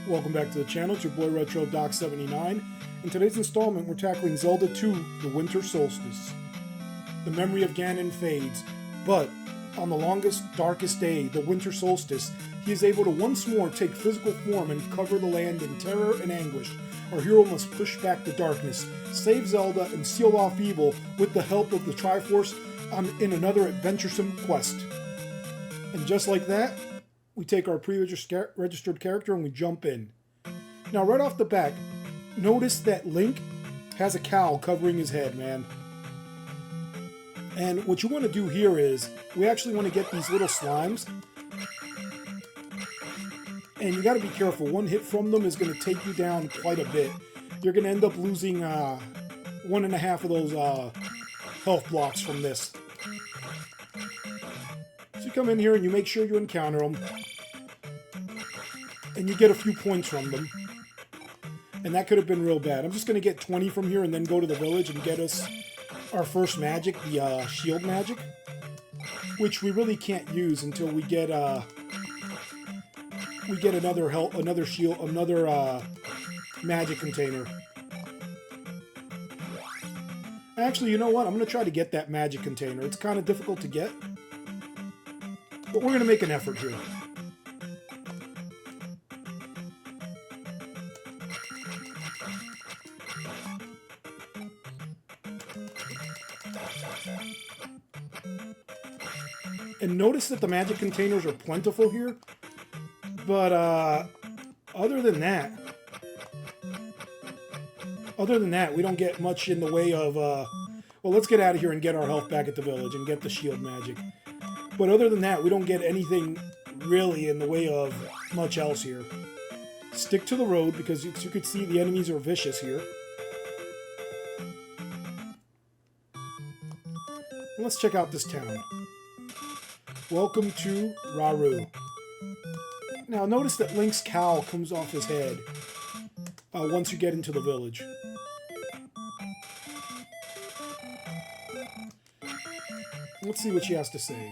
Welcome back to the channel. It's your boy Retro Doc 79. In today's installment, we're tackling Zelda 2, The Winter Solstice. The memory of Ganon fades, but on the longest, darkest day, the Winter Solstice, he is able to once more take physical form and cover the land in terror and anguish. Our hero must push back the darkness, save Zelda, and seal off evil with the help of the TRIFORCE in another adventuresome quest. And just like that, we take our pre-registered character and we jump in. Now, right off the bat, notice that Link has a cowl covering his head, man. And what you want to do here is, we actually want to get these little slimes. And you got to be careful. One hit from them is going to take you down quite a bit. You're going to end up losing 1.5 of those health blocks from this. So you come in here and you make sure you encounter them. And you get a few points from them. And that could have been real bad. I'm just going to get 20 from here and then go to the village and get us our first magic, the shield magic. Which we really can't use until we get another shield, another magic container. Actually, you know what? I'm going to try to get that magic container. It's kind of difficult to get. But we're going to make an effort here. And notice that the magic containers are plentiful here. But other than that, we don't get much in the way of, well, let's get out of here and get our health back at the village and get the shield magic. But other than that, we don't get anything really in the way of much else here. Stick to the road because as you can see, the enemies are vicious here. Let's check out this town. Welcome to Raru. Now notice that Link's cowl comes off his head once you get into the village. Let's see what she has to say.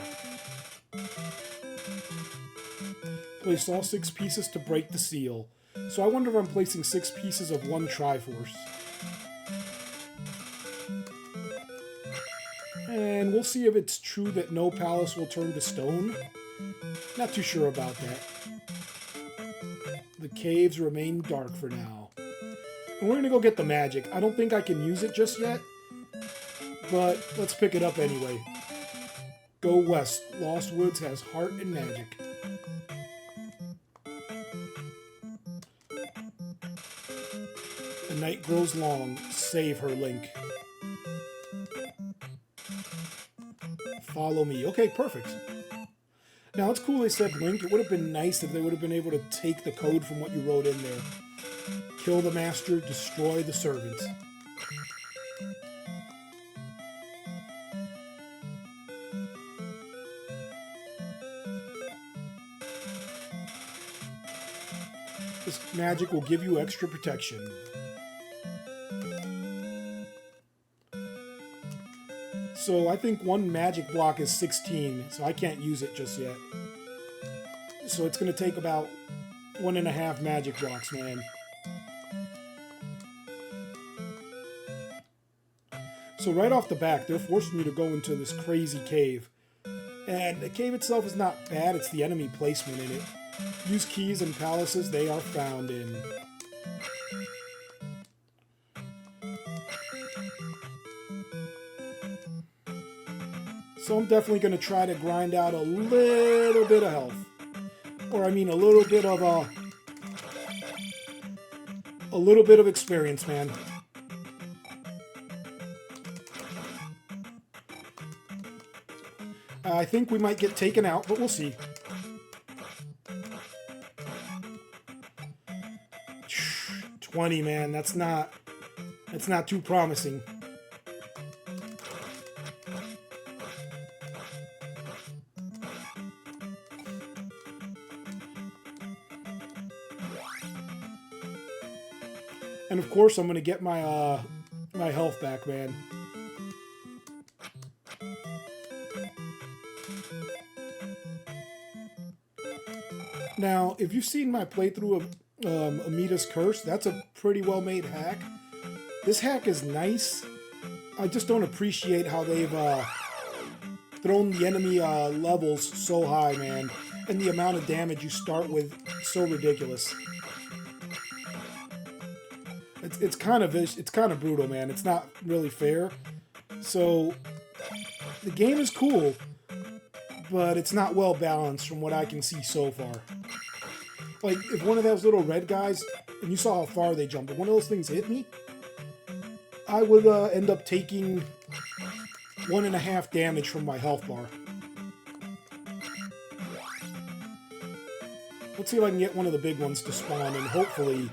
Place all 6 pieces to break the seal. So I wonder if I'm placing 6 pieces of one Triforce. And we'll see if it's true that no palace will turn to stone. Not too sure about that. The caves remain dark for now. And we're going to go get the magic. I don't think I can use it just yet. But let's pick it up anyway. Go west. Lost Woods has heart and magic. The night grows long. Save her, Link. Follow me. Okay, perfect. Now, it's cool they said Link. It would have been nice if they would have been able to take the code from what you wrote in there. Kill the master, destroy the servants. This magic will give you extra protection. So I think one magic block is 16, so I can't use it just yet. So it's going to take about 1.5 magic blocks, man. So right off the bat, they're forcing me to go into this crazy cave. And the cave itself is not bad, it's the enemy placement in it. Use keys and palaces they are found in. So I'm definitely going to try to grind out a little bit of health. Or I mean a little bit of experience, man. I think we might get taken out, but we'll see. $20, man, that's not too promising. And of course, I'm going to get my my health back, man. Now, if you've seen my playthrough of Amita's Curse. That's a pretty well-made hack. This hack is nice. I just don't appreciate how they've thrown the enemy levels so high, man. And the amount of damage you start with so ridiculous. It's kind of brutal, man. It's not really fair. So the game is cool, but it's not well balanced from what I can see so far. Like, if one of those little red guys, and you saw how far they jumped, if one of those things hit me, I would end up taking 1.5 damage from my health bar. Let's see if I can get one of the big ones to spawn and hopefully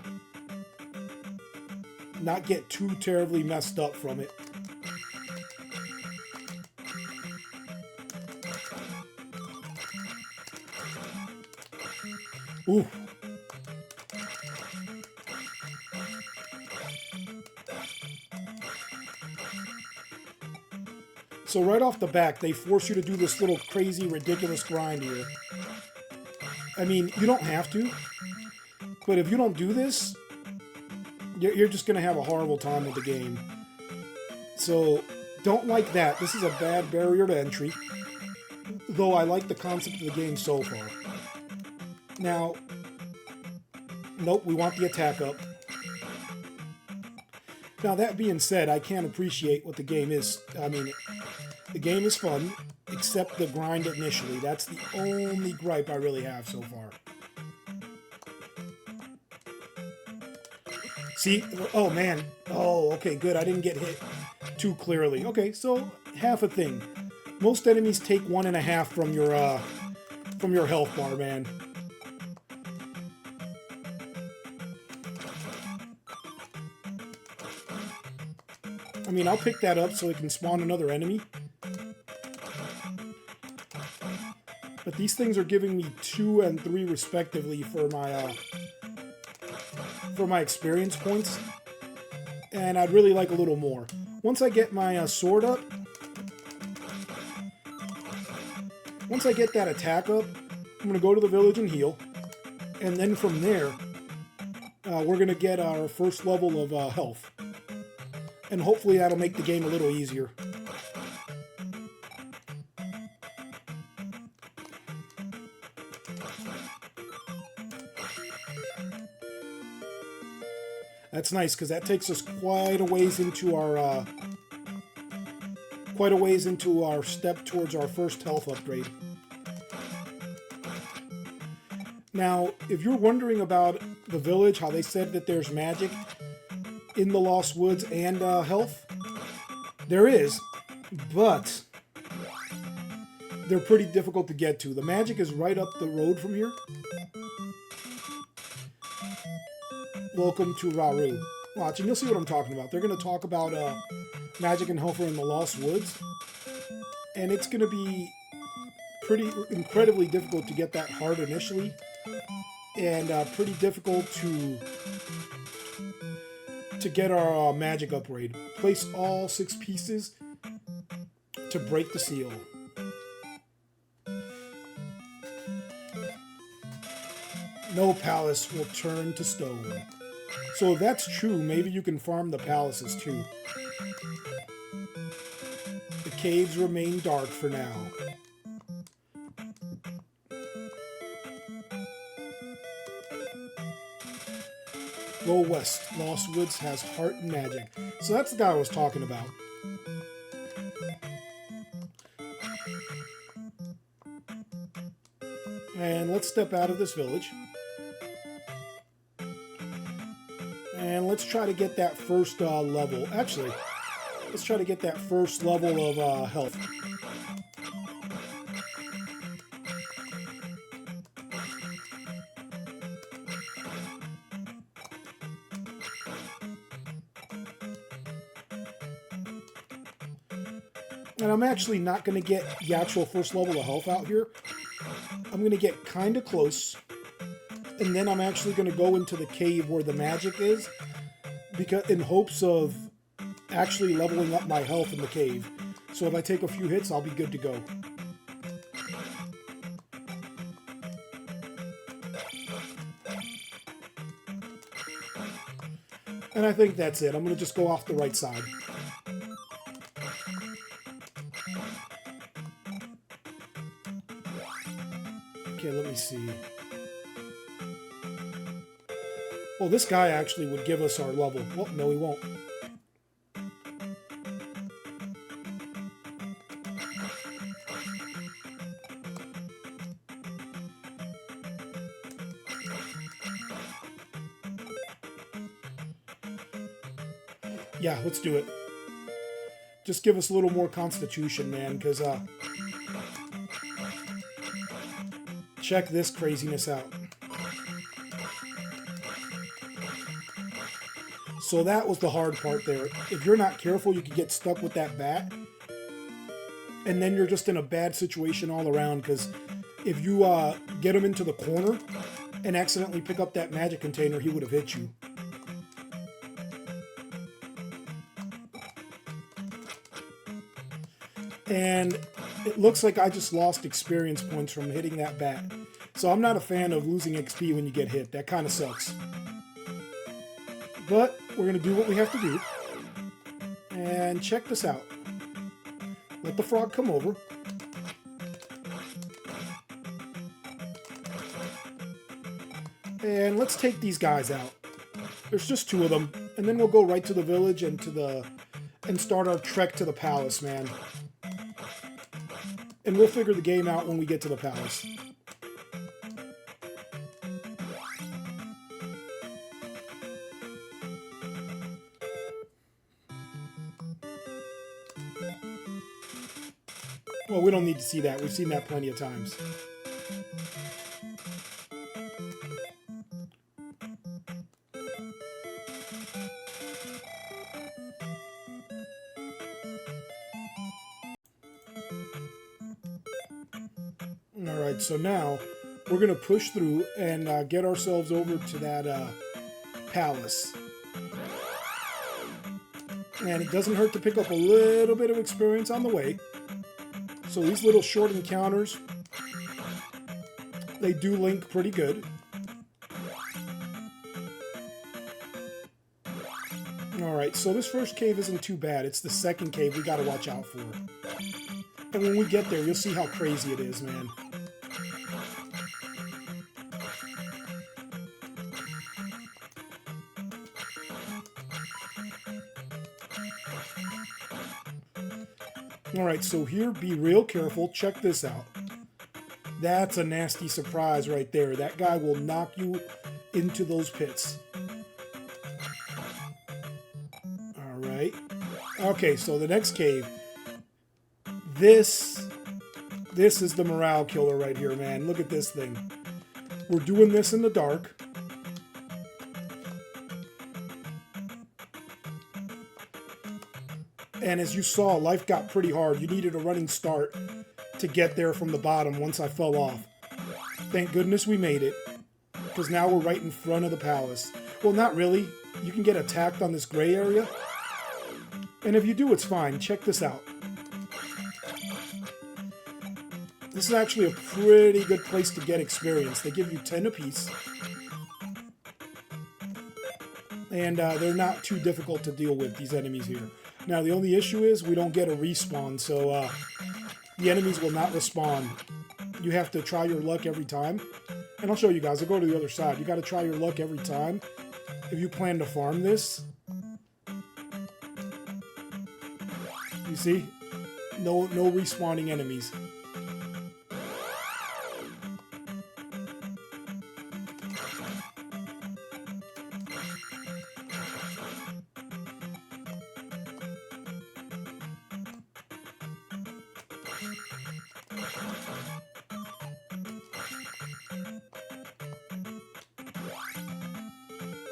not get too terribly messed up from it. Ooh. So right off the bat, they force you to do this little crazy, ridiculous grind here. I mean, you don't have to, but if you don't do this, you're just going to have a horrible time with the game. So, don't like that. This is a bad barrier to entry, though I like the concept of the game so far. Now, nope, we want the attack up. Now, that being said, I can appreciate what the game is. I mean, the game is fun, except the grind initially. That's the only gripe I really have so far. See? Oh, man. Oh, okay, good. I didn't get hit too clearly. Okay, so half a thing. Most enemies take 1.5 from your health bar, man. I mean, I'll pick that up so it can spawn another enemy. But these things are giving me 2 and 3 respectively for my experience points. And I'd really like a little more. Once I get my sword up, once I get that attack up, I'm going to go to the village and heal. And then from there, we're going to get our first level of health. And hopefully that'll make the game a little easier. That's nice, because that takes us quite a ways into our step towards our first health upgrade. Now, if you're wondering about the village, how they said that there's magic in the Lost Woods and health, there is, but they're pretty difficult to get to. The magic is right up the road from here. Welcome to Raru. Watch, and you'll see what I'm talking about. They're going to talk about magic and health in the Lost Woods, and it's going to be incredibly difficult to get that heart initially, and pretty difficult to get our magic upgrade. Place all 6 pieces to break the seal. No palace will turn to stone. So if that's true, maybe you can farm the palaces too. The caves remain dark for now. Go west. Lost Woods has heart and magic. So that's the guy I was talking about. And let's step out of this village. And let's try to get that first level. Actually, let's try to get that first level of health. And I'm actually not going to get the actual first level of health out here. I'm going to get kind of close. And then I'm actually going to go into the cave where the magic is, because in hopes of actually leveling up my health in the cave. So if I take a few hits, I'll be good to go. And I think that's it. I'm going to just go off the right side. Okay, let me see. Well, this guy actually would give us our level. Well, no, he won't. Yeah, let's do it. Just give us a little more constitution, man, because, check this craziness out. So that was the hard part there. If you're not careful, you could get stuck with that bat, and then you're just in a bad situation all around, because if you get him into the corner and accidentally pick up that magic container, he would have hit you. And it looks like I just lost experience points from hitting that bat. So I'm not a fan of losing XP when you get hit. That kind of sucks. But we're going to do what we have to do. And check this out. Let the frog come over. And let's take these guys out. There's just 2 of them. And then we'll go right to the village and start our trek to the palace, man. And we'll figure the game out when we get to the palace. Well, we don't need to see that. We've seen that plenty of times. Alright, so now we're going to push through and get ourselves over to that palace. And it doesn't hurt to pick up a little bit of experience on the way. So these little short encounters, they do link pretty good. Alright, so this first cave isn't too bad. It's the second cave we got to watch out for. And when we get there, you'll see how crazy it is, man. Alright, so here, be real careful. Check this out. That's a nasty surprise right there. That guy will knock you into those pits. Alright. Okay, so the next cave. This is the morale killer right here, man. Look at this thing. We're doing this in the dark. And as you saw, life got pretty hard. You needed a running start to get there from the bottom once I fell off. Thank goodness we made it, because now we're right in front of the palace. Well, not really. You can get attacked on this gray area. And if you do, it's fine. Check this out. This is actually a pretty good place to get experience. They give you 10 apiece. And they're not too difficult to deal with, these enemies here. Now, the only issue is we don't get a respawn, so the enemies will not respawn. You have to try your luck every time. And I'll show you guys. I'll go to the other side. You got to try your luck every time if you plan to farm this. You see? No respawning enemies.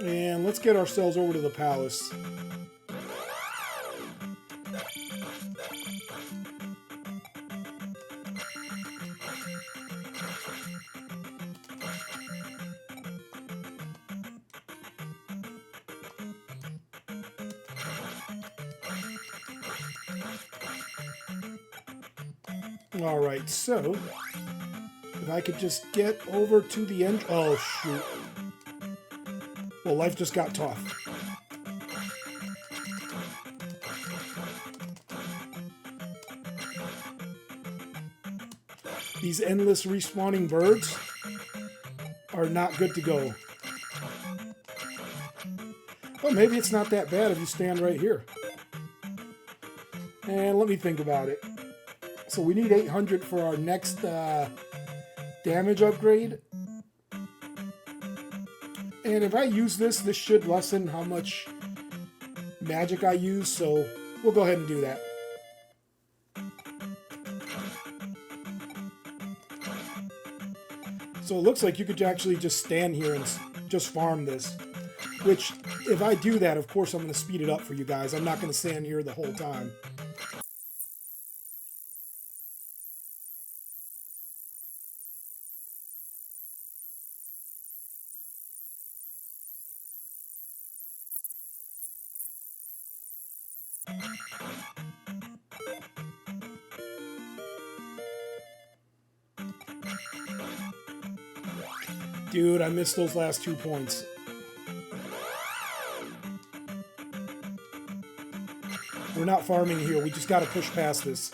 And let's get ourselves over to the palace. Alright, so if I could just get over to the end. Oh, shoot. Well, life just got tough. these endless respawning birds are not good to go. Well, maybe it's not that bad if you stand right here. And let me think about it. So we need 800 for our next damage upgrade. And if I use this, this should lessen how much magic I use. So we'll go ahead and do that. So it looks like you could actually just stand here and just farm this. Which, if I do that, of course I'm going to speed it up for you guys. I'm not going to stand here the whole time. Dude, I missed those last 2 points. We're not farming here. We just got to push past this.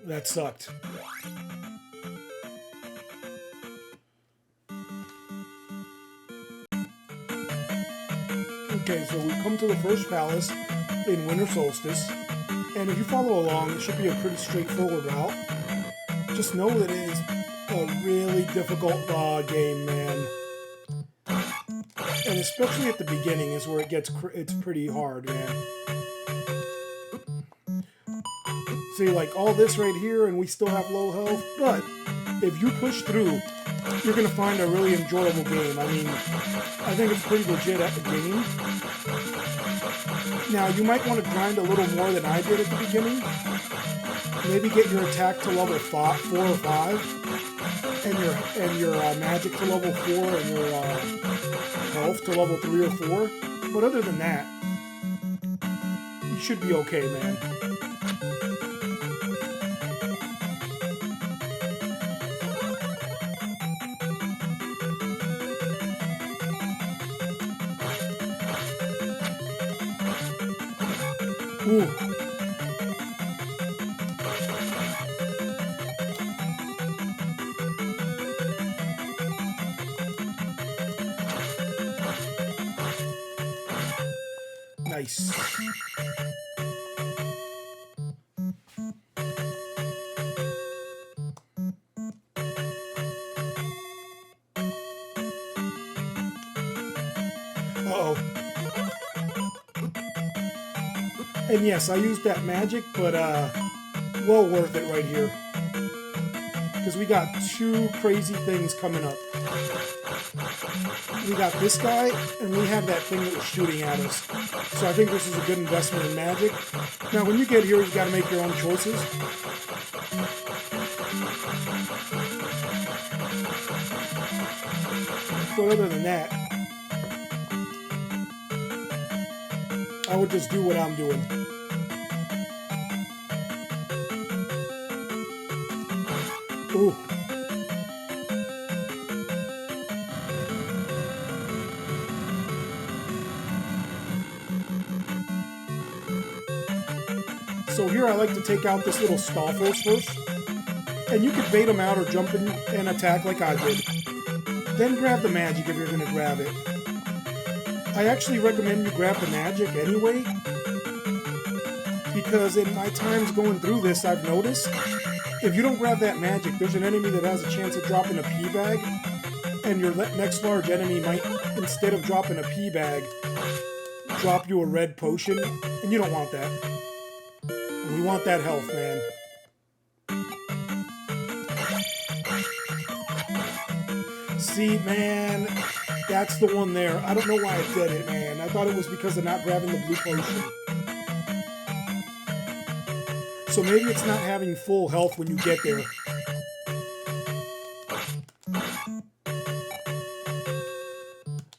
That sucked. Okay, so we come to the first palace in Winter Solstice, and if you follow along, it should be a pretty straightforward route. Just know that it is a really difficult game, man. And especially at the beginning is where it's pretty hard, man. See, like all this right here, and we still have low health, but if you push through, you're going to find a really enjoyable game. I mean, I think it's pretty legit at the beginning. Now, you might want to grind a little more than I did at the beginning. Maybe get your attack to level 4 or 5, and your magic to level 4, and your health to level 3 or 4. But other than that, you should be okay, man. Ooh. Nice. Uh-oh. And yes, I used that magic, but well worth it right here. Because we got 2 crazy things coming up. We got this guy, and we have that thing that was shooting at us. So I think this is a good investment in magic. Now, when you get here, you got to make your own choices. But other than that, I would just do what I'm doing. Ooh. So here I like to take out this little Solstice first. And you could bait them out or jump in and attack like I did. Then grab the magic if you're going to grab it. I actually recommend you grab the magic anyway, because in my times going through this, I've noticed if you don't grab that magic, there's an enemy that has a chance of dropping a pea bag, and your next large enemy might, instead of dropping a pea bag, drop you a red potion, and you don't want that. We want that health, man. See, man, that's the one there. I don't know why I did it, man. I thought it was because of not grabbing the blue potion. So maybe it's not having full health when you get there.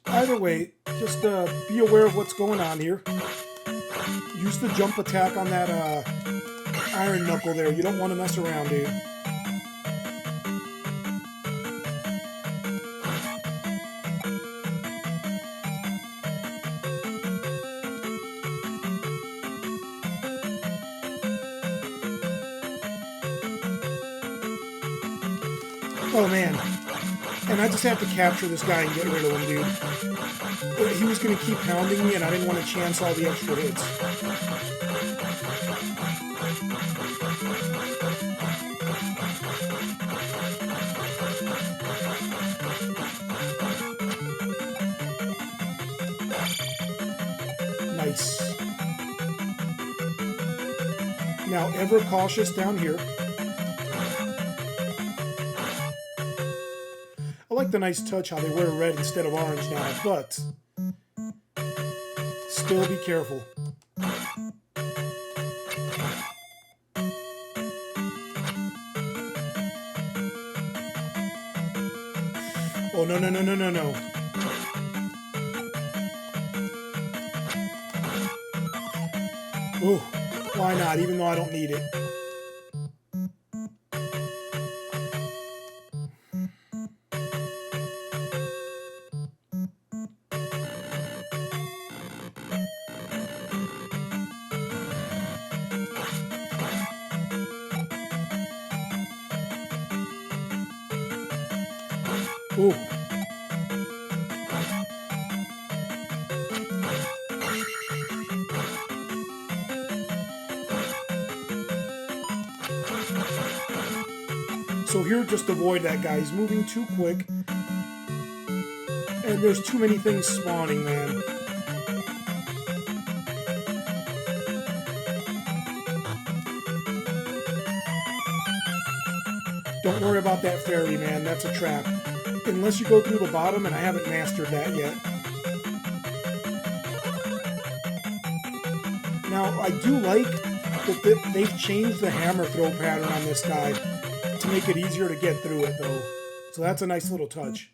Either way, just be aware of what's going on here. Use the jump attack on that iron knuckle there. You don't want to mess around, dude. Oh man. And I just have to capture this guy and get rid of him, dude. He was going to keep pounding me and I didn't want to chance all the extra hits. Nice. Now, ever cautious down here. I like the nice touch how they wear red instead of orange now, but still be careful. Oh, no, no, no, no, no, no. Ooh, why not, even though I don't need it. Ooh. So here, just avoid that guy. He's moving too quick. And there's too many things spawning, man. Don't worry about that fairy, man. That's a trap. Unless you go through the bottom, and I haven't mastered that yet. Now, I do like that they've changed the hammer throw pattern on this guy to make it easier to get through it, though. So that's a nice little touch.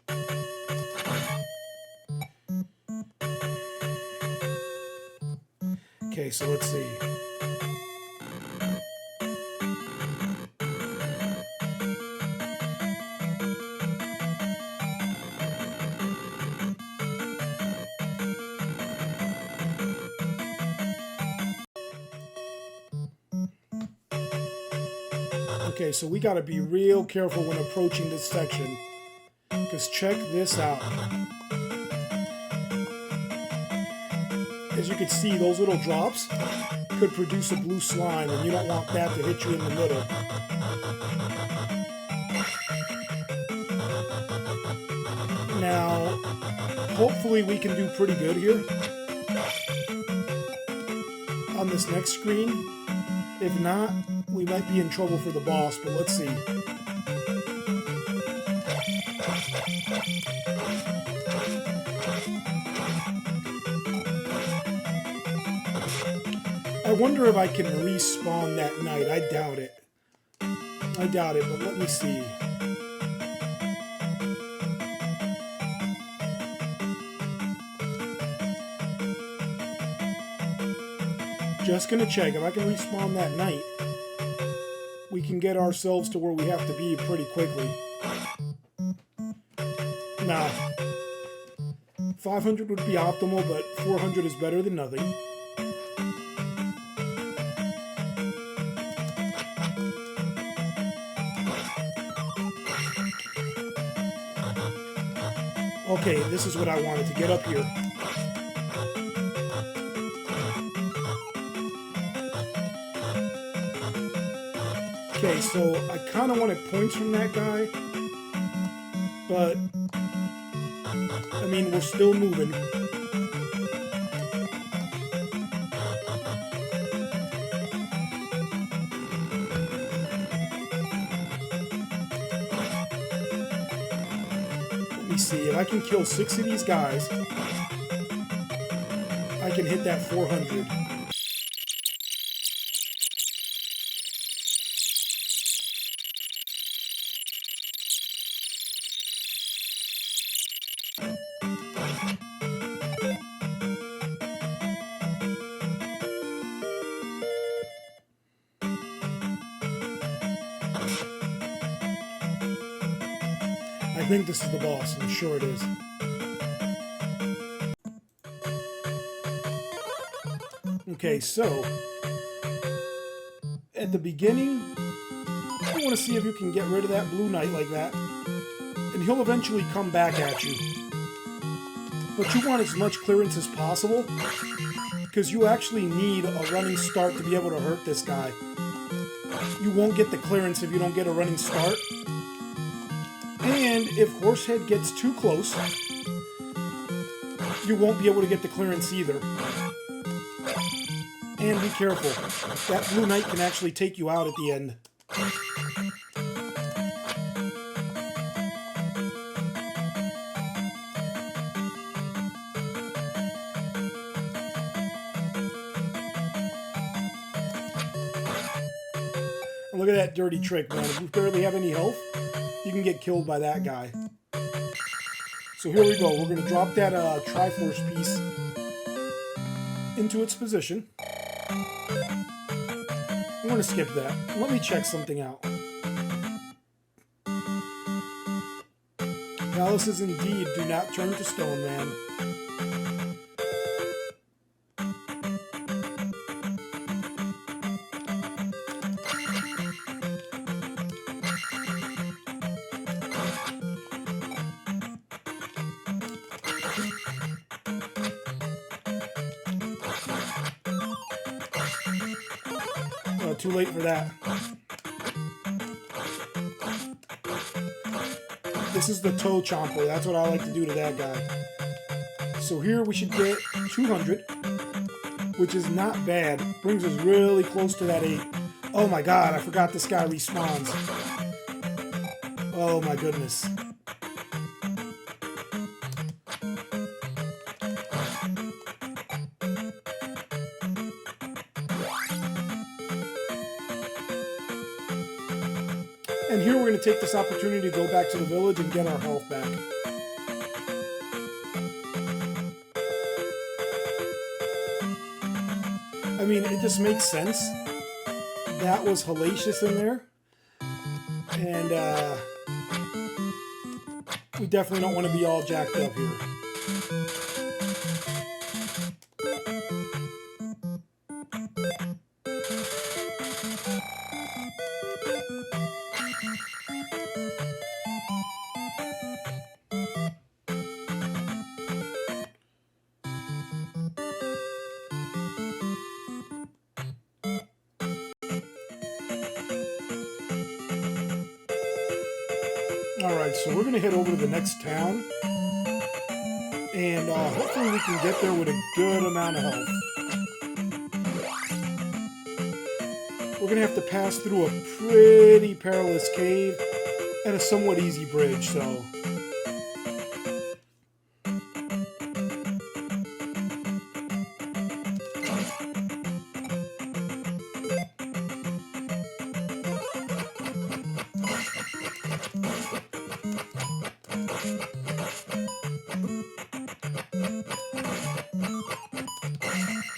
Okay, so let's see. Okay, so we gotta be real careful when approaching this section. Because check this out. As you can see, those little drops could produce a blue slime, and you don't want that to hit you in the middle. Now, hopefully we can do pretty good here on this next screen. If not, we might be in trouble for the boss, but let's see. I wonder if I can respawn that night. I doubt it. I doubt it, but let me see. Just gonna check. If I can respawn that night, we can get ourselves to where we have to be pretty quickly. Nah. 500 would be optimal, but 400 is better than nothing. Okay, this is what I wanted, to get up here. Okay, so I kind of wanted points from that guy, but, I mean, we're still moving. Let me see, if I can kill 6 of these guys, I can hit that 400. I think this is the boss. I'm sure it is. Okay, so at the beginning, I want to see if you can get rid of that blue knight like that. and he'll eventually come back at you. But you want as much clearance as possible, because you actually need a running start to be able to hurt this guy. You won't get the clearance if you don't get a running start. And if Horsehead gets too close, you won't be able to get the clearance either. And be careful, that Blue Knight can actually take you out at the end. And look at that dirty trick, man. If you barely have any health, you can get killed by that guy. So here we go. We're going to drop that Triforce piece into its position. I'm going to skip that. Let me check something out. Palaces indeed do not turn to stone, man. Too late for that. This is the toe chomper. That's what I like to do to that guy. So here we should get 200, which is not bad. Brings us really close to that 8. Oh my god, I forgot this guy respawns. Oh my goodness. And here we're going to take this opportunity to go back to the village and get our health back. I mean, it just makes sense. That was hellacious in there. And we definitely don't want to be all jacked up here. Alright, so we're going to head over to the next town, and hopefully we can get there with a good amount of health. We're going to have to pass through a pretty perilous cave and a somewhat easy bridge, so...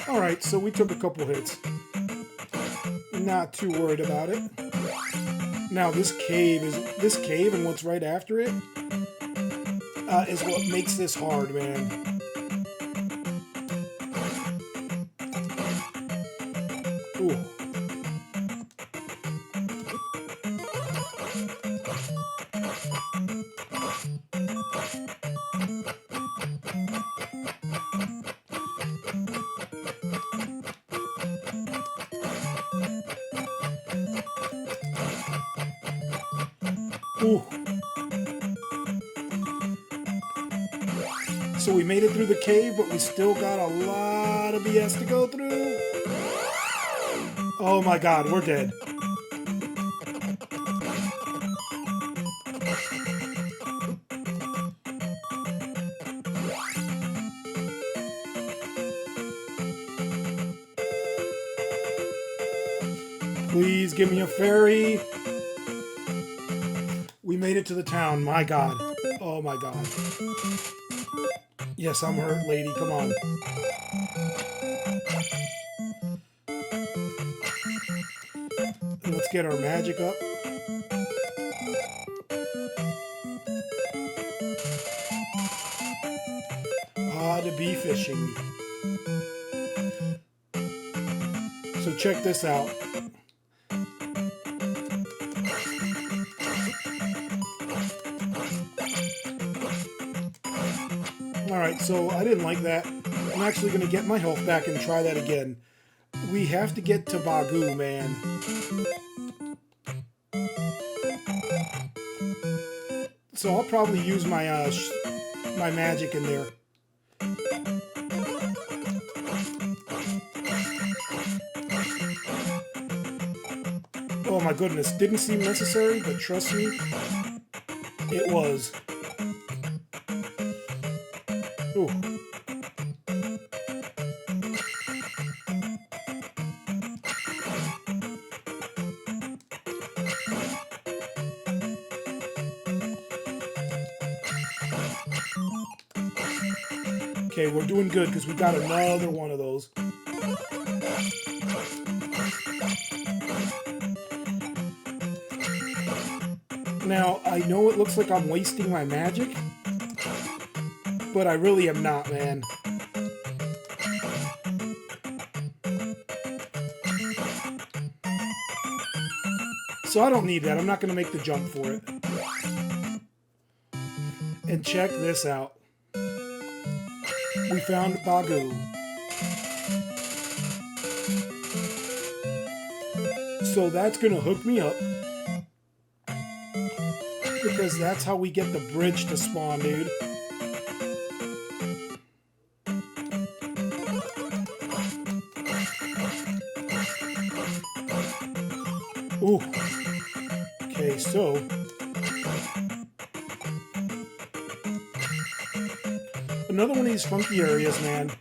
Alright, so we took a couple hits. Not too worried about it. Now this cave and what's right after it is what makes this hard, man. Ooh. Ooh. So we made it through the cave, but we still got a lot of BS to go through. Oh my god, we're dead. Please give me a fairy. We made it to the town, my god. Oh my god. Yes, I'm hurt, lady, come on. Let's get our magic up. To be fishing. So check this out. so I didn't like that. I'm actually going to get my health back and try that again. We have to get to Bagoo, man. So I'll probably use my my magic in there. Oh my goodness, didn't seem necessary, but trust me, it was. Ooh. Okay, we're doing good because we got another one of those. Now, I know it looks like I'm wasting my magic, but I really am not, man. So I don't need that. I'm not going to make the jump for it. And check this out. We found Bagoo. So that's going to hook me up. Because that's how we get the bridge to spawn, dude. Ooh. Okay, so another one of these funky areas, man.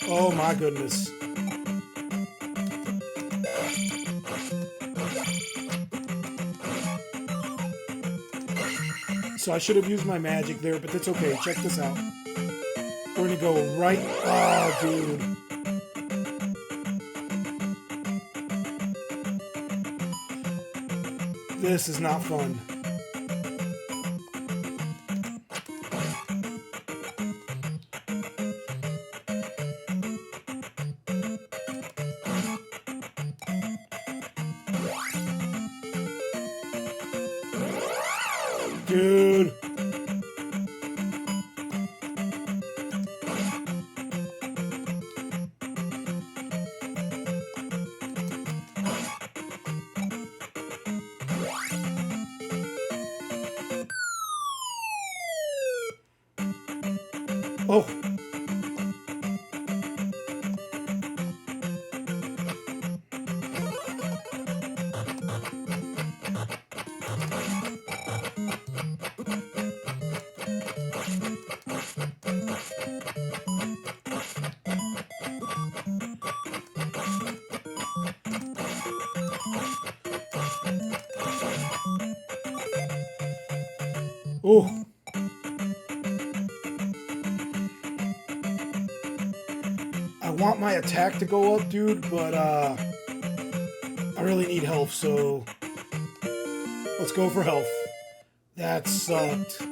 Oh my goodness. So I should have used my magic there, but that's okay. Check this out. We're gonna go right... Oh, dude. This is not fun. Dude. Oh. Oh. I want my attack to go up, dude, but I really need health, so let's go for health. That sucked.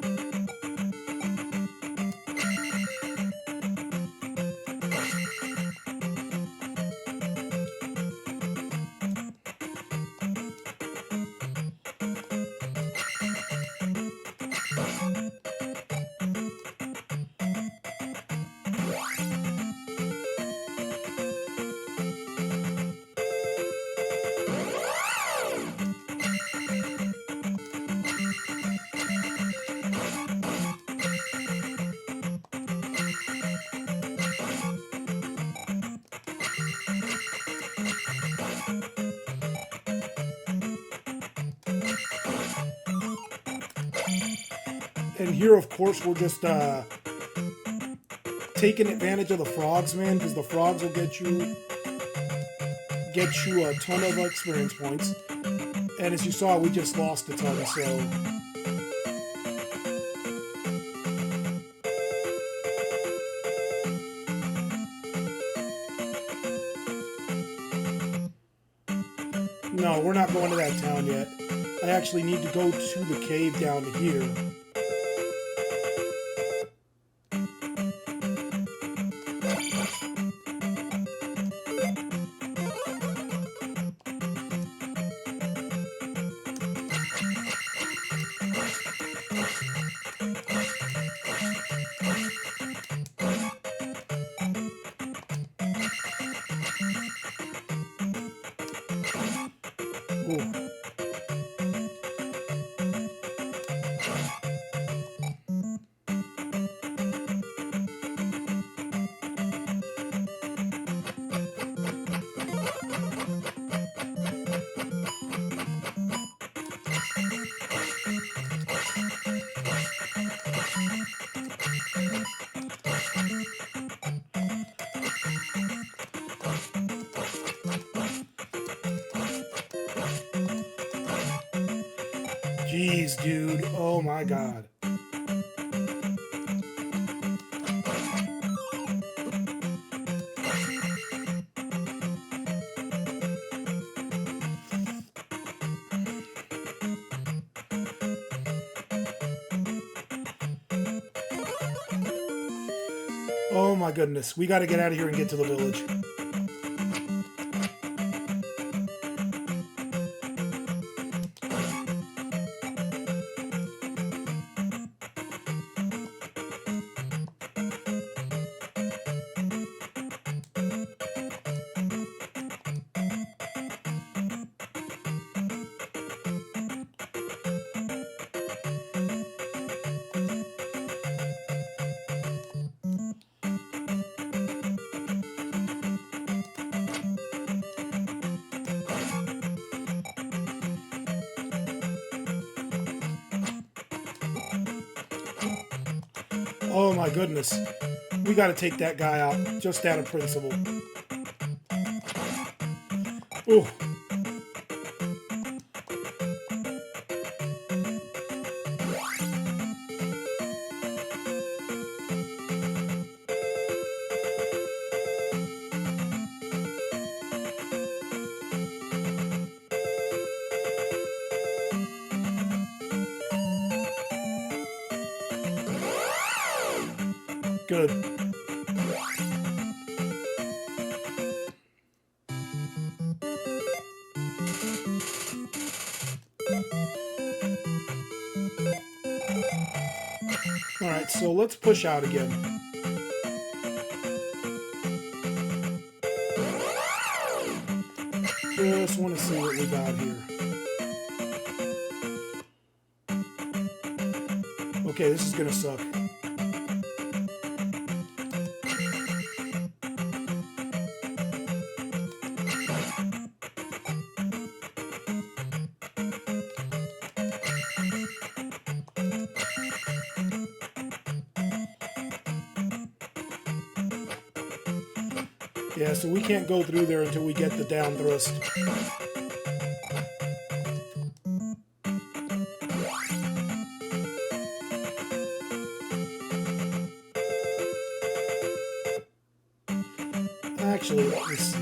And here, of course, we're just taking advantage of the frogs, man, because the frogs will get you a ton of experience points. And as you saw, we just lost a ton, so... No, we're not going to that town yet. I actually need to go to the cave down here. Ooh. Jeez, dude. Oh my god. Oh my goodness. We gotta get out of here and get to the village. Oh my goodness. We gotta take that guy out, just out of principle. Ooh. Good. Alright, so let's push out again. Just want to see what we got here. Okay, this is gonna suck. Yeah, so we can't go through there until we get the down thrust. Actually, let me see.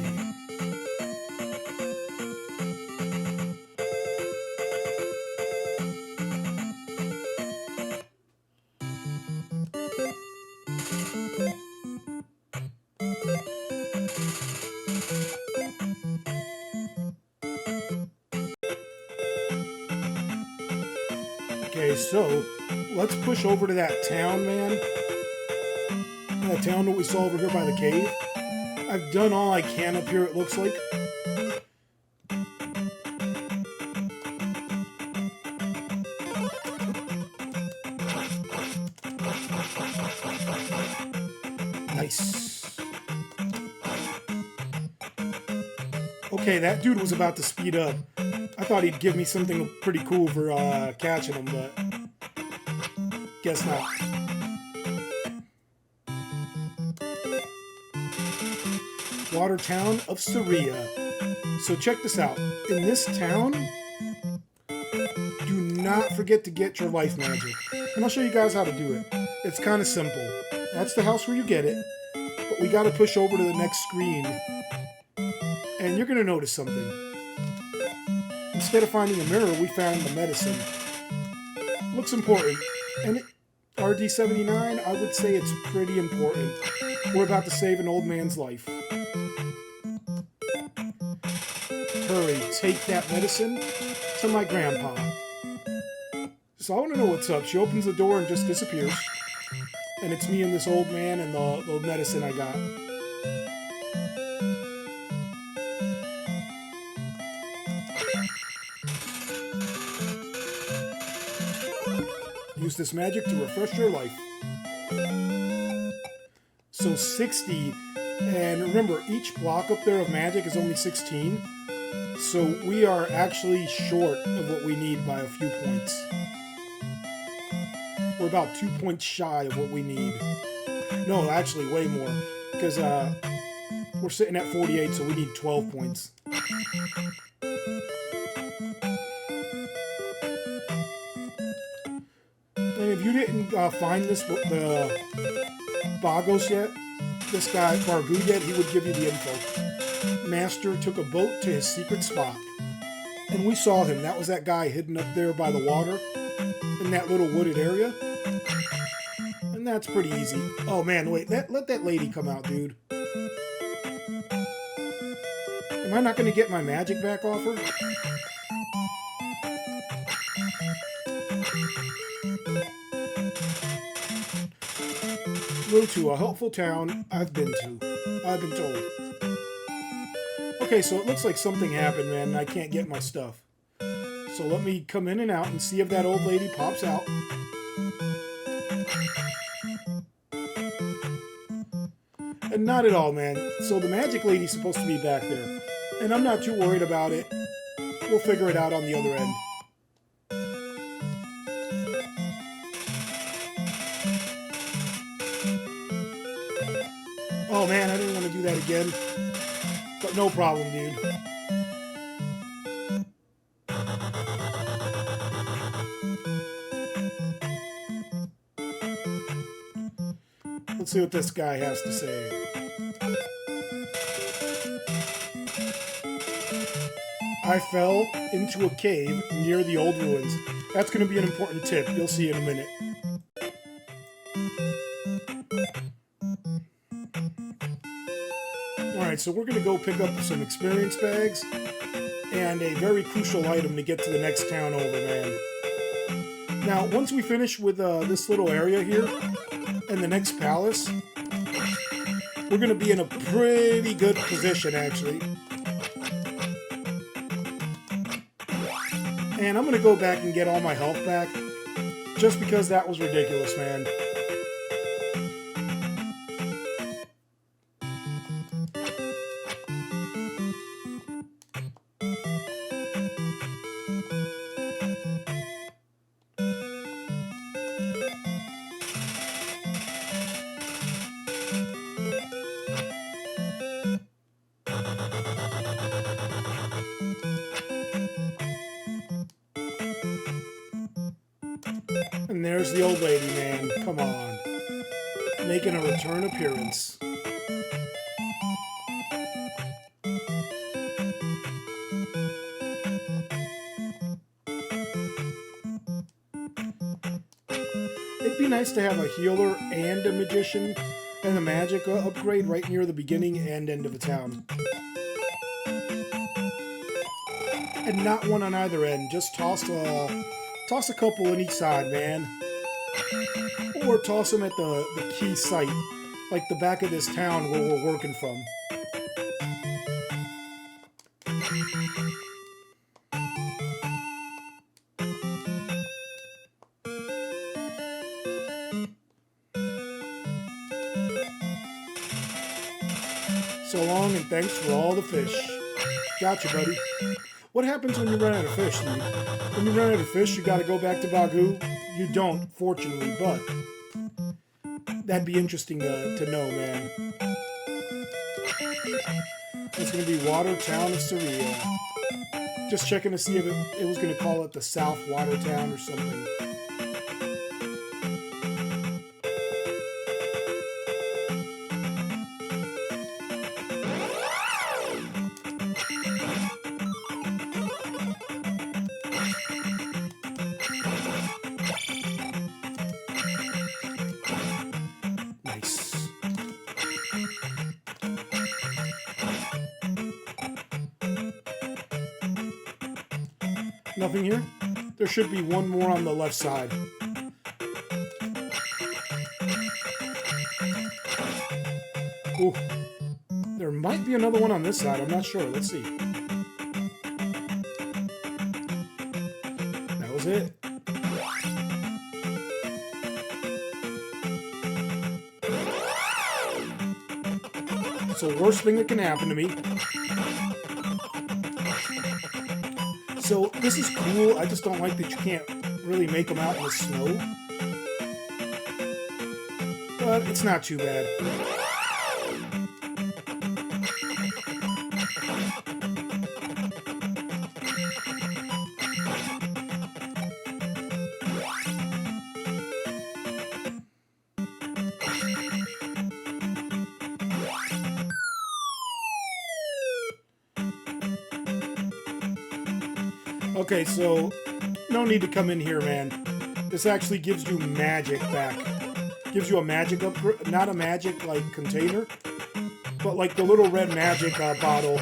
Okay, so let's push over to that town, man. That town that we saw over here by the cave. I've done all I can up here, it looks like. Nice. Okay, that dude was about to speed up. I thought he'd give me something pretty cool for catching him, but guess not. Water town of Saria. So check this out. In this town, do not forget to get your life magic. And I'll show you guys how to do it. It's kind of simple. That's the house where you get it. But we got to push over to the next screen. And you're going to notice something. Instead of finding a mirror, we found the medicine. Looks important. And RD79, I would say it's pretty important. We're about to save an old man's life. Hurry, take that medicine to my grandpa. So I want to know what's up. She opens the door and just disappears. And it's me and this old man and the medicine I got. Use this magic to refresh your life. So 60, and remember, each block up there of magic is only 16. So we are actually short of what we need by a few points. We're about 2 points shy of what we need. No, actually way more, because we're sitting at 48, so we need 12 points. And if you didn't find the Bagos yet, this guy, Bargu yet, he would give you the info. Master took a boat to his secret spot. And we saw him. That was that guy hidden up there by the water in that little wooded area. And that's pretty easy. Oh man, wait, let that lady come out, dude. Am I not going to get my magic back off her? Go to a helpful town I've been told. Okay, so it looks like something happened, man, and I can't get my stuff. So let me come in and out and see if that old lady pops out. And not at all, man. So the magic lady's supposed to be back there. And I'm not too worried about it. We'll figure it out on the other end. Oh man, I didn't want to do that again. But no problem, dude. Let's see what this guy has to say. I fell into a cave near the old ruins. That's going to be an important tip. You'll see in a minute. Alright, so we're going to go pick up some experience bags and a very crucial item to get to the next town over, man. Now, once we finish with this little area here and the next palace, we're going to be in a pretty good position, actually. And I'm going to go back and get all my health back, just because that was ridiculous, man. And there's the old lady, man. Come on. Making a return appearance. It'd be nice to have a healer and a magician and a magic upgrade right near the beginning and end of a town. And not one on either end. Just toss a couple on each side, man. Or toss them at the key site, like the back of this town where we're working from. So long and thanks for all the fish. Gotcha, buddy. What happens when you run out of fish, dude? When you run out of fish, you gotta go back to Bagu? You don't, fortunately, but that'd be interesting to know, man. It's gonna be Water Town of Syria. Just checking to see if it was gonna call it the South Water Town or something. Nothing here? There should be one more on the left side. Ooh. There might be another one on this side. I'm not sure. Let's see. That was it. That's the worst thing that can happen to me. So this is cool. I just don't like that you can't really make them out in the snow. But it's not too bad. Okay, so no need to come in here, man. This actually gives you magic back. Gives you a magic upgrade, not a magic like container, but like the little red magic bottle.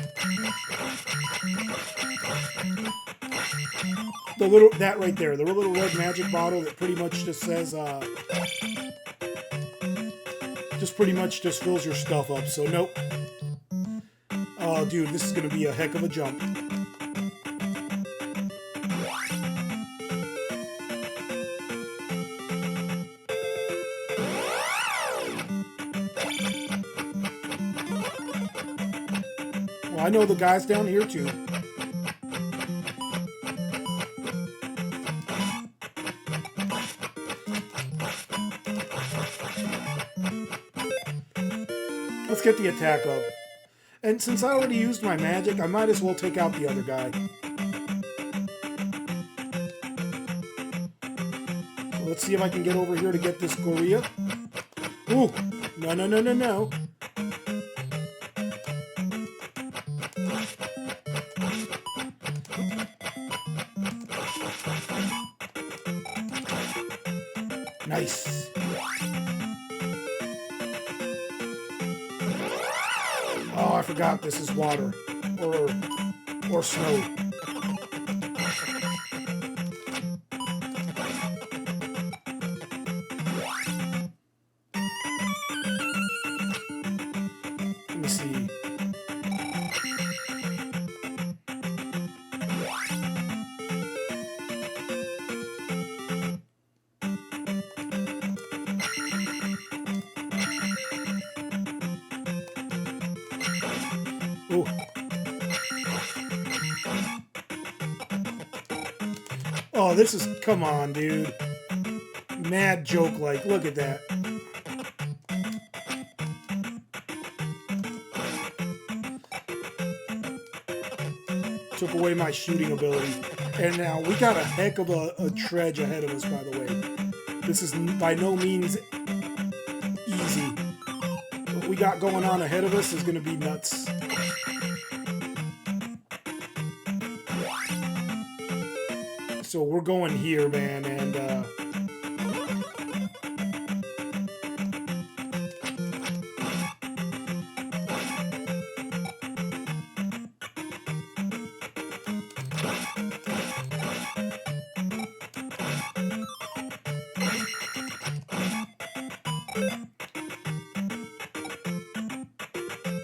That right there, the little red magic bottle that pretty much just says, just fills your stuff up. So nope. Oh, dude, this is gonna be a heck of a jump. Well, I know the guys down here too. Let's get the attack up. And since I already used my magic, I might as well take out the other guy. So let's see if I can get over here to get this Gorilla. Ooh! No, no, no, no, no. Nice. Oh, I forgot this is water. Or snow. Let me see. Ooh. Oh, this is, come on, dude. Mad joke-like. Look at that. Took away my shooting ability. And now we got a heck of a trudge ahead of us, by the way. This is by no means easy. What we got going on ahead of us is going to be nuts. So we're going here, man, and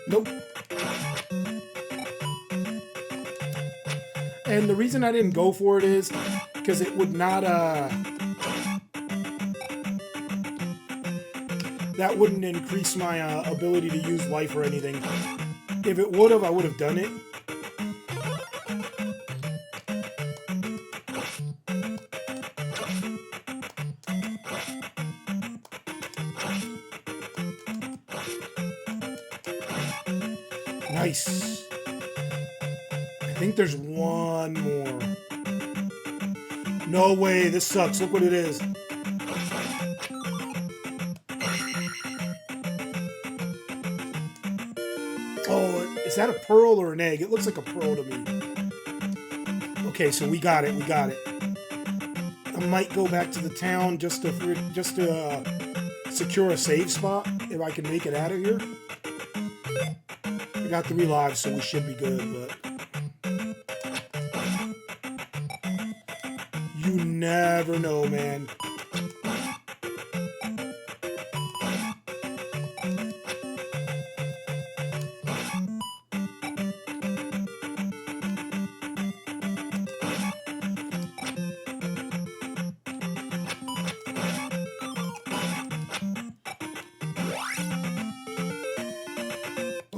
nope. And the reason I didn't go for it is because it would not, that wouldn't increase my ability to use life or anything. If it would have, I would have done it. Nice. I think there's one more. No way, this sucks. Look what it is. Oh, is that a pearl or an egg? It looks like a pearl to me. Okay, so we got it. We got it. I might go back to the town just to secure a save spot if I can make it out of here. I got 3 lives, so we should be good, but you never know, man.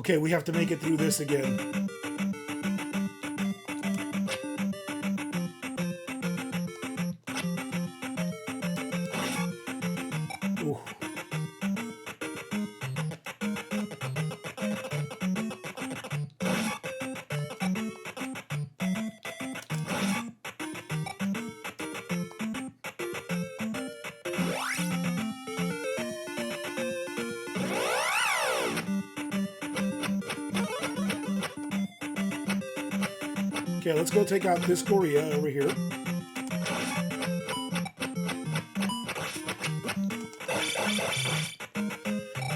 Okay, we have to make it through this again. Ooh. Okay, let's go take out this Gorilla over here.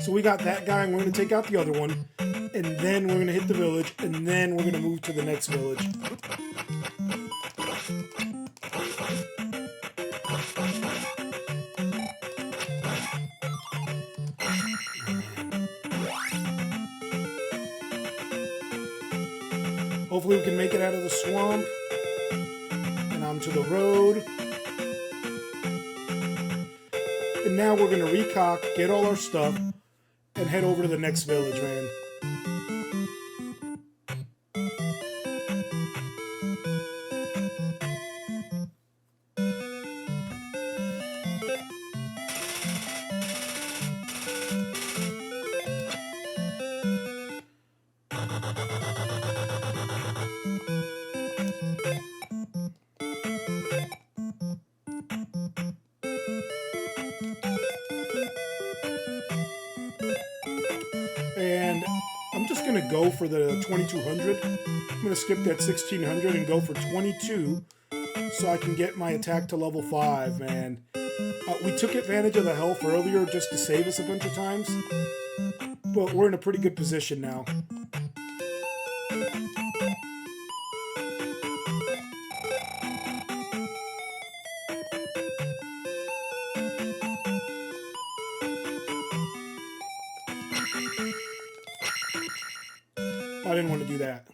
So we got that guy, and we're going to take out the other one, and then we're going to hit the village, and then we're going to move to the next village. Hopefully we can make it out of the swamp and onto the road. And now we're going to recock, get all our stuff, and head over to the next village, man. And I'm just going to go for the 2200. I'm going to skip that 1600 and go for 22 so I can get my attack to level 5, man. We took advantage of the health earlier just to save us a bunch of times, but we're in a pretty good position now. I didn't want to do that.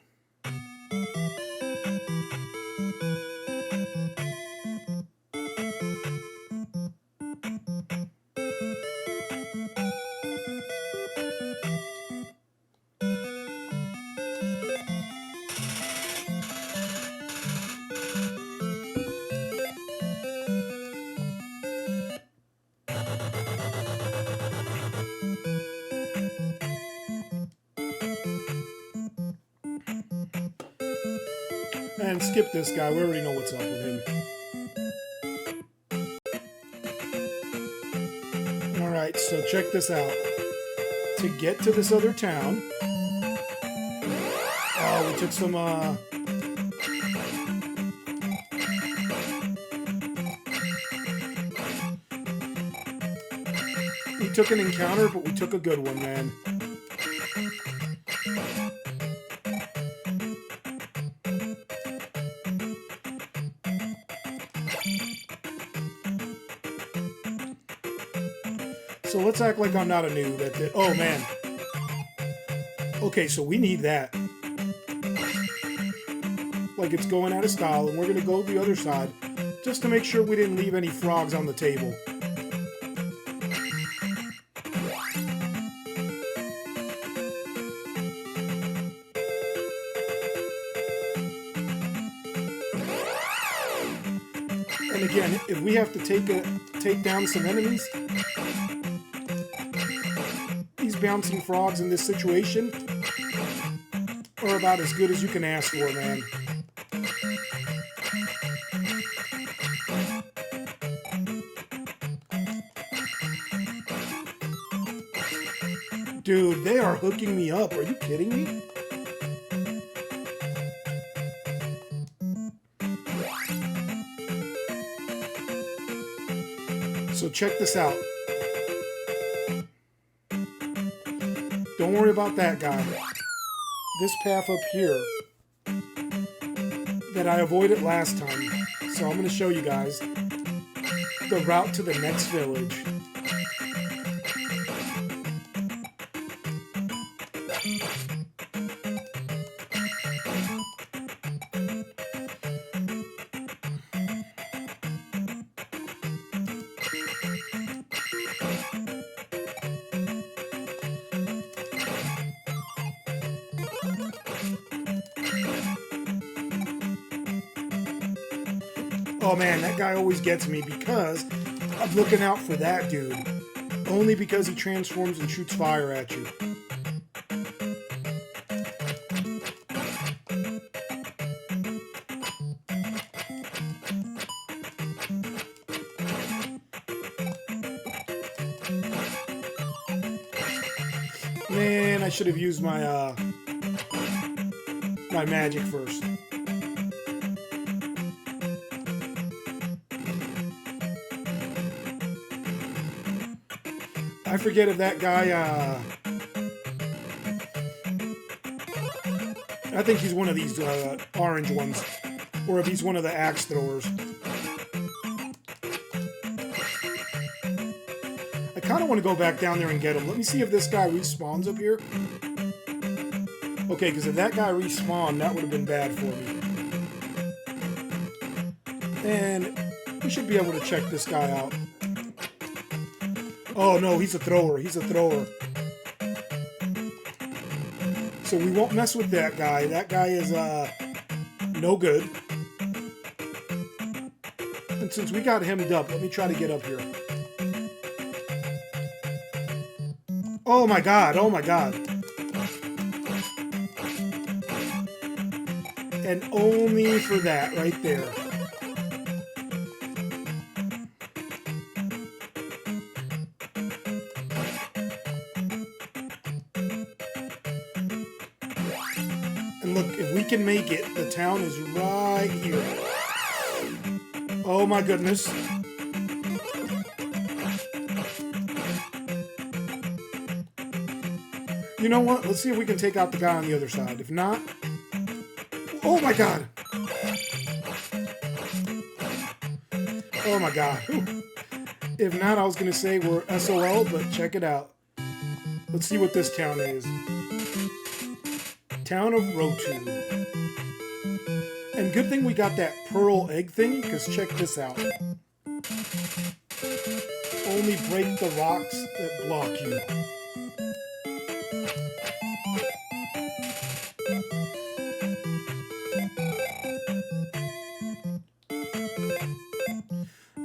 And skip this guy, we already know what's up with him. Alright, so check this out. To get to this other town, we took some, we took an encounter, but we took a good one, man. So let's act like I'm not a noob. Oh, man. Okay, so we need that. Like it's going out of style, and we're going to go the other side just to make sure we didn't leave any frogs on the table. And again, if we have to take down some enemies, these bouncing frogs in this situation are about as good as you can ask for, man. Dude, they are hooking me up. Are you kidding me? So check this out. Don't worry about that guy. This path up here that I avoided last time. So I'm going to show you guys the route to the next village. Oh man, that guy always gets me because I'm looking out for that dude. Only because he transforms and shoots fire at you. Man, I should have used my my magic first. I forget if that guy, I think he's one of these orange ones, or if he's one of the axe throwers. I kind of want to go back down there and get him. Let me see if this guy respawns up here. Okay, because if that guy respawned, that would have been bad for me. And we should be able to check this guy out. Oh no, he's a thrower. He's a thrower. So we won't mess with that guy. That guy is no good. And since we got hemmed up, let me try to get up here. Oh my god, oh my god. And only for that right there. And look, if we can make it, the town is right here. Oh my goodness. You know what? Let's see if we can take out the guy on the other side. If not... Oh my god! Oh my god. If not, I was going to say we're SOL, but check it out. Let's see what this town is. Town of Rotu. And good thing we got that pearl egg thing, because check this out. Only break the rocks that block you.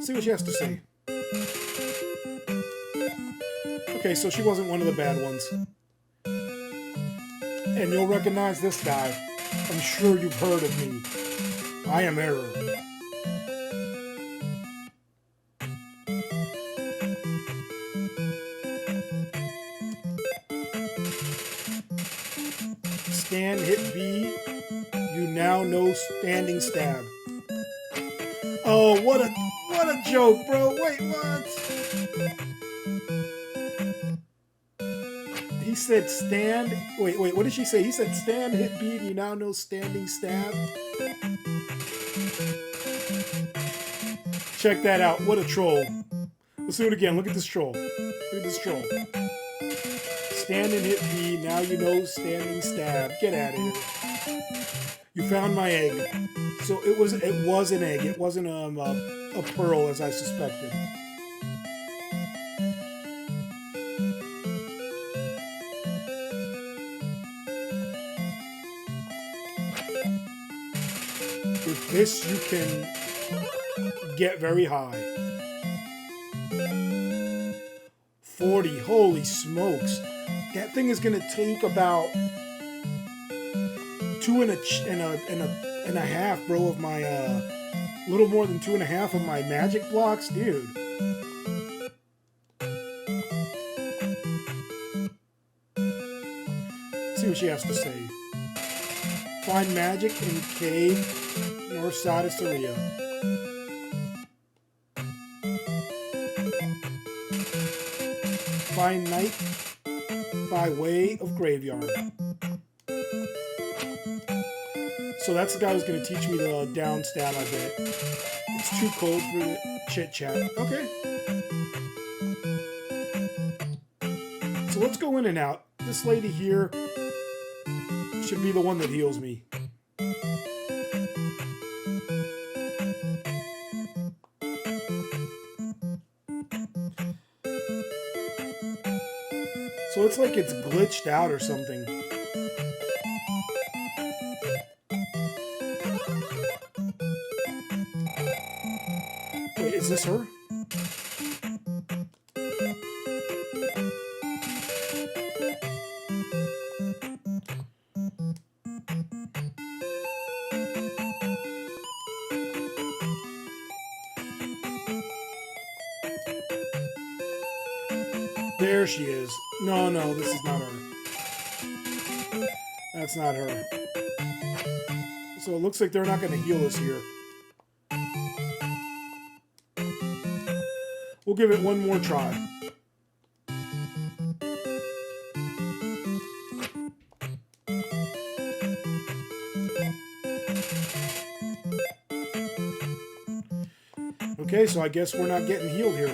See what she has to say. Okay, so she wasn't one of the bad ones. And you'll recognize this guy. I'm sure you've heard of me. I am Error. Stand, hit B. You now know standing stab. Oh, what a joke, bro. Wait, what? He said stand. Wait, what did she say? He said stand, hit B, you now know standing stab. Check that out. What a troll. Let's do it again. Look at this troll. Look at this troll. Stand and hit B, now you know standing stab. Get out of here. You found my egg. So it was an egg. It wasn't a pearl as I suspected. With this, you can get very high. 40, holy smokes. That thing is going to take about 2 and a half, bro, of my, little more than 2.5 of my magic blocks, dude. Let's see what she has to say. Find magic in cave north side of Syria. Find night by way of graveyard. So that's the guy who's going to teach me the down stab, I bet. It's too cold for the chit-chat. Okay. So let's go in and out. This lady here should be the one that heals me. So it's like it's glitched out or something. Is this her? There she is. No, no, this is not her. That's not her. So it looks like they're not going to heal us here. We'll give it one more try. Okay, so I guess we're not getting healed here.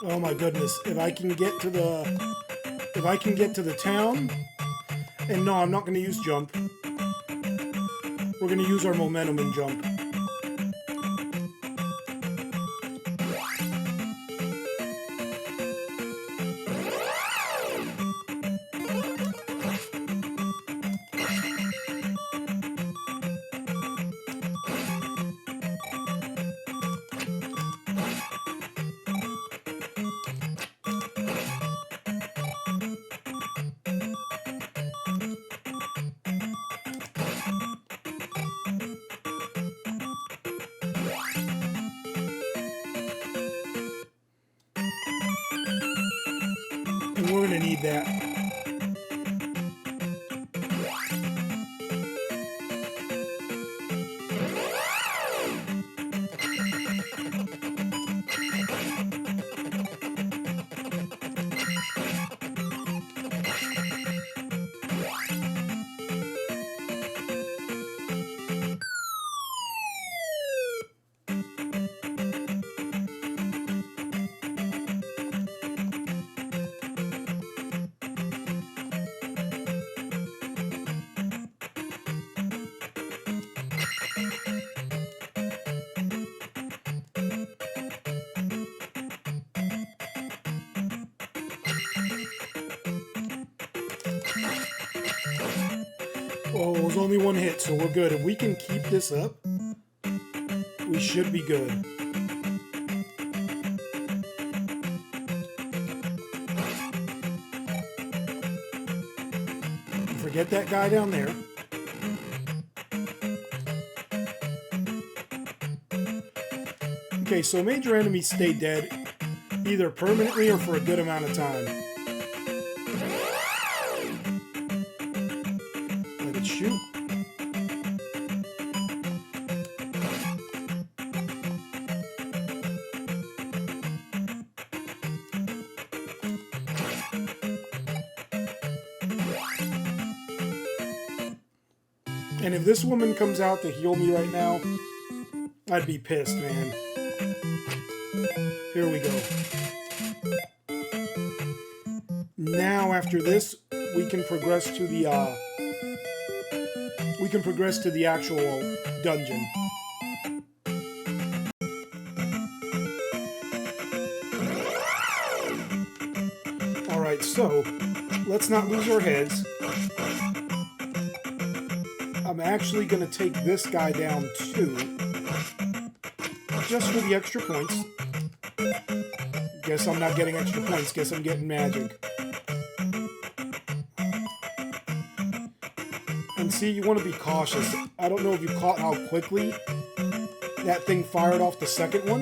Oh my goodness, if I can get to the town, and no, I'm not going to use jump. We're going to use our momentum and jump. And we're going to need that. Oh, it was only one hit, so we're good. If we can keep this up, we should be good. Forget that guy down there. Okay, so major enemies stay dead, either permanently or for a good amount of time. shoot. And if this woman comes out to heal me right now, I'd be pissed, man. Here we go. Now after this, we can progress to the actual dungeon. Alright, so let's not lose our heads. I'm actually going to take this guy down too, just for the extra points. Guess I'm not getting extra points, guess I'm getting magic. And see, you want to be cautious. I don't know if you caught how quickly that thing fired off the second one,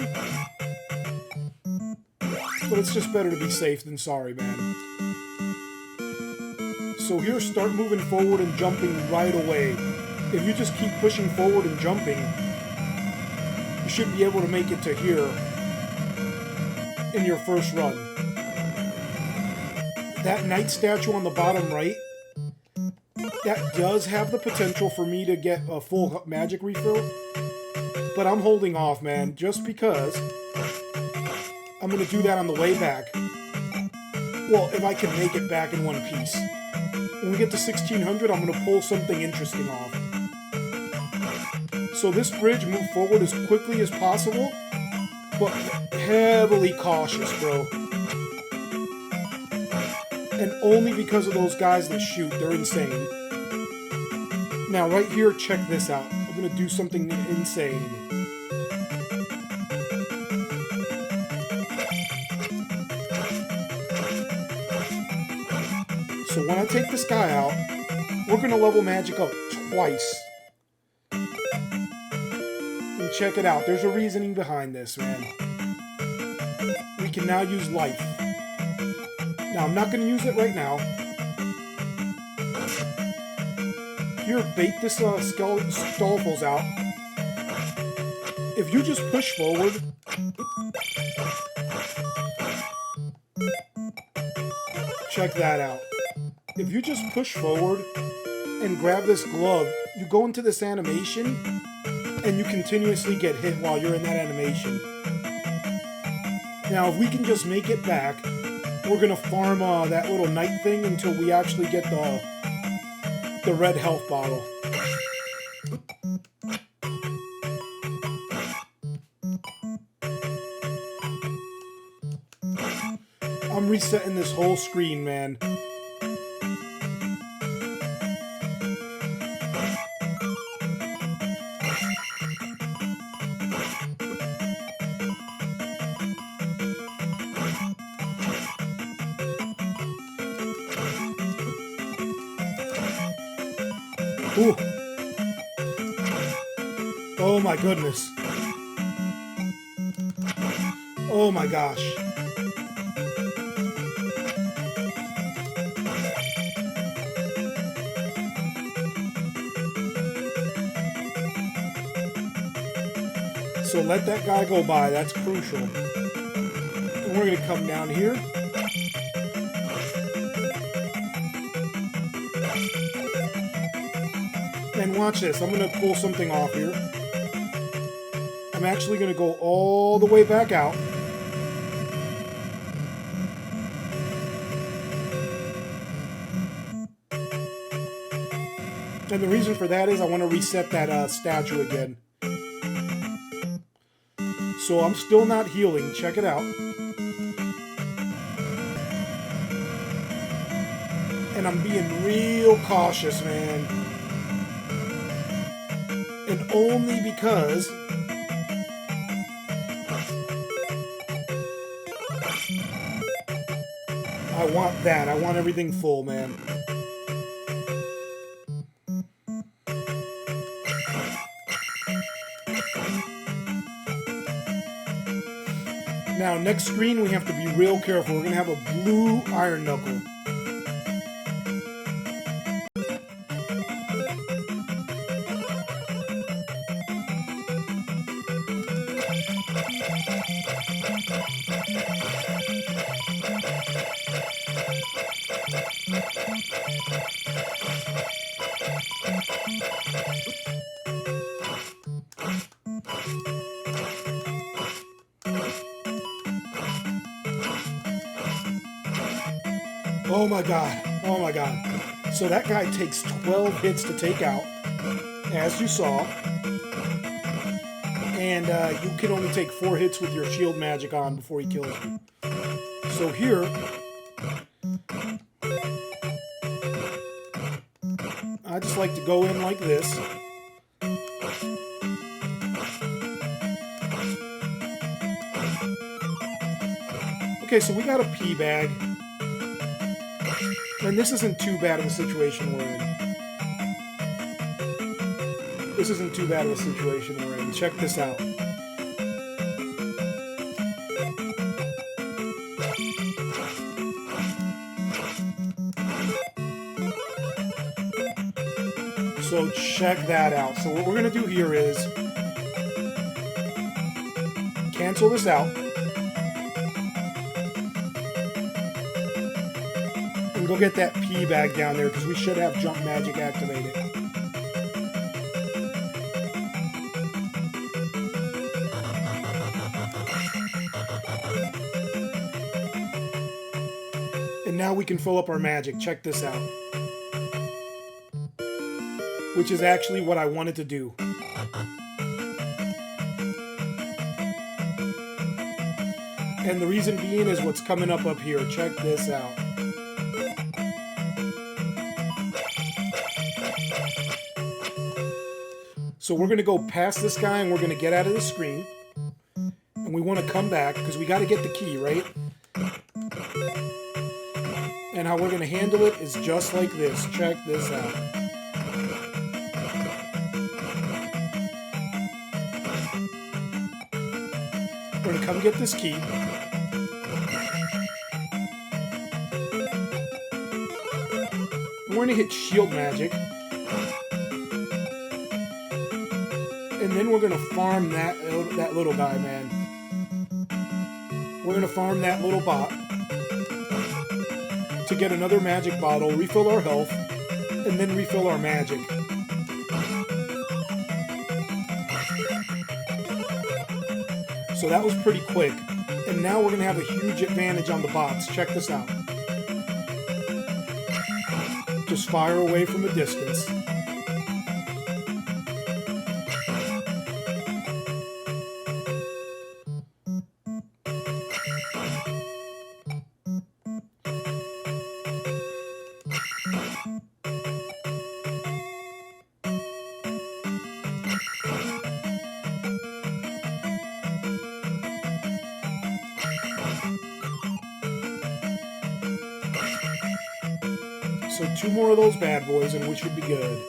but it's just better to be safe than sorry, man. So here, start moving forward and jumping right away. If you just keep pushing forward and jumping, you should be able to make it to here in your first run. That knight statue on the bottom right, that does have the potential for me to get a full magic refill, but I'm holding off, man, just because I'm going to do that on the way back. Well, if I can make it back in one piece. When we get to 1600, I'm going to pull something interesting off. So this bridge, move forward as quickly as possible, but heavily cautious, bro. And only because of those guys that shoot, they're insane. Now, right here, check this out. I'm going to do something insane. So when I take this guy out, we're going to level magic up twice. And check it out. There's a reasoning behind this, man. We can now use life. Now, I'm not going to use it right now. Here, bait this Stallfuls out. If you just push forward, check that out. If you just push forward and grab this glove, you go into this animation and you continuously get hit while you're in that animation. Now, if we can just make it back, we're going to farm that little knight thing until we actually get the red health bottle. I'm resetting this whole screen, man. Ooh. Oh my goodness. Oh my gosh. So let that guy go by, that's crucial. And we're going to come down here. And watch this, I'm going to pull something off here. I'm actually going to go all the way back out. And the reason for that is I want to reset that statue again. So I'm still not healing, check it out. And I'm being real cautious, man. And only because I want that. I want everything full, man. Now, next screen, we have to be real careful. We're going to have a blue iron knuckle. Oh my god. Oh my god. So that guy takes 12 hits to take out, as you saw. And you can only take 4 hits with your shield magic on before he kills you. So here, I just like to go in like this. Okay, so we got a pea bag. And this isn't too bad of a situation we're in. This isn't too bad of a situation we're in. Check this out. So check that out. So what we're going to do here is cancel this out. And go get that pea bag down there because we should have jump magic activated. And now we can fill up our magic. Check this out. Which is actually what I wanted to do. And the reason being is what's coming up here. Check this out. So we're going to go past this guy and we're going to get out of the screen. And we want to come back because we got to get the key, right? And how we're going to handle it is just like this. Check this out. We're going to come get this key. We're going to hit shield magic. And then we're going to farm that little guy, man. We're going to farm that little bot to get another magic bottle, refill our health, and then refill our magic. So that was pretty quick. And now we're going to have a huge advantage on the bots. Check this out. Just fire away from a distance. So 2 more of those bad boys and we should be good.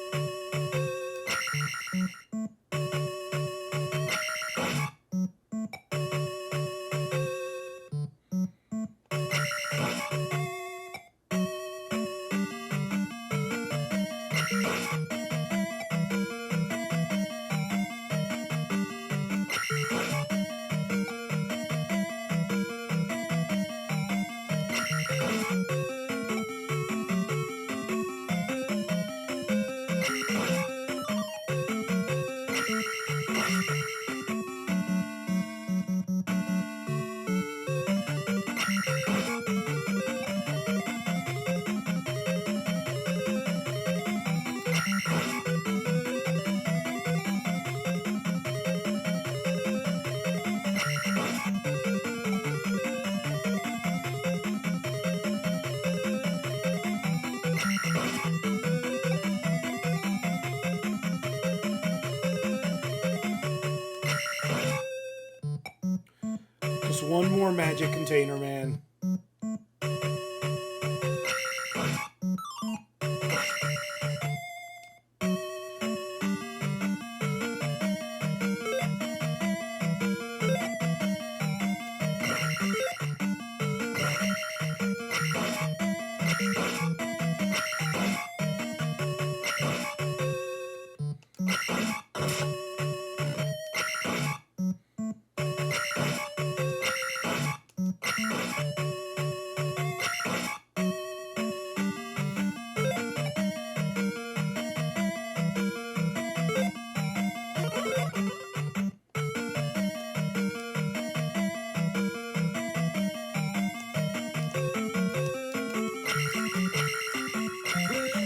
Just one more magic container, man.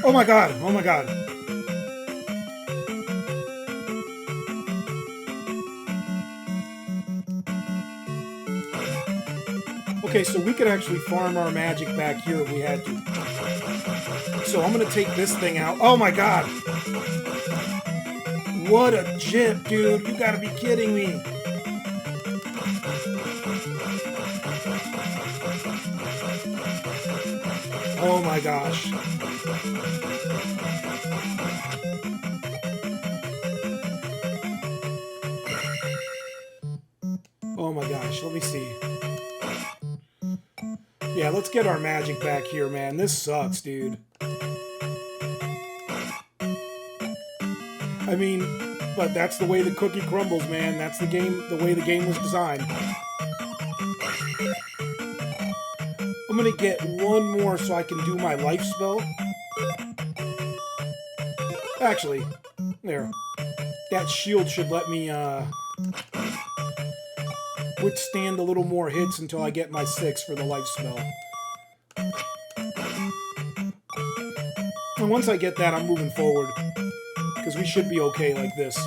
Oh my god, oh my god. Okay, so we could actually farm our magic back here if we had to. So I'm gonna take this thing out. Oh my god! What a jip, dude! You gotta be kidding me! Oh my gosh. Oh my gosh, let me see. Yeah, let's get our magic back here, man. This sucks, dude. I mean, but that's the way the cookie crumbles, man. That's the way the game was designed. I'm gonna get one more so I can do my life spell. Actually, there. That shield should let me, withstand a little more hits until I get my 6 for the life spell. And once I get that, I'm moving forward. Because we should be okay like this.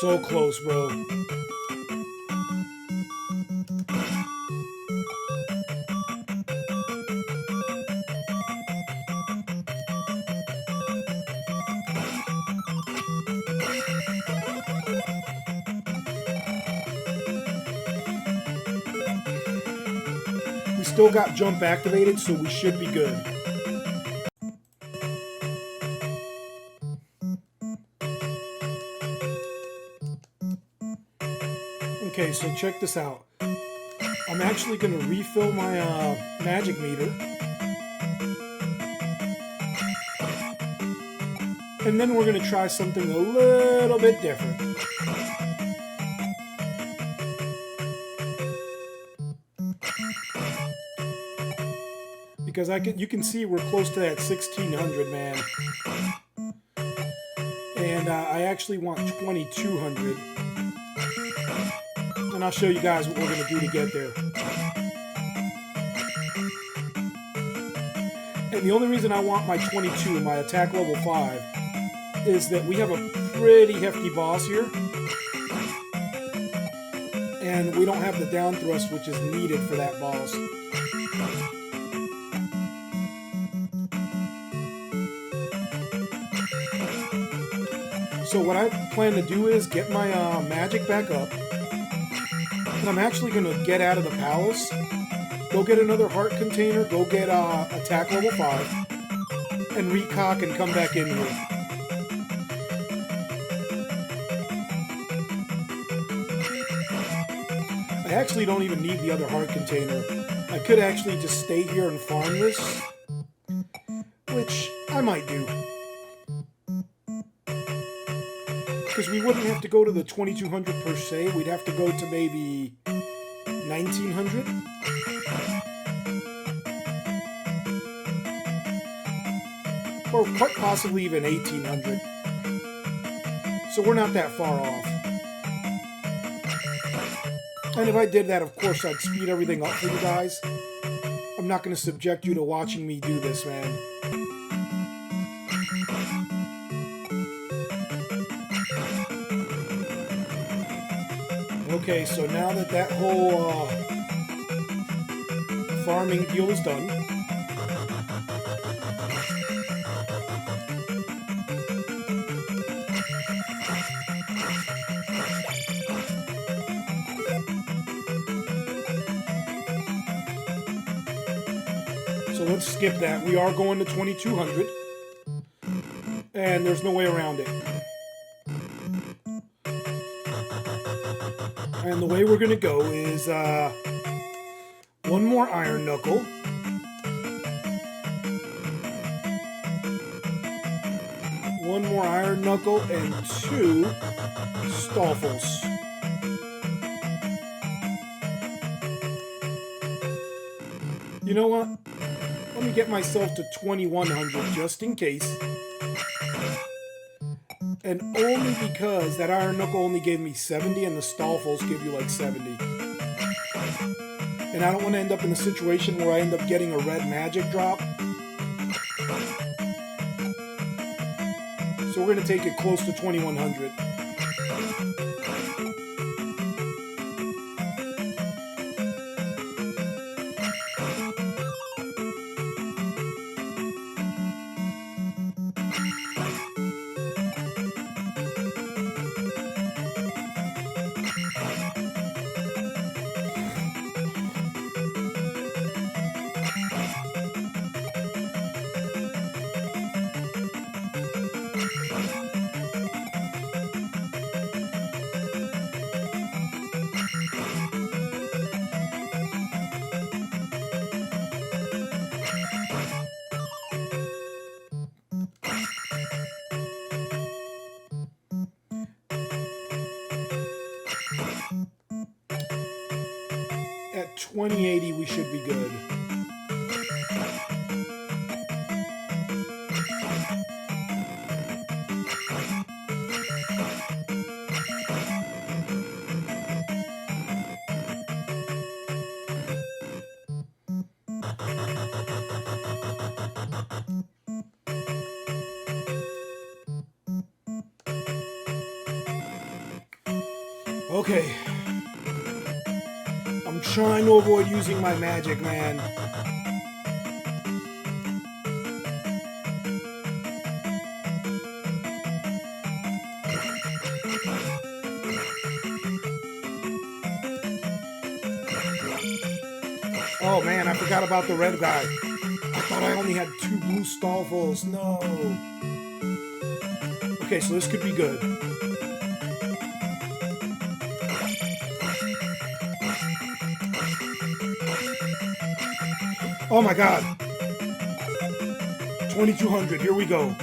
So close, bro. We still got jump activated, so we should be good. Okay, so check this out. I'm actually going to refill my magic meter. And then we're going to try something a little bit different. Because you can see we're close to that 1600, man. And I actually want 2200. And I'll show you guys what we're going to do to get there. And the only reason I want my 22, my attack level 5, is that we have a pretty hefty boss here. And we don't have the down thrust, which is needed for that boss. So what I plan to do is get my magic back up. And I'm actually going to get out of the palace, go get another heart container, go get attack level 5, and recock and come back in here. I actually don't even need the other heart container. I could actually just stay here and farm this, which I might do. Because we wouldn't have to go to the 2200 per se, we'd have to go to maybe 1900. Or quite possibly even 1800. So we're not that far off. And if I did that, of course, I'd speed everything up for you guys. I'm not going to subject you to watching me do this, man. Okay, so now that that whole farming deal is done, so let's skip that. We are going to 2200, and there's no way around it. And the way we're going to go is one more iron knuckle. One more iron knuckle and 2 Stoffels. You know what? Let me get myself to 2100 just in case. And only because that Iron Knuckle only gave me 70 and the Stallfuls give you like 70. And I don't want to end up in a situation where I end up getting a red magic drop. So we're going to take it close to 2100. At 2080, we should be good. Okay. I'm trying to avoid using my magic, man. Oh man, I forgot about the red guy. I thought I only had 2 blue Stallfuls. No. Okay, so this could be good. Oh my god. 2200, here we go.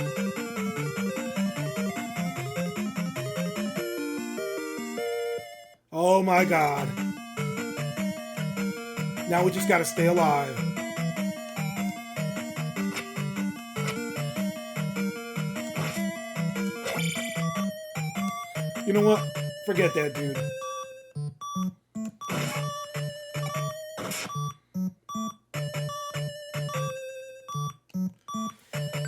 Oh my god. Now we just gotta stay alive. You know what? Forget that, dude.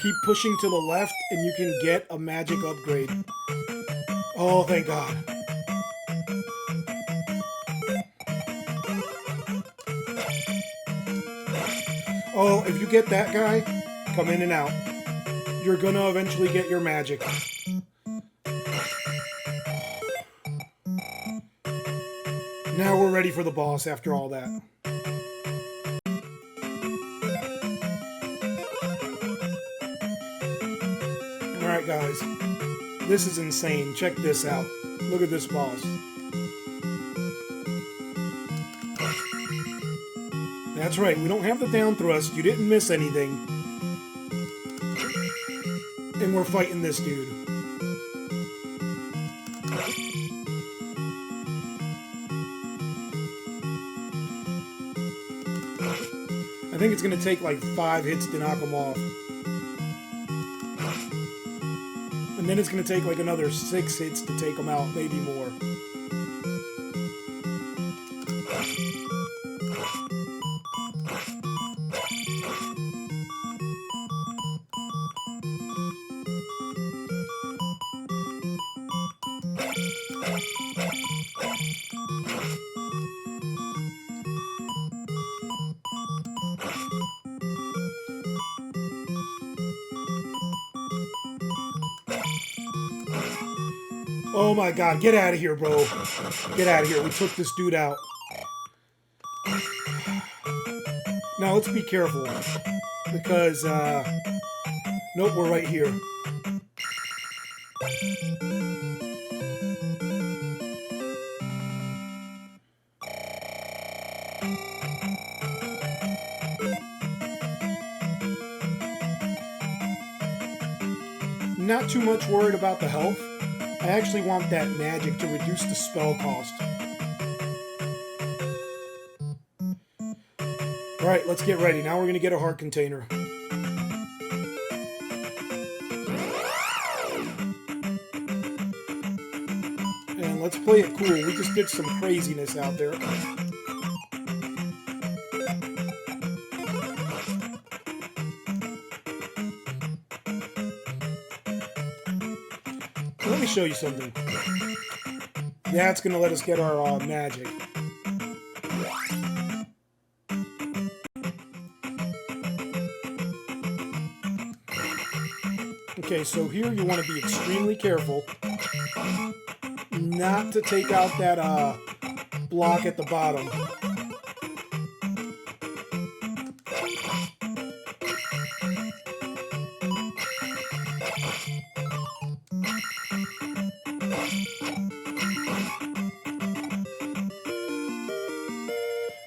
Keep pushing to the left and you can get a magic upgrade. Oh, thank God. Oh, if you get that guy, come in and out. You're gonna eventually get your magic. Now we're ready for the boss after all that. Alright guys, this is insane. Check this out. Look at this boss. That's right, we don't have the down thrust, you didn't miss anything. And we're fighting this dude. I think it's going to take like 5 hits to knock him off. And then it's going to take like another 6 hits to take him out, maybe more. Oh my god, get out of here, bro. Get out of here. We took this dude out. Now, let's be careful. Because, nope, we're right here. Not too much worried about the health. I actually want that magic to reduce the spell cost. Alright, let's get ready. Now we're going to get a heart container. let's play it cool. We just did some craziness out there. Let me show you something. That's going to let us get our magic. Okay, so here you want to be extremely careful not to take out that block at the bottom.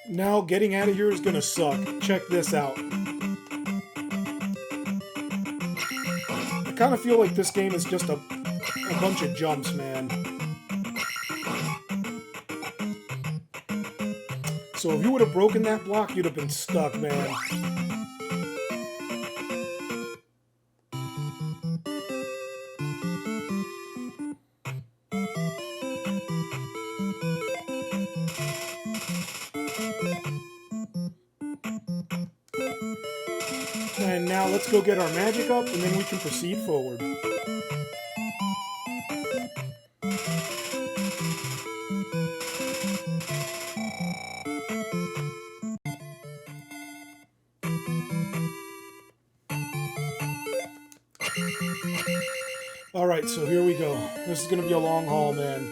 Now getting out of here is gonna suck. Check this out. I kind of feel like this game is just a bunch of jumps, man. So if you would have broken that block, you'd have been stuck, man. And now let's go get our magic up, and then we can proceed forward. Alright, so here we go. This is going to be a long haul, man.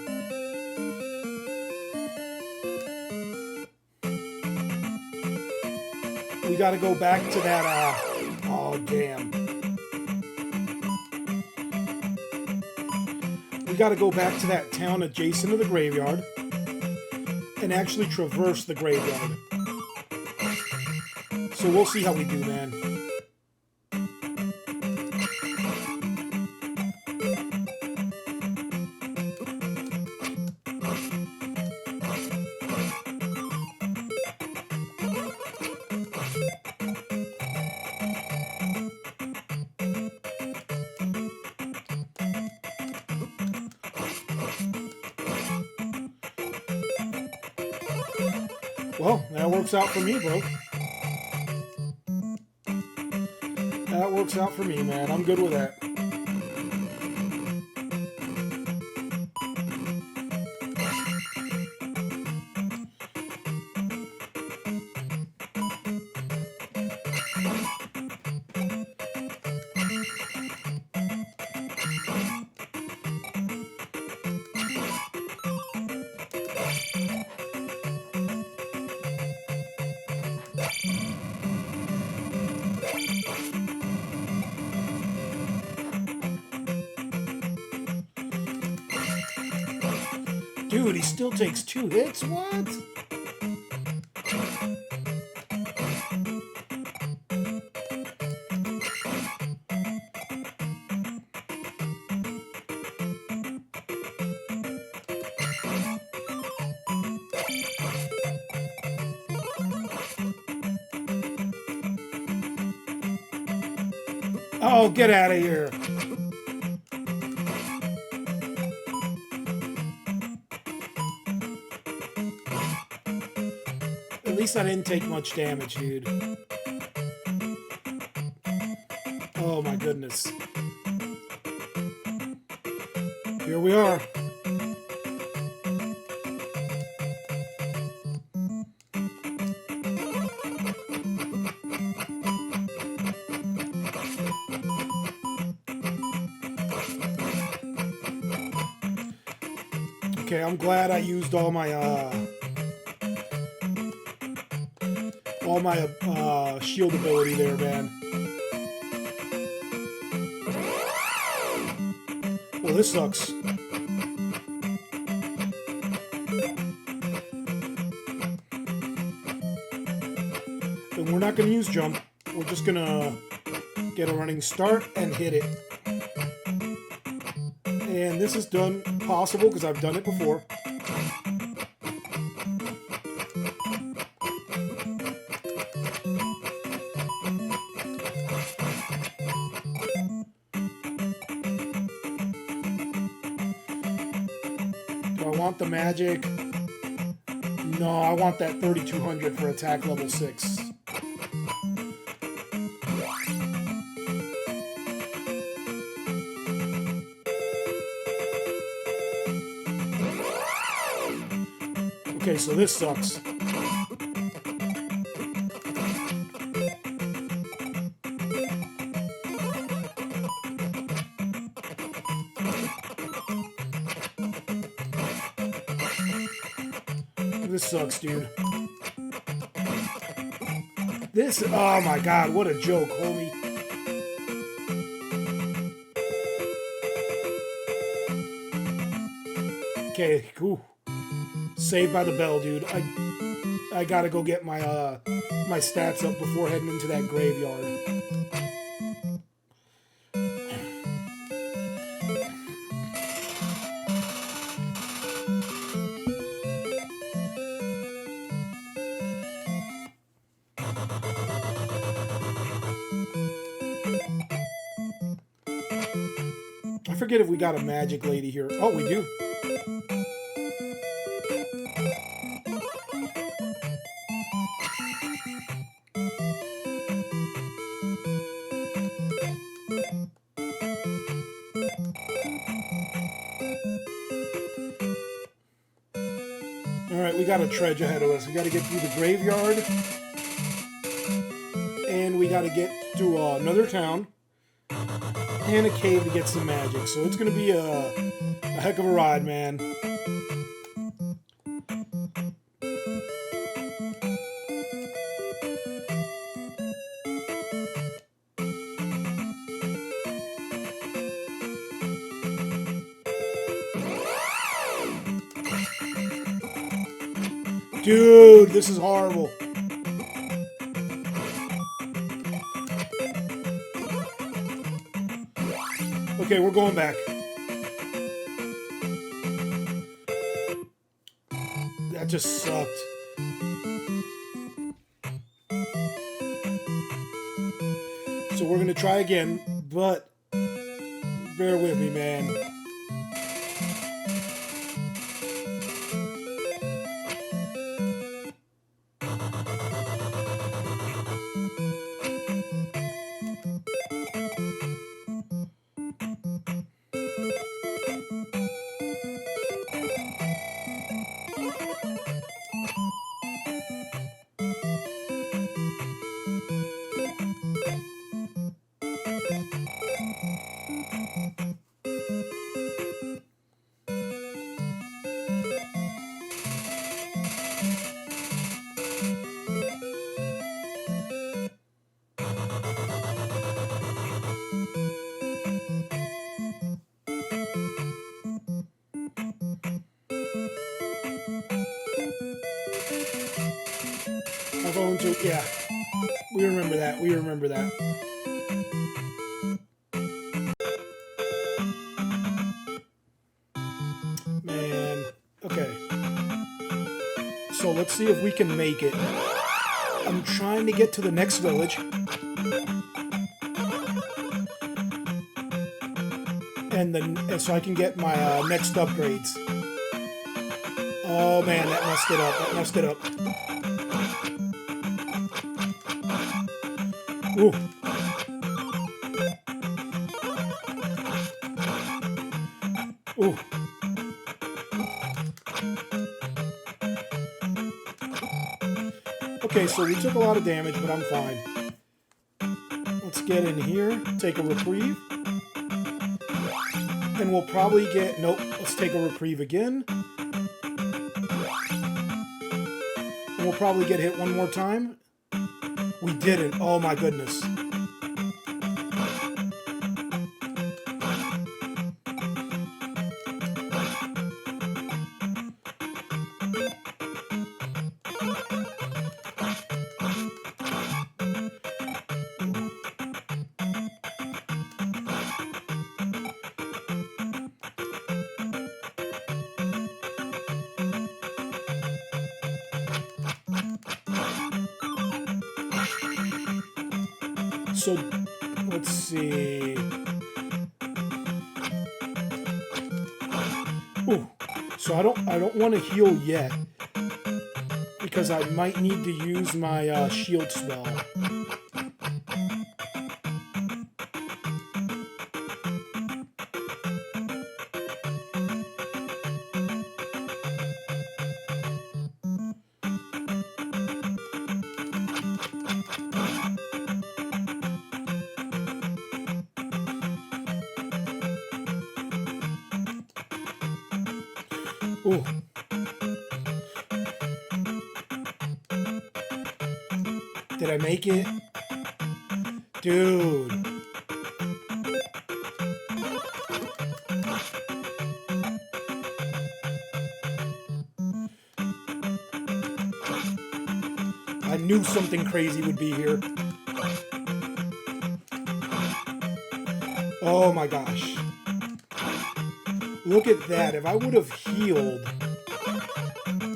We got to go back to that, oh, damn. We got to go back to that town adjacent to the graveyard and actually traverse the graveyard. So we'll see how we do, man. Well, that works out for me, bro. That works out for me, man. I'm good with that. Dude, he still takes 2 hits? What? Oh, get out of here. At least I didn't take much damage, dude. Oh my goodness. Here we are. Okay, I'm glad I used all my shield ability there, man. Well, this sucks. And we're not going to use jump. We're just going to get a running start and hit it. And this is done possible because I've done it before. want the magic. No, I want that 3200 for attack level 6. Okay, so this sucks. This sucks, dude. This, oh my god, what a joke, homie. Okay, cool. Saved by the bell, dude. I gotta go get my my stats up before heading into that graveyard. I forget if we got a magic lady here. Oh, we do. Alright, we got a trudge ahead of us. We got to get through the graveyard. And we got to get to another town. And a cave to get some magic. So it's going to be a heck of a ride, man. Dude, this is horrible. Okay, we're going back. That just sucked. So we're gonna try again, but bear with me, man. Yeah, we remember that. We remember that. Man, okay. So let's see if we can make it. I'm trying to get to the next village. And so I can get my next upgrades. Oh man, that messed it up. That messed it up. Ooh. Ooh. Okay, so we took a lot of damage, but I'm fine. Let's get in here, take a reprieve. And we'll probably get... Nope, let's take a reprieve again. And we'll probably get hit one more time. We didn't. Oh my goodness. So, let's see. Ooh. So I don't want to heal yet, because I might need to use my shield spell. Ooh. Did I make it? Dude. I knew something crazy would be here. Oh my gosh. Look at that. If I would have healed,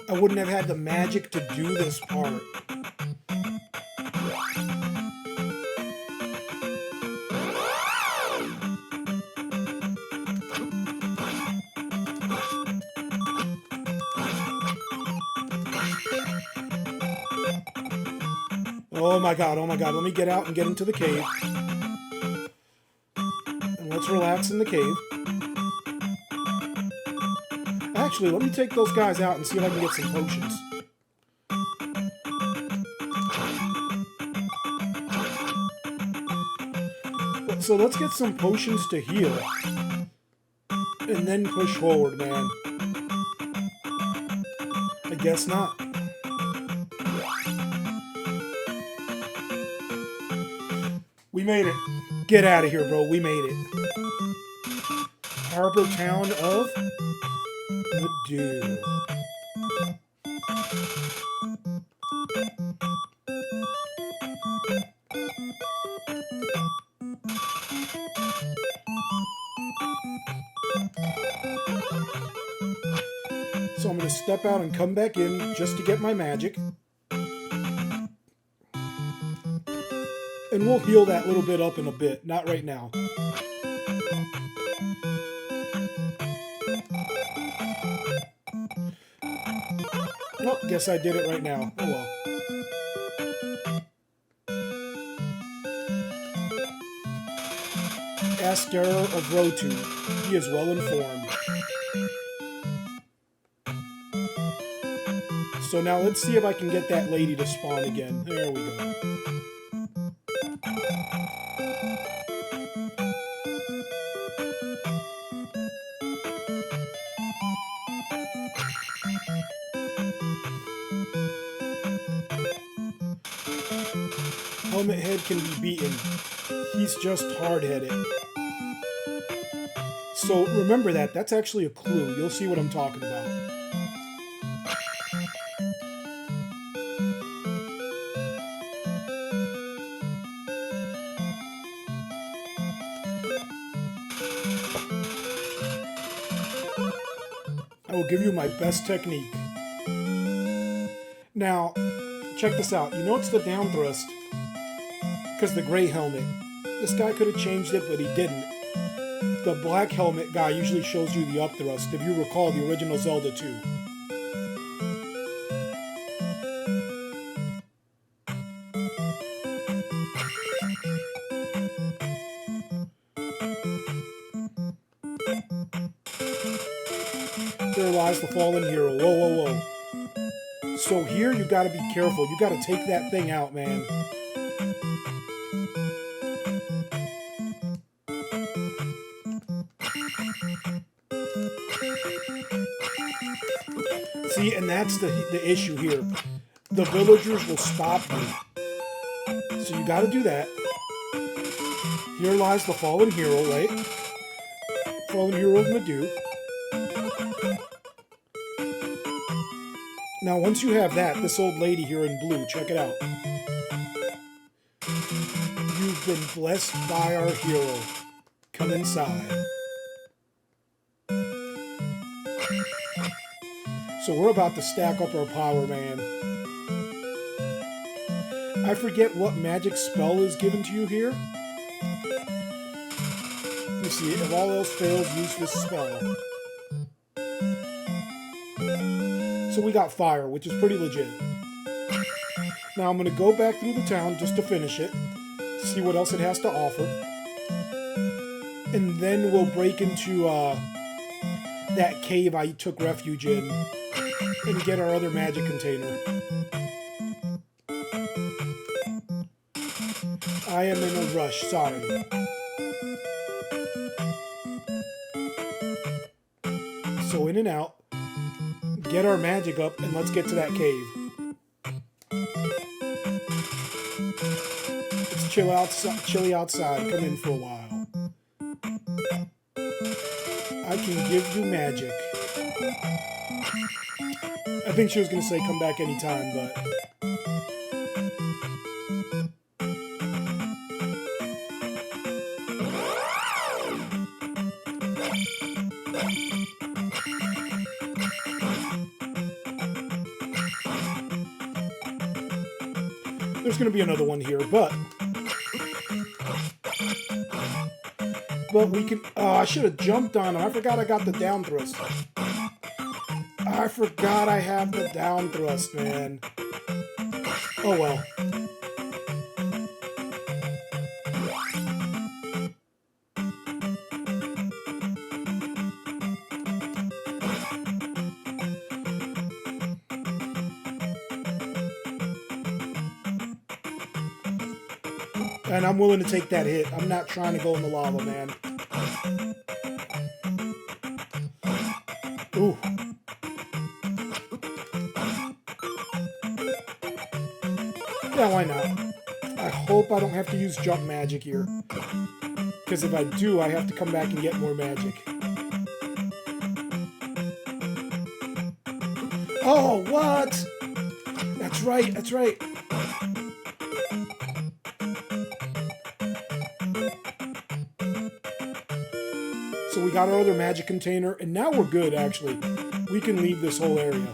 I wouldn't have had the magic to do this part. Oh my god, oh my god. Let me get out and get into the cave. And let's relax in the cave. Actually, let me take those guys out and see if I can get some potions. So let's get some potions to heal. And then push forward, man. I guess not. We made it. Get out of here, bro. We made it. Harbor town of Madoo. So I'm going to step out and come back in just to get my magic. And we'll heal that little bit up in a bit. Not right now. Well, guess I did it right now. Oh well. Ask Geralt of Rotu. He is well informed. So now let's see if I can get that lady to spawn again. There we go. Helmet Head can be beaten. He's just hard-headed. So remember that. That's actually a clue. You'll see what I'm talking about. I will give you my best technique. Now, check this out. You know it's the down thrust because the gray helmet. This guy could have changed it, but he didn't. The black helmet guy usually shows you the up thrust, if you recall the original Zelda 2. There lies the fallen hero. Whoa, whoa, whoa. So here you gotta be careful. You gotta take that thing out, man. See, and that's the issue here. The villagers will stop you. So you gotta do that. Here lies the fallen hero, right? Fallen hero of Madoo. Now, once you have that, this old lady here in blue, check it out. You've been blessed by our hero. Come inside. So we're about to stack up our power, man. I forget what magic spell is given to you here. Let me see. If all else fails, use this spell. So we got fire, which is pretty legit. Now I'm going to go back through the town just to finish it, see what else it has to offer. And then we'll break into that cave I took refuge in and get our other magic container. I am in a rush, sorry. So in and out, get our magic up, and let's get to that cave. It's chilly outside, come in for a while. I can give you magic. I think she was going to say come back anytime, but... There's going to be another one here, but we can... Oh, I should have jumped on him. I forgot I got the down thrust. I forgot I have the down thrust, man. Oh, well. And I'm willing to take that hit. I'm not trying to go in the lava, man. Ooh. Yeah, why not? I hope I don't have to use jump magic here. Because if I do, I have to come back and get more magic. Oh, what? That's right, that's right. So we got our other magic container, and now we're good, actually. We can leave this whole area.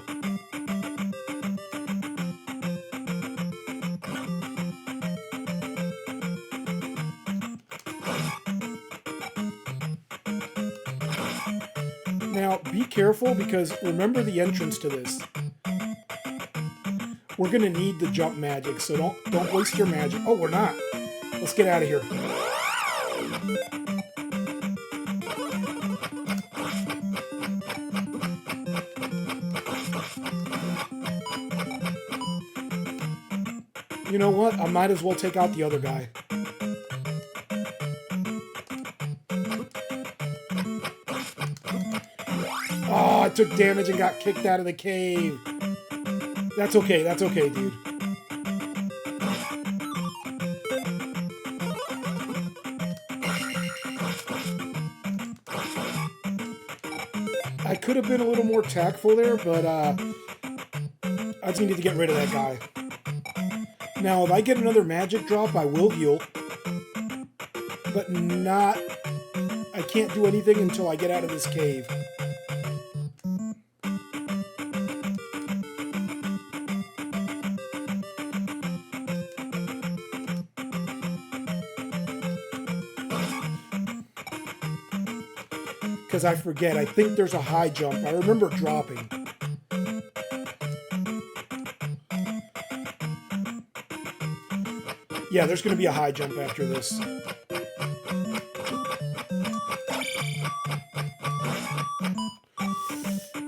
Now, be careful, because remember the entrance to this. We're going to need the jump magic, so don't waste your magic. Oh, we're not. Let's get out of here. You know what? I might as well take out the other guy. Oh, I took damage and got kicked out of the cave. That's okay, dude. I could have been a little more tactful there, but I just needed to get rid of that guy. Now, if I get another magic drop, I will heal. But not... I can't do anything until I get out of this cave. Because I forget, I think there's a high jump. I remember dropping. Yeah, there's going to be a high jump after this.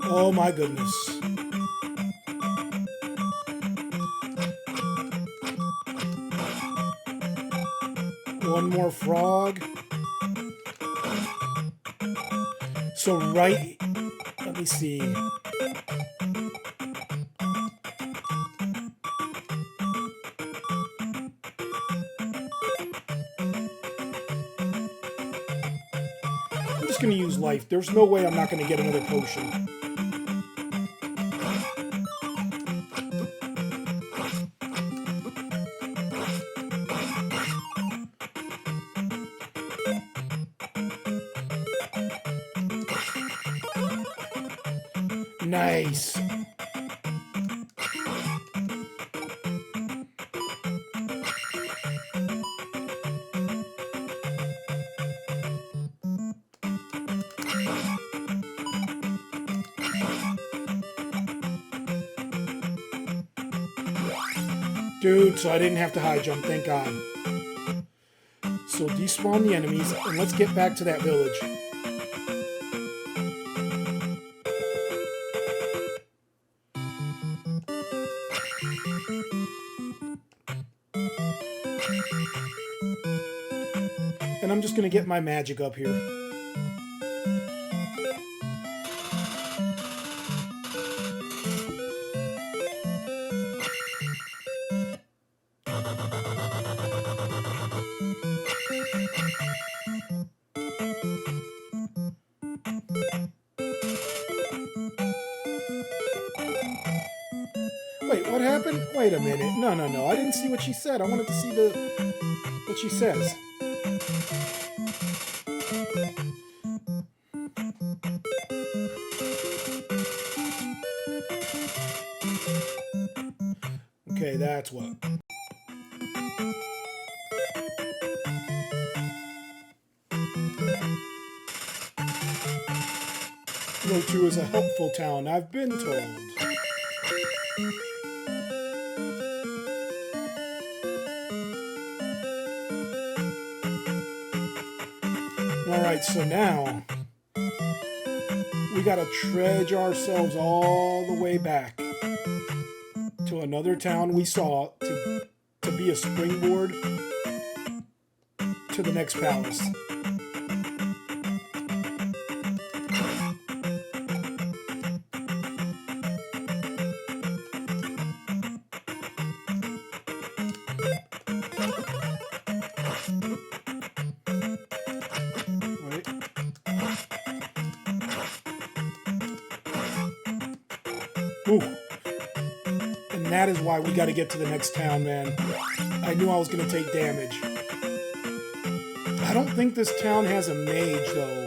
Oh my goodness. One more frog. So right, let me see. I'm just going to use life. There's no way I'm not going to get another potion. Nice. Dude, so I didn't have to high jump, thank God. So despawn the enemies, and let's get back to that village. And I'm just gonna get my magic up here. Wait, what happened? Wait a minute. No, no, no. I didn't see what she said. I wanted to see what she says. Okay, that's what. Rotu is a helpful town, I've been told. Alright, so now we gotta trudge ourselves all the way back to another town we saw to be a springboard to the next palace. Ooh. And that is why we got to get to the next town, man. I knew I was going to take damage. I don't think this town has a mage, though.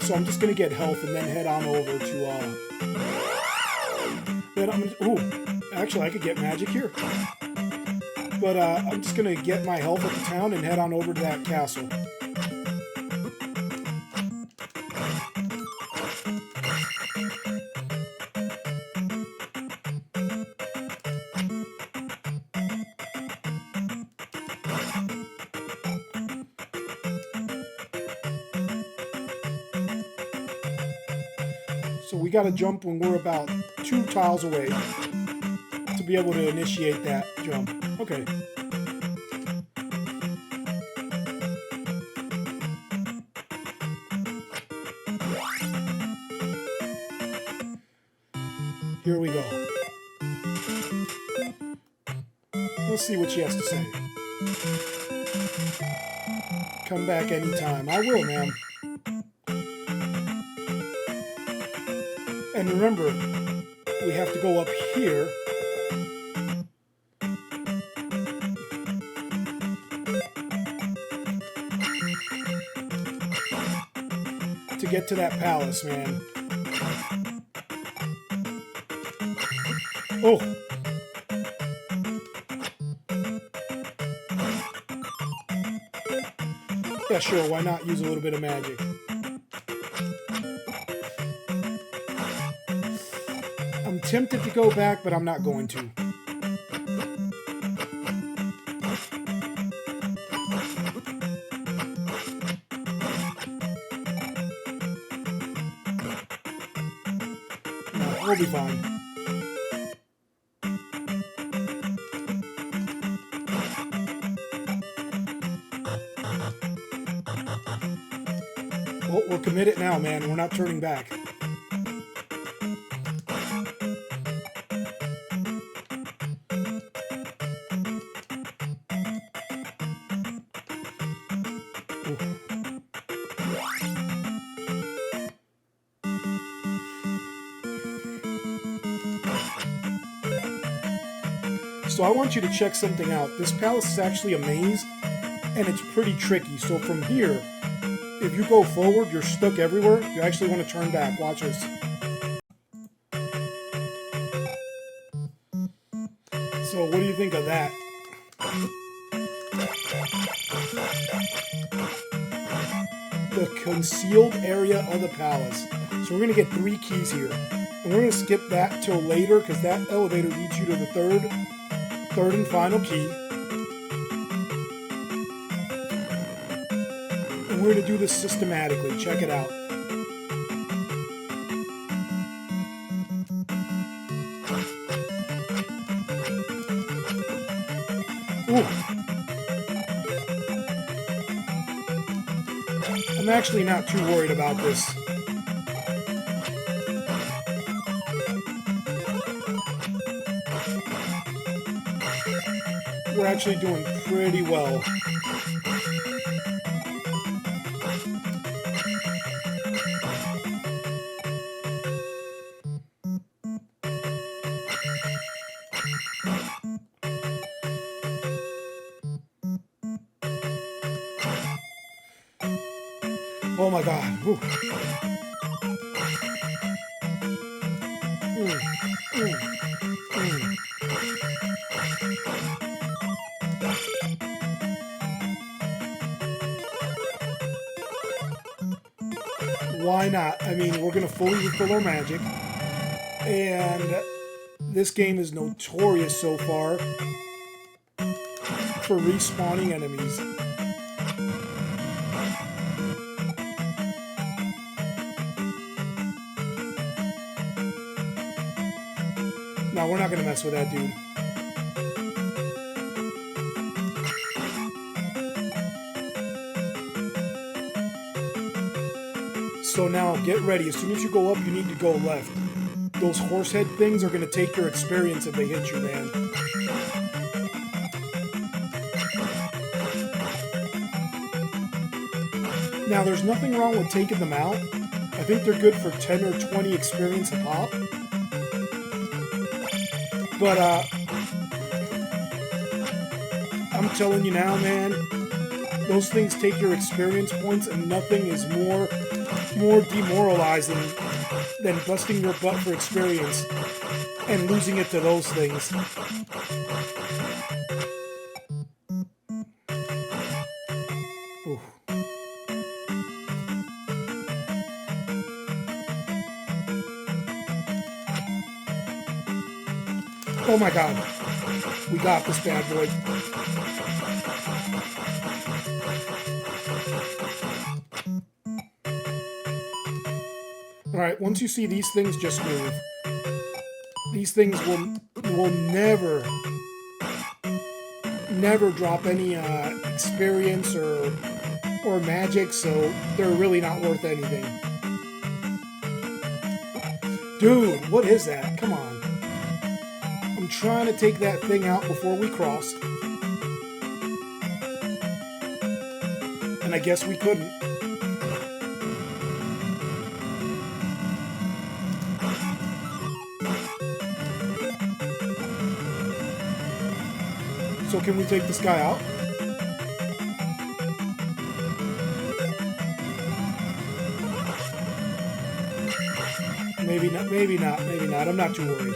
So I'm just going to get health and then head on over to, ooh, actually, I could get magic here. But I'm just going to get my health at the town and head on over to that castle. So we gotta jump when we're about 2 tiles away to be able to initiate that jump. Okay. Here we go. Let's see what she has to say. Come back anytime. I will, ma'am. And remember, we have to go up here. To get to that palace, man. Oh! Yeah, sure, why not use a little bit of magic? I'm tempted to go back, but I'm not going to. No, we'll be fine. Well, we're committed now, man. We're not turning back. So I want you to check something out. This palace is actually a maze, and it's pretty tricky. So from here, if you go forward, you're stuck everywhere. You actually want to turn back. Watch this. So what do you think of that? The concealed area of the palace. So we're going to get 3 keys here. And we're going to skip that till later because that elevator leads you to the 3rd. third and final key. And we're going to do this systematically. Check it out. Ooh. I'm actually not too worried about this. We're actually doing pretty well. Oh my God. Ooh. Why not? I mean, we're going to fully refill our magic. And this game is notorious so far for respawning enemies. No, we're not going to mess with that dude. So now, get ready. As soon as you go up, you need to go left. Those horse head things are going to take your experience if they hit you, man. Now, there's nothing wrong with taking them out. I think they're good for 10 or 20 experience a pop. But, I'm telling you now, man, those things take your experience points, and nothing is more demoralizing than busting your butt for experience and losing it to those things. Ooh. Oh my God. We got this bad boy. Alright, once you see these things, just move. These things will never drop any experience or magic, so they're really not worth anything. Dude, what is that? Come on. I'm trying to take that thing out before we cross. And I guess we couldn't. So can we take this guy out? Maybe not, maybe not, maybe not. I'm not too worried.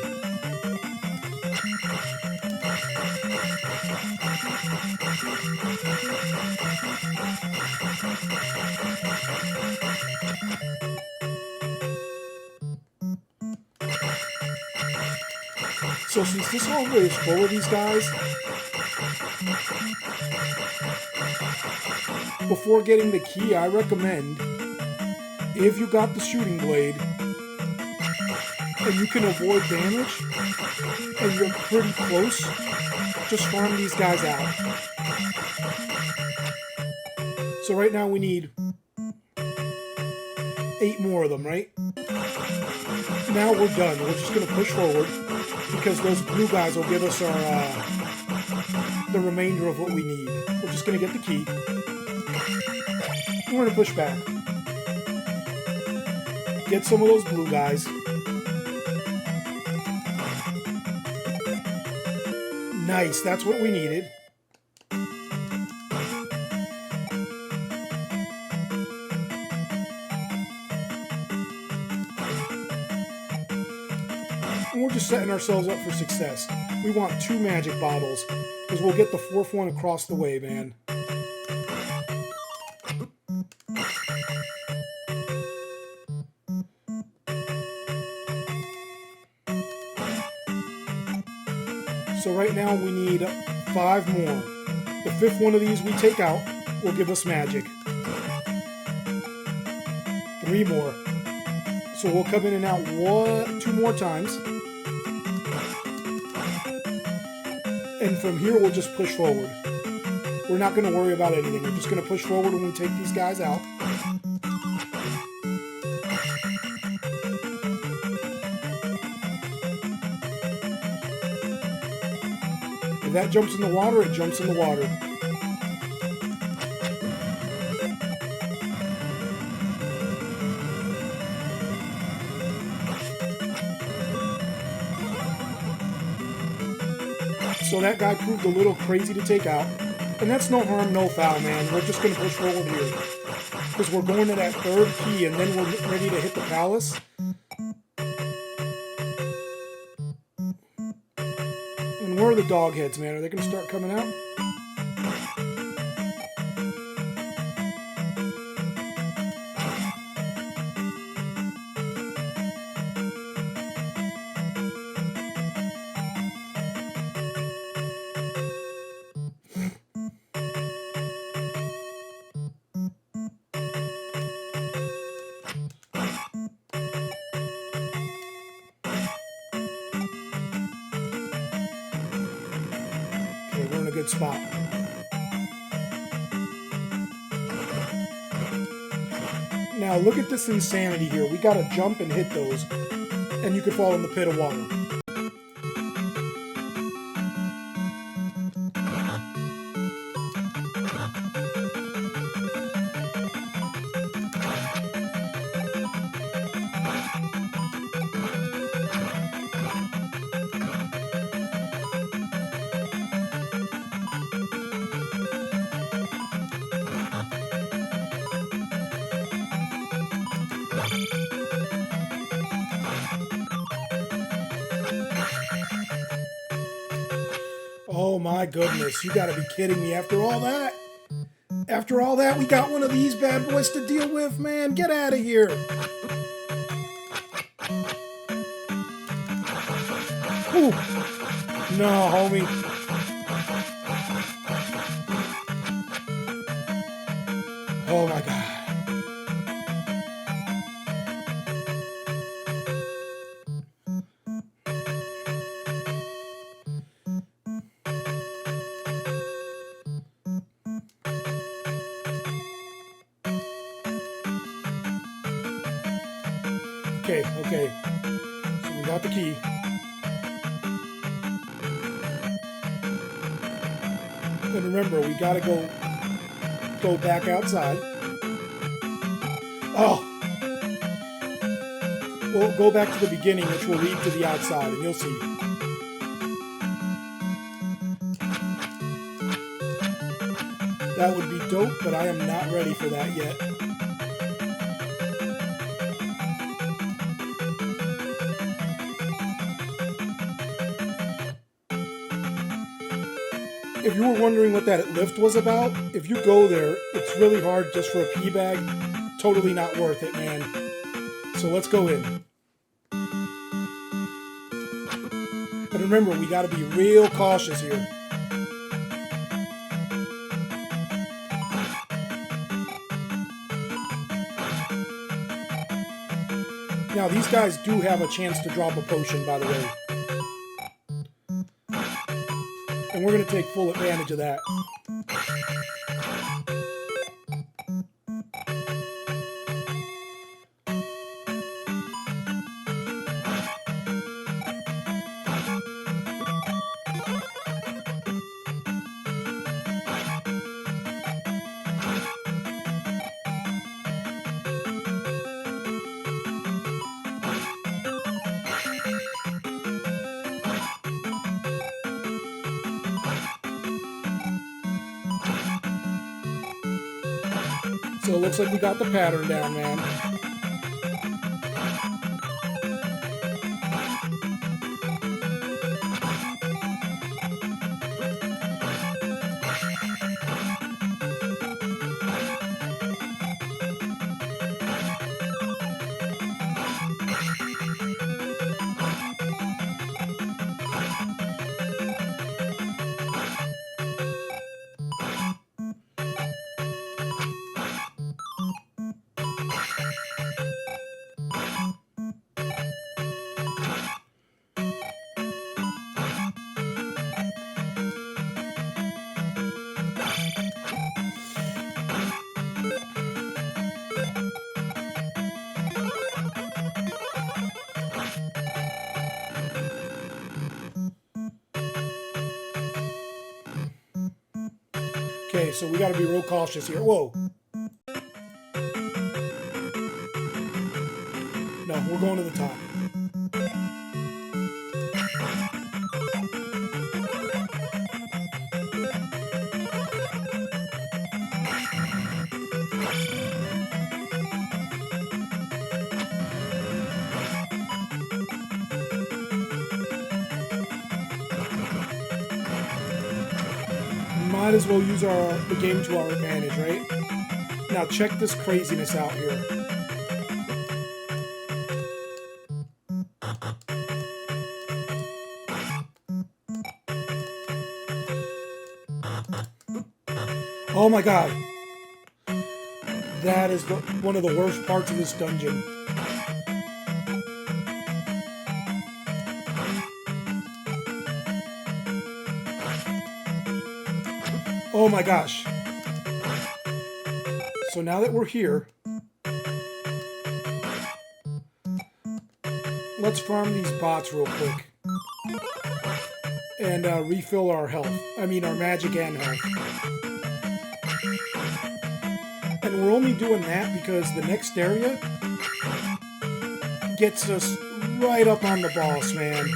So since this hallway is full of these guys, before getting the key, I recommend, if you got the shooting blade and you can avoid damage and you're pretty close, just farm these guys out. So right now we need 8 more of them, right? Now we're done. We're just going to push forward because those blue guys will give us our the remainder of what we need. We're just going to get the key. We're going to push back. Get some of those blue guys. Nice, that's what we needed. And we're just setting ourselves up for success. We want 2 magic bottles, because we'll get the 4th one across the way, man. So right now we need 5 more. The 5th one of these we take out will give us magic. 3 more. So we'll come in and out 2 more times. And from here we'll just push forward. We're not going to worry about anything. We're just going to push forward when we take these guys out. If that jumps in the water, it jumps in the water. So that guy proved a little crazy to take out. And that's no harm, no foul, man. We're just going to push forward here. Because we're going to that 3rd key, and then we're ready to hit the palace. And where are the dog heads, man? Are they going to start coming out? We're in a good spot. Now look at this insanity here. We gotta jump and hit those, and you could fall in the pit of water. Oh my goodness, you gotta be kidding me. After all that, we got one of these bad boys to deal with, man. Get out of here. Ooh. No, homie. Oh my God. Okay. So we got the key. And remember, we gotta go back outside. Oh! We'll go back to the beginning, which will lead to the outside, and you'll see. That would be dope, but I am not ready for that yet. If you were wondering what that lift was about, if you go there, it's really hard just for a pee bag. Totally not worth it, man. So let's go in. And remember, we gotta be real cautious here. Now, these guys do have a chance to drop a potion, by the way. And we're going to take full advantage of that. So it looks like we got the pattern down, man. Okay, so we gotta be real cautious here. Whoa. No, we're going to the top. Might as well use the game to our advantage, right? Now check this craziness out here. Oh my god. That is one of the worst parts of this dungeon. Oh my gosh. So now that we're here, let's farm these bots real quick. And refill our health. I mean our magic and health. And we're only doing that because the next area gets us right up on the boss, man.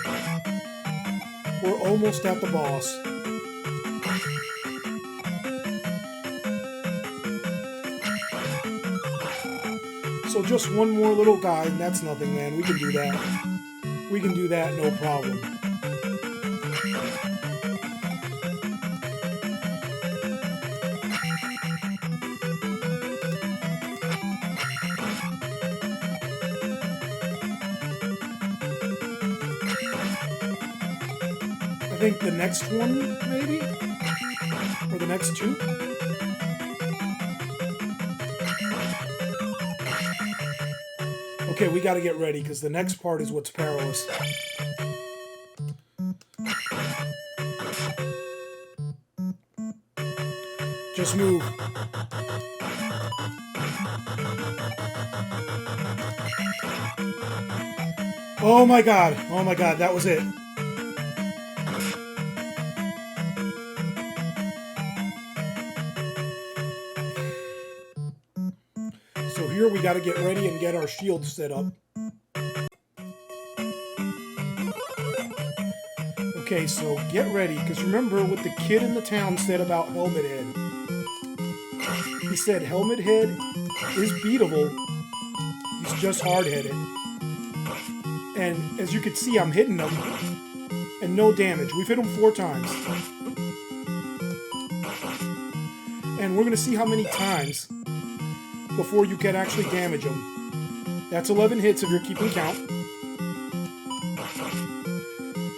We're almost at the boss. So just one more little guy, and that's nothing, man. We can do that. We can do that, no problem. I think the next one, maybe? Or the next two? Okay, we gotta get ready, because the next part is what's perilous. Just move. Oh my god, that was it. So here we got to get ready and get our shield set up. Okay, so get ready, because remember what the kid in the town said about Helmet Head. He said Helmet Head is beatable, he's just hard-headed. And as you can see, I'm hitting him, and no damage. We've hit him 4 times. And we're going to see how many times before you can actually damage him. That's 11 hits if you're keeping count.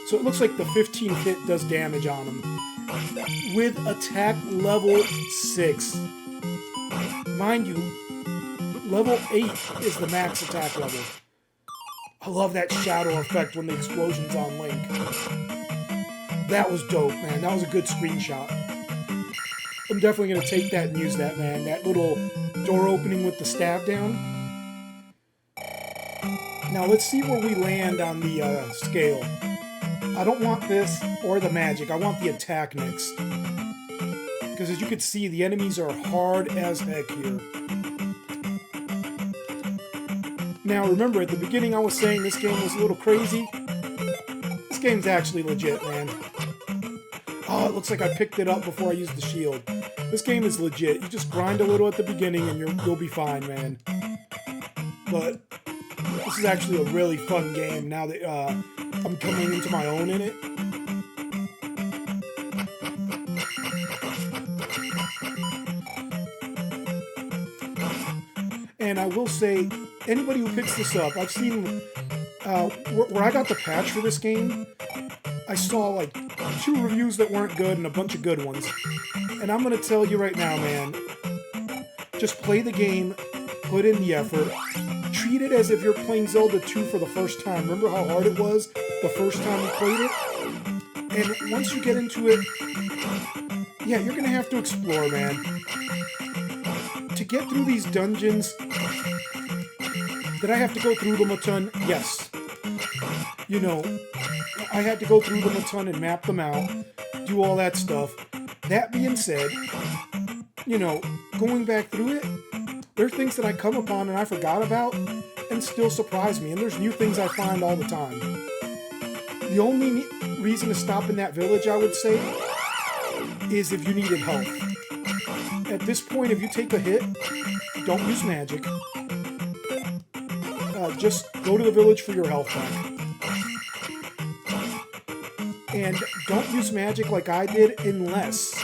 So it looks like the 15th hit does damage on him. With attack level 6. Mind you, level 8 is the max attack level. I love that shadow effect when the explosion's on Link. That was dope, man. That was a good screenshot. I'm definitely going to take that and use that, man. That little door opening with the stab down. Now let's see where we land on the scale. I don't want this or the magic. I want the attack next. Because as you can see, the enemies are hard as heck here. Now remember, at the beginning I was saying this game was a little crazy. This game's actually legit, man. Oh, it looks like I picked it up before I used the shield. This game is legit. You just grind a little at the beginning and you'll be fine, man. But this is actually a really fun game now that I'm coming into my own in it. And I will say, anybody who picks this up, I've seen where I got the patch for this game, I saw like 2 reviews that weren't good and a bunch of good ones. And I'm going to tell you right now, man, just play the game, put in the effort, treat it as if you're playing Zelda 2 for the first time. Remember how hard it was the first time you played it? And once you get into it, yeah, you're going to have to explore, man. To get through these dungeons, did I have to go through them a ton? Yes. You know, I had to go through them a ton and map them out, do all that stuff. That being said, you know, going back through it, there are things that I come upon and I forgot about and still surprise me. And there's new things I find all the time. The only reason to stop in that village, I would say, is if you needed help. At this point, if you take a hit, don't use magic. Just go to the village for your health back. And don't use magic like I did unless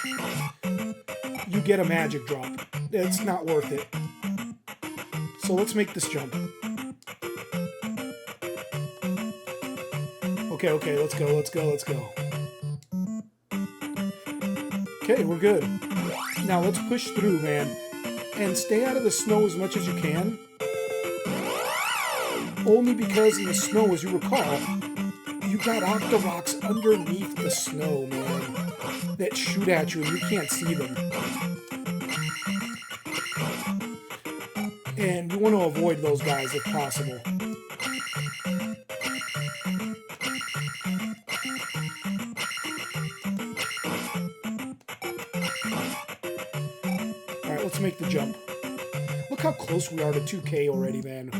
you get a magic drop. It's not worth it. So let's make this jump. Okay, let's go. Okay, we're good. Now let's push through, man. And stay out of the snow as much as you can. Only because in the snow, as you recall, you got Octoroks underneath the snow, man, that shoot at you and you can't see them. And you want to avoid those guys if possible. Alright, let's make the jump. Look how close we are to 2K already, man.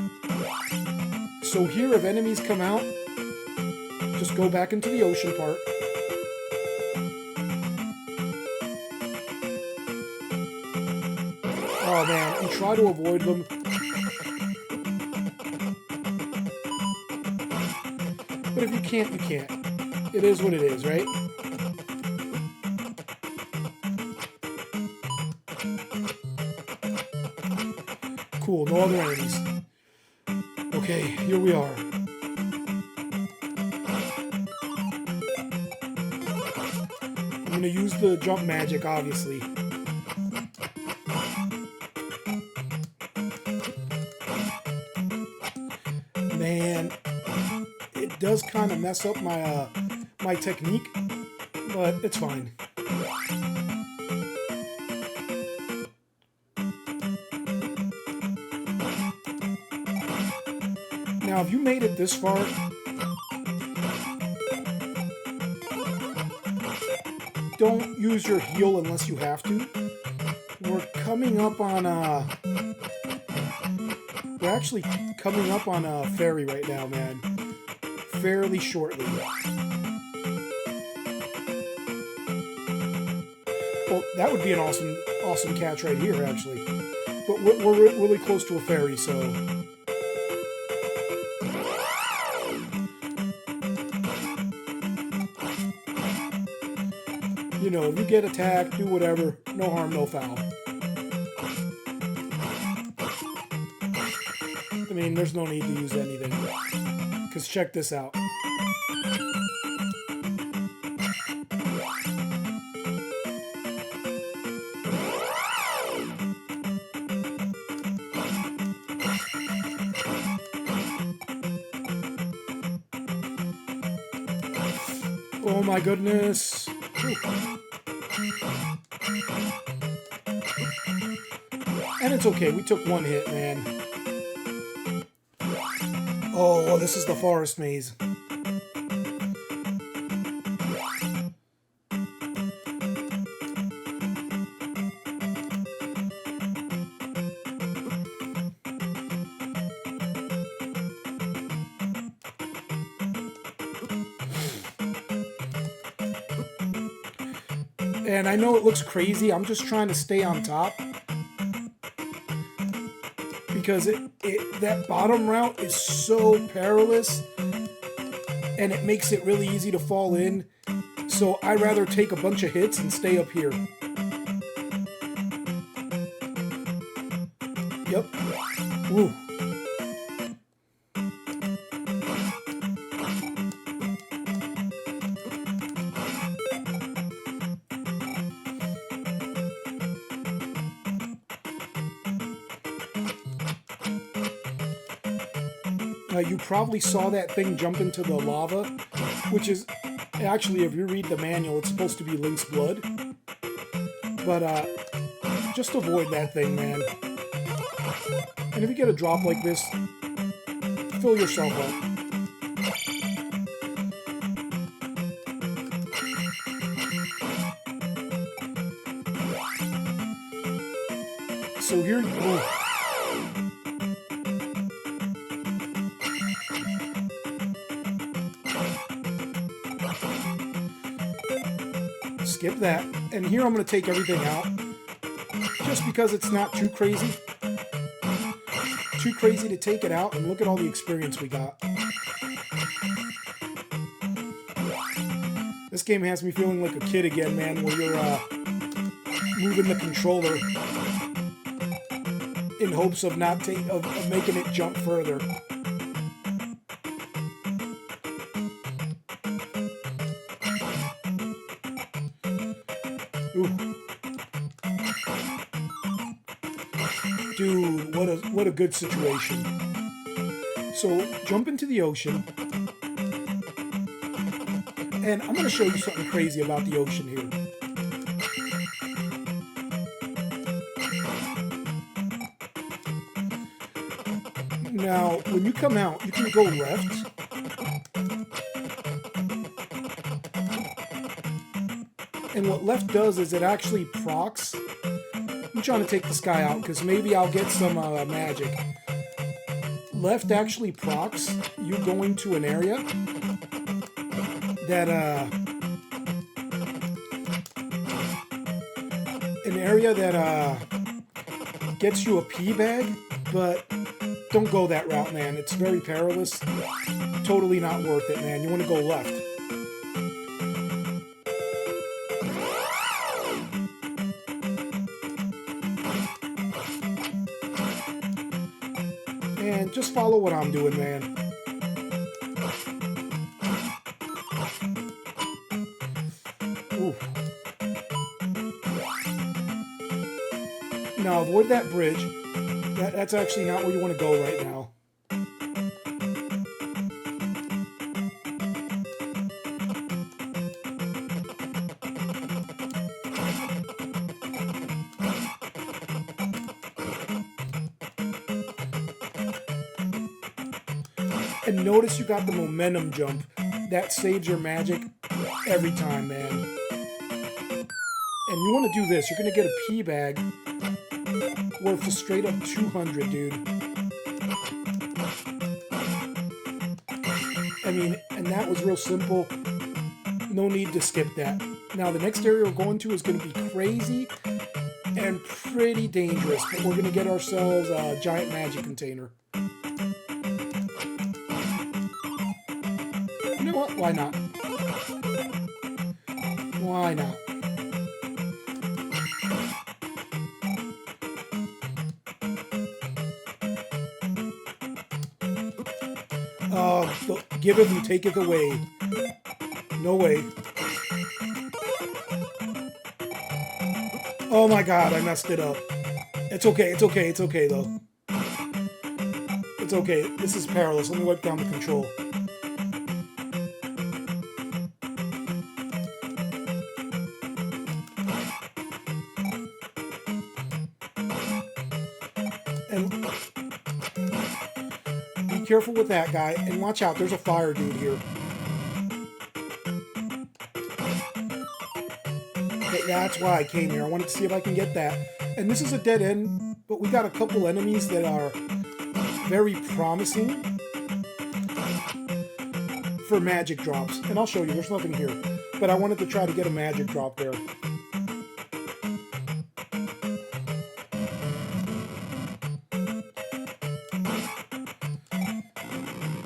So here, if enemies come out, just go back into the ocean part. Oh man, and try to avoid them. But if you can't, you can't. It is what it is, right? Cool, no other enemies. Okay, here we are. I'm gonna use the jump magic, obviously. Man, it does kind of mess up my my technique, but it's fine. Now, if you made it this far, don't use your heal unless you have to. We're coming up on we're actually coming up on a ferry right now, man. Fairly shortly. Well, that would be an awesome catch right here, actually. But we're really close to a ferry, so. You know, if you get attacked, do whatever. No harm, no foul. I mean, there's no need to use anything. Because check this out. Oh my goodness. And it's okay, we took one hit, man. Oh, well, this is the forest maze. And I know it looks crazy, I'm just trying to stay on top. Because that bottom route is so perilous, and it makes it really easy to fall in. So I'd rather take a bunch of hits and stay up here. Yep. Ooh. You probably saw that thing jump into the lava, which is actually, if you read the manual, it's supposed to be Link's blood. But just avoid that thing, man. And if you get a drop like this, fill yourself up. so here... Oh. Skip that. And here I'm going to take everything out. Just because it's not too crazy. Too crazy to take it out, and look at all the experience we got. This game has me feeling like a kid again, man, where you're moving the controller in hopes of not of making it jump further. Ooh. Dude, what a good situation. So, jump into the ocean. And I'm going to show you something crazy about the ocean here. Now, when you come out, you can go left. And what left does is it actually procs. I'm trying to take this guy out because maybe I'll get some magic. Left actually procs you going to an area that gets you a pea bag, but don't go that route, man. It's very perilous. Totally not worth it, man. You want to go left. And just follow what I'm doing, man. Ooh. Now avoid that bridge. That's actually not where you want to go right now. And notice you got the momentum jump. That saves your magic every time, man. And you want to do this. You're going to get a pea bag worth a straight up 200, dude. I mean, and that was real simple. No need to skip that. Now, the next area we're going to is going to be crazy and pretty dangerous, but we're going to get ourselves a giant magic container. You know what? Why not? Why not? Giveth and taketh away. No way. Oh my god, I messed it up. It's okay, it's okay, it's okay though. It's okay. This is perilous. Let me wipe down the control. And be careful with that guy, and watch out, there's a fire dude here. But that's why I came here. I wanted to see if I can get that. And this is a dead end, but we got a couple enemies that are very promising for magic drops. And I'll show you, there's nothing here. But I wanted to try to get a magic drop there.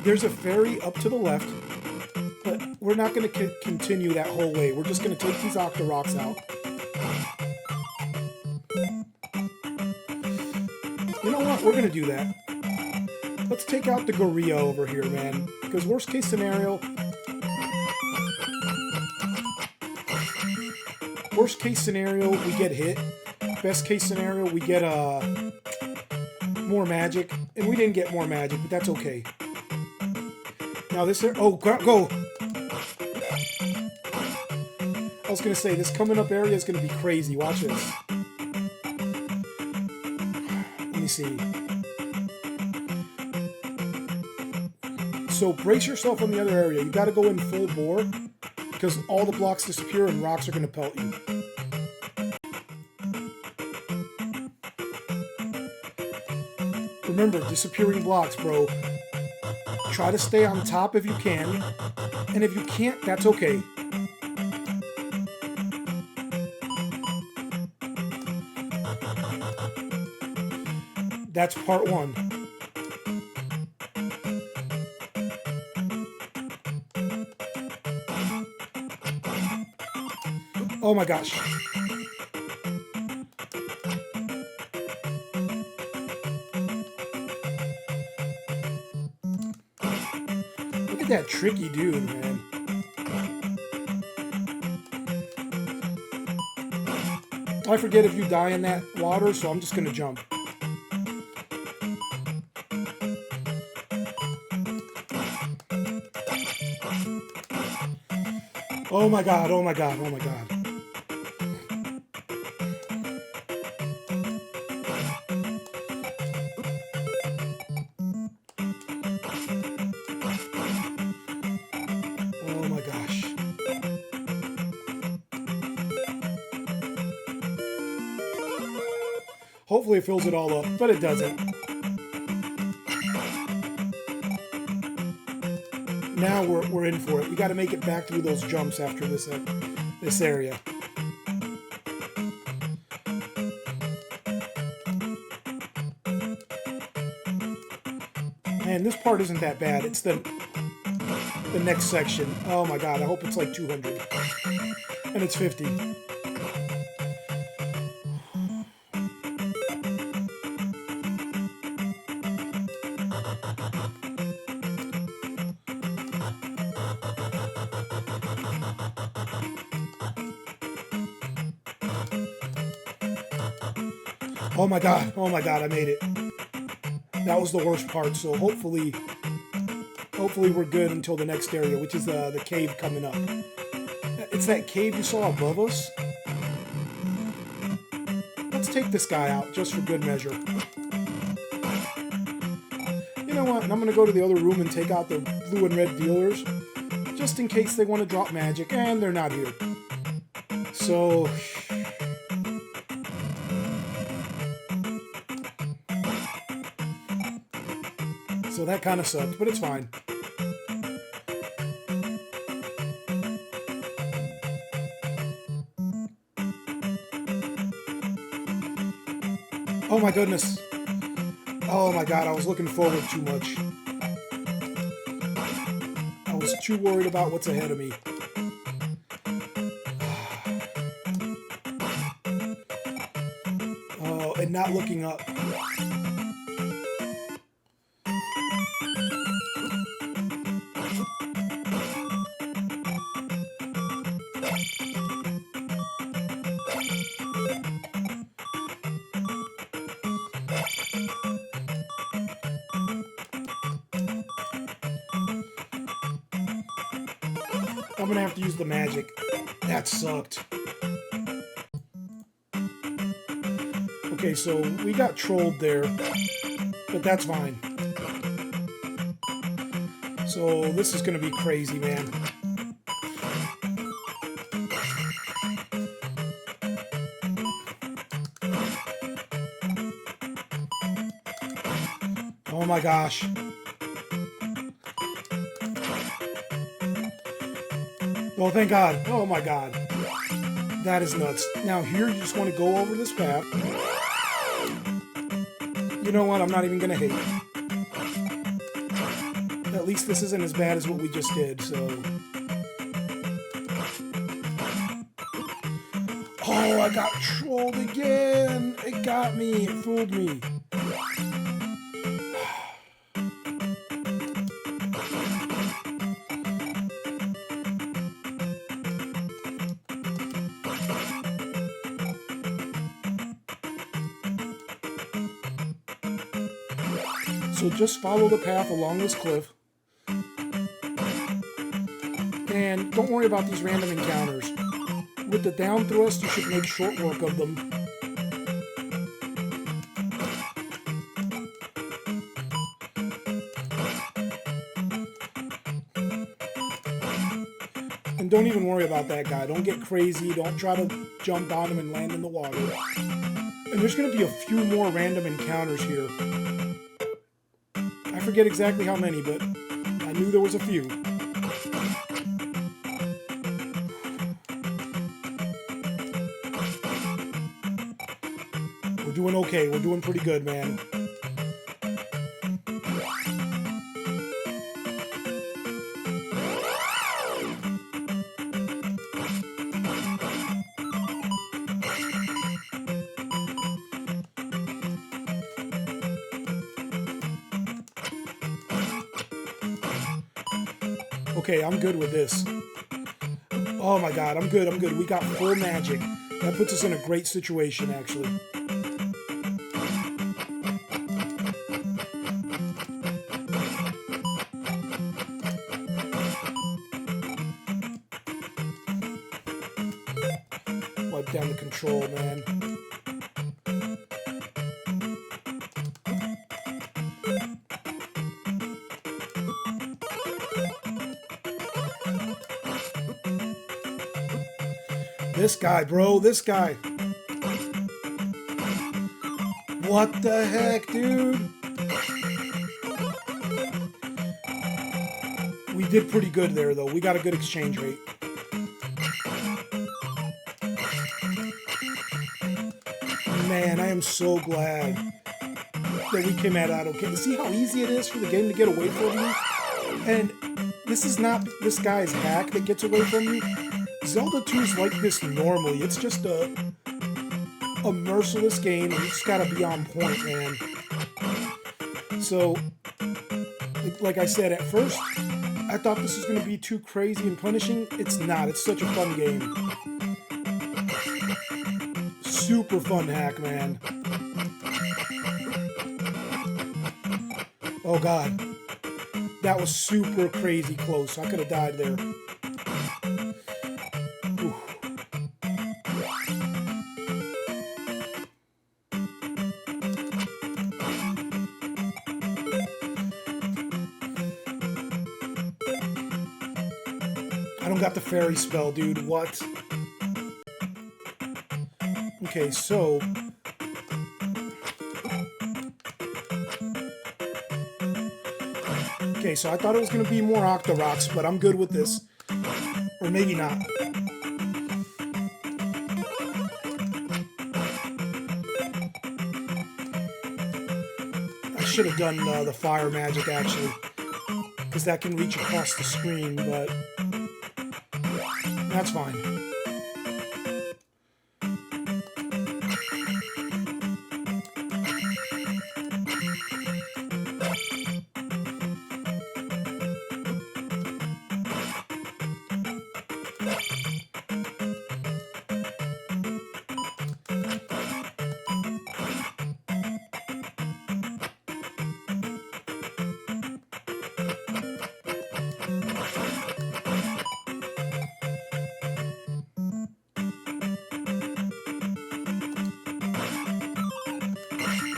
There's a ferry up to the left, but we're not going to continue that whole way. We're just going to take these Octoroks out. You know what? We're going to do that. Let's take out the gorilla over here, man. Because worst case scenario... Worst case scenario, we get hit. Best case scenario, we get more magic. And we didn't get more magic, but that's okay. Now this... Oh, go! I was going to say, this coming up area is going to be crazy. Watch this. Let me see. So brace yourself on the other area. You got to go in full bore because all the blocks disappear and rocks are going to pelt you. Remember, disappearing blocks, bro. Try to stay on top if you can, and if you can't, that's okay. That's part one. Oh my gosh. Look at that tricky dude, man. I forget if you die in that water, so I'm just gonna jump. Oh my god, oh my god, oh my god. Oh my gosh. Hopefully it fills it all up, but it doesn't. Now we're in for it. We got to make it back through those jumps after this area. Man, this part isn't that bad. It's the next section. Oh my god, I hope it's like 200. And it's 50. Oh my god, I made it. That was the worst part, so hopefully we're good until the next area, which is the cave coming up. It's that cave you saw above us. Let's take this guy out, just for good measure. You know what, and I'm going to go to the other room and take out the blue and red dealers, just in case they want to drop magic, and they're not here. So... So that kind of sucked, but it's fine. Oh my goodness. Oh my god, I was looking forward too much. I was too worried about what's ahead of me. Oh, and not looking up. I'm gonna have to use the magic. That sucked. Okay, so we got trolled there, but that's fine. So this is gonna be crazy, man. Oh my gosh. Oh, thank God. Oh my God. That is nuts. Now here you just want to go over this path. You know what? I'm not even going to hate. At least this isn't as bad as what we just did, so... Oh, I got trolled again! It got me. It fooled me. So just follow the path along this cliff. And don't worry about these random encounters. With the down thrust, you should make short work of them. And don't even worry about that guy. Don't get crazy. Don't try to jump on him and land in the water. And there's going to be a few more random encounters here. forget exactly how many, but I knew there was a few. We're doing okay. We're doing pretty good, man. Okay, I'm good with this. Oh my god, I'm good, I'm good. We got full magic. That puts us in a great situation, actually. Wipe down the control, man. This guy, bro, this guy. What the heck, dude? We did pretty good there, though. We got a good exchange rate. Man, I am so glad that we came out okay. See how easy it is for the game to get away from you? And this is not this guy's hack that gets away from you. Zelda 2 is like this normally. It's just a merciless game, and you just gotta be on point, man. So, like I said, at first, I thought this was gonna be too crazy and punishing. It's not. It's such a fun game. Super fun hack, man. Oh god. That was super crazy close. I could have died there. Ooh. I don't got the fairy spell, dude. What? Okay, so... Okay, so I thought it was going to be more Octoroks, but I'm good with this. Or maybe not. I should have done the fire magic, actually. Because that can reach across the screen, but... that's fine.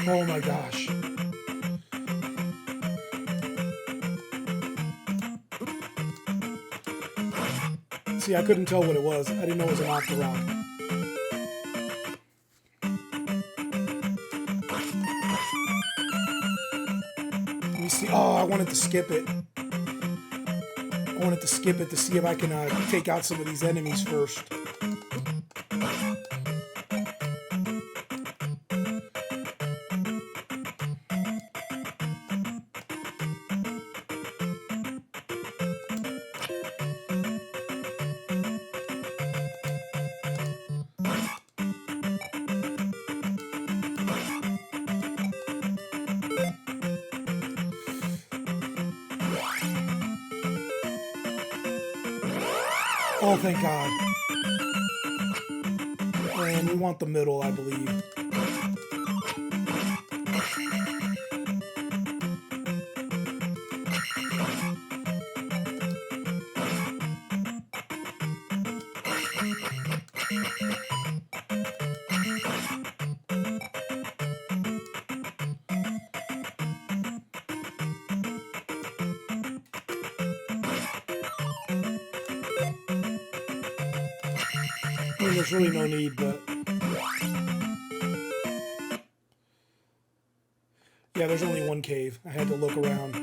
Oh my gosh. See, I couldn't tell what it was. I didn't know it was an Octorok. Let me see. Oh, I wanted to skip it. I wanted to skip it to see if I can take out some of these enemies first. Oh, thank God. And we want the middle, I believe. I mean, there's really no need, but... yeah, Yeah, there's only one cave. I had to look around.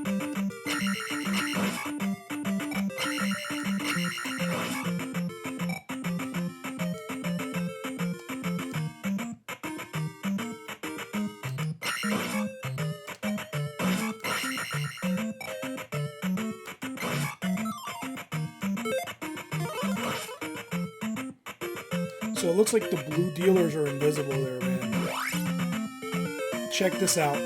So it looks like the blue dealers are invisible there, man. Check this out.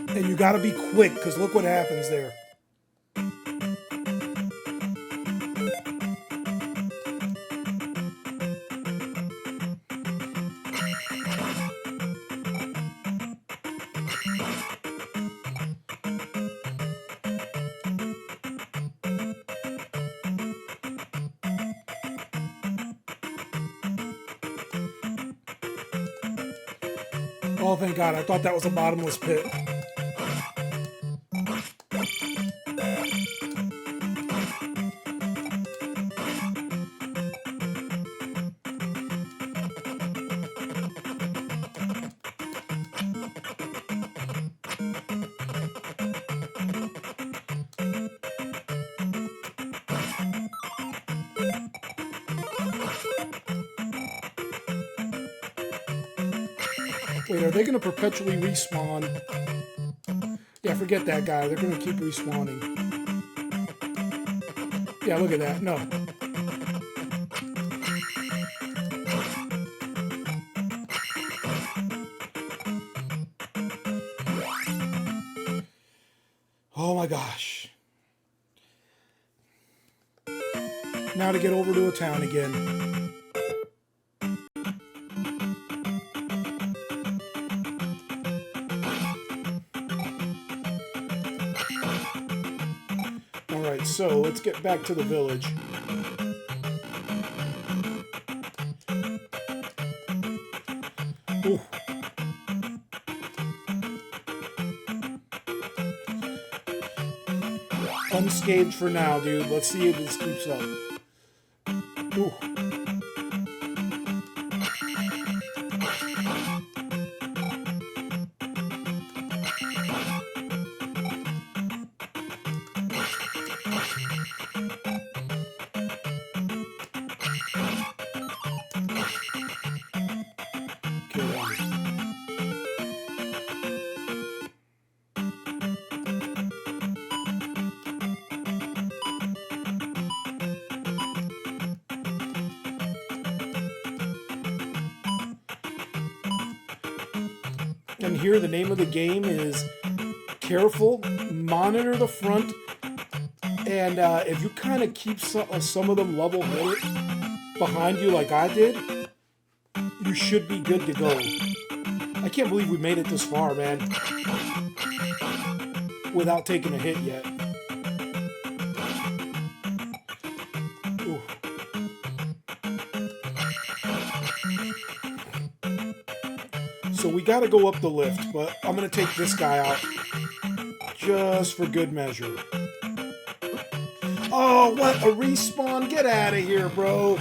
And you gotta be quick, because look what happens there. Oh, thank God. I thought that was a bottomless pit. Wait, are they going to perpetually respawn? Yeah, forget that guy. They're going to keep respawning. Yeah, look at that. No. Oh my gosh. Now to get over to a town again. Alright, so let's get back to the village. Ooh. Unscathed for now, dude. Let's see if this keeps up. Ooh. And here the name of the game is Careful, Monitor the Front, and if you kind of keep some of them level-headed behind you like I did, you should be good to go. I can't believe we made it this far, man, without taking a hit yet. Ooh. So we gotta go up the lift, but I'm gonna take this guy out just for good measure. Oh, what? A respawn? Get out of here, bro.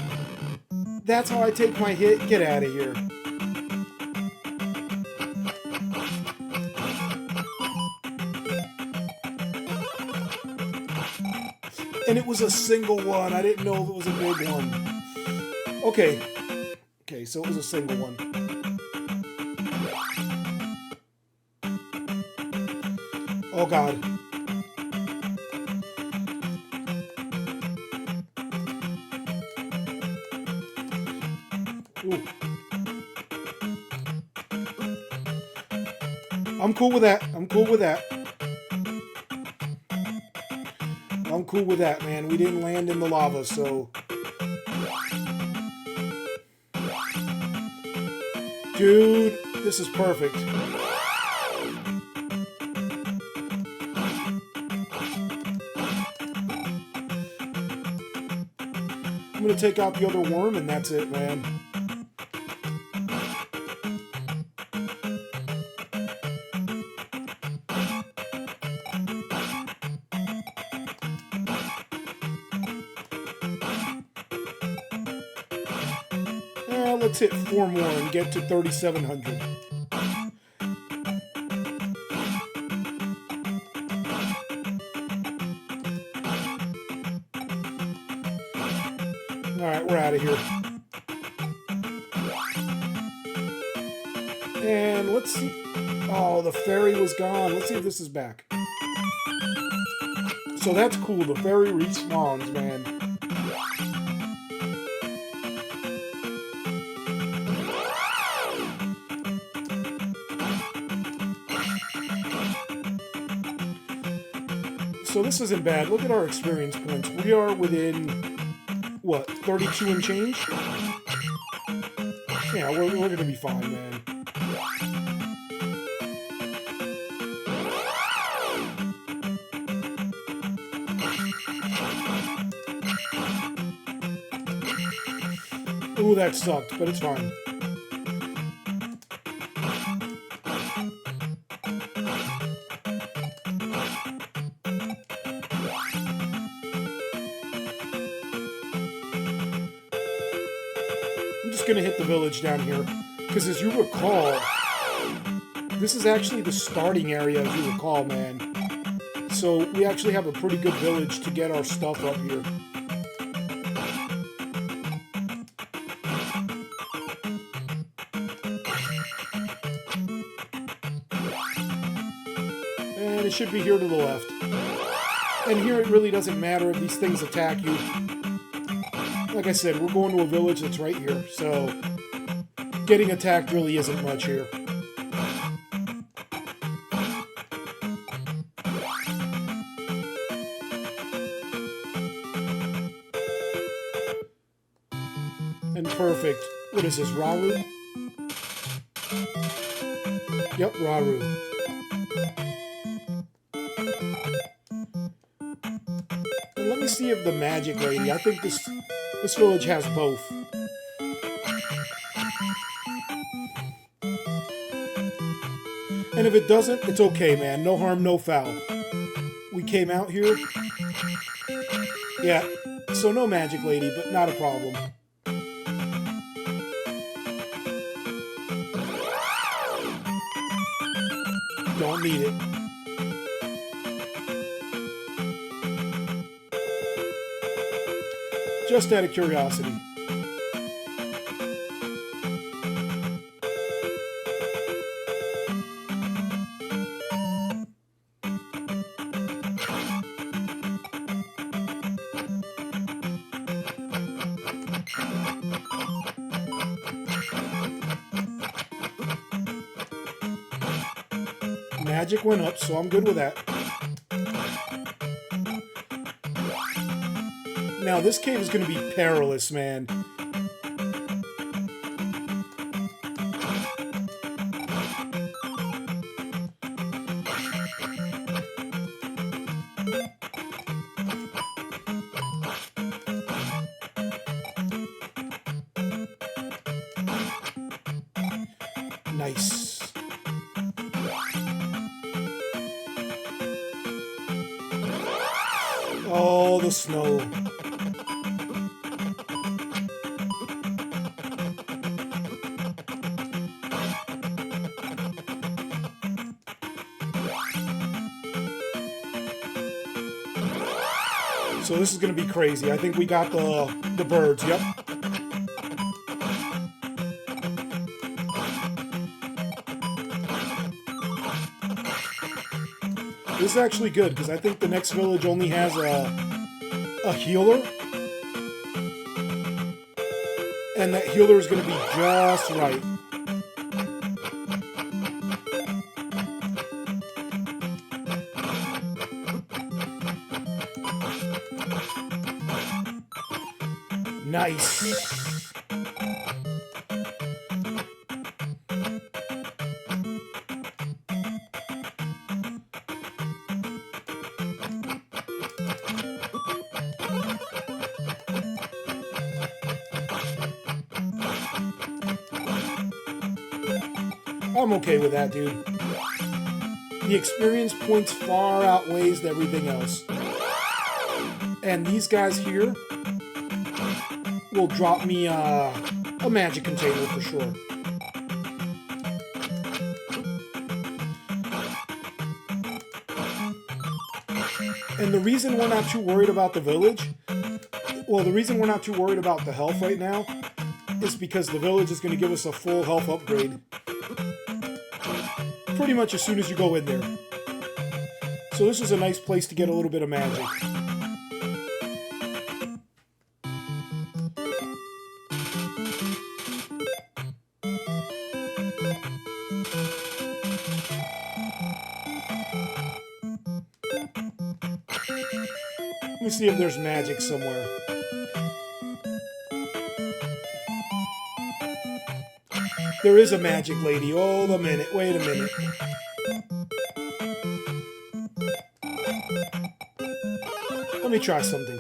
That's how I take my hit? Get out of here. And it was a single one. I didn't know if it was a big one. Okay. Okay, so it was a single one. Oh, God. Ooh. I'm cool with that. I'm cool with that. I'm cool with that, man. We didn't land in the lava, so... Dude, this is perfect. I'm gonna take out the other worm and that's it, man. Let's hit 4 more and get to 3,700. Alright, we're out of here. And let's see. Oh, the fairy was gone. Let's see if this is back. So that's cool. The fairy respawns, man. So this isn't bad. Look at our experience points. We are within, what, 32 and change? Yeah, we're going to be fine, man. Ooh, that sucked, but it's fine. I'm just gonna hit the village down here, because as you recall, this is actually the starting area, as you recall, man. So we actually have a pretty good village to get our stuff up here. And it should be here to the left. And here it really doesn't matter if these things attack you. Like I said, we're going to a village that's right here, so getting attacked really isn't much here. And perfect. What is this, Raru? Yep, Raru. And let me see if the magic lady, I think this village has both. And if it doesn't, it's okay, man. No harm, no foul. We came out here. Yeah, so no magic lady, but not a problem. Don't need it. Just out of curiosity. Magic went up, so I'm good with that. Now, this cave is going to be perilous, man. Nice. Oh, the snow. So this is going to be crazy. I think we got the birds, yep. This is actually good, because I think the next village only has a healer. And that healer is going to be just right. Nice. I'm okay with that, dude. The experience points far outweighs everything else. And these guys here will drop me a magic container for sure. And the reason we're not too worried about the village Well, the reason we're not too worried about the health right now is because the village is going to give us a full health upgrade pretty much as soon as you go in there. So this is a nice place to get a little bit of magic. Let me see if there's magic somewhere. There is a magic lady. Hold a minute. Wait a minute. Let me try something.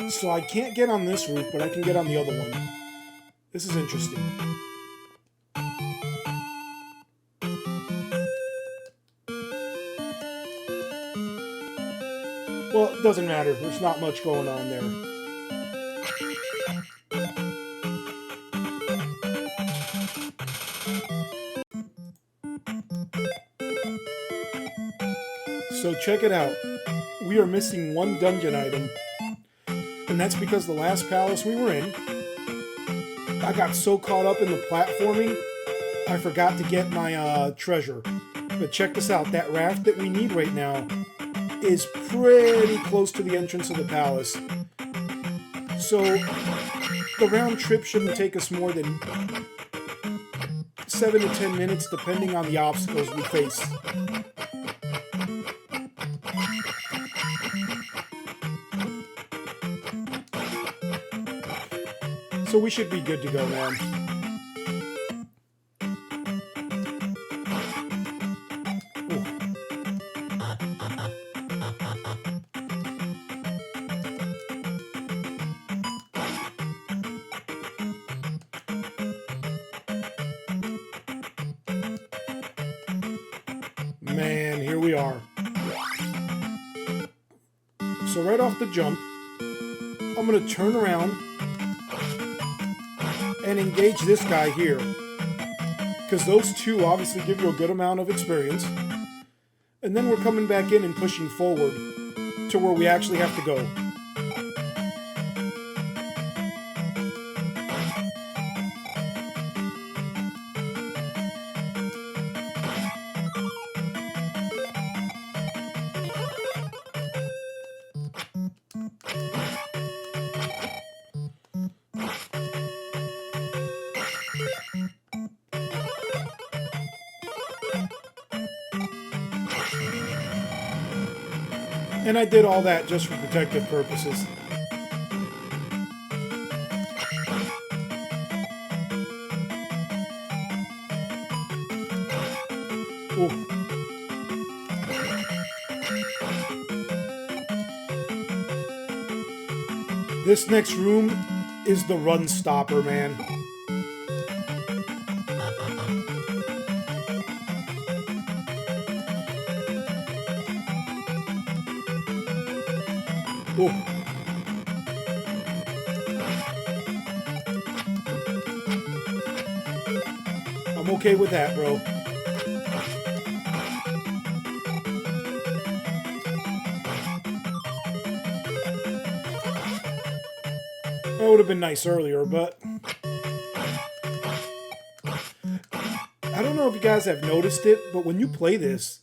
So I can't get on this roof, but I can get on the other one. This is interesting. Well, it doesn't matter. There's not much going on there. So check it out. We are missing one dungeon item. And that's because the last palace we were in, I got so caught up in the platforming, I forgot to get my treasure. But check this out. That raft that we need right now is pretty close to the entrance of the palace. So the round trip shouldn't take us more than 7 to 10 minutes, depending on the obstacles we face. So we should be good to go, man. Ooh. Man, here we are. So right off the jump, I'm going to turn around and engage this guy here, because those two obviously give you a good amount of experience, and then we're coming back in and pushing forward to where we actually have to go. And I did all that just for protective purposes. Ooh. This next room is the run stopper, man. Ooh. I'm okay with that, bro. That would have been nice earlier, but I don't know if you guys have noticed it, but when you play this,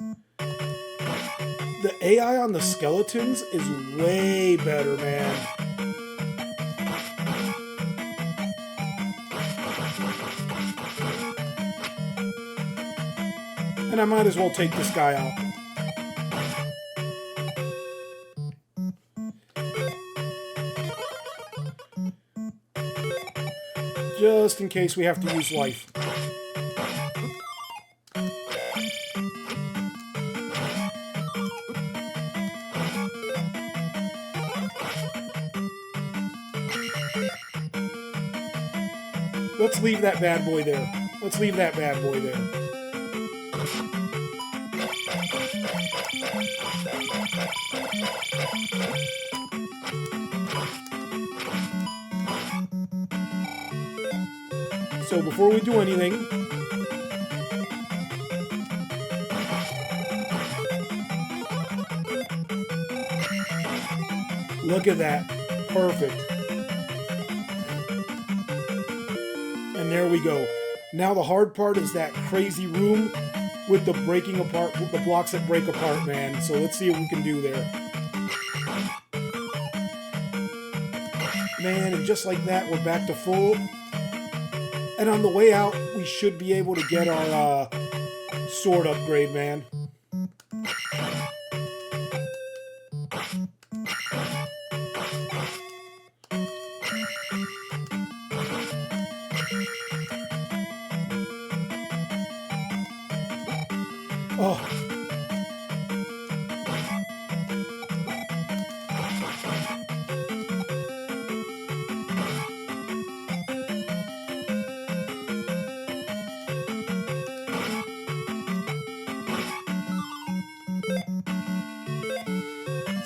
the AI on the skeletons is way better, man. And I might as well take this guy out. Just in case we have to use life. Let's leave that bad boy there. Let's leave that bad boy there. So before we do anything, look at that. Perfect. And there we go. Now the hard part is that crazy room with the breaking apart, with the blocks that break apart, man. So let's see what we can do there. Man, and just like that, we're back to full. And on the way out, we should be able to get our sword upgrade, man. Oh.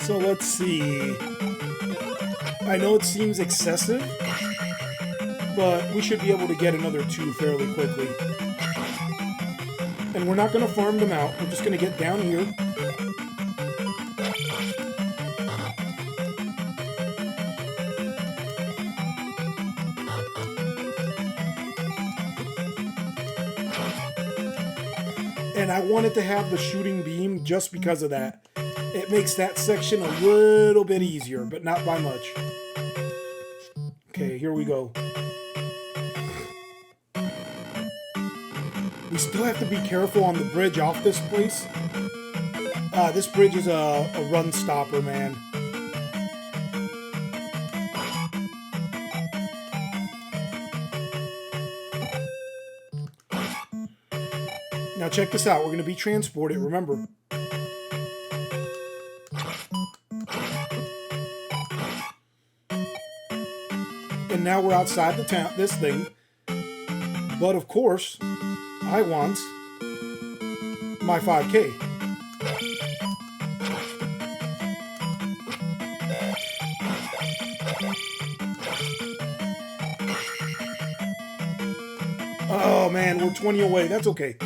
So let's see. I know it seems excessive, but we should be able to get another 2 fairly quickly. And we're not going to farm them out. We're just going to get down here. And I wanted to have the shooting beam just because of that. It makes that section a little bit easier, but not by much. Okay, here we go. We still have to be careful on the bridge off this place. This bridge is a run stopper, man. Now check this out. We're going to be transported, remember. And now we're outside the town, this thing. But of course, I want my 5K. Oh man, we're 20 away. That's okay.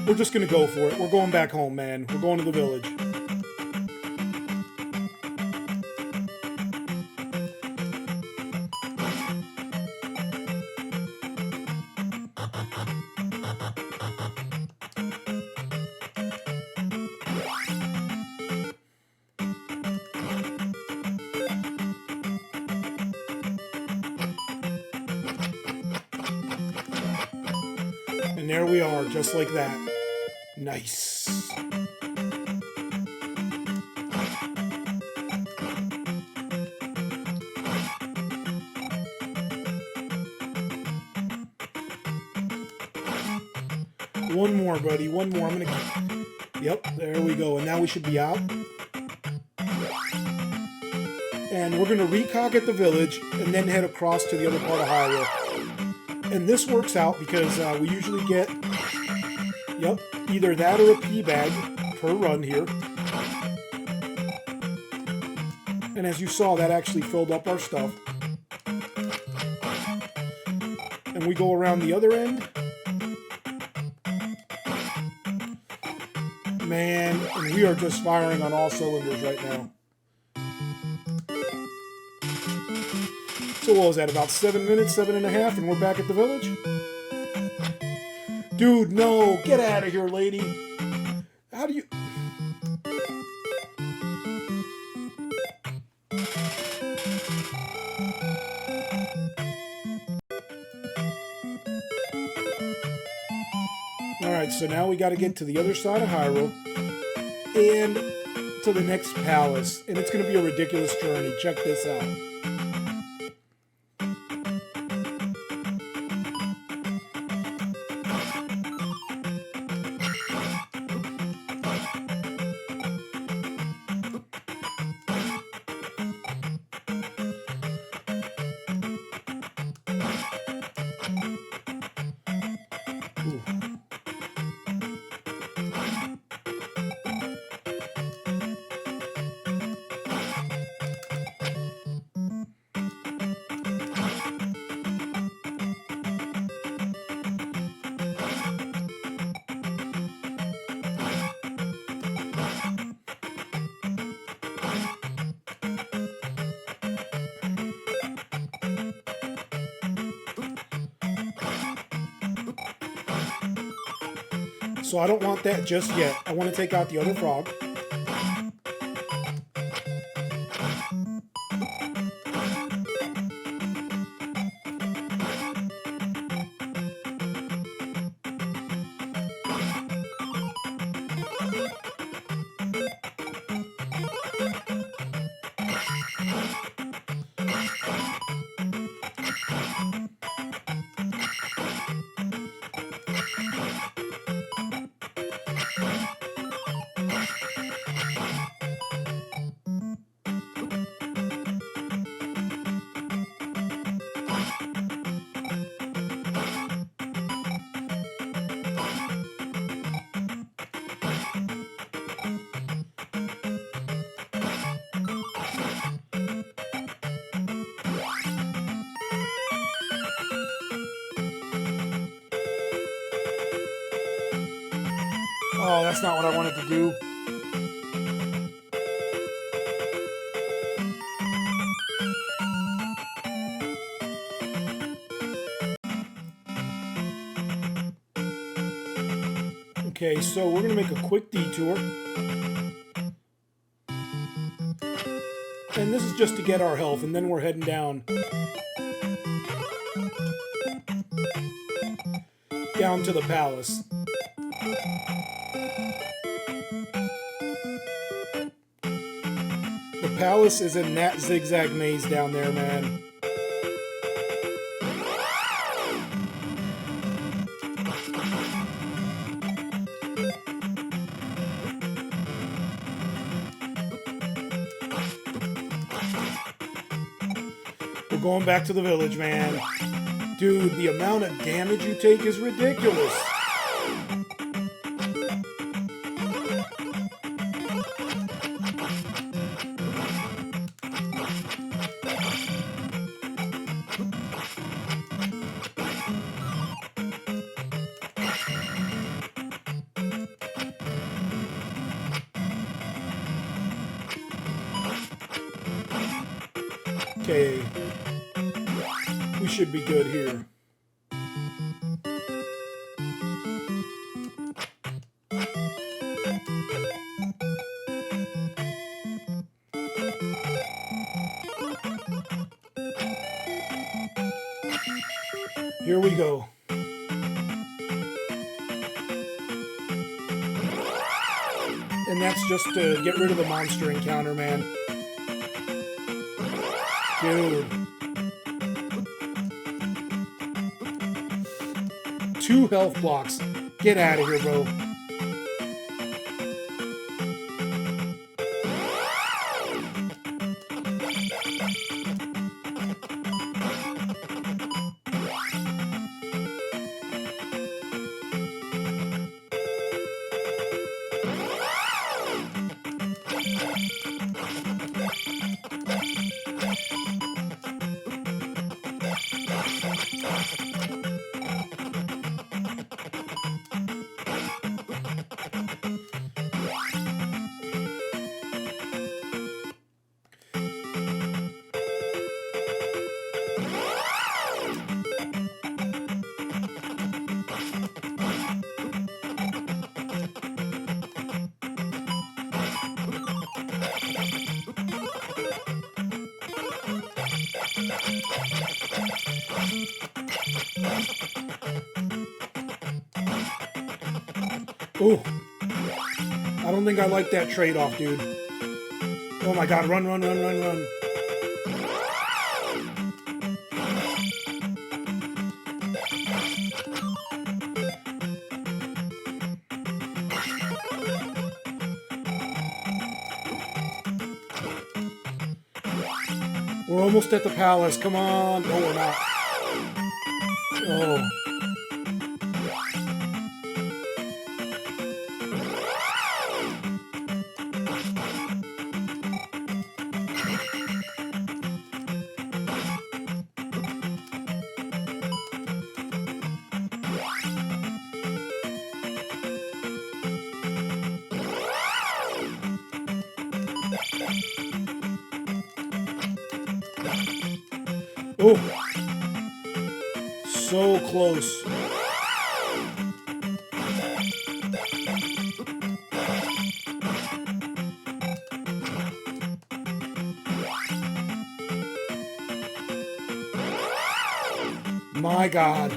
We're just gonna go for it. We're going back home, man. We're going to the village. And there we are, just like that. Nice. One more, buddy. One more. I'm gonna... Yep, there we go. And now we should be out. And we're gonna recog at the village and then head across to the other part of Hyrule. And this works out because we usually get, yep, either that or a P bag per run here. And as you saw, that actually filled up our stuff. And we go around the other end. Man, and we are just firing on all cylinders right now. So what was that, about 7 minutes, 7.5, and we're back at the village? Dude, no, get out of here, lady. How do you... Alright, so now we gotta get to the other side of Hyrule and to the next palace, and it's gonna be a ridiculous journey. Check this out. So I don't want that just yet. I want to take out the other frog. Oh, that's not what I wanted to do. Okay, so we're gonna make a quick detour. And this is just to get our health, and then we're heading down. Down to the palace. The palace is in that zigzag maze down there, man. We're going back to the village, man. Dude, the amount of damage you take is ridiculous. Okay, we should be good here. Here we go. And that's just to get rid of the monster encounter, man. Dude. 2 health blocks. Get out of here, bro. Ooh. I don't think I like that trade-off, dude. Oh my god, run, run, run, run, run. We're almost at the palace. Come on. No, we're not. Oh. Oh, so close. my God.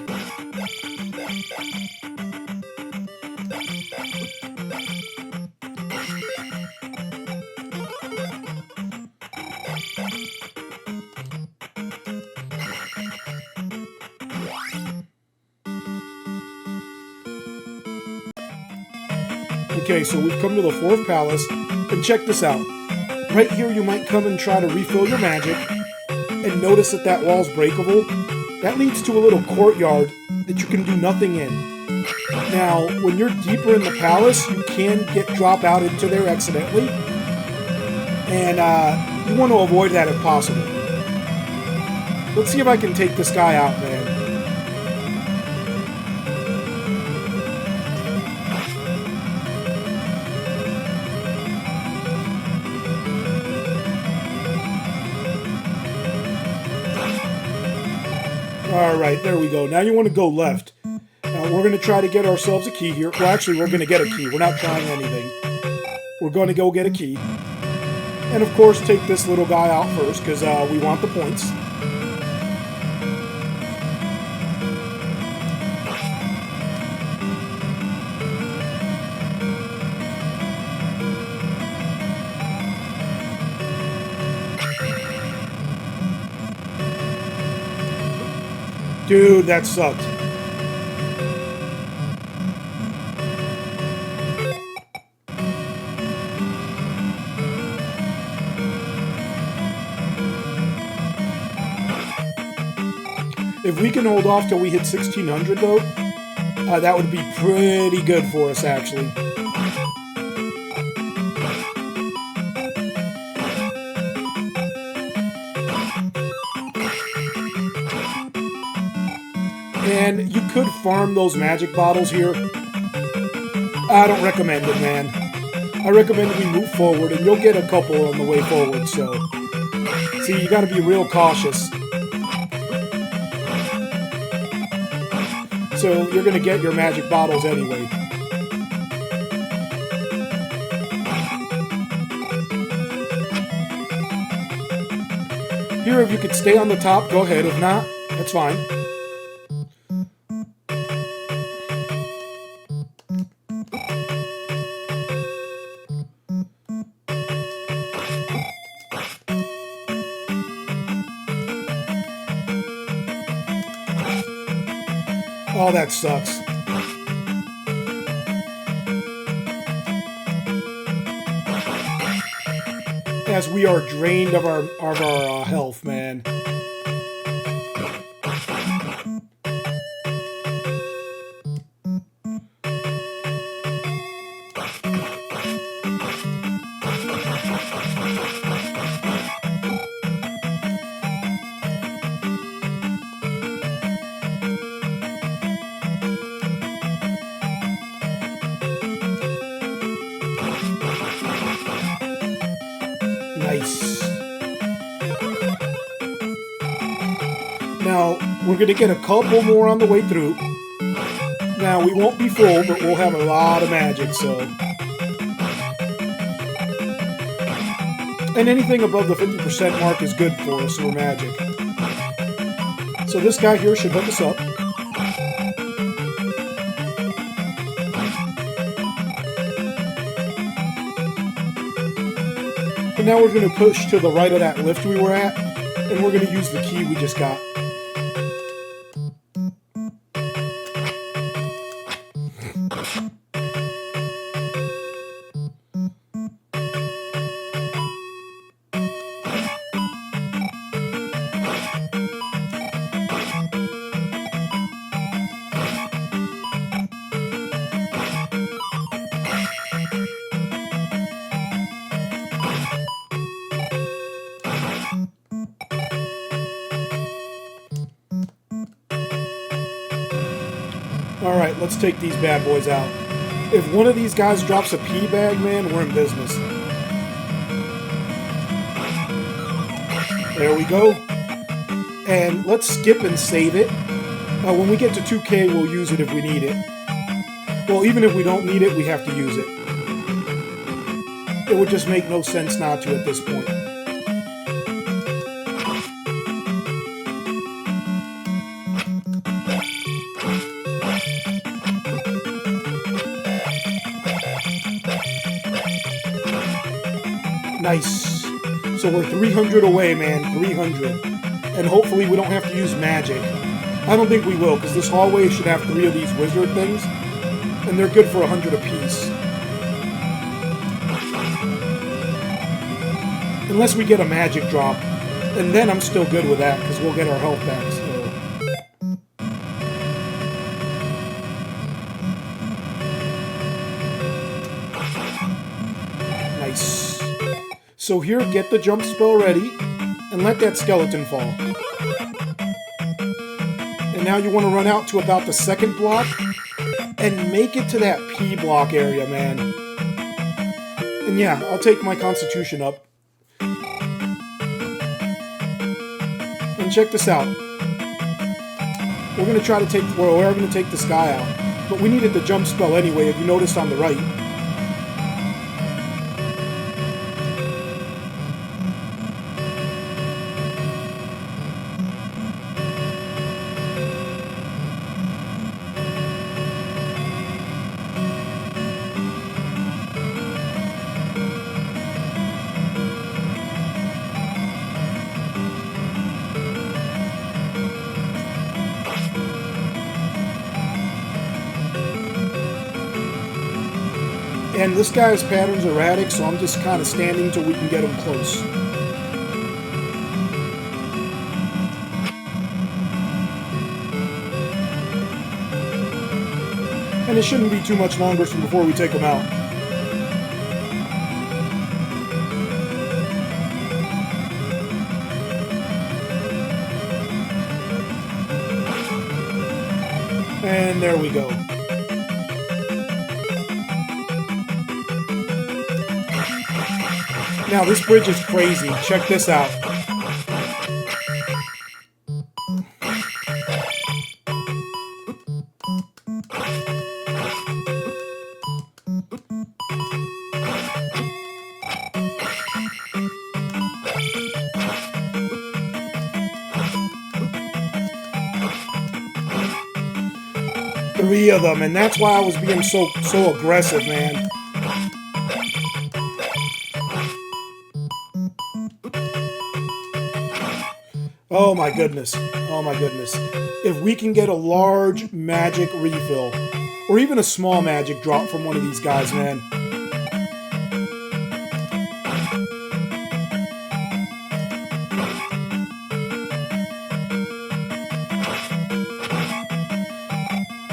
Okay, so we've come to the fourth palace, and check this out. Right here you might come and try to refill your magic, and notice that that wall's breakable. That leads to a little courtyard that you can do nothing in. Now, when you're deeper in the palace, you can drop out into there accidentally, and you want to avoid that if possible. Let's see if I can take this guy out, man. Alright, there we go. Now you want to go left. Now we're going to try to get ourselves a key here. Well, actually, we're going to get a key. We're not trying anything. We're going to go get a key. And of course, take this little guy out first, because we want the points. Dude, that sucked. If we can hold off till we hit 1600 though, that would be pretty good for us actually. And you could farm those magic bottles here. I don't recommend it, man. I recommend we move forward, and you'll get a couple on the way forward, so... See, you gotta be real cautious. So, you're gonna get your magic bottles anyway. Here, if you could stay on the top, go ahead. If not, that's fine. Oh, that sucks. As we are drained of our health, man. Nice. Now, we're going to get a couple more on the way through. Now, we won't be full, but we'll have a lot of magic, so... And anything above the 50% mark is good for us for magic. So this guy here should hook us up. And now we're going to push to the right of that lift we were at, and we're going to use the key we just got. Alright, let's take these bad boys out. If one of these guys drops a pea bag, man, we're in business. There we go. And let's skip and save it. When we get to 2K, we'll use it if we need it. Well, even if we don't need it, we have to use it. It would just make no sense not to at this point. Nice. So we're 300 away, man. 300. And hopefully we don't have to use magic. I don't think we will, because this hallway should have 3 of these wizard things. And they're good for 100 apiece. Unless we get a magic drop. And then I'm still good with that, because we'll get our health back. So. Nice. So here, get the jump spell ready, and let that skeleton fall. And now you want to run out to about the second block, and make it to that P block area, man. And yeah, I'll take my constitution up. And check this out. We're going to try to take, well, we're going to take this guy out. But we needed the jump spell anyway, if you noticed on the right. And this guy's pattern's erratic, so I'm just kind of standing till we can get him close. And it shouldn't be too much longer from before we take him out. And there we go. Now this bridge is crazy. Check this out. Three of them, and that's why I was being so aggressive, man. Oh my goodness. Oh my goodness. If we can get a large magic refill, or even a small magic drop from one of these guys, man.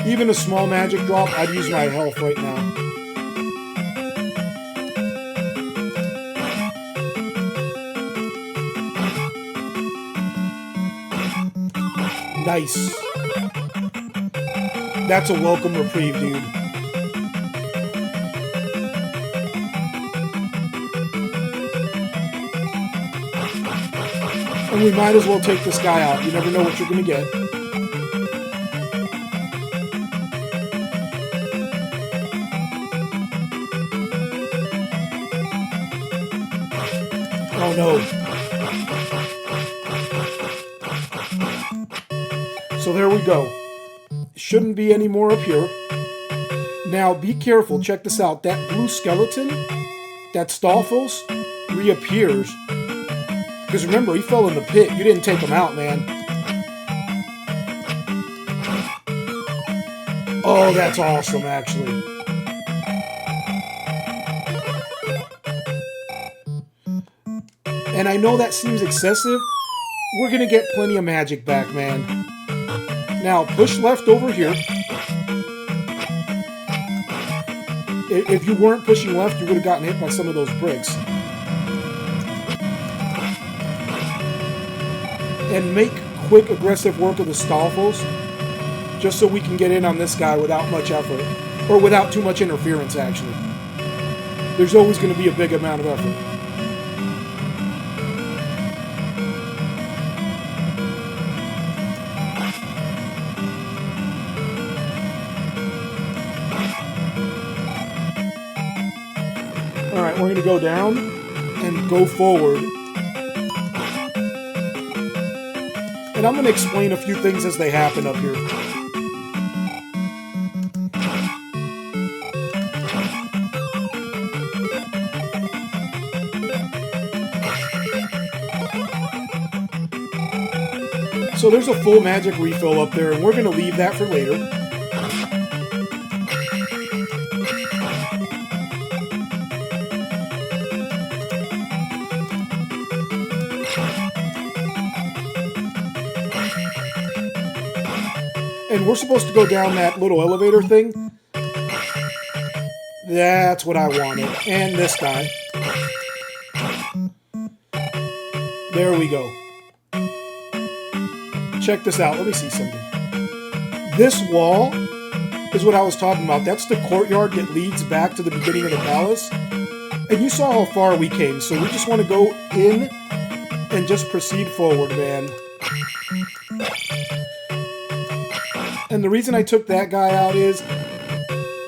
Even a small magic drop, I'd use my health right now. Nice. That's a welcome reprieve, dude. And we might as well take this guy out. You never know what you're going to get. Oh no. So there we go. Shouldn't be any more up here. Now be careful, check this out. That blue skeleton, that Solstice, reappears. Because remember, he fell in the pit. You didn't take him out, man. Oh, that's awesome, actually. And I know that seems excessive. We're going to get plenty of magic back, man. Now, push left over here. If you weren't pushing left, you would have gotten hit by some of those bricks. And make quick, aggressive work of the Solstice, just so we can get in on this guy without much effort. Or without too much interference, actually. There's always going to be a big amount of effort. Alright, we're going to go down and go forward. And I'm going to explain a few things as they happen up here. So there's a full magic refill up there, and we're going to leave that for later. And we're supposed to go down that little elevator thing. That's what I wanted. And this guy. There we go. Check this out. Let me see something. This wall is what I was talking about. That's the courtyard that leads back to the beginning of the palace. And you saw how far we came. So we just want to go in and just proceed forward, man. And the reason I took that guy out is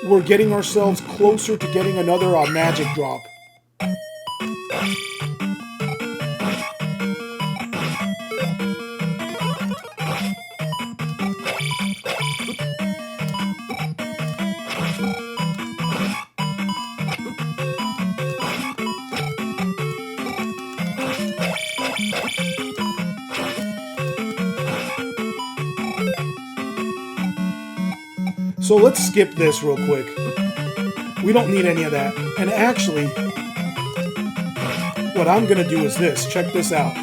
we're getting ourselves closer to getting another magic drop. So let's skip this real quick. We don't need any of that. And actually, what I'm going to do is this. Check this out.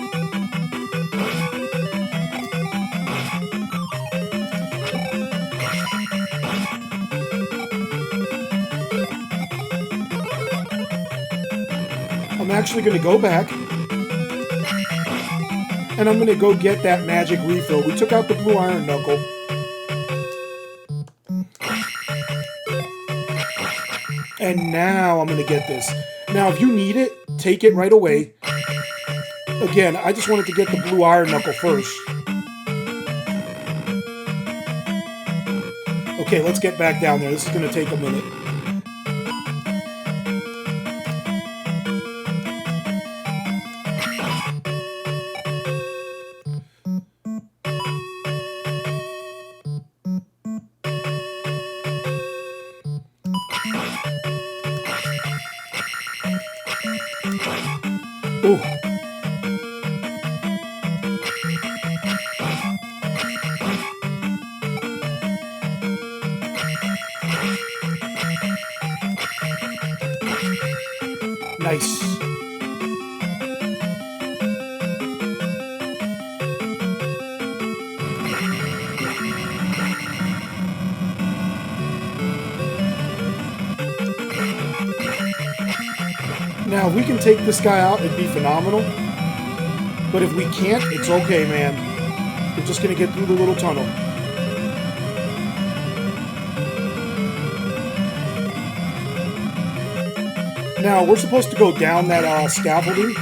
I'm actually going to go back. And I'm going to go get that magic refill. We took out the blue iron knuckle. And now I'm going to get this. Now, if you need it, take it right away. Again, I just wanted to get the blue iron knuckle first. Okay, let's get back down there. This is going to take a minute. Ooh. Nice. Now, if we can take this guy out, it'd be phenomenal. But if we can't, it's okay, man. We're just going to get through the little tunnel. Now, we're supposed to go down that scaffolding.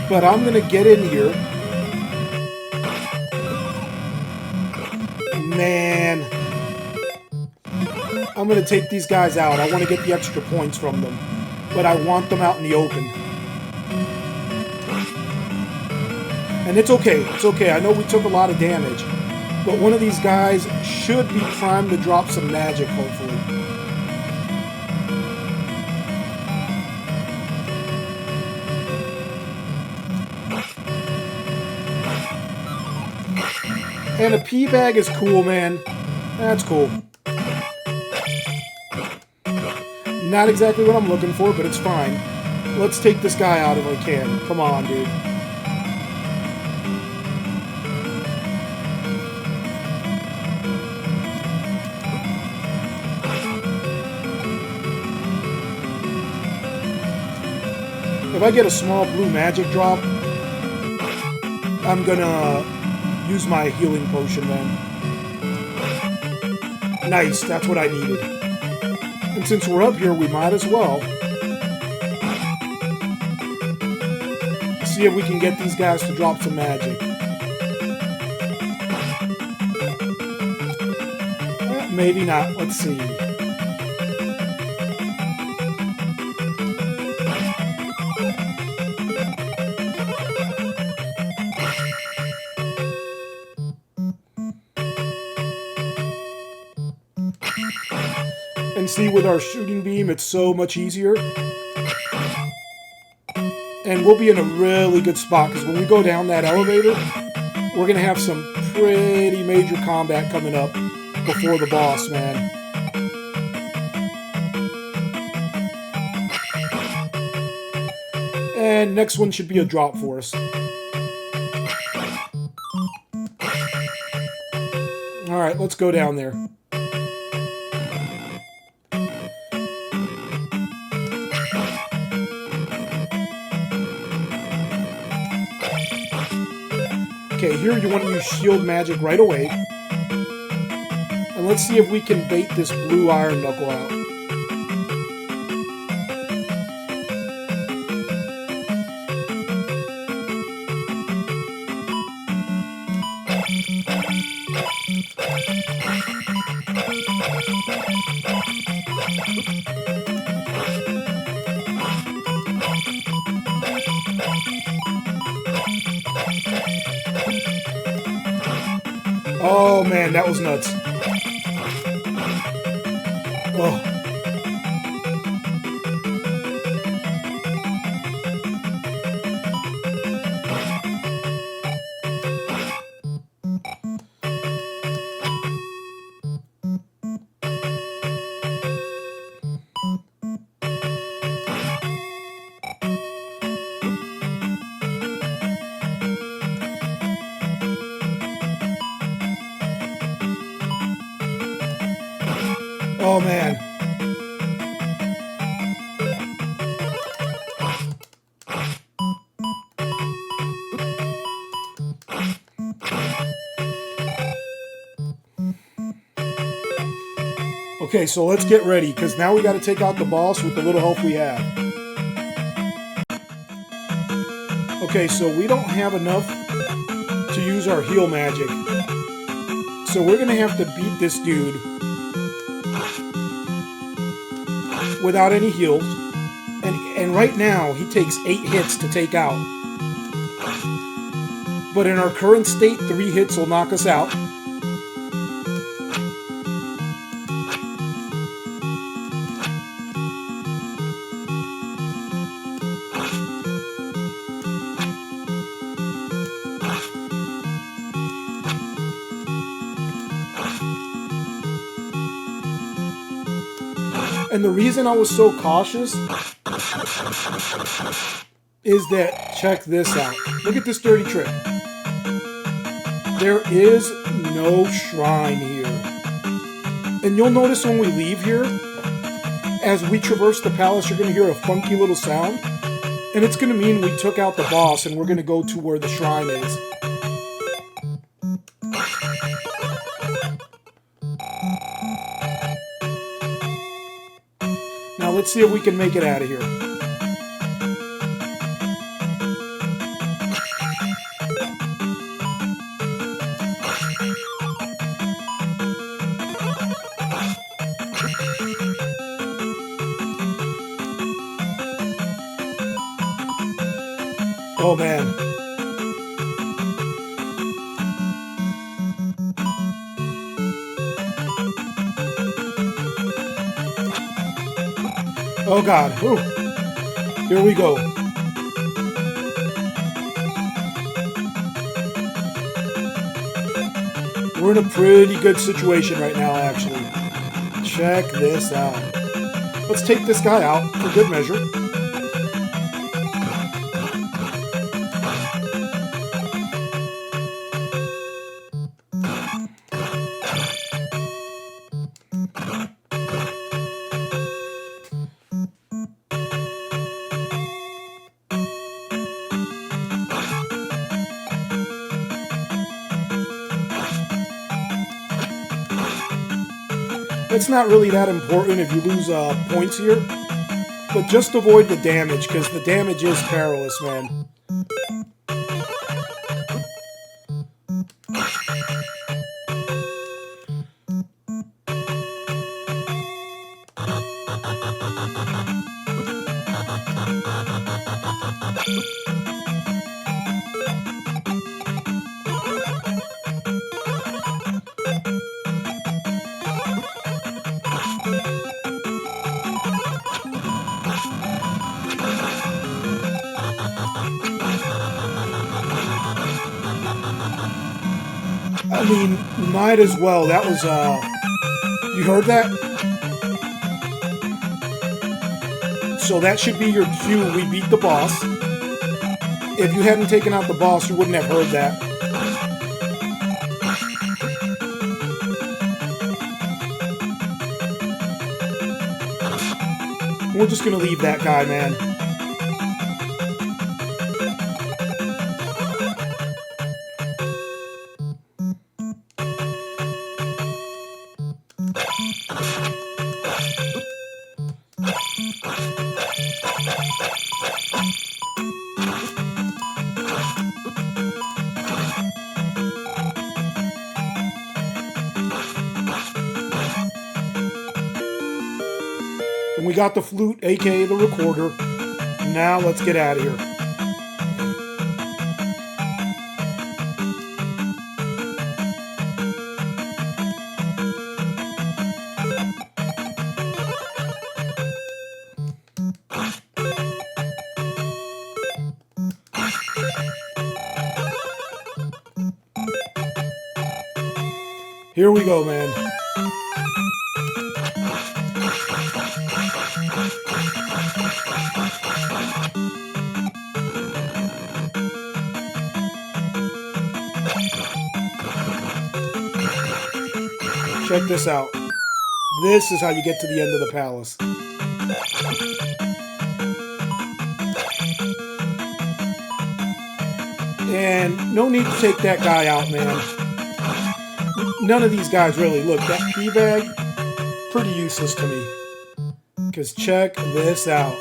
But I'm going to get in here. Man. I'm going to take these guys out. I want to get the extra points from them. But I want them out in the open. And it's okay. It's okay. I know we took a lot of damage. But one of these guys should be primed to drop some magic, hopefully. And a pea bag is cool, man. That's cool. Not exactly what I'm looking for, but it's fine. Let's take this guy out if I can. Come on, dude. If I get a small blue magic drop, I'm gonna use my healing potion then. Nice, that's what I needed. And since we're up here, we might as well see if we can get these guys to drop some magic. Maybe not. Let's see. And see, with our shooting beam, it's so much easier. And we'll be in a really good spot, because when we go down that elevator, we're going to have some pretty major combat coming up before the boss, man. And next one should be a drop for us. Alright, let's go down there. Okay, here you want to use shield magic right away. And let's see if we can bait this blue iron knuckle out. Oh man, that was nuts. Oh. Oh man. Okay, so let's get ready, because now we got to take out the boss with the little health we have. Okay, so we don't have enough to use our heal magic. So we're going to have to beat this dude without any heals. And right now, he takes 8 hits to take out. But in our current state, 3 hits will knock us out. And the reason I was so cautious is that, check this out. Look at this dirty trick. There is no shrine here. And you'll notice when we leave here, as we traverse the palace, you're going to hear a funky little sound. And it's going to mean we took out the boss and we're going to go to where the shrine is. Now let's see if we can make it out of here. Oh man. Oh god. Whew. Here we go. We're in a pretty good situation right now, actually. Check this out. Let's take this guy out for good measure. It's not really that important if you lose points here, but just avoid the damage, because the damage is perilous, man. I mean, might as well. That was, you heard that? So that should be your cue. We beat the boss. If you hadn't taken out the boss, you wouldn't have heard that. We're just gonna leave that guy, man. And we got the flute, aka the recorder. Now let's get out of here. Here we go, man. Check this out. This is how you get to the end of the palace. And no need to take that guy out, man. None of these guys really. Look, that pea bag, pretty useless to me. Because check this out.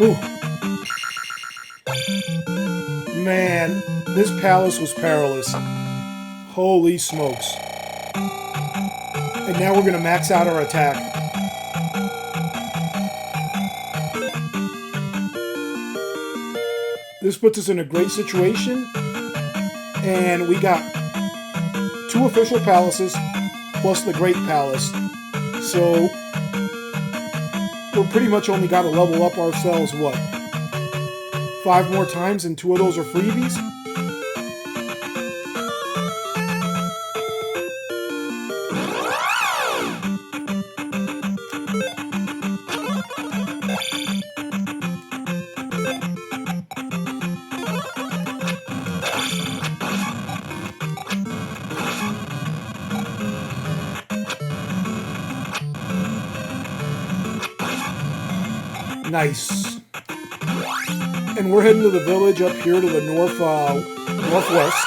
Ooh. Man, this palace was perilous. Holy smokes. And now we're going to max out our attack. This puts us in a great situation. And we got 2 official palaces plus the Great Palace. So we're pretty much only got to level up ourselves, what? 5 more times, and 2 of those are freebies? Nice. And we're heading to the village up here to the northwest.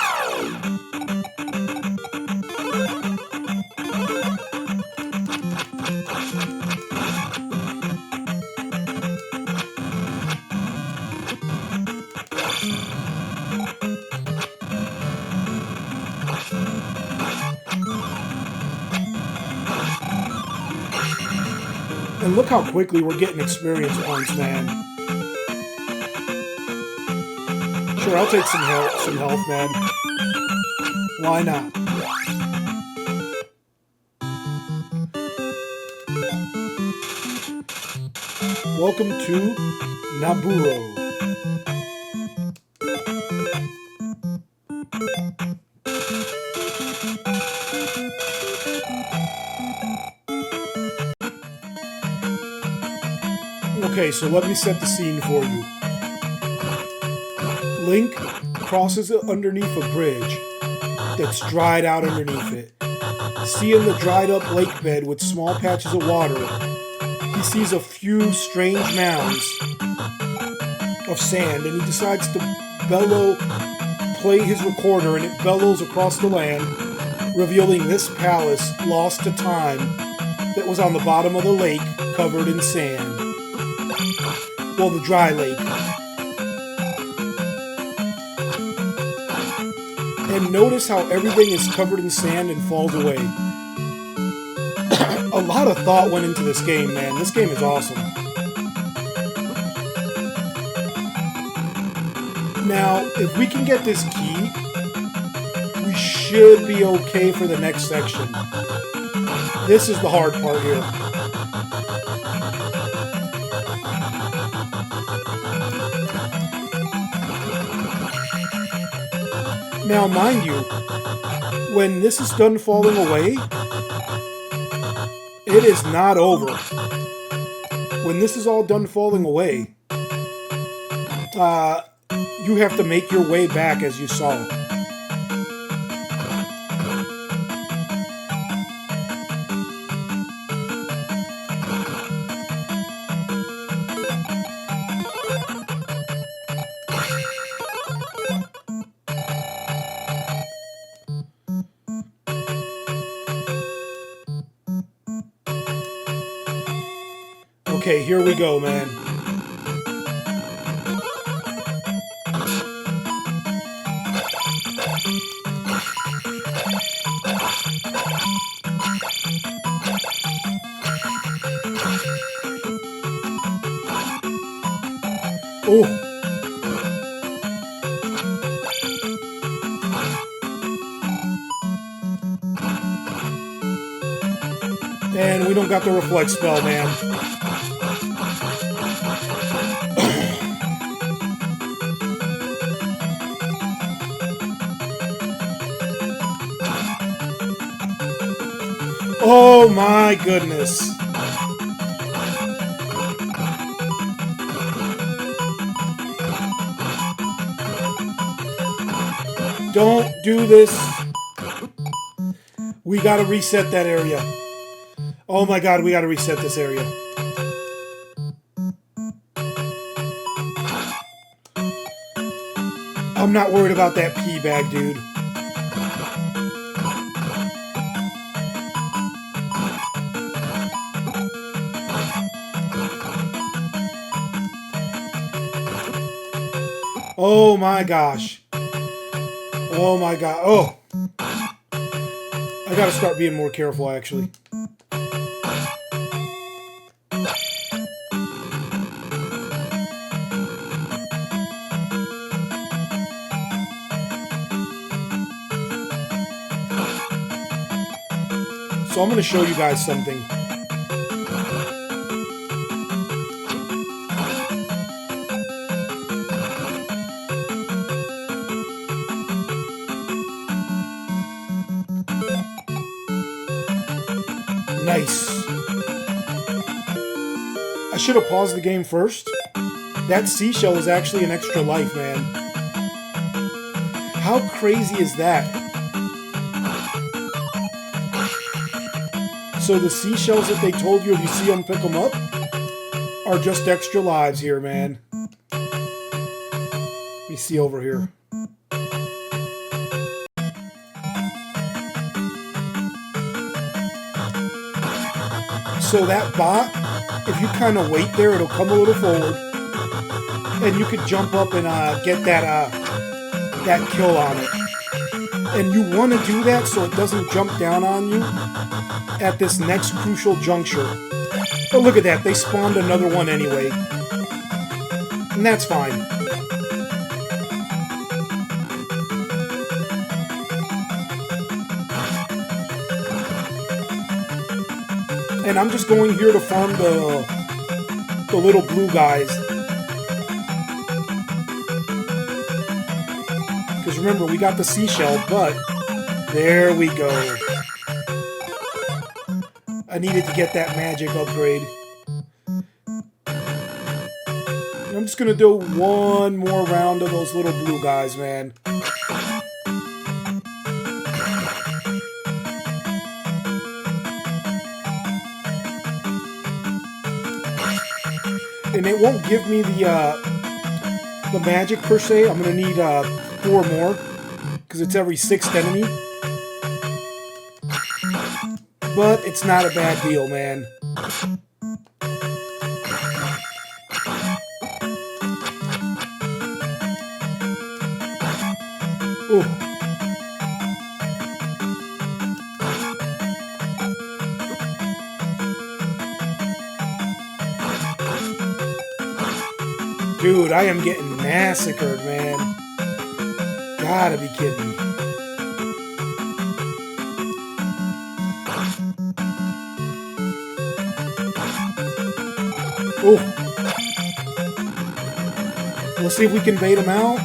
And look how quickly we're getting experience points, man. Sure, I'll take some health, man. Why not? Welcome to Naburo. Okay, so let me set the scene for you. Link crosses underneath a bridge that's dried out underneath it. Seeing the dried up lake bed with small patches of water, he sees a few strange mounds of sand, and he decides to play his recorder, and it bellows across the land, revealing this palace lost to time that was on the bottom of the lake covered in sand. Well, the dry lake. And notice how everything is covered in sand and falls away. A lot of thought went into this game, man. This game is awesome. Now, if we can get this key, we should be okay for the next section. This is the hard part here. Now, mind you, when this is done falling away, it is not over. When this is all done falling away, you have to make your way back, as you saw. Okay, here we go, man. Oh. And we don't got the reflect spell, man. Oh my goodness. Don't do this. We gotta reset that area. Oh my god, we gotta reset this area. I'm not worried about that pea bag, dude. Oh my gosh. Oh my god. Oh. I gotta start being more careful, actually. So I'm going to show you guys something. Nice. I should have paused the game first. That seashell is actually an extra life, man. How crazy is that? So the seashells that they told you if you see them, pick them up, are just extra lives here, man. Let me see over here. So that bot, if you kind of wait there, it'll come a little forward, and you could jump up and get that kill on it. And you want to do that so it doesn't jump down on you at this next crucial juncture. But look at that, they spawned another one anyway. And that's fine. And I'm just going here to farm the little blue guys. Because remember, we got the seashell, but there we go. I needed to get that magic upgrade. And I'm just going to do one more round of those little blue guys, man. And it won't give me the magic per se. I'm going to need 4 more, because it's every 6th enemy. But it's not a bad deal, man. Ooh. Dude, I am getting massacred, man. Gotta be kidding me. Oh. Let's see if we can bait him out.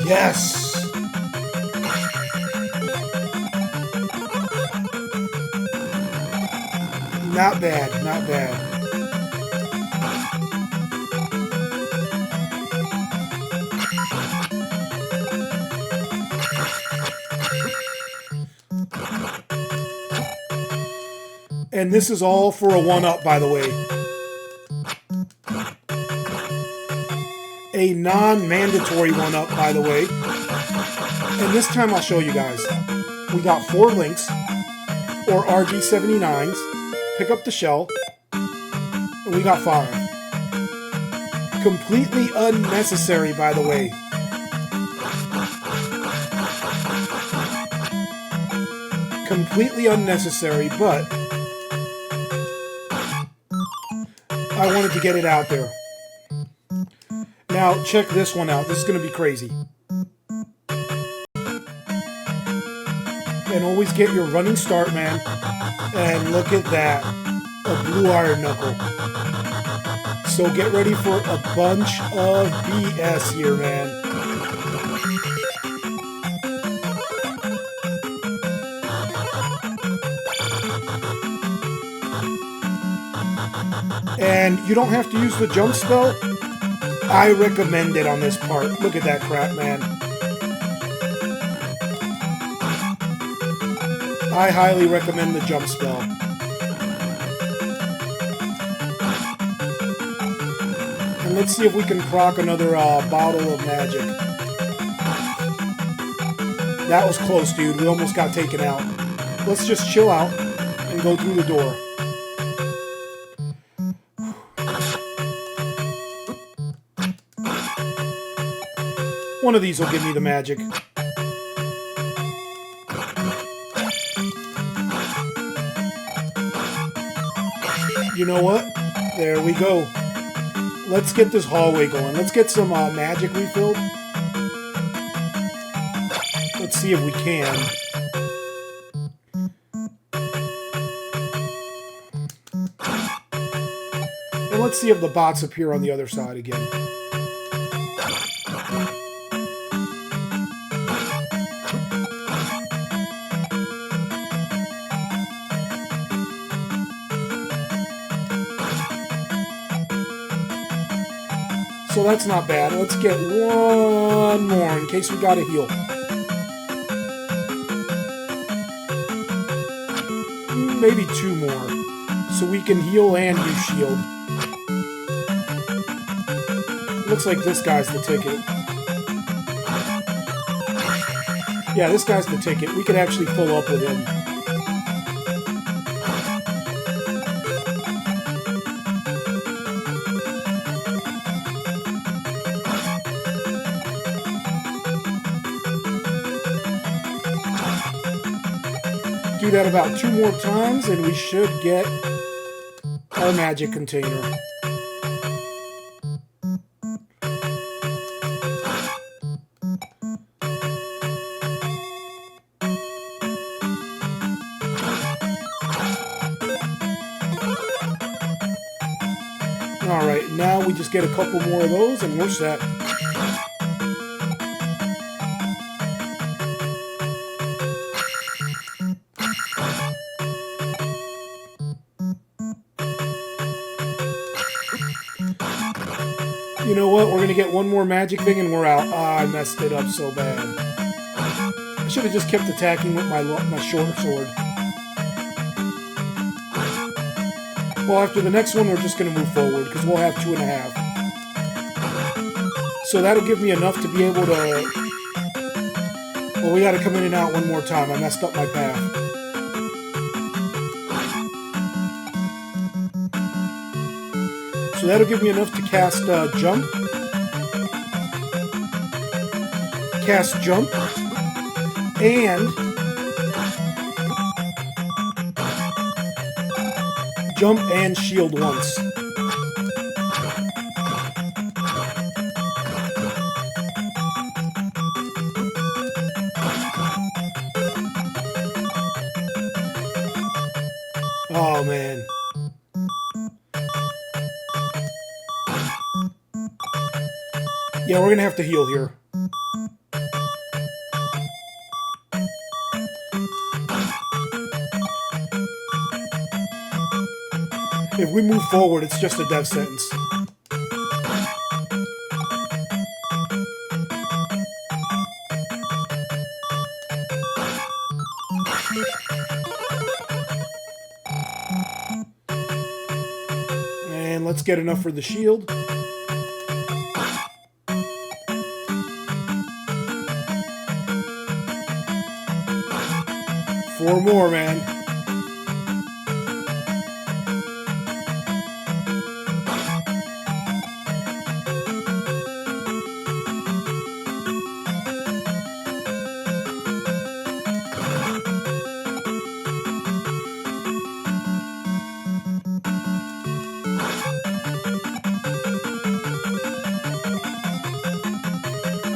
Yes. Not bad, not bad. And this is all for a 1-up, by the way. A non-mandatory 1-up, by the way. And this time I'll show you guys. We got 4 links, or RG79s. Pick up the shell. And we got 5. Completely unnecessary, by the way. Completely unnecessary, but I wanted to get it out there. Now, check this one out. This is going to be crazy. And always get your running start, man. And look at that. A blue iron knuckle. So get ready for a bunch of BS here, man. And you don't have to use the jump spell. I recommend it on this part. Look at that crap, man. I highly recommend the jump spell. And let's see if we can proc another bottle of magic. That was close, dude. We almost got taken out. Let's just chill out and go through the door. One of these will give me the magic. You know what? There we go. Let's get this hallway going. Let's get some magic refilled. Let's see if we can. And let's see if the bots appear on the other side again. So that's not bad. Let's get one more in case we gotta heal. Maybe 2 more. So we can heal and use shield. Looks like this guy's the ticket. Yeah, this guy's the ticket. We could actually pull up with him. Do that about 2 more times and we should get our magic container. Alright, now we just get a couple more of those and we're set. You know what? We're going to get one more magic thing and we're out. Ah, I messed it up so bad. I should have just kept attacking with my short sword. Well, after the next one, we're just going to move forward because we'll have 2.5. So that'll give me enough to be able to... Well, we got to come in and out one more time. I messed up my path. So that'll give me enough to cast jump. Cast jump. And jump and shield once. Oh man. Yeah, we're gonna have to heal here. If we move forward, it's just a death sentence. And let's get enough for the shield. Four more, man.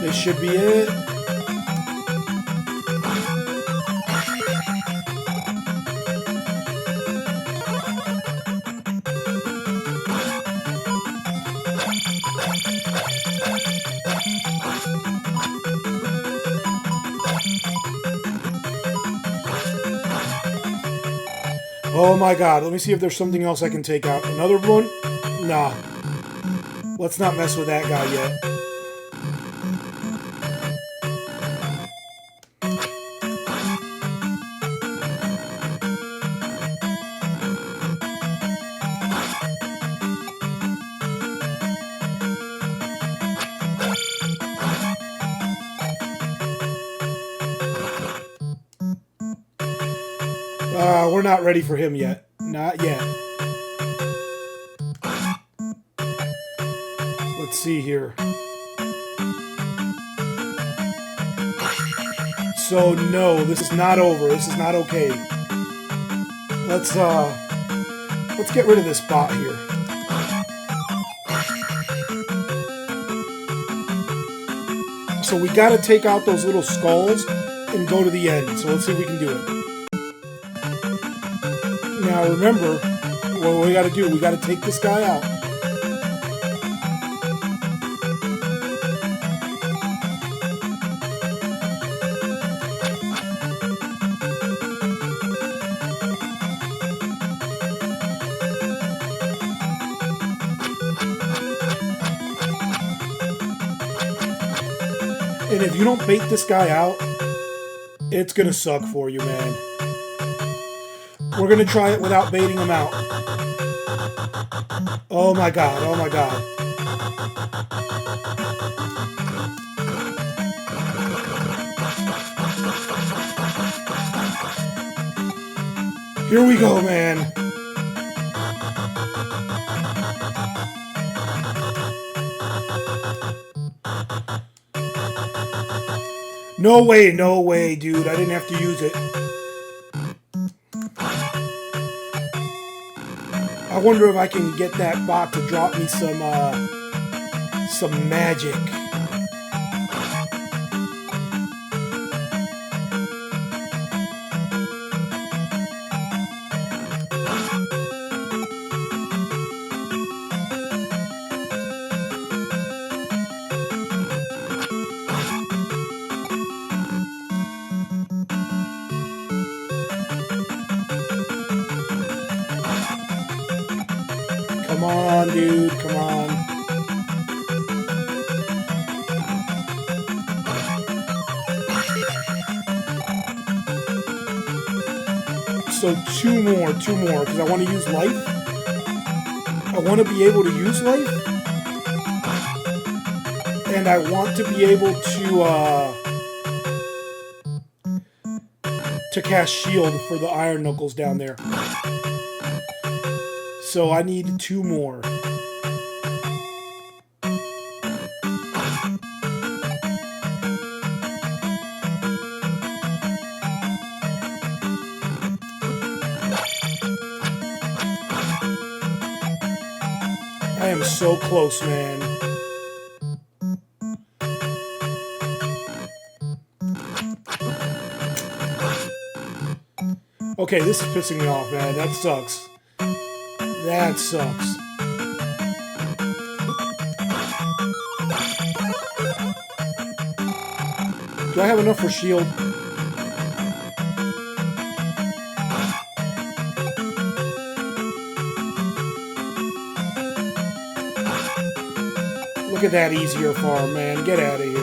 This should be it. Oh my god, let me see if there's something else I can take out. Another one? Nah. Let's not mess with that guy yet. We're not ready for him yet. Not yet. Let's see here. So no, this is not over. This is not okay. Let's get rid of this bot here. So we gotta take out those little skulls and go to the end. So let's see if we can do it. Now remember, what we gotta do, we gotta take this guy out. And if you don't bait this guy out, it's gonna suck for you, man. We're gonna try it without baiting him out. Oh my god, oh my god. Here we go, man. No way, dude. I didn't have to use it. I wonder if I can get that bot to drop me some magic. Come on, dude, come on. So two more, because I want to use life. I want to be able to use life. And I want to be able to cast shield for the iron knuckles down there. So I need two more. I am so close, man. Okay, this is pissing me off, man. That sucks. That sucks. Do I have enough for shield? Look at that easier farm, man. Get out of here.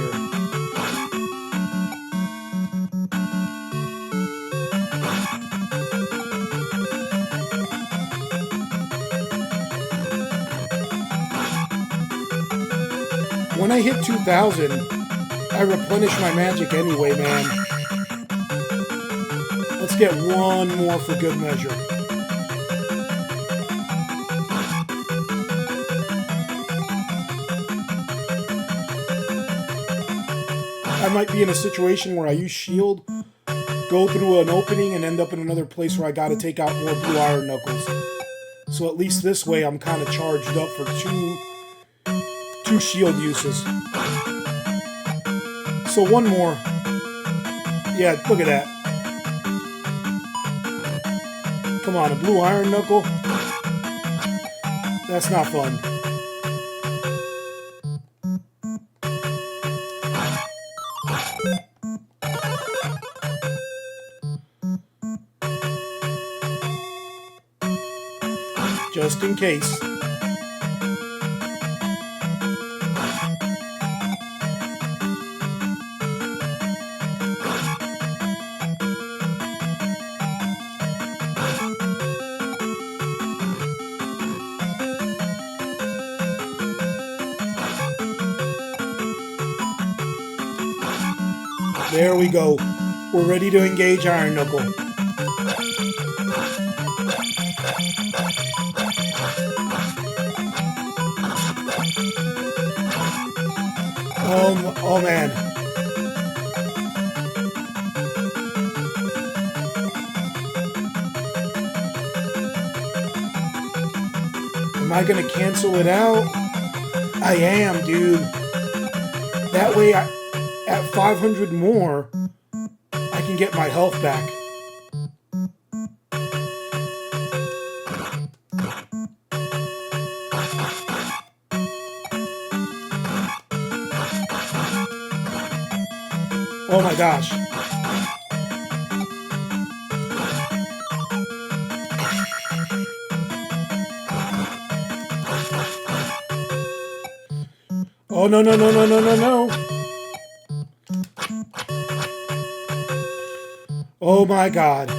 When I hit 2,000, I replenish my magic anyway, man. Let's get one more for good measure. I might be in a situation where I use shield, go through an opening, and end up in another place where I gotta take out more blue iron knuckles. So at least this way I'm kind of charged up for two shield uses. So one more. Yeah, look at that. Come on, a blue iron knuckle? That's not fun. Just in case. There we go. We're ready to engage Iron Knuckle. Oh man. Am I gonna cancel it out? I am, dude. That way, at 500 more, I can get my health back. Oh my gosh. Oh, no, no, no, no, no, no, no. Oh my God.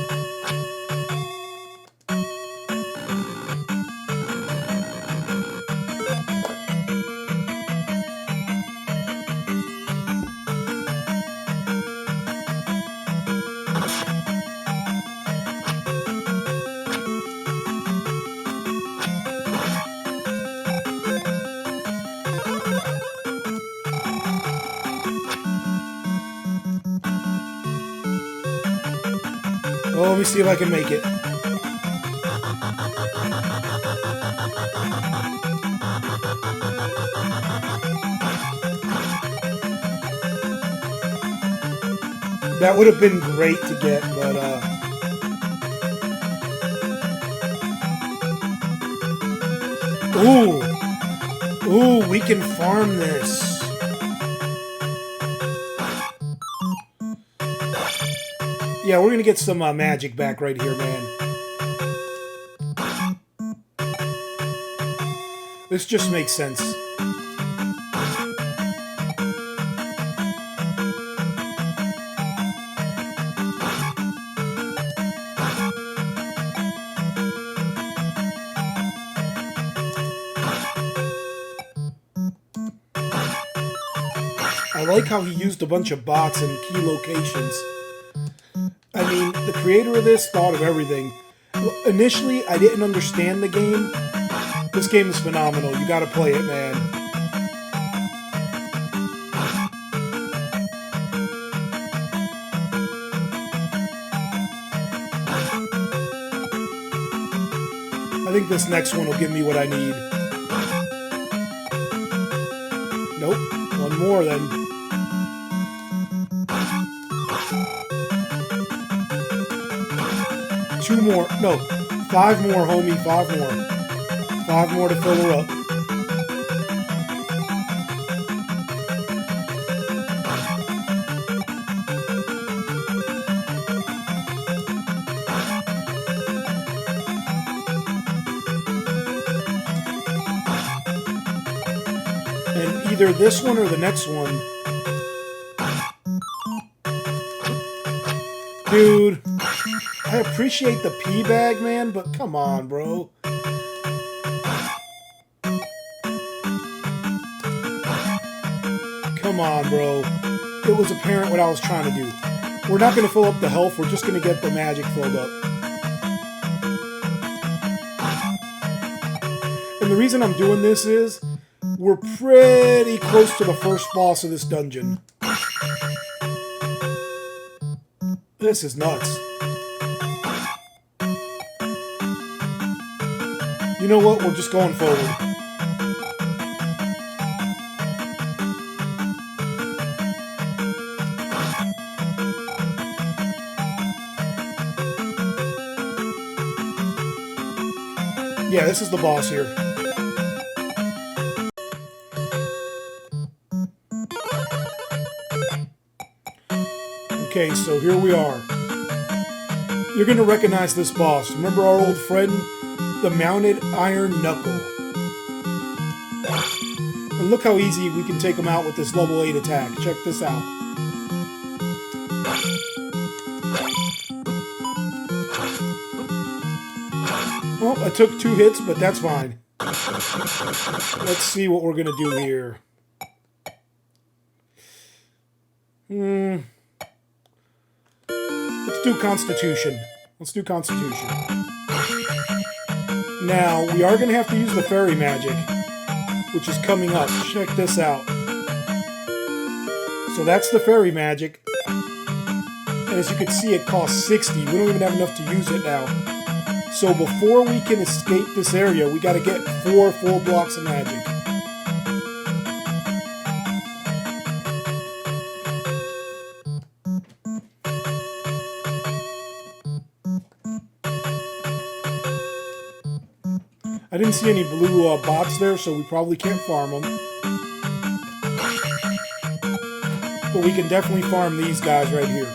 Oh, let me see if I can make it. That would have been great to get, but Ooh, we can farm this. Yeah, we're gonna get some magic back right here, man. This just makes sense. I like how he used a bunch of bots and key locations. I mean, the creator of this thought of everything. Initially, I didn't understand the game. This game is phenomenal. You gotta play it, man. I think this next one will give me what I need. Nope. One more, then. Two more. No. 5 more, homie. 5 more. 5 more to fill her up. either this one or the next one. Dude, I appreciate the pea bag, man, but come on, bro. Come on, bro. It was apparent what I was trying to do. We're not going to fill up the health, we're just going to get the magic filled up. And the reason I'm doing this is, we're pretty close to the first boss of this dungeon. This is nuts. You know what? We're just going forward. Yeah, this is the boss here. Okay, so here we are. You're going to recognize this boss. Remember our old friend, the Mounted Iron Knuckle? And look how easy we can take him out with this level 8 attack. Check this out. Well, I took 2 hits, but that's fine. Let's see what we're going to do here. Let's do Constitution. Let's do Constitution. Now, we are going to have to use the fairy magic, which is coming up. Check this out. So that's the fairy magic. And as you can see, it costs 60. We don't even have enough to use it now. So before we can escape this area, we got to get 4 full blocks of magic. I didn't see any blue bots there, so we probably can't farm them. But we can definitely farm these guys right here.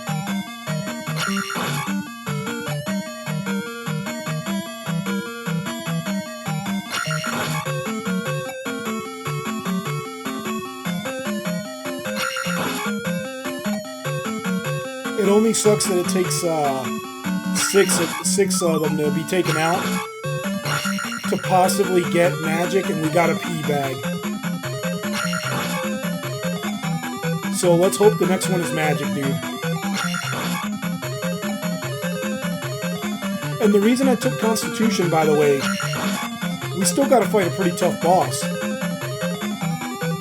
It only sucks that it takes six of them to be taken out to possibly get magic, and we got a pea bag. So let's hope the next one is magic, dude. And the reason I took Constitution, by the way, we still got to fight a pretty tough boss.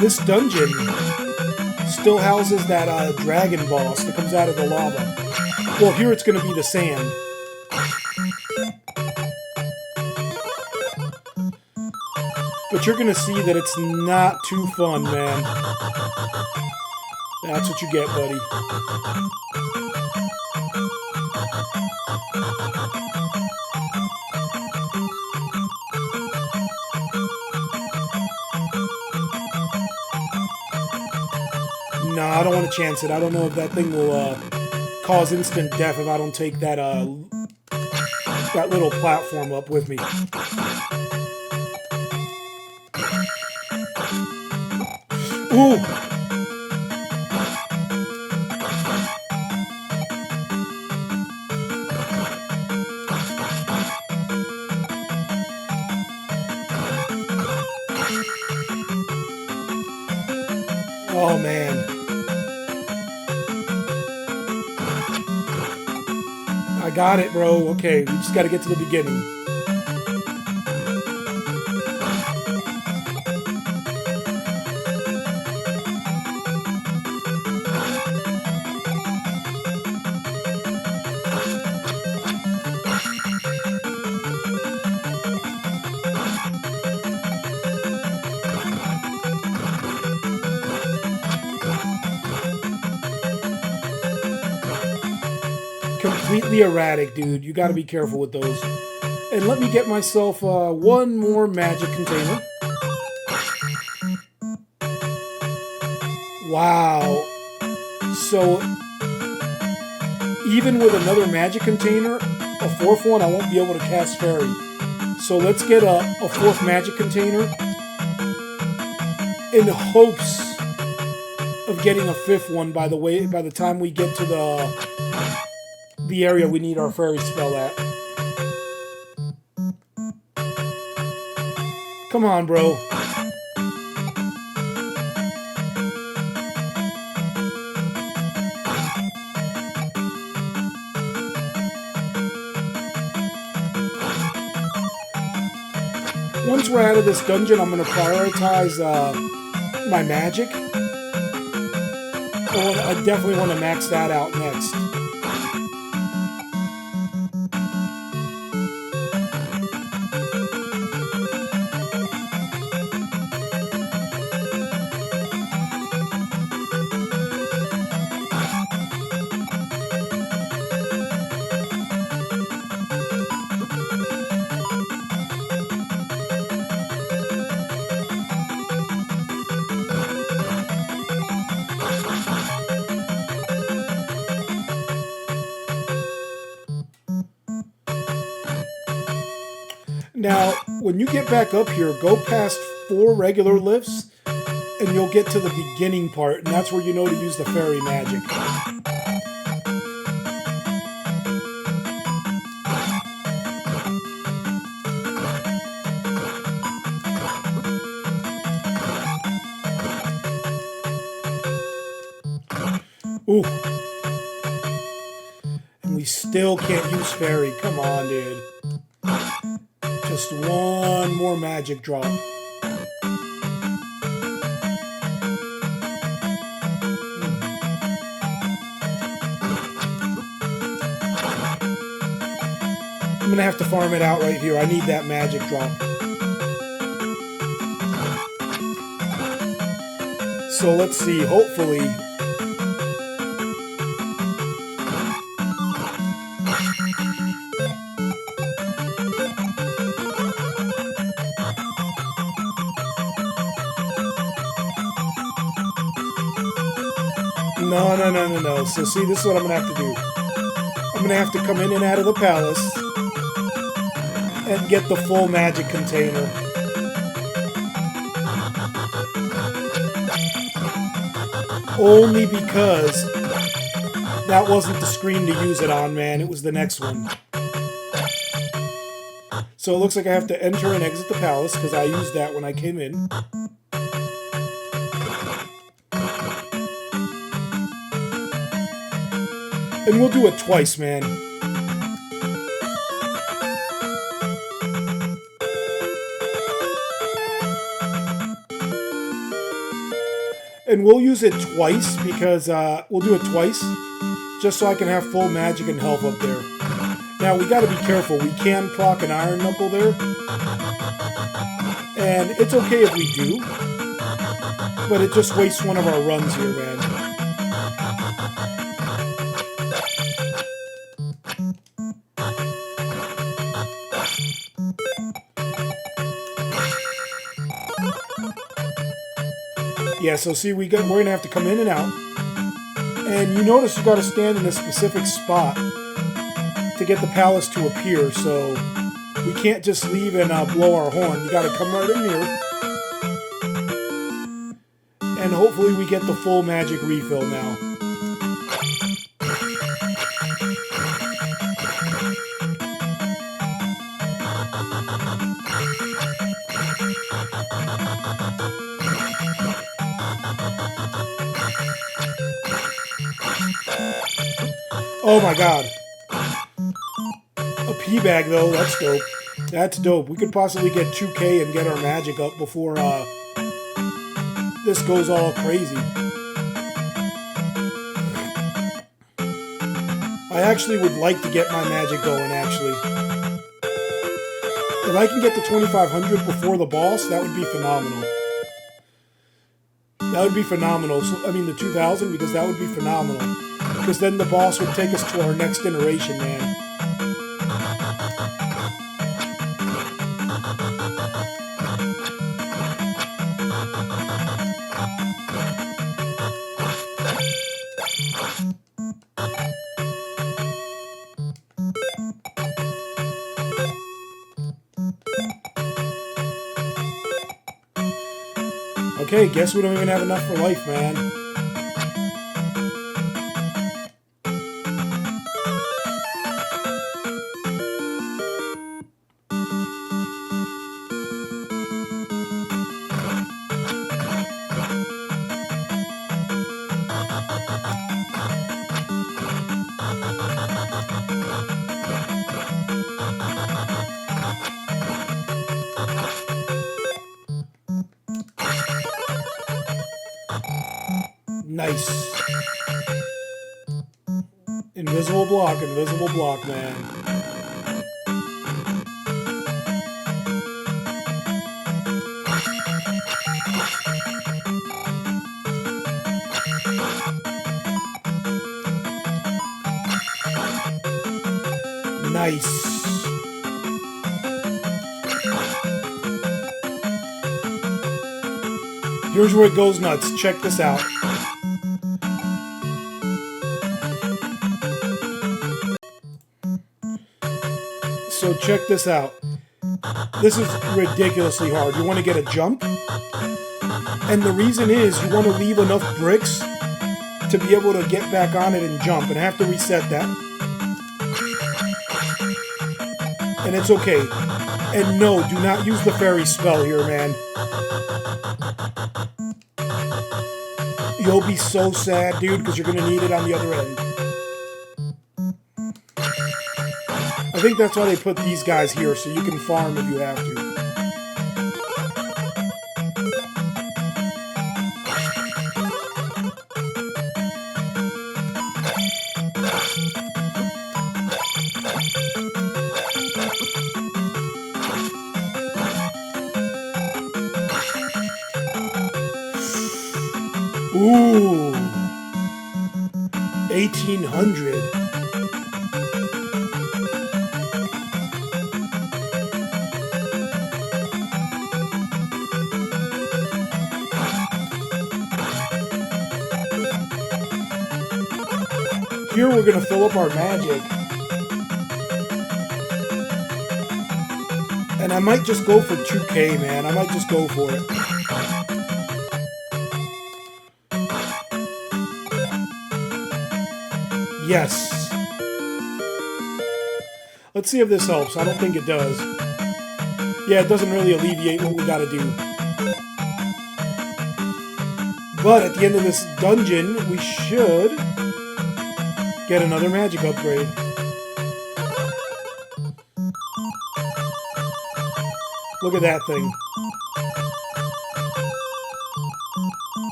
This dungeon still houses that dragon boss that comes out of the lava. Well, here it's going to be the sand. But you're going to see that it's not too fun, man. That's what you get, buddy. No, I don't want to chance it. I don't know if that thing will cause instant death if I don't take that that little platform up with me. Ooh! Oh, man. I got it, bro. Okay, we just got to get to the beginning. Completely erratic, dude. You got to be careful with those. And let me get myself one more magic container. Wow. So, even with another magic container, a fourth one, I won't be able to cast Fairy. So let's get a fourth magic container. in hopes of getting a fifth one by the time we get to the area we need our fairy spell at. Come on, bro. Once we're out of this dungeon, I'm going to prioritize my magic. I definitely want to max that out next. Now, when you get back up here, go past 4 regular lifts, and you'll get to the beginning part, and that's where you know to use the fairy magic. Ooh. And we still can't use fairy. Come on, dude. Just one more magic drop. I'm gonna have to farm it out right here. I need that magic drop. So let's see, hopefully. No. So see, this is what I'm gonna have to do. I'm gonna have to come in and out of the palace and get the full magic container. Only because that wasn't the screen to use it on, man. It was the next one. So it looks like I have to enter and exit the palace because I used that when I came in. And we'll do it twice, man. And we'll use it twice because we'll do it twice just so I can have full magic and health up there. Now, we gotta be careful. We can proc an Iron Knuckle there. And it's okay if we do. But it just wastes one of our runs here, man. Yeah, so see, we're going to have to come in and out. And you notice you got to stand in a specific spot to get the palace to appear, so we can't just leave and blow our horn. You got to come right in here. And hopefully we get the full magic refill now. Oh my god. A pea bag though, that's dope. That's dope. We could possibly get 2K and get our magic up before this goes all crazy. I actually would like to get my magic going, actually. If I can get to 2500 before the boss, that would be phenomenal. That would be phenomenal. So, I mean, the 2000, because that would be phenomenal. Because then the boss would take us to our next iteration, man. Okay, guess we don't even have enough for life, man. Nice. Invisible block, man. Nice. Here's where it goes nuts. Check this out. So check this out. This is ridiculously hard. You want to get a jump. And the reason is you want to leave enough bricks to be able to get back on it and jump. And I have to reset that. And it's okay. And no, do not use the fairy spell here, man. You'll be so sad, dude, because you're going to need it on the other end. I think that's why they put these guys here, so you can farm if you have to. Ooh, 1800. Here we're gonna fill up our magic. And I might just go for 2K, man. I might just go for it. Yes. Let's see if this helps. I don't think it does. Yeah, it doesn't really alleviate what we gotta do. But at the end of this dungeon, we should get another magic upgrade. Look at that thing.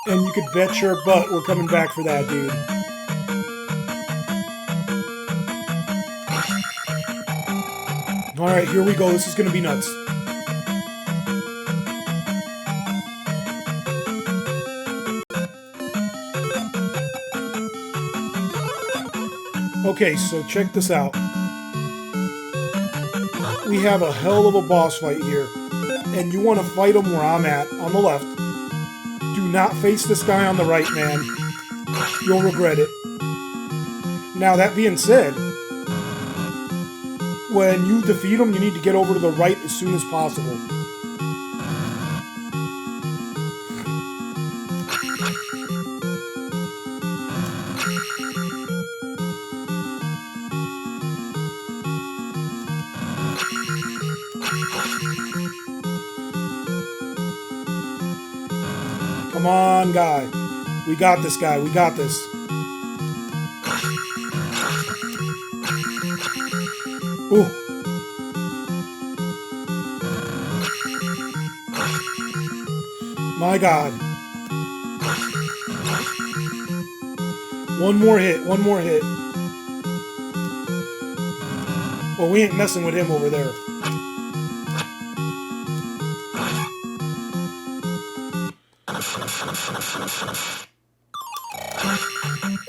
And you could bet your butt we're coming back for that, dude. Alright, here we go. This is gonna be nuts. Okay, so check this out. We have a hell of a boss fight here. And you want to fight him where I'm at, on the left. Do not face this guy on the right, man. You'll regret it. Now, that being said, when you defeat him, you need to get over to the right as soon as possible. Come on, guy. We got this, guy. We got this. Ooh. My God. One more hit. One more hit. Well, we ain't messing with him over there.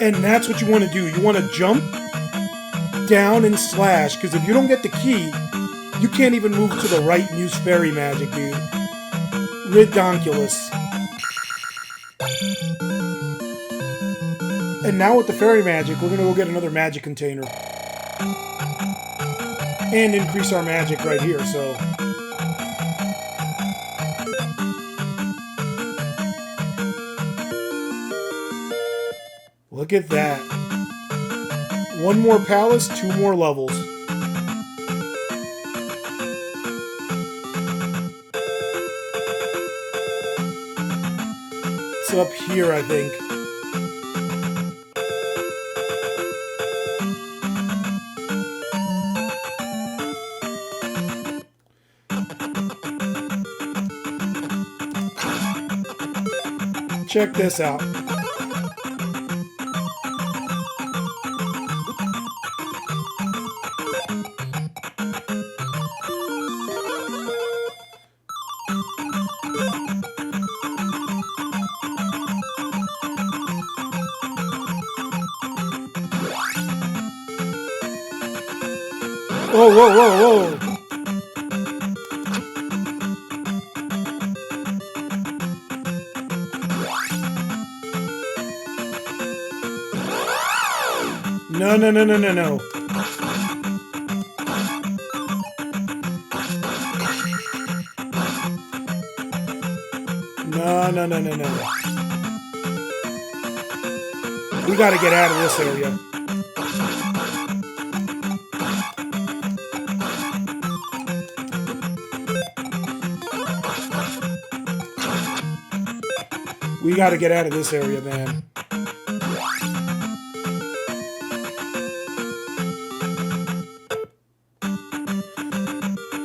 And that's what you want to do. You want to jump down and slash, because if you don't get the key, you can't even move to the right and use fairy magic, dude. Ridonkulous. And now with the fairy magic, we're going to go get another magic container. And increase our magic right here, so... Look at that. One more palace, 2 more levels. It's up here, I think. Check this out. Whoa, whoa, whoa, whoa. No, no, no, no, no, no. No, no, no, no, no. We gotta get out of this area. We gotta get out of this area, man.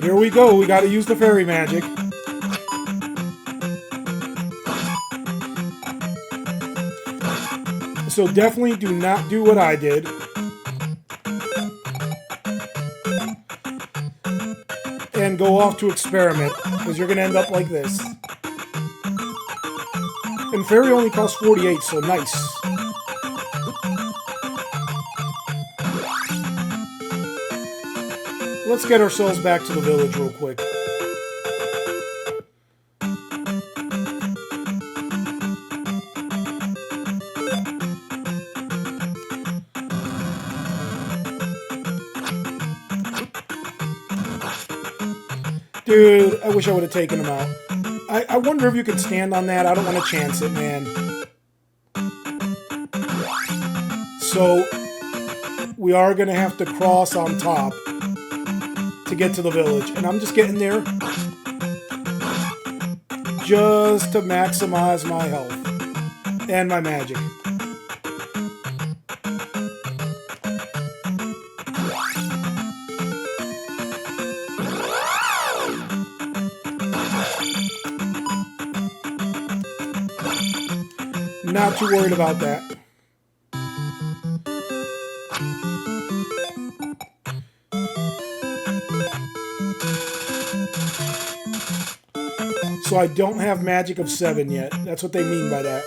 Here we go. We gotta use the fairy magic. So definitely do not do what I did. And go off to experiment, because you're gonna end up like this. And fairy only costs 48, so nice. Let's get ourselves back to the village real quick. Dude, I wish I would have taken him out. I wonder if you can stand on that. I don't want to chance it, man. So, we are going to have to cross on top to get to the village. And I'm just getting there just to maximize my health and my magic. Not too worried about that. So I don't have magic of 7 yet. That's what they mean by that.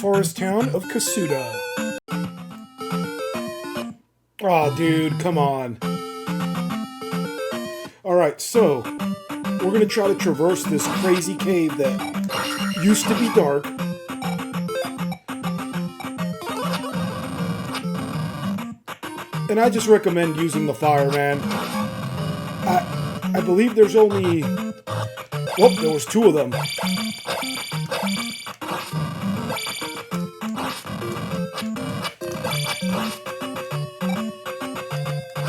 Forest town of Kasuda. Aw, dude, come on. Alright, so we're going to try to traverse this crazy cave that used to be dark. And I just recommend using the fire, man. I believe there's only... Whoop, there was 2 of them.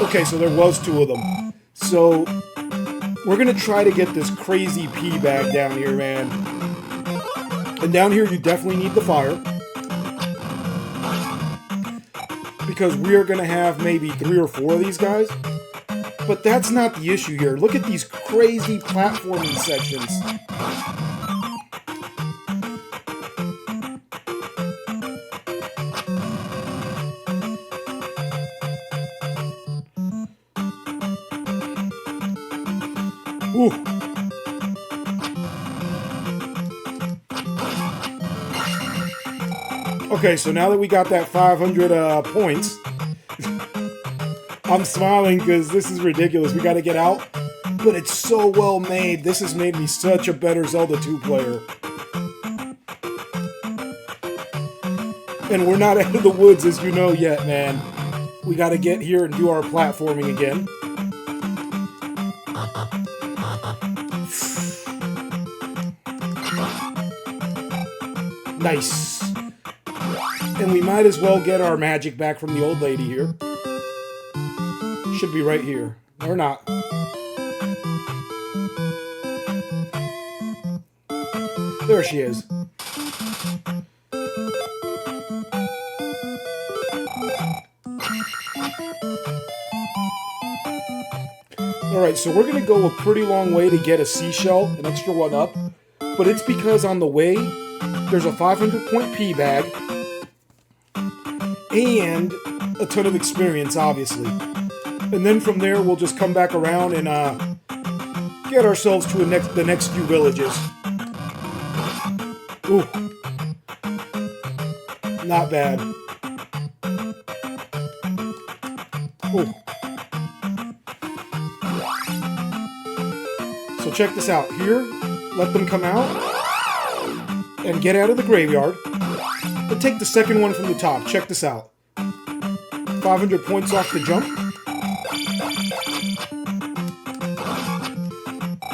Okay, so there was 2 of them. So, we're going to try to get this crazy pea bag down here, man. And down here, you definitely need the fire. Because we are going to have maybe 3 or 4 of these guys. But that's not the issue here. Look at these crazy platforming sections. Ooh. Okay, so now that we got that 500 points, I'm smiling because this is ridiculous. We got to get out. but it's so well made. This has made me such a better Zelda 2 player. And we're not out of the woods, as you know, yet, man. We gotta get here and do our platforming again. Nice. And we might as well get our magic back from the old lady here. Should be right here. Or not. There she is. Alright, so we're going to go a pretty long way to get a seashell, an extra one up. But it's because on the way, there's a 500-point P bag. And a ton of experience, obviously. And then from there, we'll just come back around and get ourselves to the next few villages. Ooh. Not bad. Ooh. So check this out. Here, let them come out and get out of the graveyard. But take the second one from the top. Check this out. 500 points off the jump.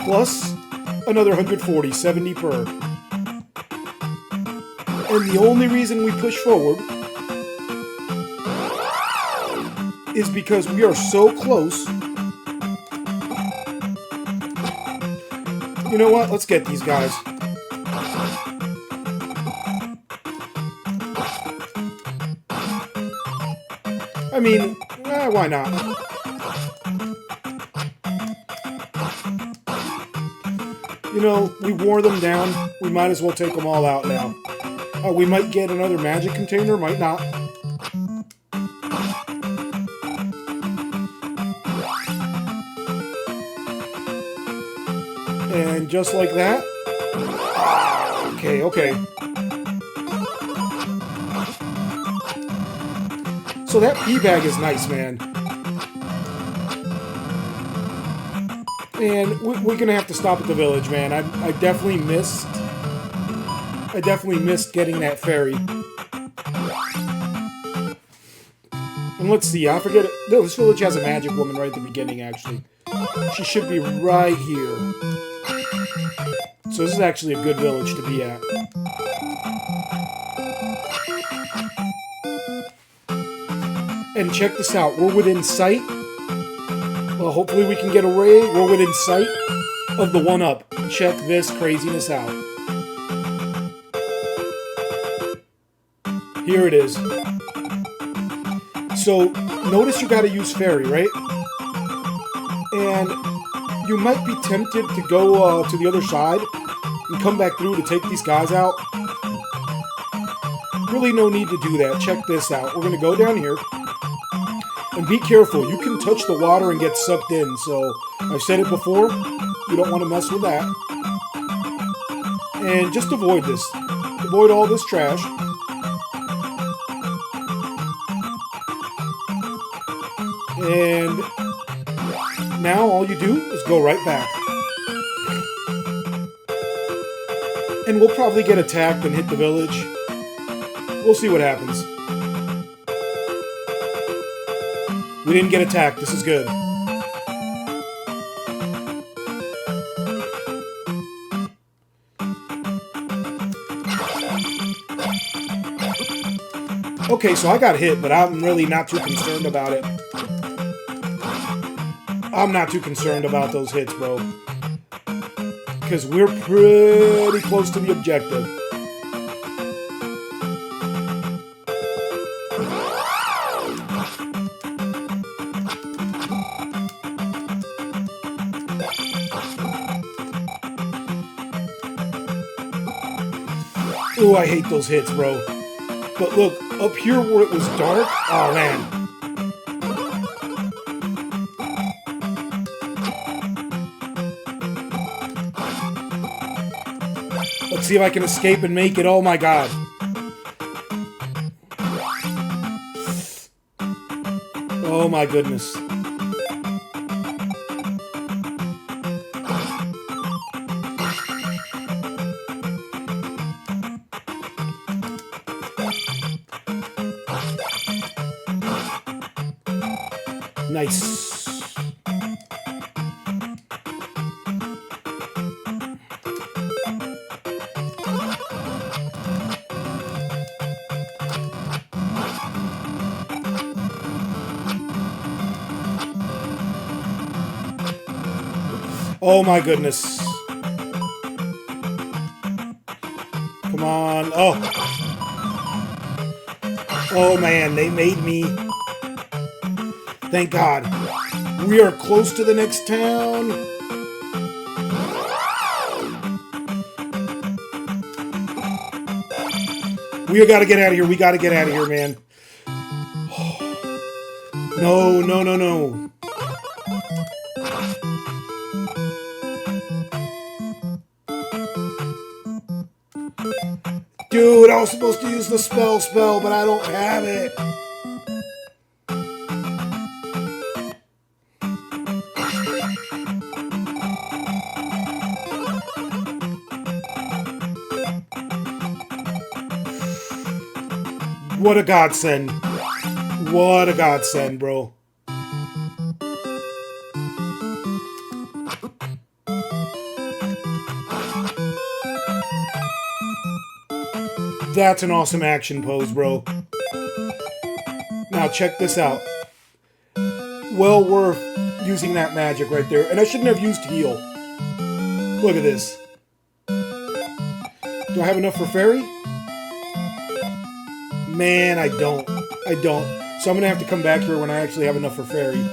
Plus another 140, 70 per. And the only reason we push forward is because we are so close. You know what? Let's get these guys. I mean, why not? You know, we wore them down. We might as well take them all out now. We might get another magic container, might not. And just like that. Okay. So that P bag is nice, man. And we're gonna have to stop at the village, man. I definitely missed getting that ferry. And let's see, I forget it. No, this village has a magic woman right at the beginning, actually. She should be right here. So this is actually a good village to be at. And check this out, we're within sight. Well, hopefully we can get away. We're within sight of the 1-up. Check this craziness out. Here it is. So, notice you gotta use ferry, right? And you might be tempted to go to the other side and come back through to take these guys out. Really no need to do that. Check this out. We're gonna go down here. And be careful, you can touch the water and get sucked in, so I've said it before, you don't want to mess with that. And just avoid this. Avoid all this trash. And now all you do is go right back. And we'll probably get attacked and hit the village. We'll see what happens. We didn't get attacked. This is good. Okay, so I got hit, but I'm really not too concerned about it. I'm not too concerned about those hits, bro. Because we're pretty close to the objective. Ooh, I hate those hits, bro. But look, up here where it was dark, oh man. Let's see if I can escape and make it. Oh my god. Oh my goodness. Nice. Oh my goodness. Come on. Oh. Oh man, they made me. Thank God. We are close to the next town. We gotta get out of here. We gotta get out of here, man. No, no, no, no. Dude, I was supposed to use the spell, but I don't have it. What a godsend. What a godsend, bro. That's an awesome action pose, bro. Now check this out. Well worth using that magic right there. And I shouldn't have used heal. Look at this. Do I have enough for fairy? Man, I don't. I don't. So I'm going to have to come back here when I actually have enough for fairy.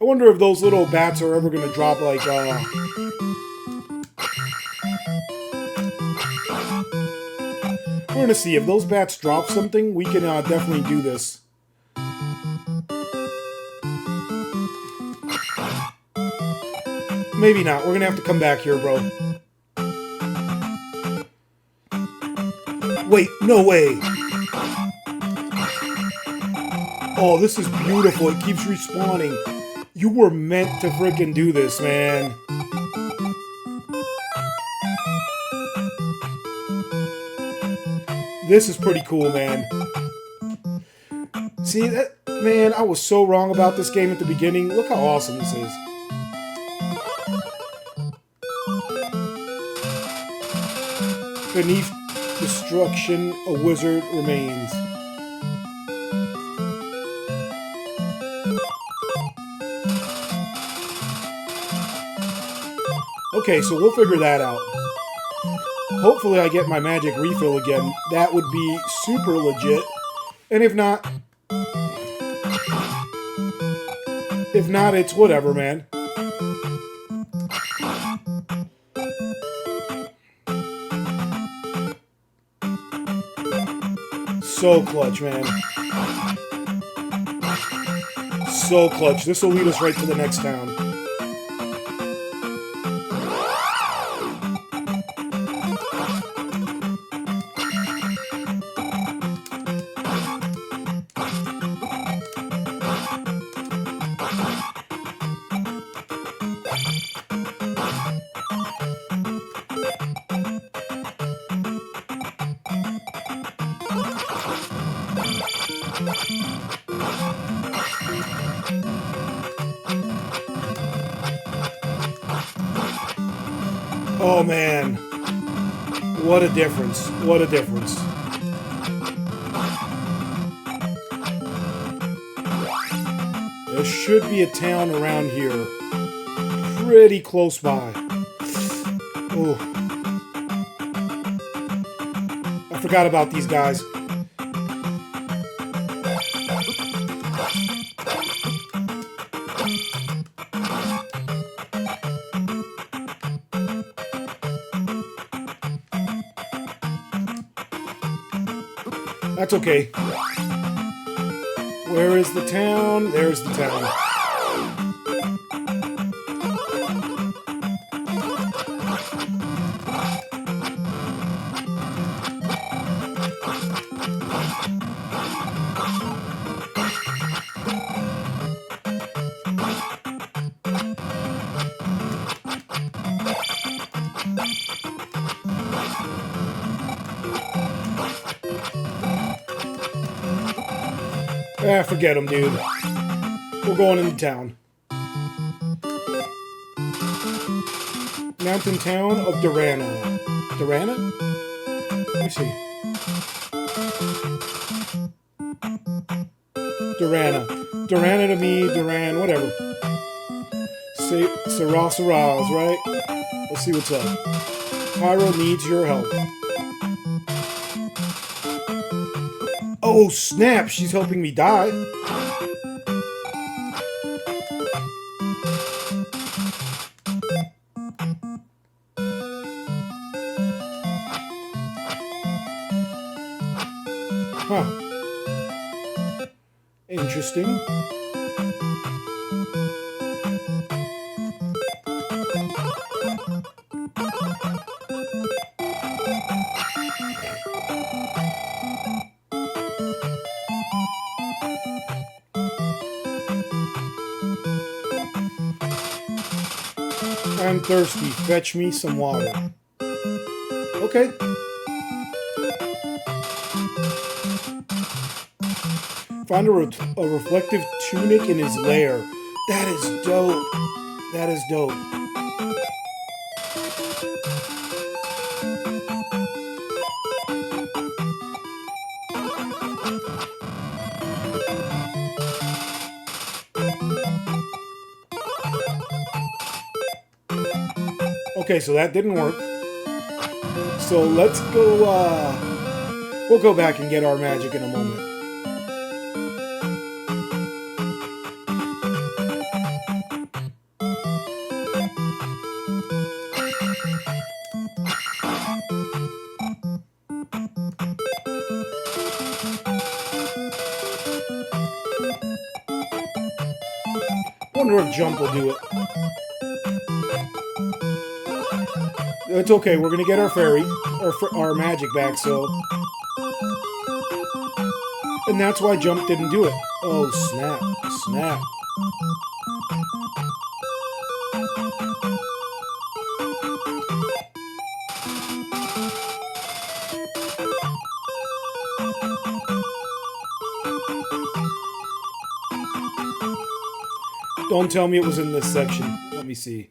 I wonder if those little bats are ever going to drop like, We're going to see. If those bats drop something, we can definitely do this. Maybe not. We're going to have to come back here, bro. Wait, no way. Oh, this is beautiful. It keeps respawning. You were meant to freaking do this, man. This is pretty cool, man. See, that, man, I was so wrong about this game at the beginning. Look how awesome this is. Beneath destruction, a wizard remains. Okay, so we'll figure that out. Hopefully I get my magic refill again. That would be super legit. And if not, it's whatever, man. So clutch, man. So clutch. This will lead us right to the next town. Oh man, what a difference, what a difference. There should be a town around here, pretty close by. Oh, I forgot about these guys. That's okay. Where is the town? There's the town. Ah, forget him, dude. We're going into town. Mountain town of Durana. Durana? Let me see. Durana. Durana to me, Duran, whatever. Say Saras, right? Let's see what's up. Pyro needs your help. Oh, snap! She's helping me die. Huh. Interesting. I'm thirsty. Fetch me some water. Okay. Find a reflective tunic in his lair. That is dope. That is dope. Okay, so that didn't work. So let's go, we'll go back and get our magic in a moment. Wonder if jump will do it. It's okay, we're gonna get our fairy, our magic back, so... And that's why jump didn't do it. Oh, snap, snap. Don't tell me it was in this section. Let me see.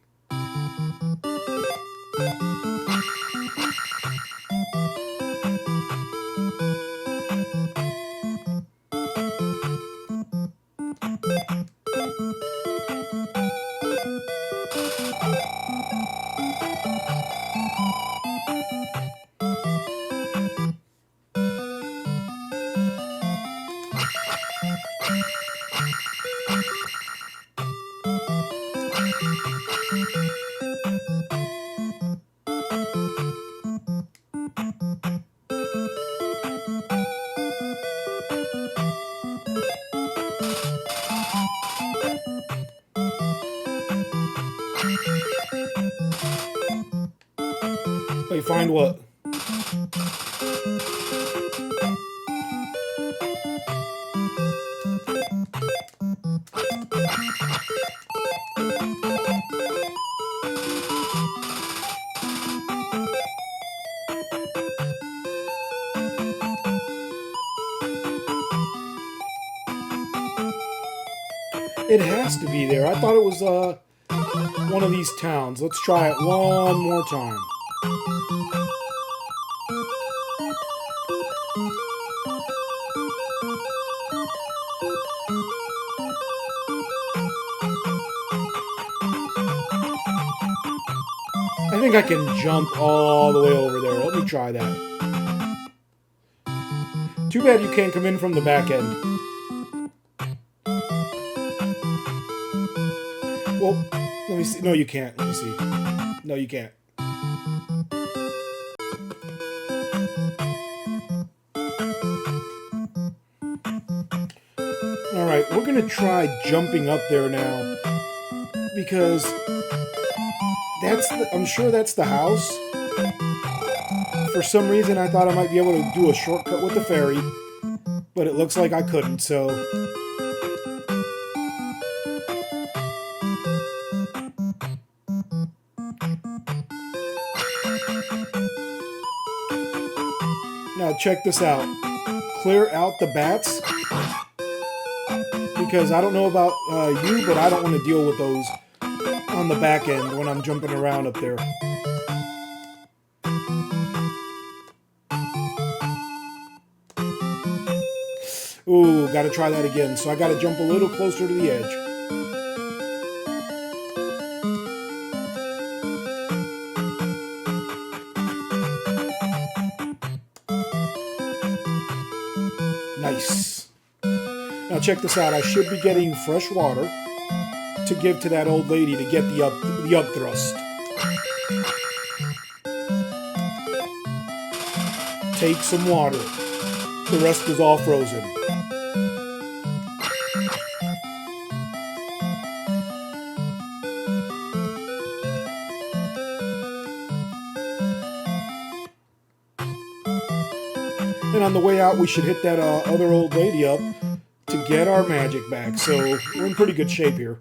Wait, find what? It has to be there. I thought it was one of these towns. Let's try it one more time. I think I can jump all the way over there. Let me try that. Too bad you can't come in from the back end. Well, let me see. No, you can't. Let me see. No, you can't. Alright, we're going to try jumping up there now. Because I'm sure that's the house. For some reason, I thought I might be able to do a shortcut with the fairy. But it looks like I couldn't, so... Now check this out. Clear out the bats. because I don't know about you, but I don't want to deal with those on the back end when I'm jumping around up there. Ooh, gotta try that again. So I gotta jump a little closer to the edge. Nice. Now check this out. I should be getting fresh water to give to that old lady to get the up thrust. Take some water. The rest is all frozen. And on the way out, we should hit that other old lady up to get our magic back. So we're in pretty good shape here.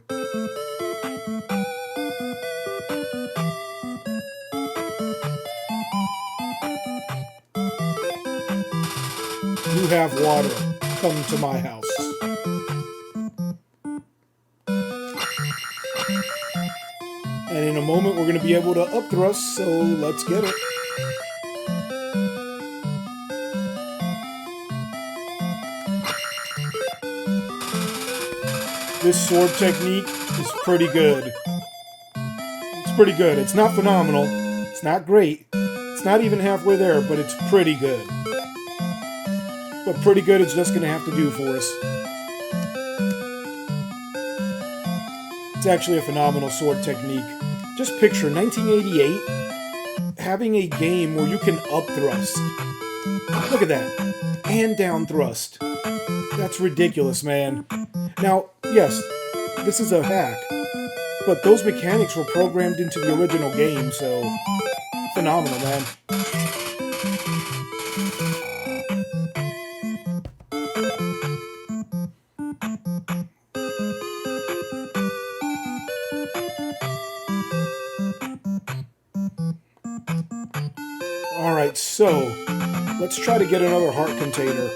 You have water. Come to my house. And in a moment, we're going to be able to up thrust, so let's get it. This sword technique is pretty good. It's pretty good. It's not phenomenal. It's not great. It's not even halfway there, but it's pretty good. But pretty good it's just going to have to do for us. It's actually a phenomenal sword technique. Just picture 1988 having a game where you can up thrust. Look at that. And down thrust. That's ridiculous, man. Now, yes, this is a hack, but those mechanics were programmed into the original game, so phenomenal, man. Alright, so let's try to get another heart container.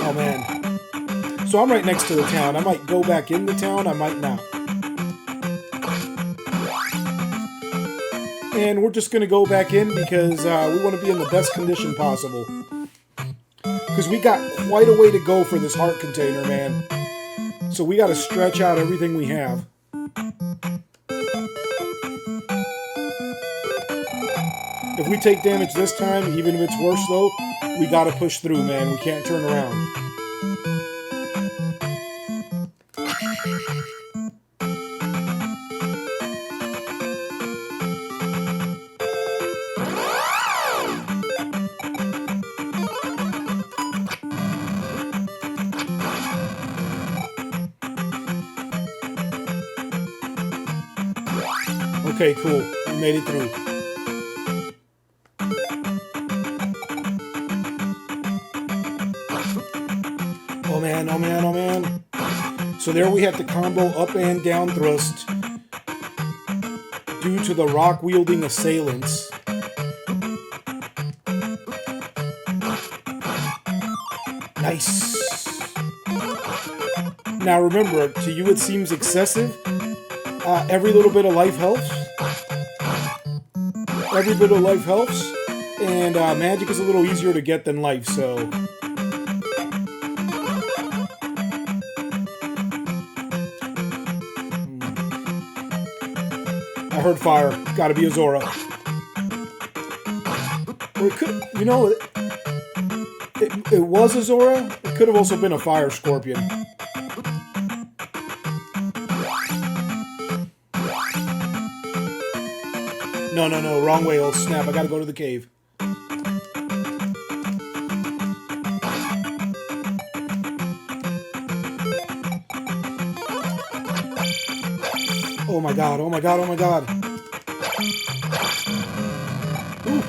Oh man. So I'm right next to the town. I might go back in the town, I might not. And we're just going to go back in because we want to be in the best condition possible. Because we got quite a way to go for this heart container, man. So we got to stretch out everything we have. If we take damage this time, even if it's worse though, we got to push through, man. We can't turn around. Okay, cool. We made it through. Oh man, oh man, oh man. So there we have the combo up and down thrust due to the rock-wielding assailants. Nice. Now remember, to you it seems excessive. Every little bit of life helps. Every bit of life helps. And magic is a little easier to get than life, so... I heard fire. Gotta be a Zora. Or it could, you know, it was a Zora. It could have also been a fire scorpion. No, no, no, wrong way, old snap. I gotta go to the cave. Oh my god, oh my god, oh my god. Ooh.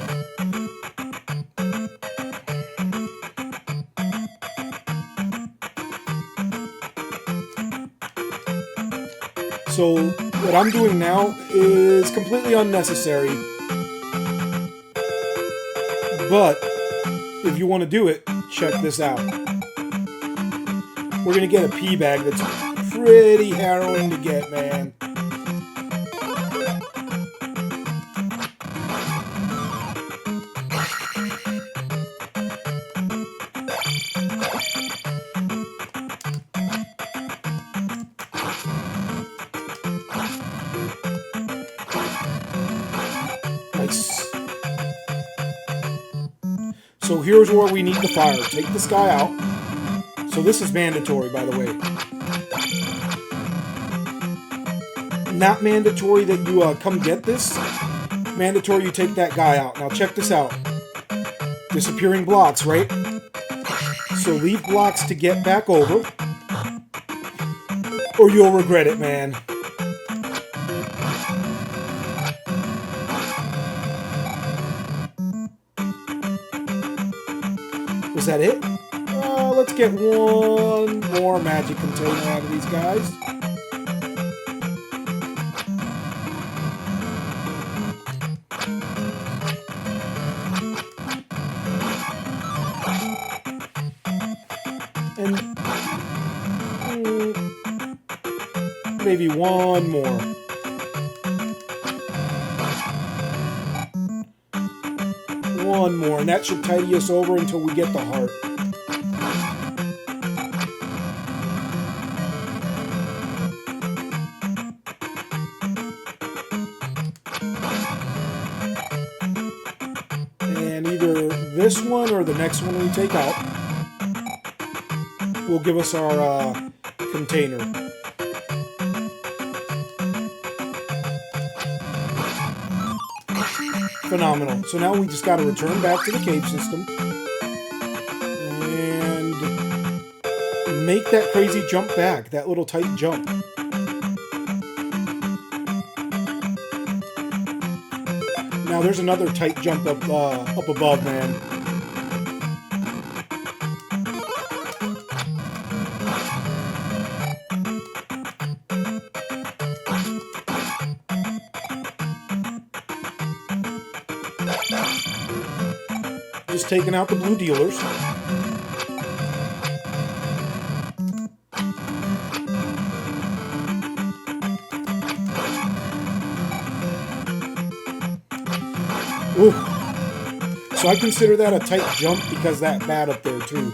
So, what I'm doing now is completely unnecessary. But, if you want to do it, check this out. we're going to get a pee bag that's pretty harrowing to get, man. Nice. So here's where we need the fire. Take this guy out. So this is mandatory, by the way. Not mandatory that you come get this. Mandatory you take that guy out. Now check this out. Disappearing blocks, right? So leave blocks to get back over, or you'll regret it, man. Was that it? Let's get one more magic container out of these guys. And maybe one more. One more, and that should tidy us over until we get the heart. And either this one or the next one we take out will give us our container. Phenomenal. So now we just got to return back to the cave system and make that crazy jump back, that little tight jump. Now there's another tight jump up above, man. Just taking out the blue dealers. Ooh. So I consider that a tight jump because that bat up there too.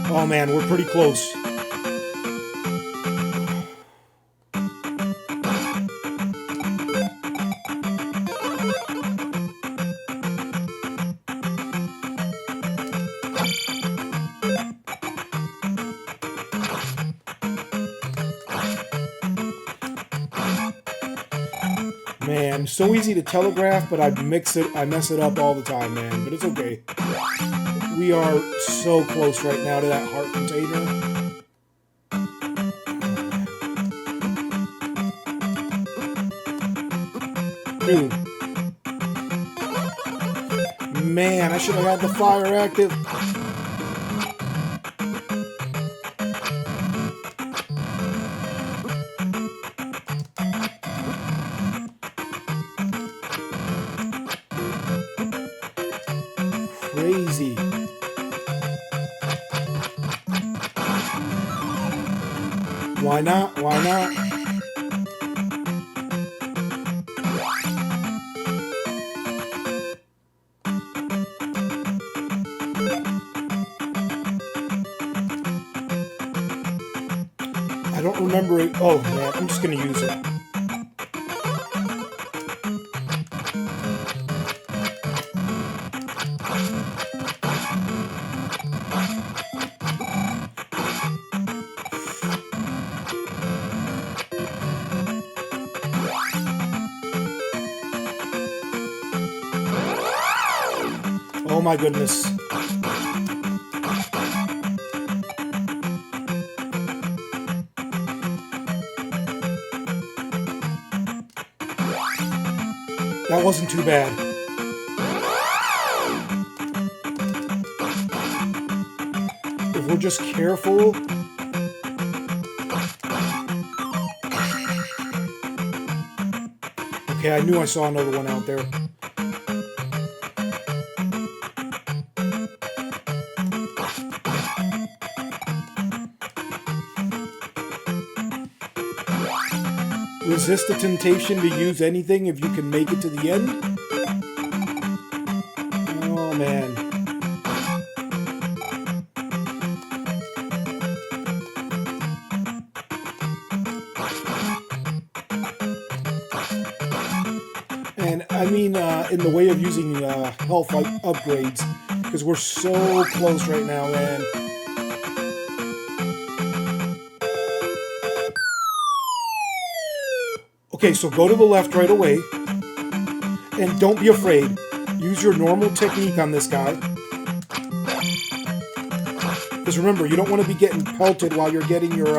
Oh man, we're pretty close. Man, so easy to telegraph, but I mess it up all the time, man. But it's okay. We are so close right now to that heart container. Dude. Man, I should have had the fire active. Crazy. Why not? Why not? I don't remember it. Oh man, I'm just gonna use it. Oh my goodness. That wasn't too bad. If we're just careful. Okay, I knew I saw another one out there. resist the temptation to use anything if you can make it to the end. Oh, man. And I mean, in the way of using health upgrades, because we're so close right now, man. Okay, so go to the left right away, and don't be afraid. Use your normal technique on this guy. Because remember, you don't want to be getting pelted while you're getting your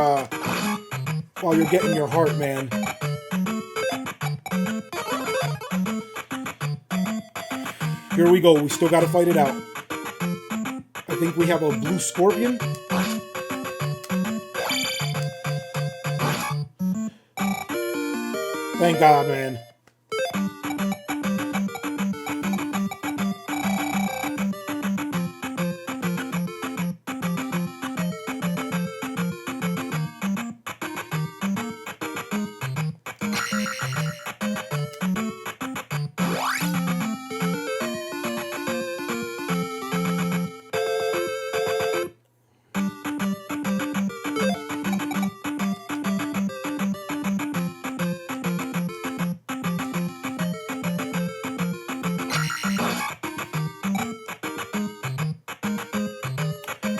heart, man. Here we go. We still got to fight it out. I think we have a blue scorpion. Thank God, man.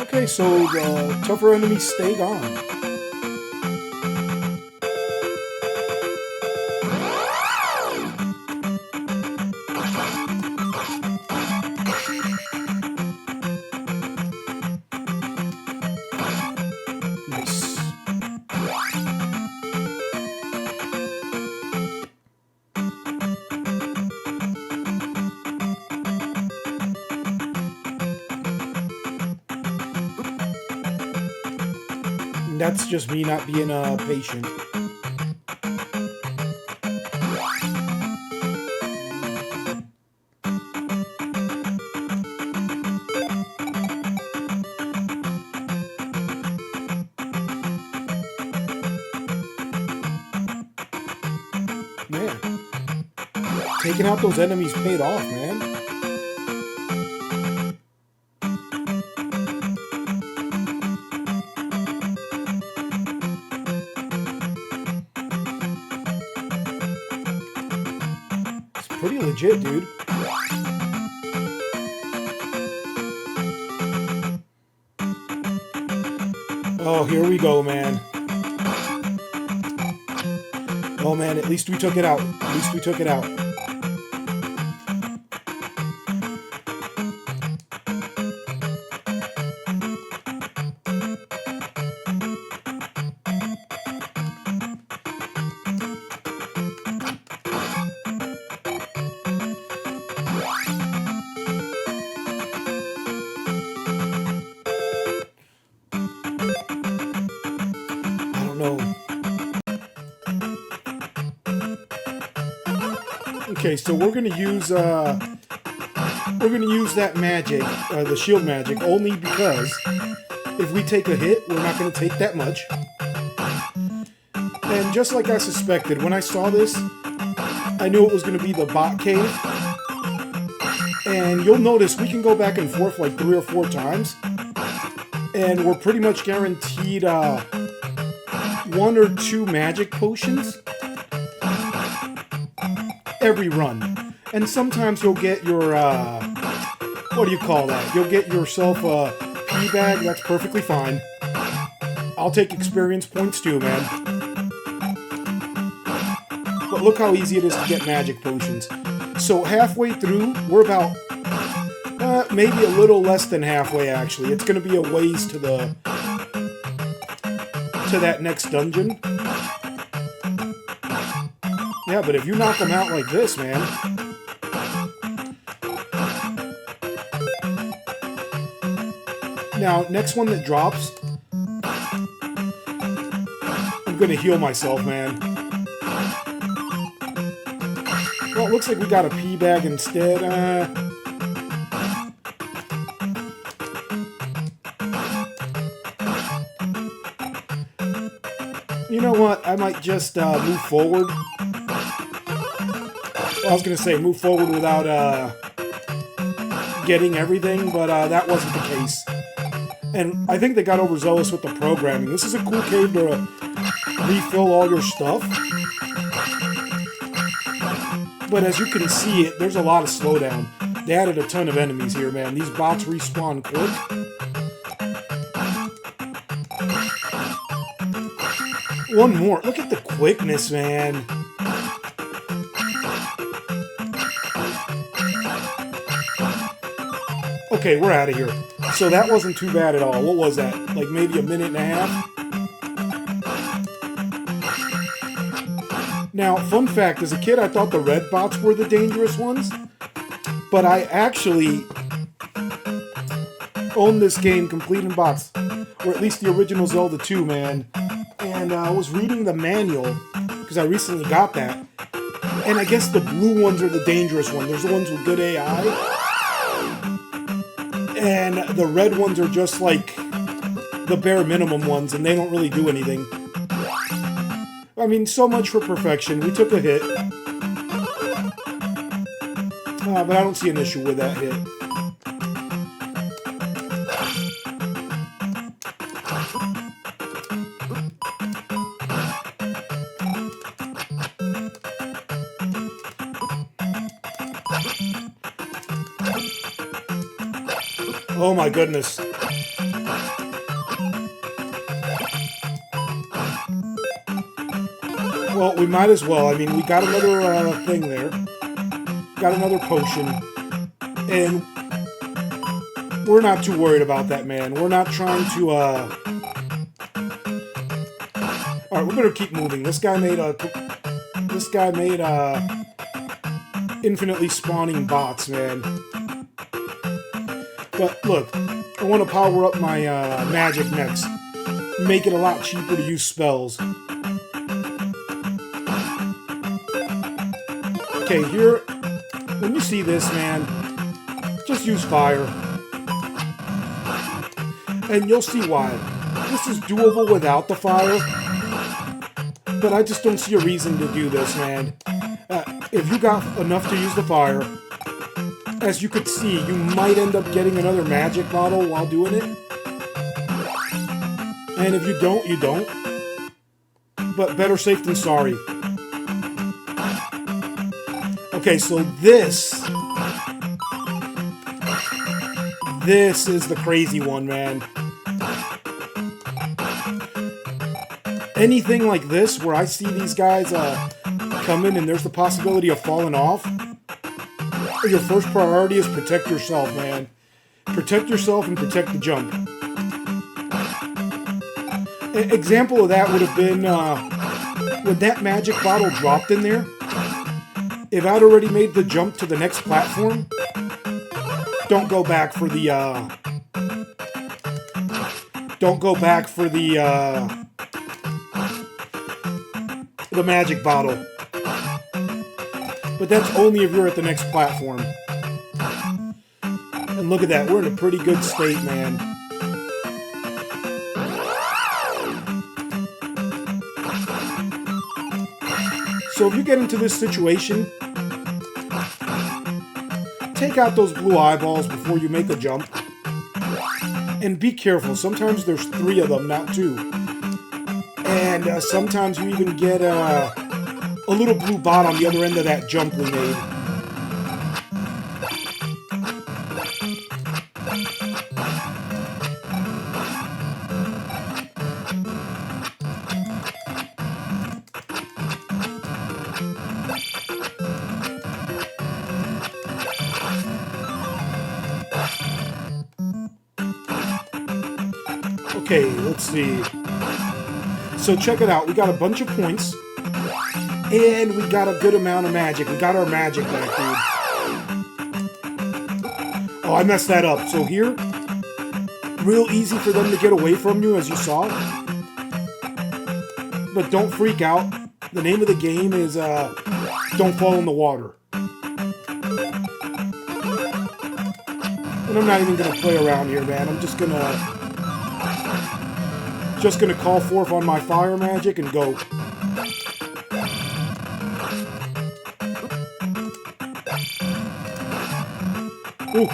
Okay, so the tougher enemies stay gone. Nice. That's just me not being patient. Man, taking out those enemies paid off, man. Pretty legit, dude. Oh, here we go, man. Oh, man, at least we took it out. At least we took it out. Okay, so we're gonna use that magic, the shield magic, only because if we take a hit, we're not gonna take that much. And just like I suspected, when I saw this, I knew it was gonna be the bot cave. And you'll notice we can go back and forth like 3 or 4 times, and we're pretty much guaranteed 1 or 2 magic potions every run. And sometimes you'll get your, what do you call that? You'll get yourself a pea bag, that's perfectly fine. I'll take experience points too, man. But look how easy it is to get magic potions. So halfway through, we're about, maybe a little less than halfway actually. It's going to be a ways to that next dungeon. Yeah, but if you knock them out like this, man. Now, next one that drops, I'm gonna heal myself, man. Well, it looks like we got a pea bag instead. You know what? I might just move forward. I was going to say move forward without getting everything, but that wasn't the case. And I think they got overzealous with the programming. This is a cool cave to refill all your stuff. But as you can see, there's a lot of slowdown. They added a ton of enemies here, man. These bots respawn quick. One more. Look at the quickness, man. Okay, we're out of here. So that wasn't too bad at all. What was that? Like maybe a minute and a half? Now, fun fact, as a kid I thought the red bots were the dangerous ones. But I actually owned this game complete in box. Or at least the original Zelda 2, man. And I was reading the manual, because I recently got that. And I guess the blue ones are the dangerous ones. There's the ones with good AI. And the red ones are just like the bare minimum ones, and they don't really do anything. I mean, so much for perfection. We took a hit. But I don't see an issue with that hit. Oh my goodness. Well, we might as well. I mean, we got another thing there. Got another potion. And we're not too worried about that, man. We're not trying to, Alright, we better keep moving. This guy made infinitely spawning bots, man. But look, I want to power up my magic next. Make it a lot cheaper to use spells. Okay, here, when you see this, man, just use fire. And you'll see why. This is doable without the fire. But I just don't see a reason to do this, man. If you got enough to use the fire, as you could see, you might end up getting another magic bottle while doing it. And if you don't, you don't. But better safe than sorry. Okay, so this is the crazy one, man. Anything like this, where I see these guys come in and there's the possibility of falling off, your first priority is protect yourself, man. Protect yourself and protect the jump. An example of that would have been when that magic bottle dropped in there. If I'd already made the jump to the next platform, don't go back for the magic bottle. But that's only if you're at the next platform. And look at that, we're in a pretty good state, man. So if you get into this situation, take out those blue eyeballs before you make a jump. And be careful, sometimes there's 3 of them, not 2. And sometimes you even get a little blue bot on the other end of that jump we made. Okay, let's see. So check it out. We got a bunch of points. And we got a good amount of magic. We got our magic back, dude. Oh, I messed that up. So here, real easy for them to get away from you, as you saw. But don't freak out. The name of the game is Don't Fall in the Water. And I'm not even going to play around here, man. I'm just gonna call forth on my fire magic and go. Ooh.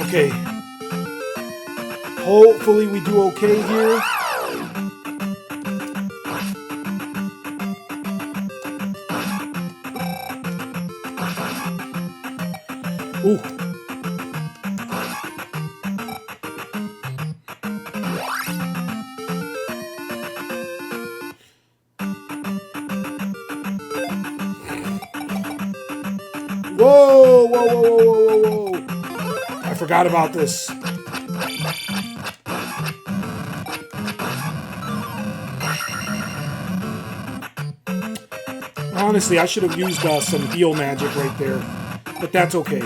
Okay. Hopefully we do okay here. Ooh. Whoa, whoa, whoa, whoa, whoa, whoa, whoa. I forgot about this. Honestly, I should have used some heal magic right there, but that's okay.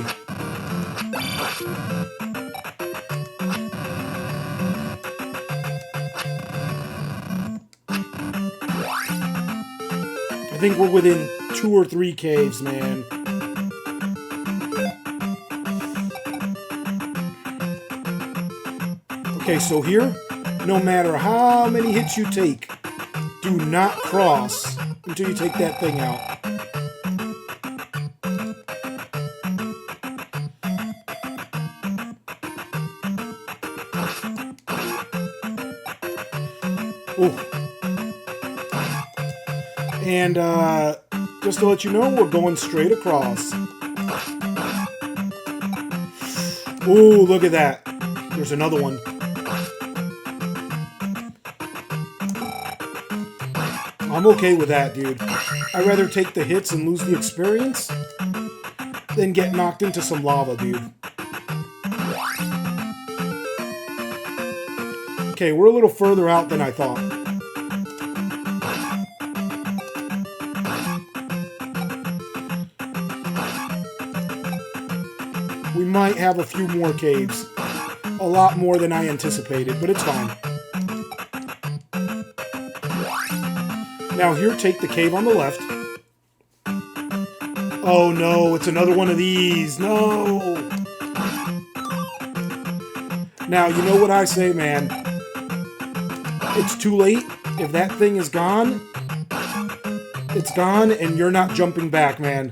I think we're within 2 or 3 caves, man. Okay, so here, no matter how many hits you take, do not cross until you take that thing out. Ooh. And just to let you know, we're going straight across. Ooh, look at that. There's another one. I'm okay with that, dude. I'd rather take the hits and lose the experience than get knocked into some lava, dude. Okay, we're a little further out than I thought. We might have a few more caves. A lot more than I anticipated, but it's fine. Now here, take the cave on the left. Oh no, it's another one of these. No! Now, you know what I say, man. It's too late. If that thing is gone, it's gone and you're not jumping back, man.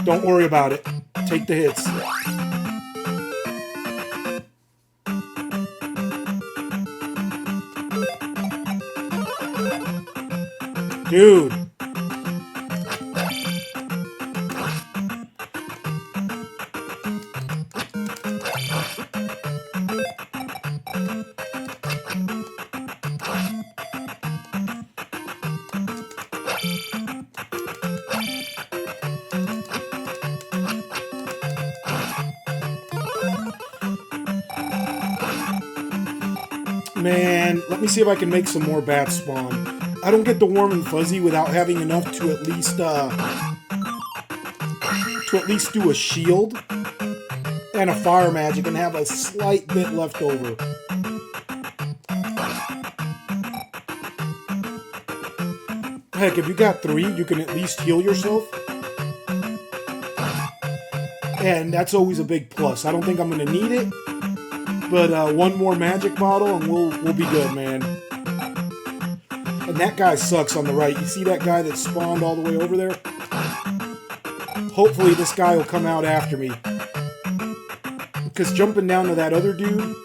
Don't worry about it. Take the hits. Dude. Man, let me see if I can make some more bats spawn. I don't get the warm and fuzzy without having enough to at least do a shield and a fire magic and have a slight bit left over. Heck, if you got 3, you can at least heal yourself. And that's always a big plus. I don't think I'm going to need it. But one more magic bottle and we'll be good, man. And that guy sucks on the right. You see that guy that spawned all the way over there? Hopefully this guy will come out after me. Because jumping down to that other dude...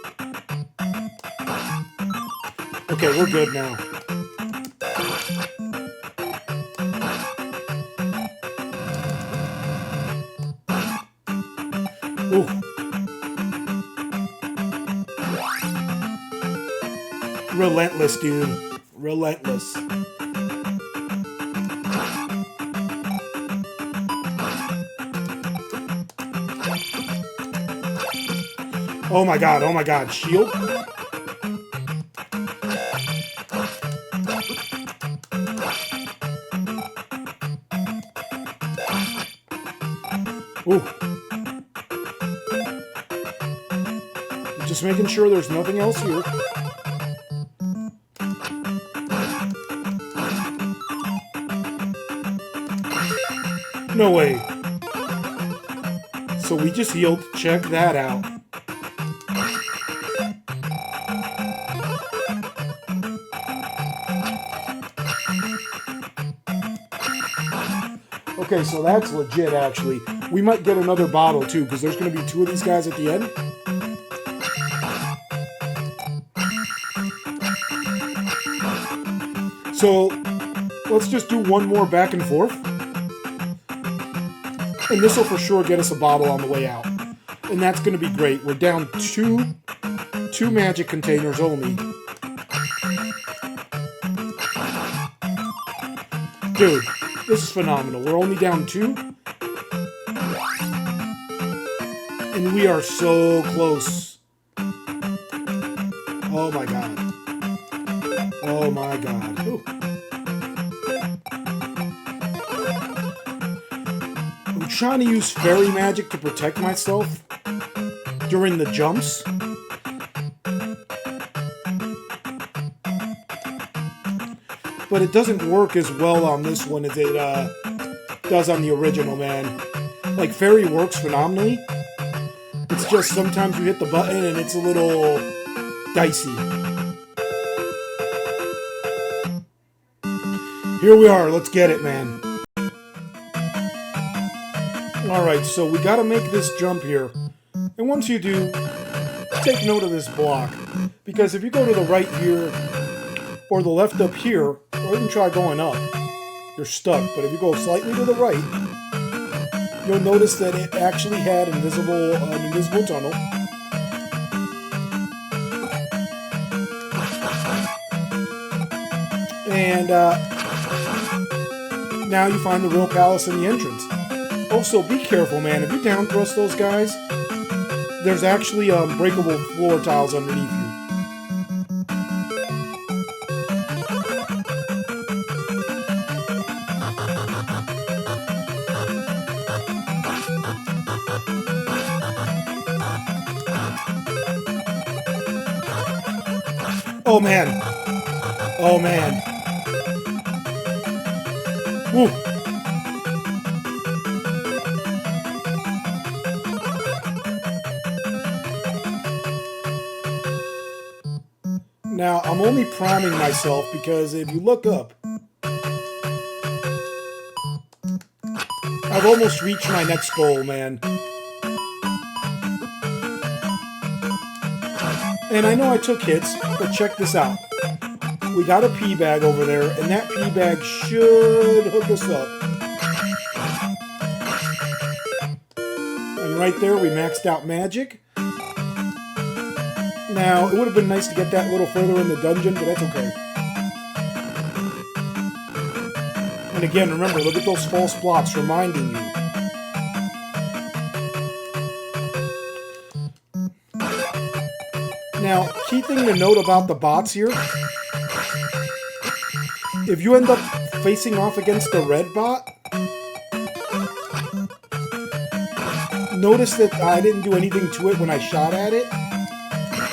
Okay, we're good now. Ooh. Relentless, dude. Relentless. Oh my god, shield? Ooh. Just making sure there's nothing else here. No way. So we just healed. Check that out. Okay, so that's legit, actually. We might get another bottle, too, because there's going to be 2 of these guys at the end. So, let's just do one more back and forth. And this will for sure get us a bottle on the way out. And that's going to be great. We're down two magic containers only. Dude, this is phenomenal. We're only down 2. And we are so close. Oh my god. Oh my god. Ooh. I'm trying to use fairy magic to protect myself during the jumps. But it doesn't work as well on this one as it does on the original, man. Like, fairy works phenomenally. It's just sometimes you hit the button and it's a little dicey. Here we are, let's get it, man. Alright, so we gotta make this jump here. And once you do, take note of this block. Because if you go to the right here, or the left up here, or even try going up, you're stuck. But if you go slightly to the right, you'll notice that it actually had an invisible tunnel. And now you find the real palace in the entrance. Also, be careful, man. If you down thrust those guys, there's actually breakable floor tiles underneath you. Oh man. Oh man. Woo. Now, I'm only priming myself because if you look up, I've almost reached my next goal, man. And I know I took hits, but check this out. We got a pea bag over there, and that pea bag should hook us up. And right there, we maxed out magic. Now, it would have been nice to get that a little further in the dungeon, but that's okay. And again, remember, look at those false blocks reminding you. Now, key thing to note about the bots here, if you end up facing off against the red bot, notice that I didn't do anything to it when I shot at it.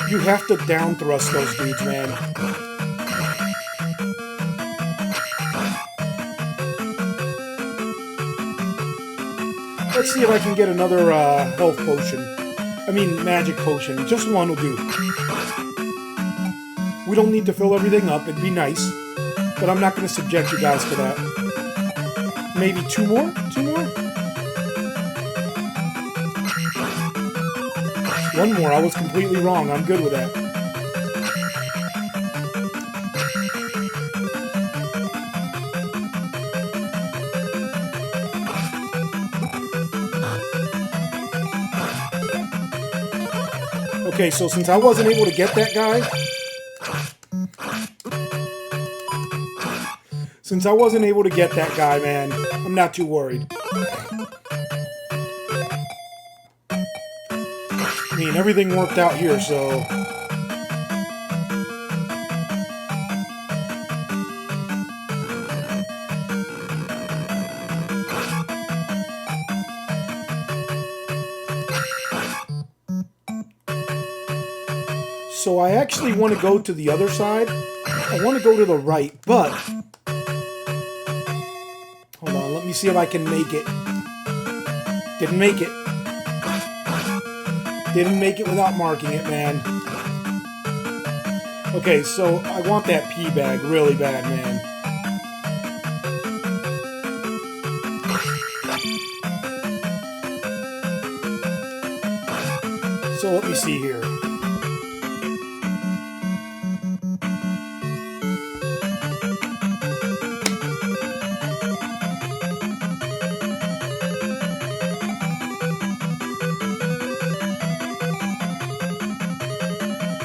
You have to down thrust those dudes, man. Let's see if I can get another health potion. I mean, magic potion. Just one will do. We don't need to fill everything up. It'd be nice. But I'm not going to subject you guys to that. Maybe 2 more? 2 more? 1 more. I was completely wrong. I'm good with that. Okay, so since I wasn't able to get that guy, man, I'm not too worried. I mean, everything worked out here, so... So I actually want to go to the other side. I want to go to the right, but... Hold on, let me see if I can make it. Didn't make it. Didn't make it without marking it, man. Okay, so I want that pea bag really bad, man. So let me see here.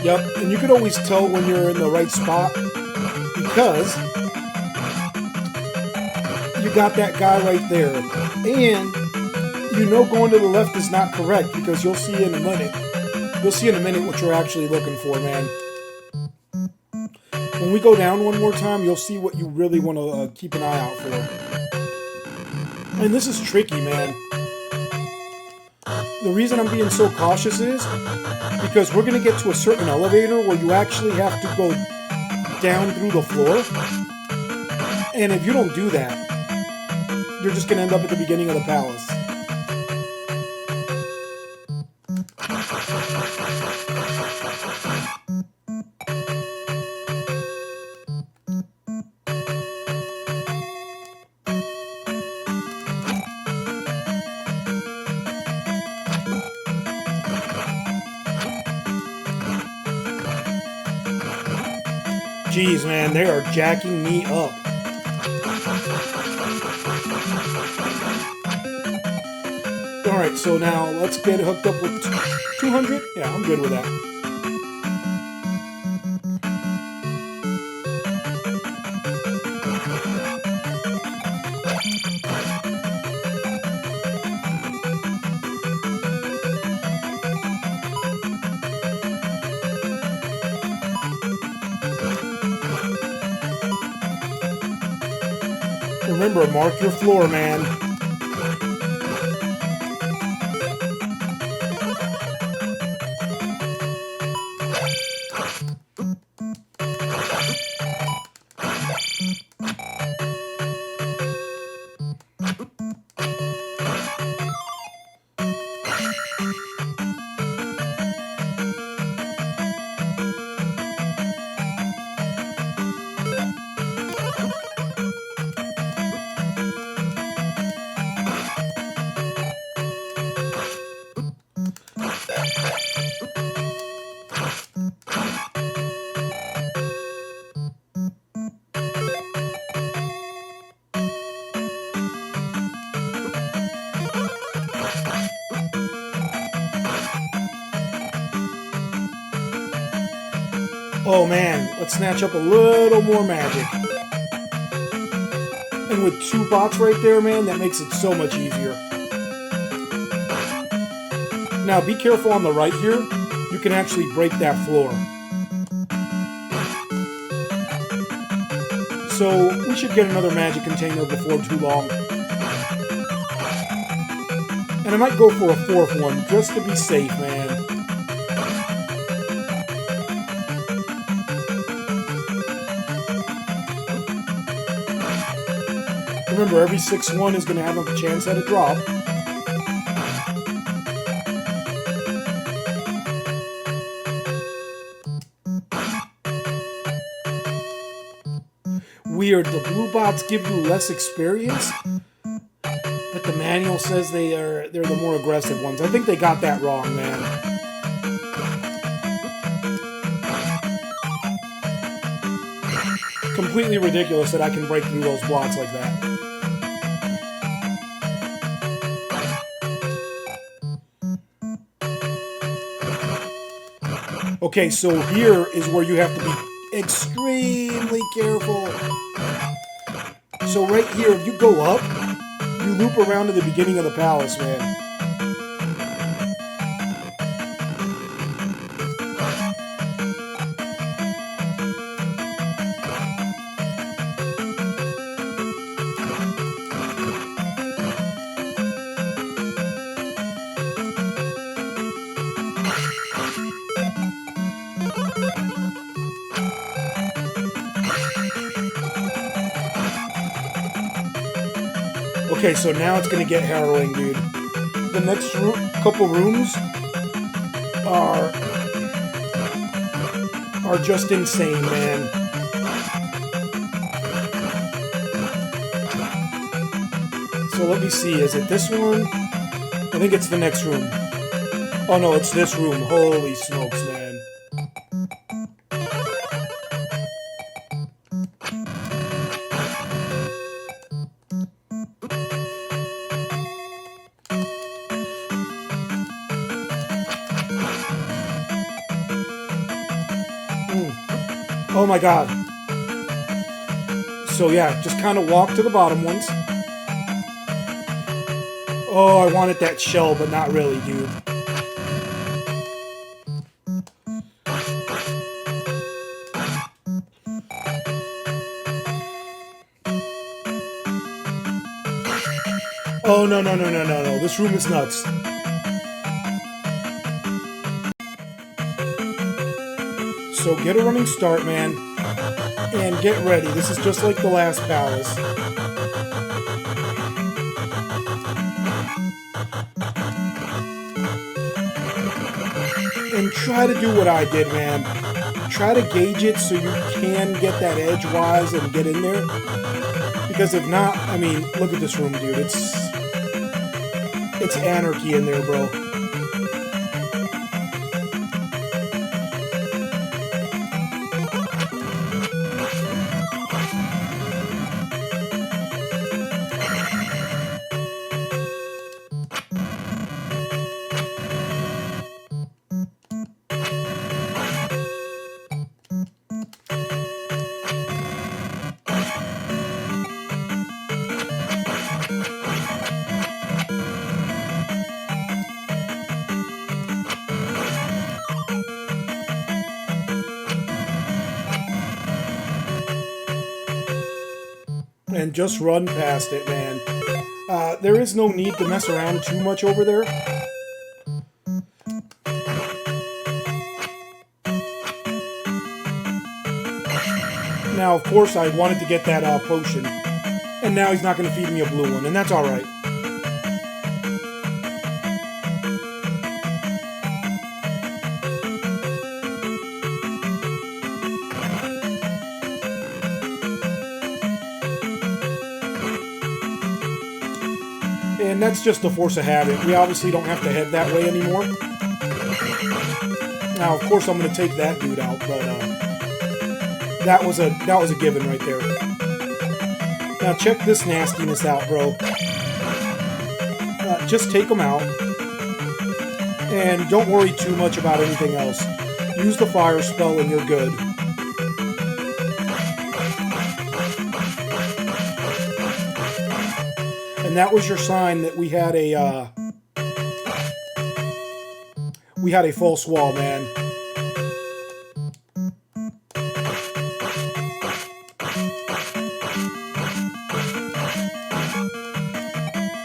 Yep, and you can always tell when you're in the right spot because you got that guy right there. And you know going to the left is not correct because you'll see in a minute. You'll see in a minute what you're actually looking for, man. When we go down one more time, you'll see what you really want to keep an eye out for. And this is tricky, man. The reason I'm being so cautious is because we're going to get to a certain elevator where you actually have to go down through the floor. And if you don't do that, you're just going to end up at the beginning of the palace. Jeez, man, they are jacking me up. Alright, so now let's get hooked up with 200. Yeah, I'm good with that. Remember, mark your floor, man. Oh man, let's snatch up a little more magic. And with 2 bots right there, man, that makes it so much easier. Now be careful on the right here. You can actually break that floor. So we should get another magic container before too long. And I might go for a 4th one just to be safe, man. Remember, every 6-1 is going to have a chance at a drop. Weird, the blue bots give you less experience, but the manual says they're the more aggressive ones. I think they got that wrong, man. Completely ridiculous that I can break through those blocks like that. Okay, so here is where you have to be extremely careful. So right here, if you go up, you loop around to the beginning of the palace, man. Okay, so now it's gonna get harrowing, dude. The next couple rooms are just insane, man. So let me see, is it this one? I think it's the next room. Oh no, it's this room. Holy smokes, man. Oh my god. So yeah, just kind of walk to the bottom ones. Oh, I wanted that shell, but not really, dude. Oh, no, no, no, no, no, no. This room is nuts. So get a running start, man. And get ready. This is just like the last palace. And try to do what I did, man. Try to gauge it so you can get that edgewise and get in there. Because if not, I mean, look at this room, dude. It's anarchy in there, bro. And just run past it, man. There is no need to mess around too much over there. Now, of course, I wanted to get that potion. And now he's not going to feed me a blue one, and that's alright. And that's just the force of habit. We obviously don't have to head that way anymore. Now, of course, I'm going to take that dude out, but that was a given right there. Now, check this nastiness out, bro. Just take them out, and don't worry too much about anything else. Use the fire spell, and you're good. And that was your sign that we had a false wall, man.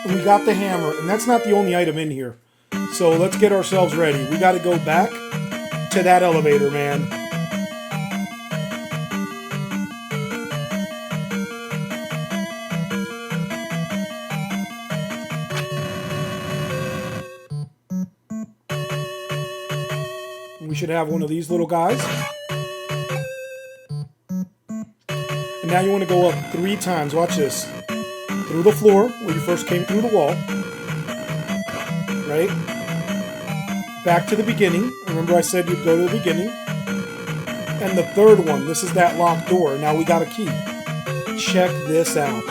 And we got the hammer, and that's not the only item in here. So let's get ourselves ready. We got to go back to that elevator, man. We should have one of these little guys. And now you want to go up 3 times. Watch this. Through the floor, where you first came through the wall. Right? Back to the beginning. Remember I said you'd go to the beginning. And the third one, this is that locked door. Now we got a key. Check this out.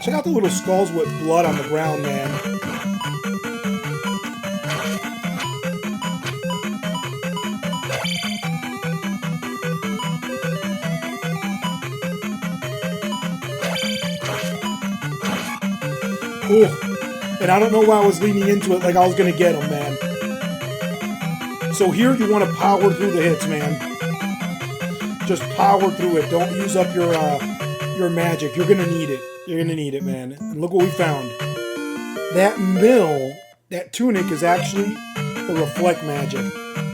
Check out the little skulls with blood on the ground, man. Ooh. And I don't know why I was leaning into it like I was going to get him, man. So here you want to power through the hits, man. Just power through it. Don't use up your magic. You're going to need it. You're going to need it, man. And look what we found. That mill, that tunic is actually the reflect magic.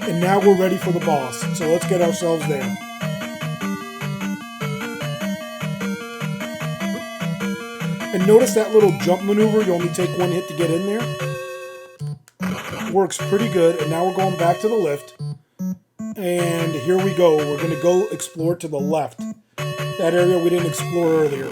And now we're ready for the boss. So let's get ourselves there. And notice that little jump maneuver. You only take 1 hit to get in there. Works pretty good. And now we're going back to the lift. And here we go. We're going to go explore to the left. That area we didn't explore earlier.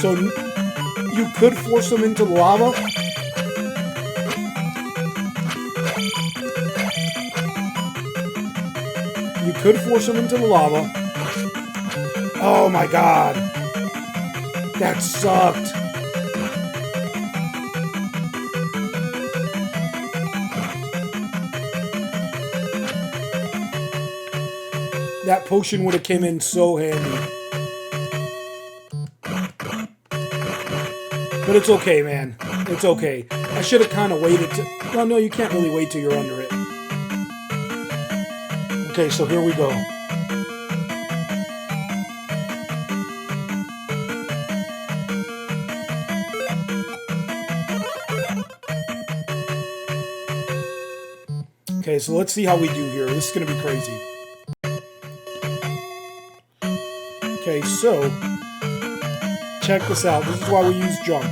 So you could force them into the lava. You could force them into the lava. Oh my god. That sucked. That potion would have came in so handy. But it's okay, man. It's okay. I should have kind of waited to... Well, no, you can't really wait till you're under it. Okay, so here we go. Okay, so let's see how we do here. This is going to be crazy. Okay, so... check this out. This is why we use jump.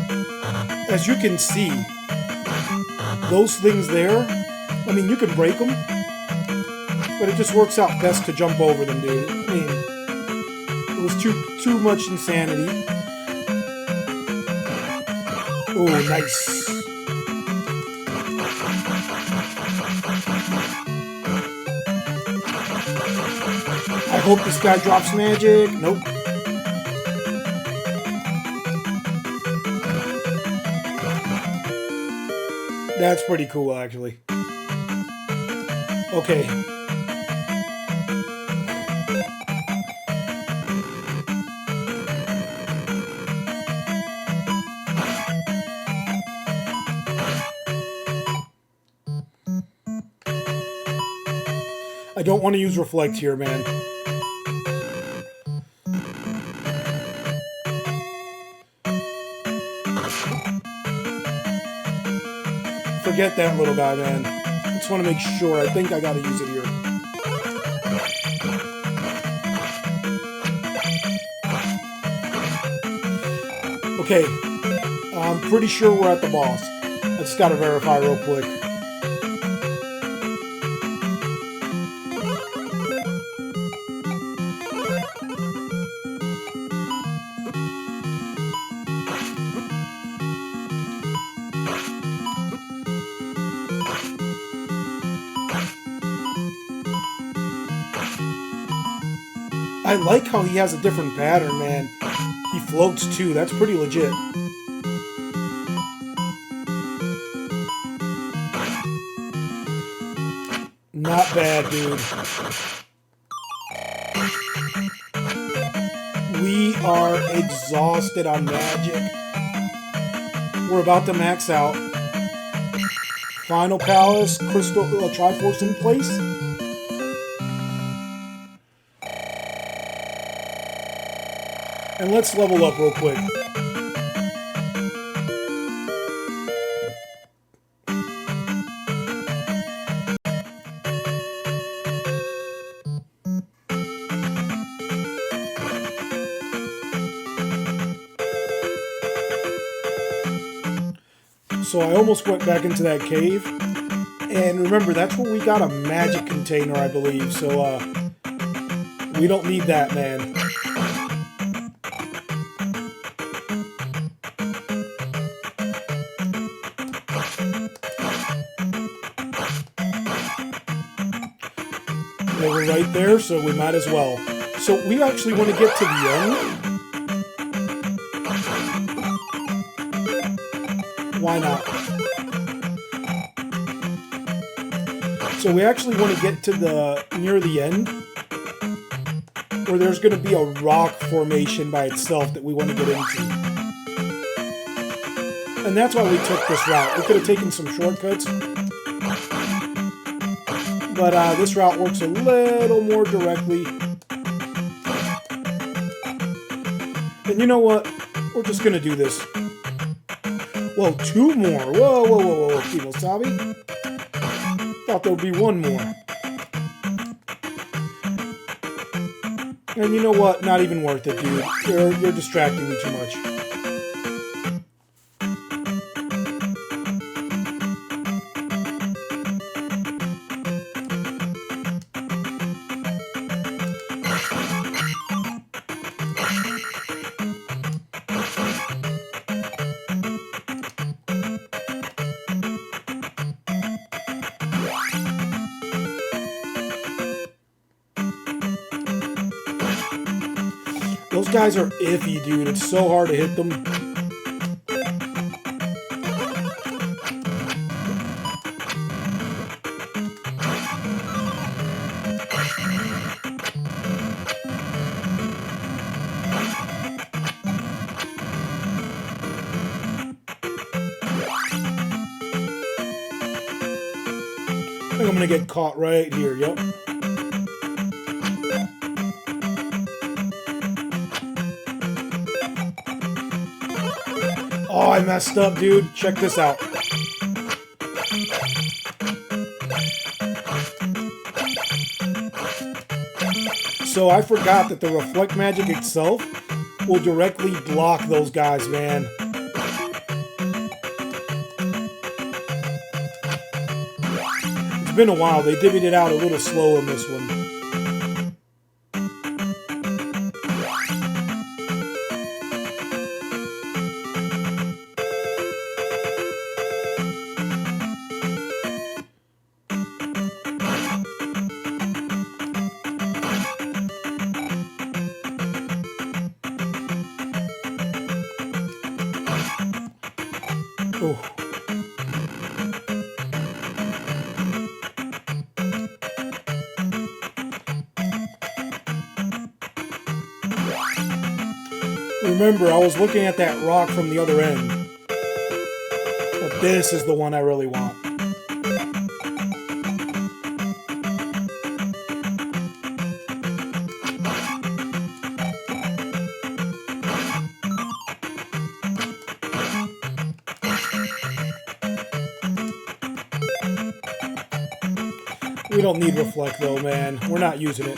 As you can see, those things there, I mean, you can break them, but it just works out best to jump over them, dude. I mean, it was too much insanity. Oh, nice. I hope this guy drops magic. Nope. That's pretty cool, actually. Okay. I don't want to use reflect here, man. Forget that little guy, man. I just want to make sure. I think I gotta use it here. Okay. I'm pretty sure we're at the boss. I just gotta verify real quick. I like how he has a different pattern, man. He floats too. That's pretty legit. Not bad, dude. We are exhausted on magic. We're about to max out. Final Palace, Crystal, Triforce in place. And let's level up real quick. So I almost went back into that cave. And remember, that's where we got a magic container, I believe. So, we don't need that, man. We're right there, so we might as well. So we actually want to get to the end. Why not? So we actually want to get to the near the end, where there's going to be a rock formation by itself that we want to get into. And that's why we took this route. We could have taken some shortcuts. But this route works a little more directly. And you know what? We're just gonna do this. Whoa, 2 more. Whoa, whoa, whoa, whoa, Kimosabi. Thought there would be 1 more. And you know what? Not even worth it, dude. You're distracting me too much. Those guys are iffy, dude. It's so hard to hit them. I think I'm gonna get caught right here, yep. Oh, I messed up, dude. Check this out. So I forgot that the reflect magic itself will directly block those guys, man. It's been a while. They divvied it out a little slow in this one. Oh. Remember, I was looking at that rock from the other end. But this is the one I really want. We don't need reflect though, man. We're not using it.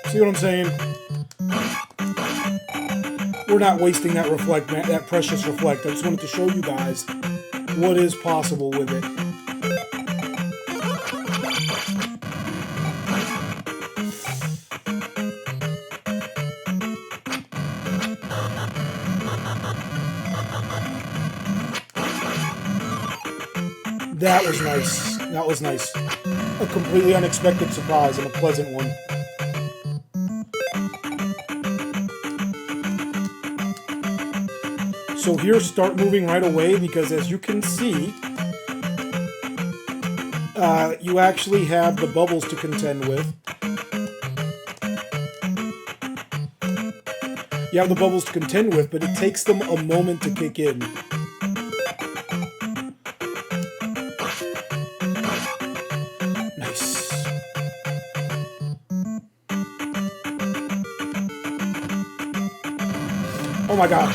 See what I'm saying? We're not wasting that reflect, that precious reflect. I just wanted to show you guys what is possible with it. That was nice. That was nice. A completely unexpected surprise and a pleasant one. So here, start moving right away because as you can see, you actually have the bubbles to contend with. You have the bubbles to contend with, but it takes them a moment to kick in. Nice. Oh my god.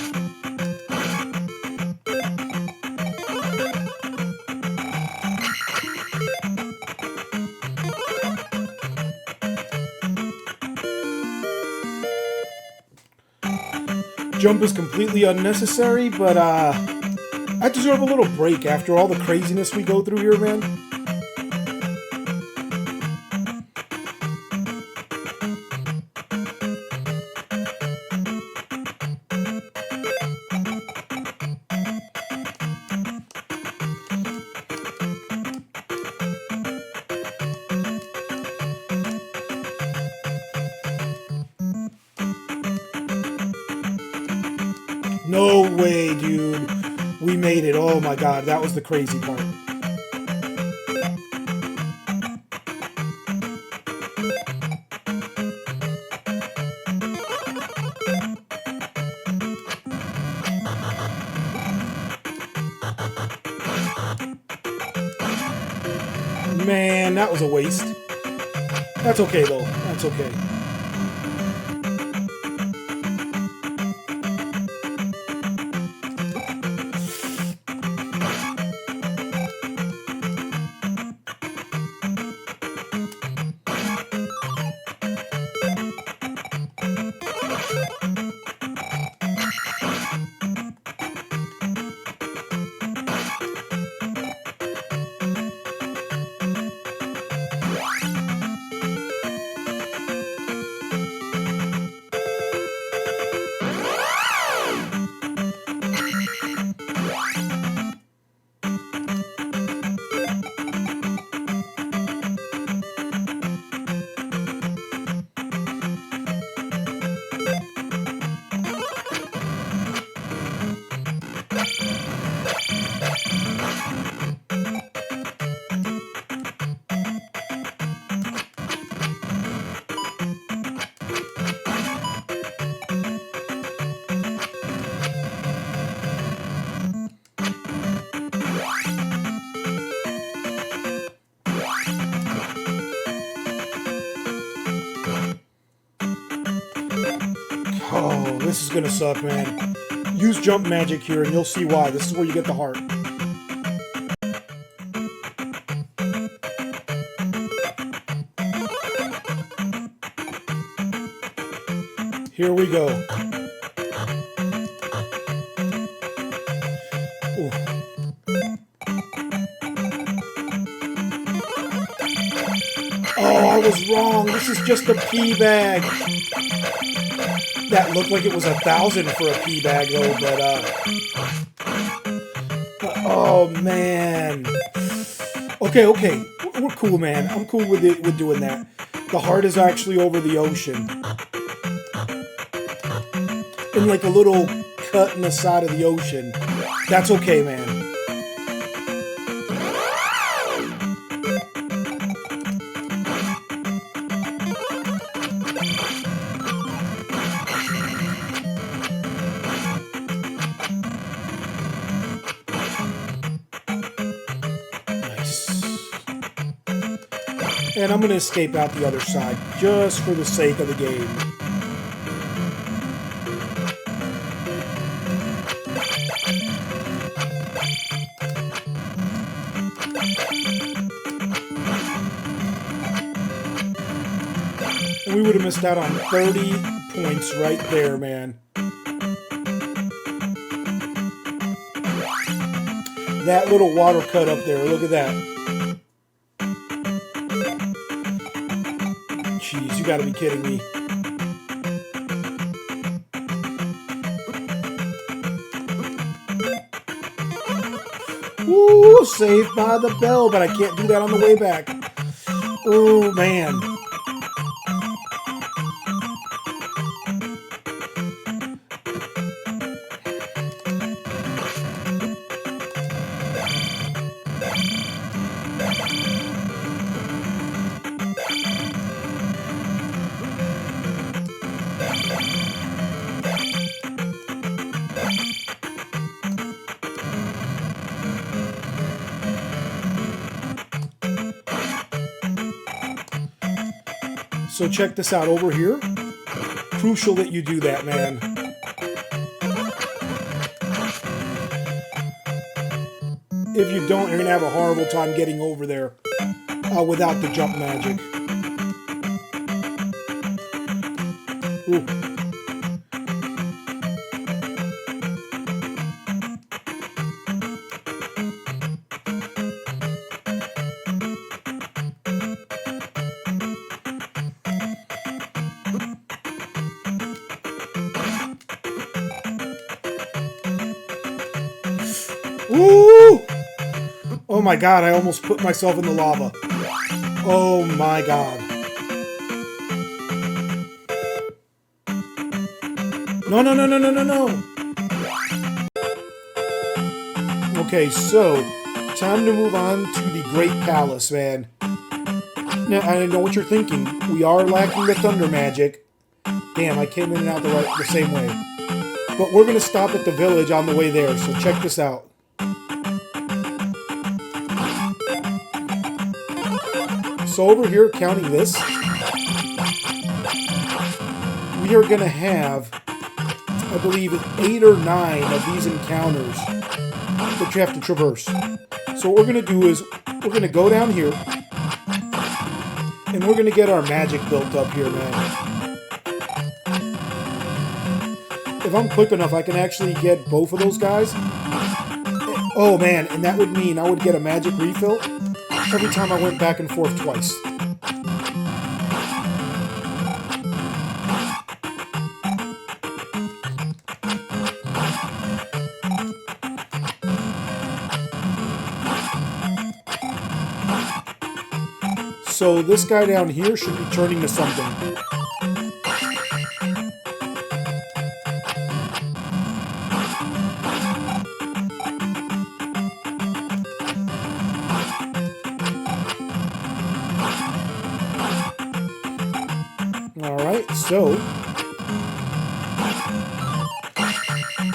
Jump is completely unnecessary, but I deserve a little break after all the craziness we go through here, man. No way, dude. We made it. Oh my god, that was the crazy part. Man, that was a waste. That's okay, though. That's okay. Oh, this is gonna suck, man. Use jump magic here and you'll see why. This is where you get the heart. Here we go. Ooh. Oh, I was wrong. This is just a pea bag. That looked like it was 1,000 for a pea bag, though, but, oh, man. Okay. We're cool, man. I'm cool with it, with doing that. The heart is actually over the ocean. In like a little cut in the side of the ocean. That's okay, man. And I'm going to escape out the other side, just for the sake of the game. And we would have missed out on 30 points right there, man. That little water cut up there, look at that. Jeez, you gotta be kidding me. Woo, saved by the bell, but I can't do that on the way back. Oh, man. So check this out over here. Crucial that you do that, man. If you don't, you're going to have a horrible time getting over there without the jump magic. Ooh. Woo! Oh my god, I almost put myself in the lava. Oh my god. No. Okay, so, time to move on to the Great Palace, man. Now, I know what you're thinking. We are lacking the thunder magic. Damn, I came in and out the same way. But we're going to stop at the village on the way there, so check this out. So over here, counting this, we are going to have, I believe, 8 or 9 of these encounters that you have to traverse. So what we're going to do is we're going to go down here and we're going to get our magic built up here, man. If I'm quick enough, I can actually get both of those guys. Oh man, and that would mean I would get a magic refill every time I went back and forth twice. So this guy down here should be turning to something. Alright, so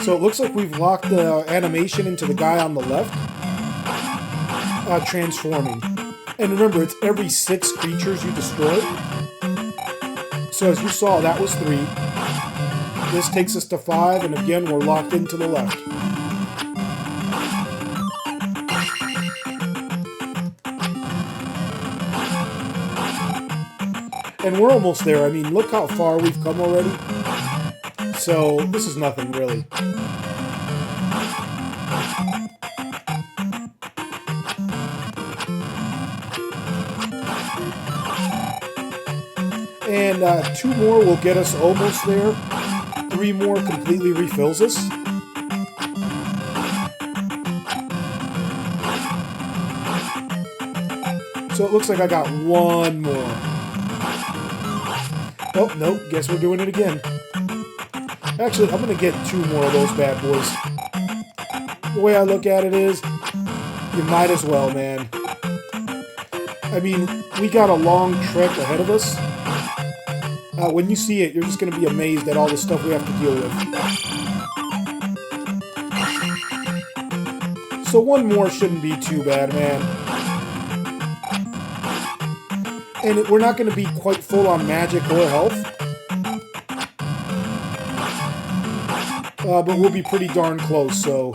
it looks like we've locked the animation into the guy on the left, transforming. And remember, it's every 6 creatures you destroy. So as you saw, that was 3. This takes us to 5, and again, we're locked into the left. And we're almost there. I mean, look how far we've come already. So, this is nothing, really. And 2 more will get us almost there. 3 more completely refills us. So it looks like I got 1 more. Oh, nope, guess we're doing it again. Actually, I'm going to get 2 more of those bad boys. The way I look at it is, you might as well, man. I mean, we got a long trek ahead of us. When you see it, you're just going to be amazed at all the stuff we have to deal with. So 1 more shouldn't be too bad, man. And we're not going to be quite full on magic or health. But we'll be pretty darn close, so...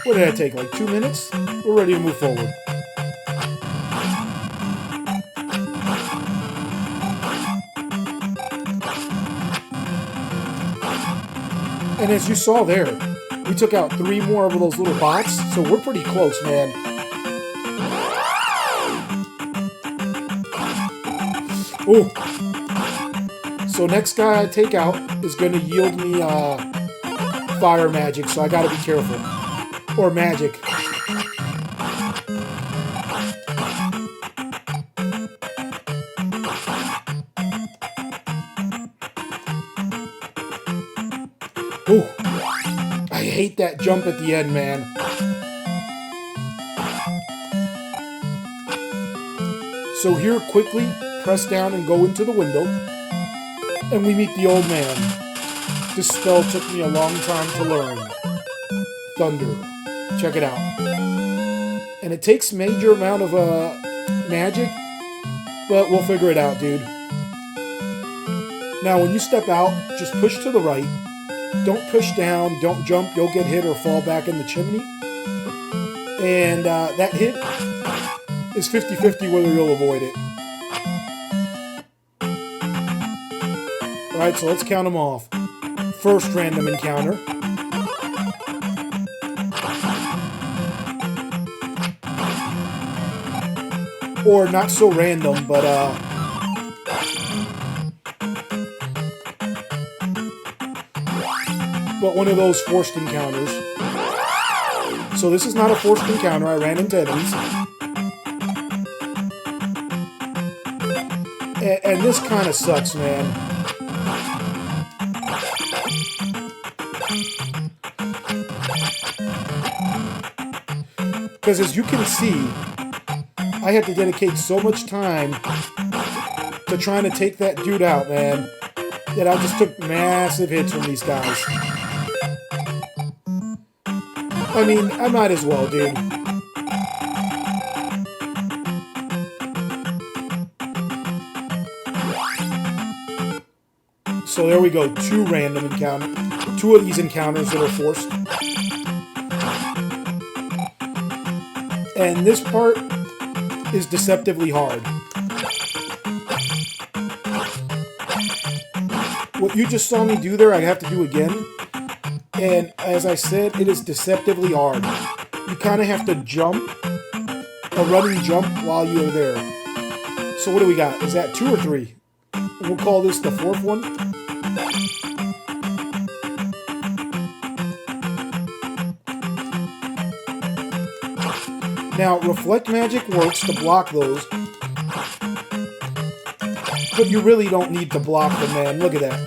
What did that take, like 2 minutes? We're ready to move forward. And as you saw there, we took out 3 more of those little bots, so we're pretty close, man. Ooh. So next guy I take out is going to yield me fire magic, so I gotta be careful. Or magic. Ooh. I hate that jump at the end, man. So here, quickly, press down and go into the window. And we meet the old man. This spell took me a long time to learn. Thunder. Check it out. And it takes major amount of magic, but we'll figure it out, dude. Now, when you step out, just push to the right. Don't push down, don't jump, you'll get hit or fall back in the chimney. And that hit is 50-50 whether you'll avoid it. Alright, so let's count them off. First random encounter. Or not so random, but one of those forced encounters. So this is not a forced encounter, I ran into enemies. And this kind of sucks, man. Because as you can see, I had to dedicate so much time to trying to take that dude out, man, that I just took massive hits from these guys. I mean, I might as well, dude. So there we go, two of these encounters that are forced. And this part is deceptively hard. What you just saw me do there, I have to do again. And as I said, it is deceptively hard. You kind of have to jump, a running jump while you're there. So what do we got? Is that 2 or 3? We'll call this the 4th one. Now, reflect magic works to block those. But you really don't need to block them, man. Look at that.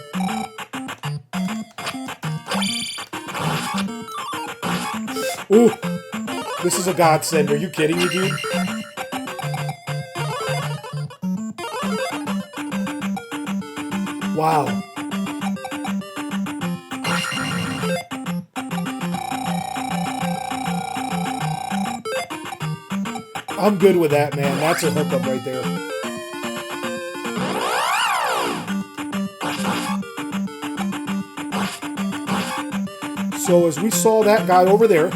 Ooh, this is a godsend. Are you kidding me, dude? Wow. I'm good with that, man. That's a hookup right there. So as we saw that guy over there,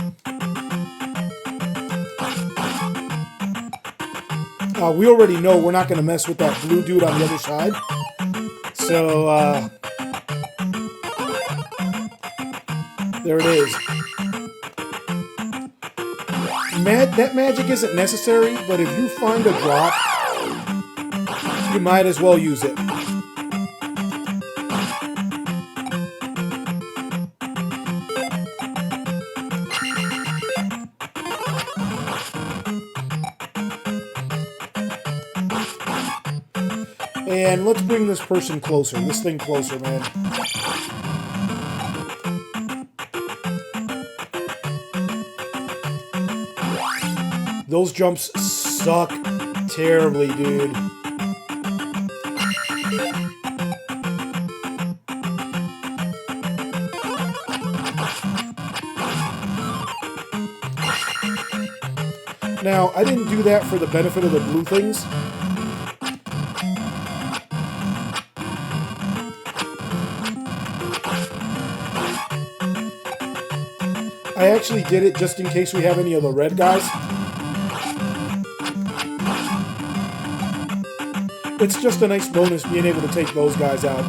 we already know we're not going to mess with that blue dude on the other side. So, there it is. That magic isn't necessary, but if you find a drop, you might as well use it. And let's bring this person closer, this thing closer, man. Those jumps suck terribly, dude. Now, I didn't do that for the benefit of the blue things. I actually did it just in case we have any of the red guys. It's just a nice bonus being able to take those guys out.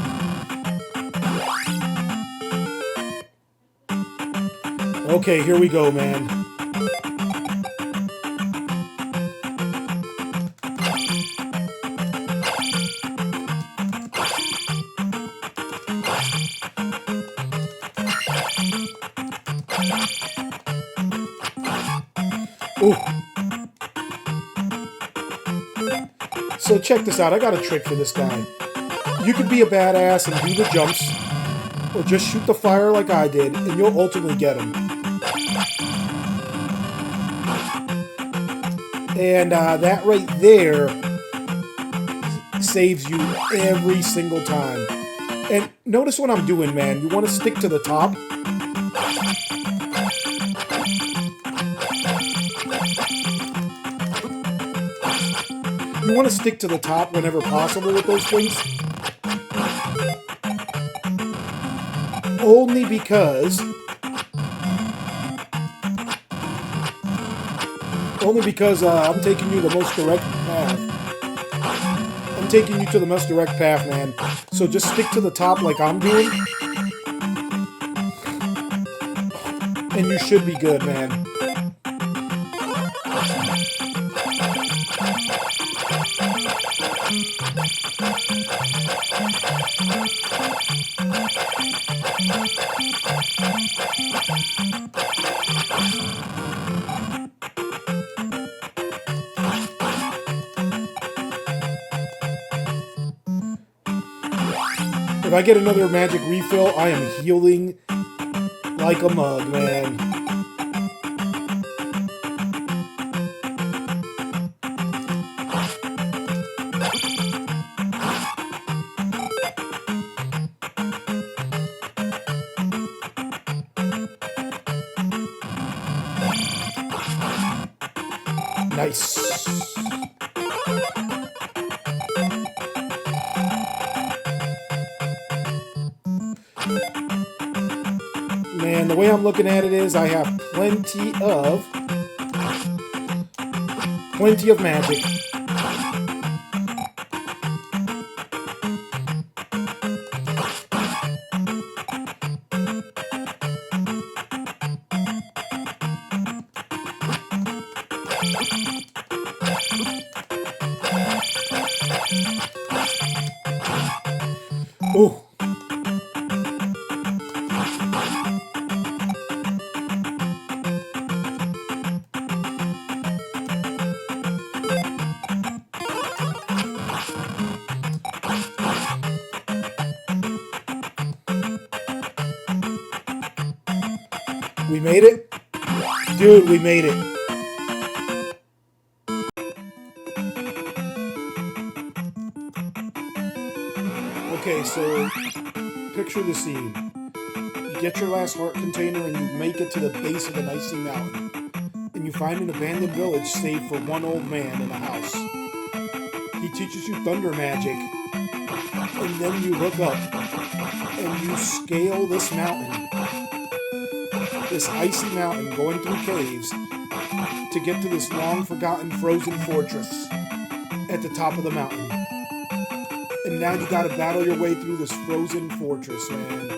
Okay, here we go, man. Ooh. So check this out, I got a trick for this guy. You could be a badass and do the jumps, or just shoot the fire like I did, and you'll ultimately get him. And that right there saves you every single time. And notice what I'm doing, man. You want to stick to the top. You want to stick to the top whenever possible with those things. Only because I'm taking you the most direct path. I'm taking you to the most direct path, man. So just stick to the top like I'm doing. And you should be good, man. If I get another magic refill, I am healing like a mug, man. Nice. Man, the way I'm looking at it is I have plenty of magic. Oh. We made it? Dude, we made it. Okay, so picture the scene. You get your last heart container and you make it to the base of an icy mountain. And you find an abandoned village saved for one old man in a house. He teaches you thunder magic. And then you look up and you scale this mountain. This icy mountain going through caves to get to this long-forgotten frozen fortress at the top of the mountain. And now you gotta battle your way through this frozen fortress, man.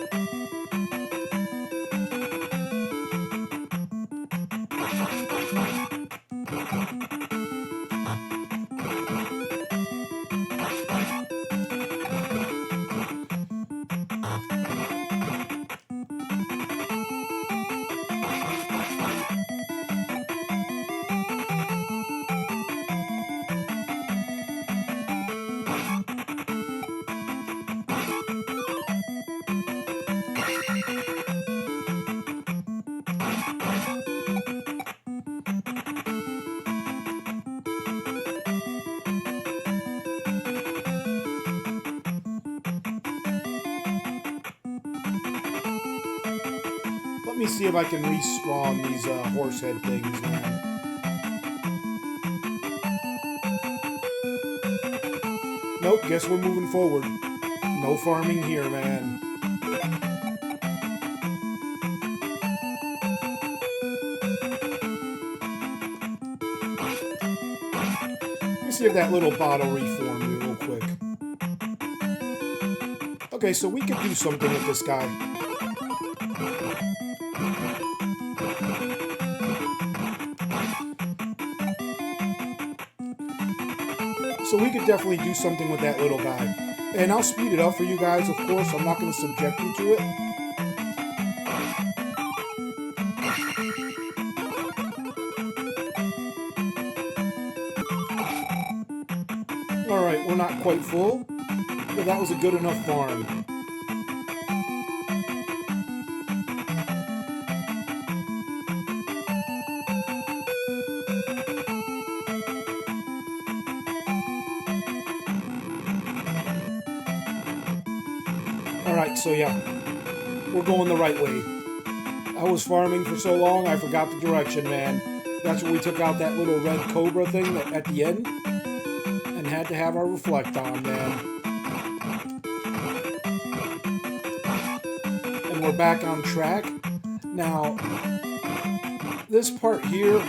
Let me see if I can respawn these horse head things, man. Nope, guess we're moving forward. No farming here, man. Let me see if that little bottle reformed me real quick. Okay, so we could do something with this guy. So we could definitely do something with that little guy. And I'll speed it up for you guys, of course. I'm not going to subject you to it. Alright, we're not quite full, but that was a good enough farm. Alright, so yeah, we're going the right way. I was farming for so long, I forgot the direction, man. That's when we took out that little red cobra thing at the end, and had to have our reflect on, man. And we're back on track. Now, this part here,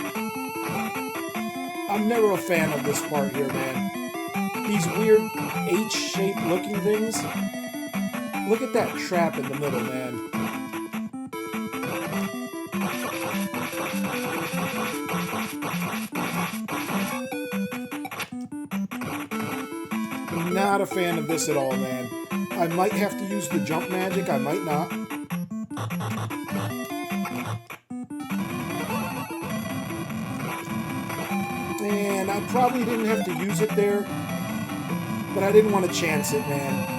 I'm never a fan of this part here, man. These weird H-shaped looking things. Look at that trap in the middle, man. I'm not a fan of this at all, man. I might have to use the jump magic, I might not. And I probably didn't have to use it there, but I didn't want to chance it, man.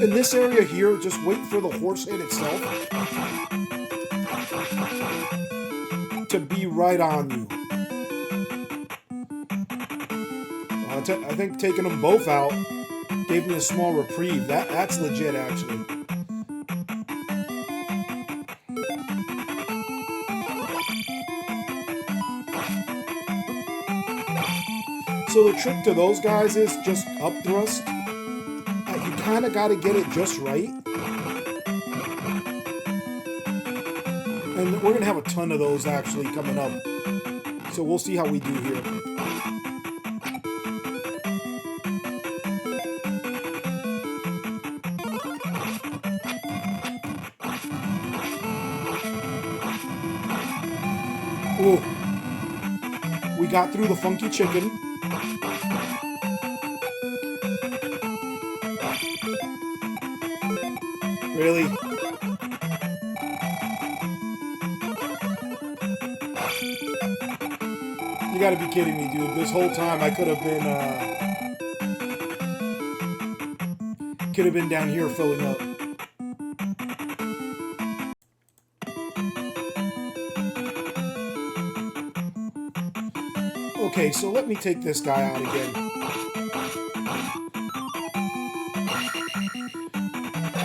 In this area here, just wait for the horse head itself to be right on you. I think taking them both out gave me a small reprieve. That's legit, actually. So the trick to those guys is just up thrust. You kind of got to get it just right. And we're going to have a ton of those actually coming up. So we'll see how we do here. Ooh. We got through the funky chicken. Really? You gotta be kidding me, dude. This whole time I could have been down here filling up. Okay, so let me take this guy out again.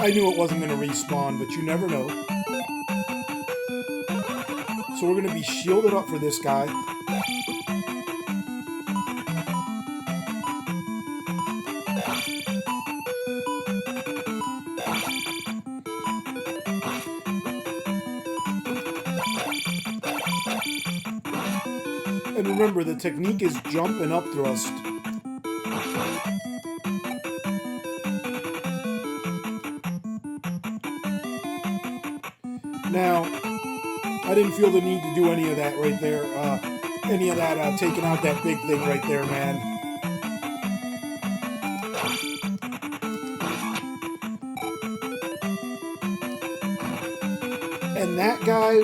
I knew it wasn't going to respawn, but you never know. So we're going to be shielded up for this guy. And remember, the technique is jump and up thrust. Now, I didn't feel the need to do any of that right there. Taking out that big thing right there, man. And that guy,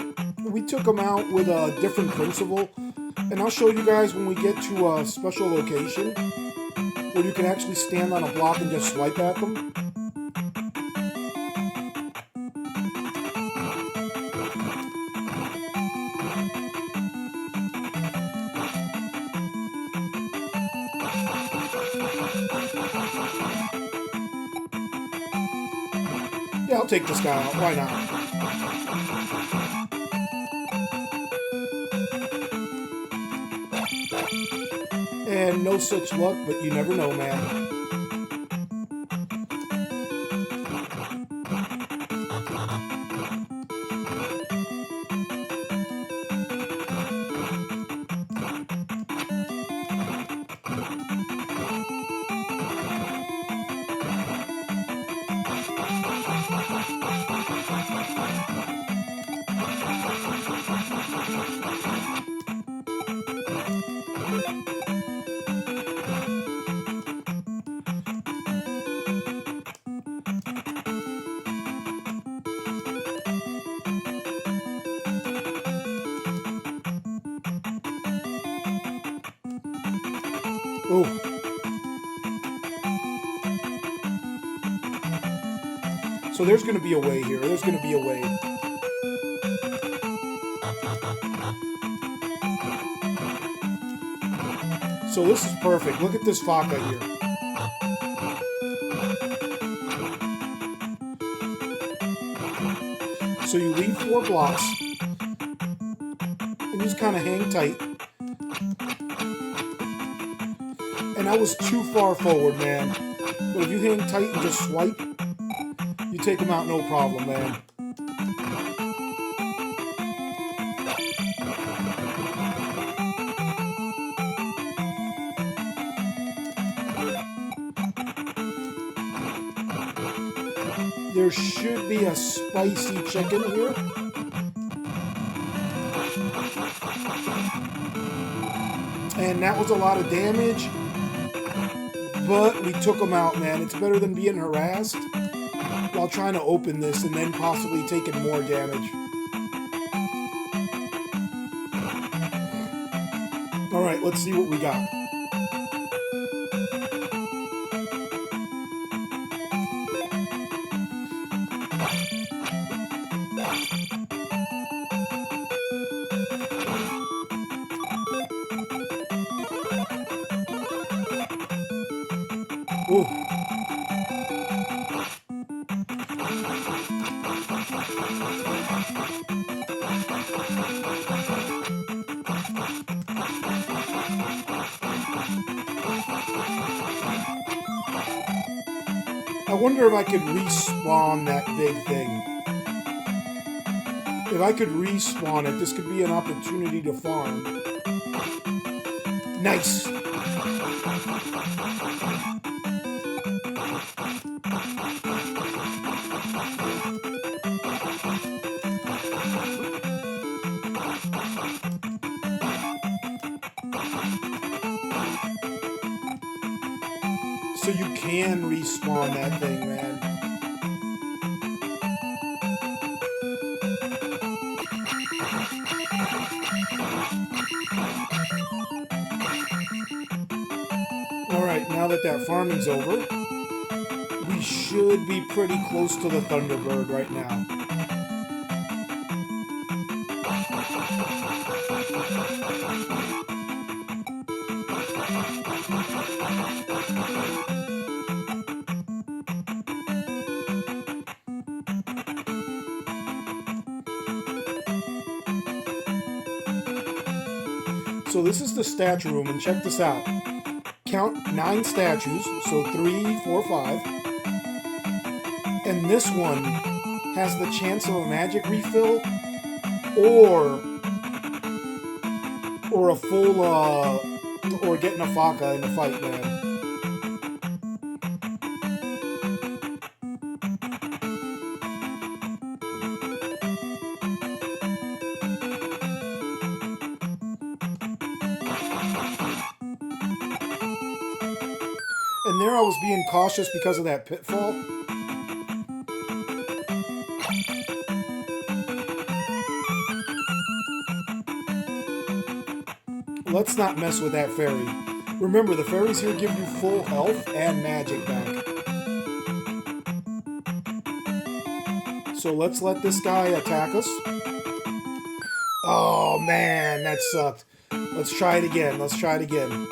we took him out with a different principle. And I'll show you guys when we get to a special location where you can actually stand on a block and just swipe at them. Yeah, I'll take this guy out. Why not? And no such luck, but you never know, man. Oh. So there's going to be a way here. There's going to be a way. So this is perfect. Look at this Faka here. So you leave 4 blocks. And just kind of hang tight. And I was too far forward, man. But if you hang tight and just swipe, you take them out no problem, man. There should be a spicy chicken here. And that was a lot of damage. But we took them out, man. It's better than being harassed while trying to open this and then possibly taking more damage. Alright, let's see what we got. Ooh. I wonder if I could respawn that big thing. If I could respawn it, this could be an opportunity to farm. Nice! So you can respawn that thing, man. Alright, now that that farming's over, we should be pretty close to the Thunderbird right now. So this is the statue room, and check this out. Count 9 statues, so 3, 4, 5. And this one has the chance of a magic refill, or a full, or getting a Faka in the fight, man. And there I was being cautious because of that pitfall. Let's not mess with that fairy. Remember, the fairies here give you full health and magic back. So let's let this guy attack us. Oh man, that sucked. Let's try it again. Let's try it again.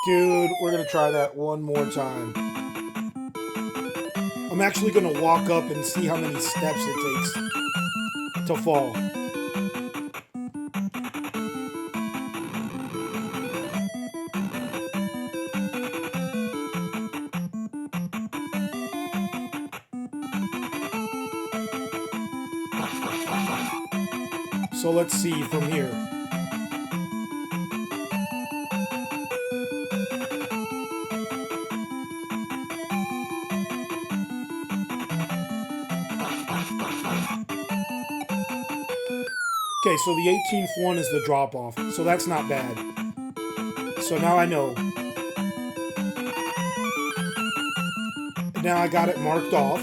Dude, we're gonna try that one more time. I'm actually gonna walk up and see how many steps it takes to fall. So let's see from here. Okay, so the 18th one is the drop-off, so that's not bad. So now I know. Now I got it marked off.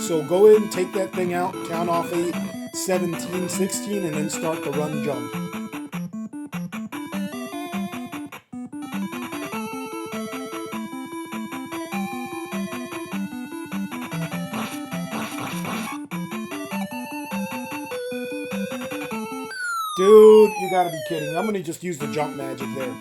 So go in, take that thing out, count off 8, 17, 16, and then start the run jump. Dude, you gotta be kidding. I'm gonna just use the jump magic there.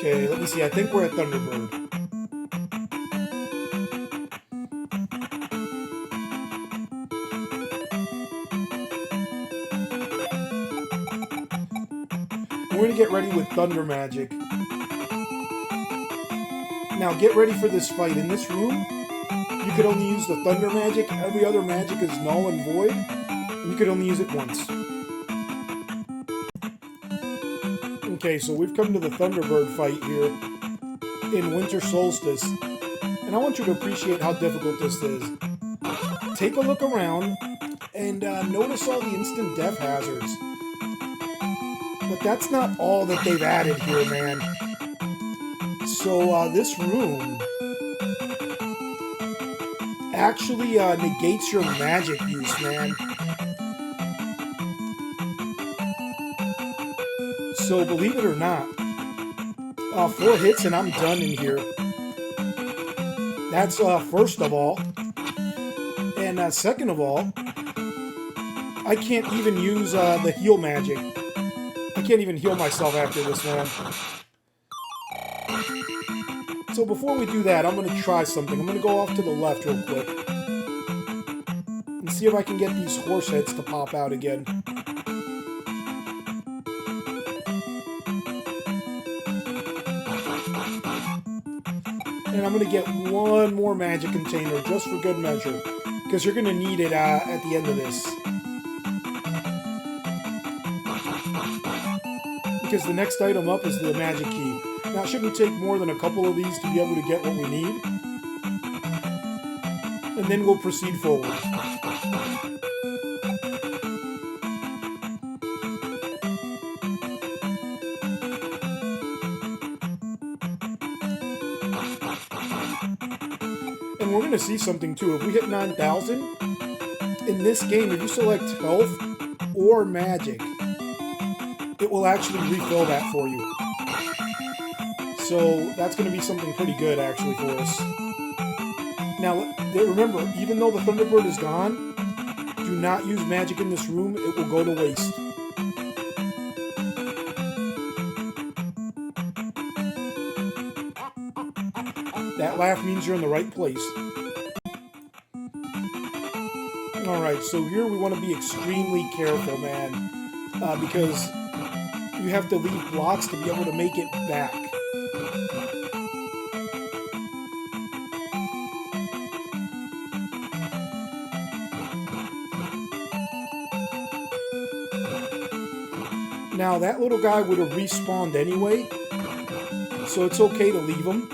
Okay, let me see. I think we're at Thunderbird. We're going to get ready with Thunder Magic. Now get ready for this fight. In this room, you could only use the Thunder Magic. Every other magic is null and void. And you could only use it once. Okay, so we've come to the Thunderbird fight here in Winter Solstice, and I want you to appreciate how difficult this is. Take a look around and notice all the instant death hazards. But that's not all that they've added here, man. So this room actually negates your magic use, man. So believe it or not, 4 hits and I'm done in here. That's first of all. And second of all, I can't even use the heal magic. I can't even heal myself after this, man. So before we do that, I'm going to try something. I'm going to go off to the left real quick and see if I can get these horse heads to pop out again. And I'm going to get one more magic container just for good measure, because you're going to need it at the end of this. Because the next item up is the magic key. Now, it shouldn't take more than a couple of these to be able to get what we need. And then we'll proceed forward. And we're going to see something too. If we hit 9,000, in this game, if you select health or magic, it will actually refill that for you. So that's going to be something pretty good actually for us. Now remember, even though the Thunderbird is gone, do not use magic in this room. It will go to waste. That laugh means you're in the right place. Alright, so here we want to be extremely careful, man. Because you have to leave blocks to be able to make it back. Now, that little guy would have respawned anyway, so it's okay to leave him.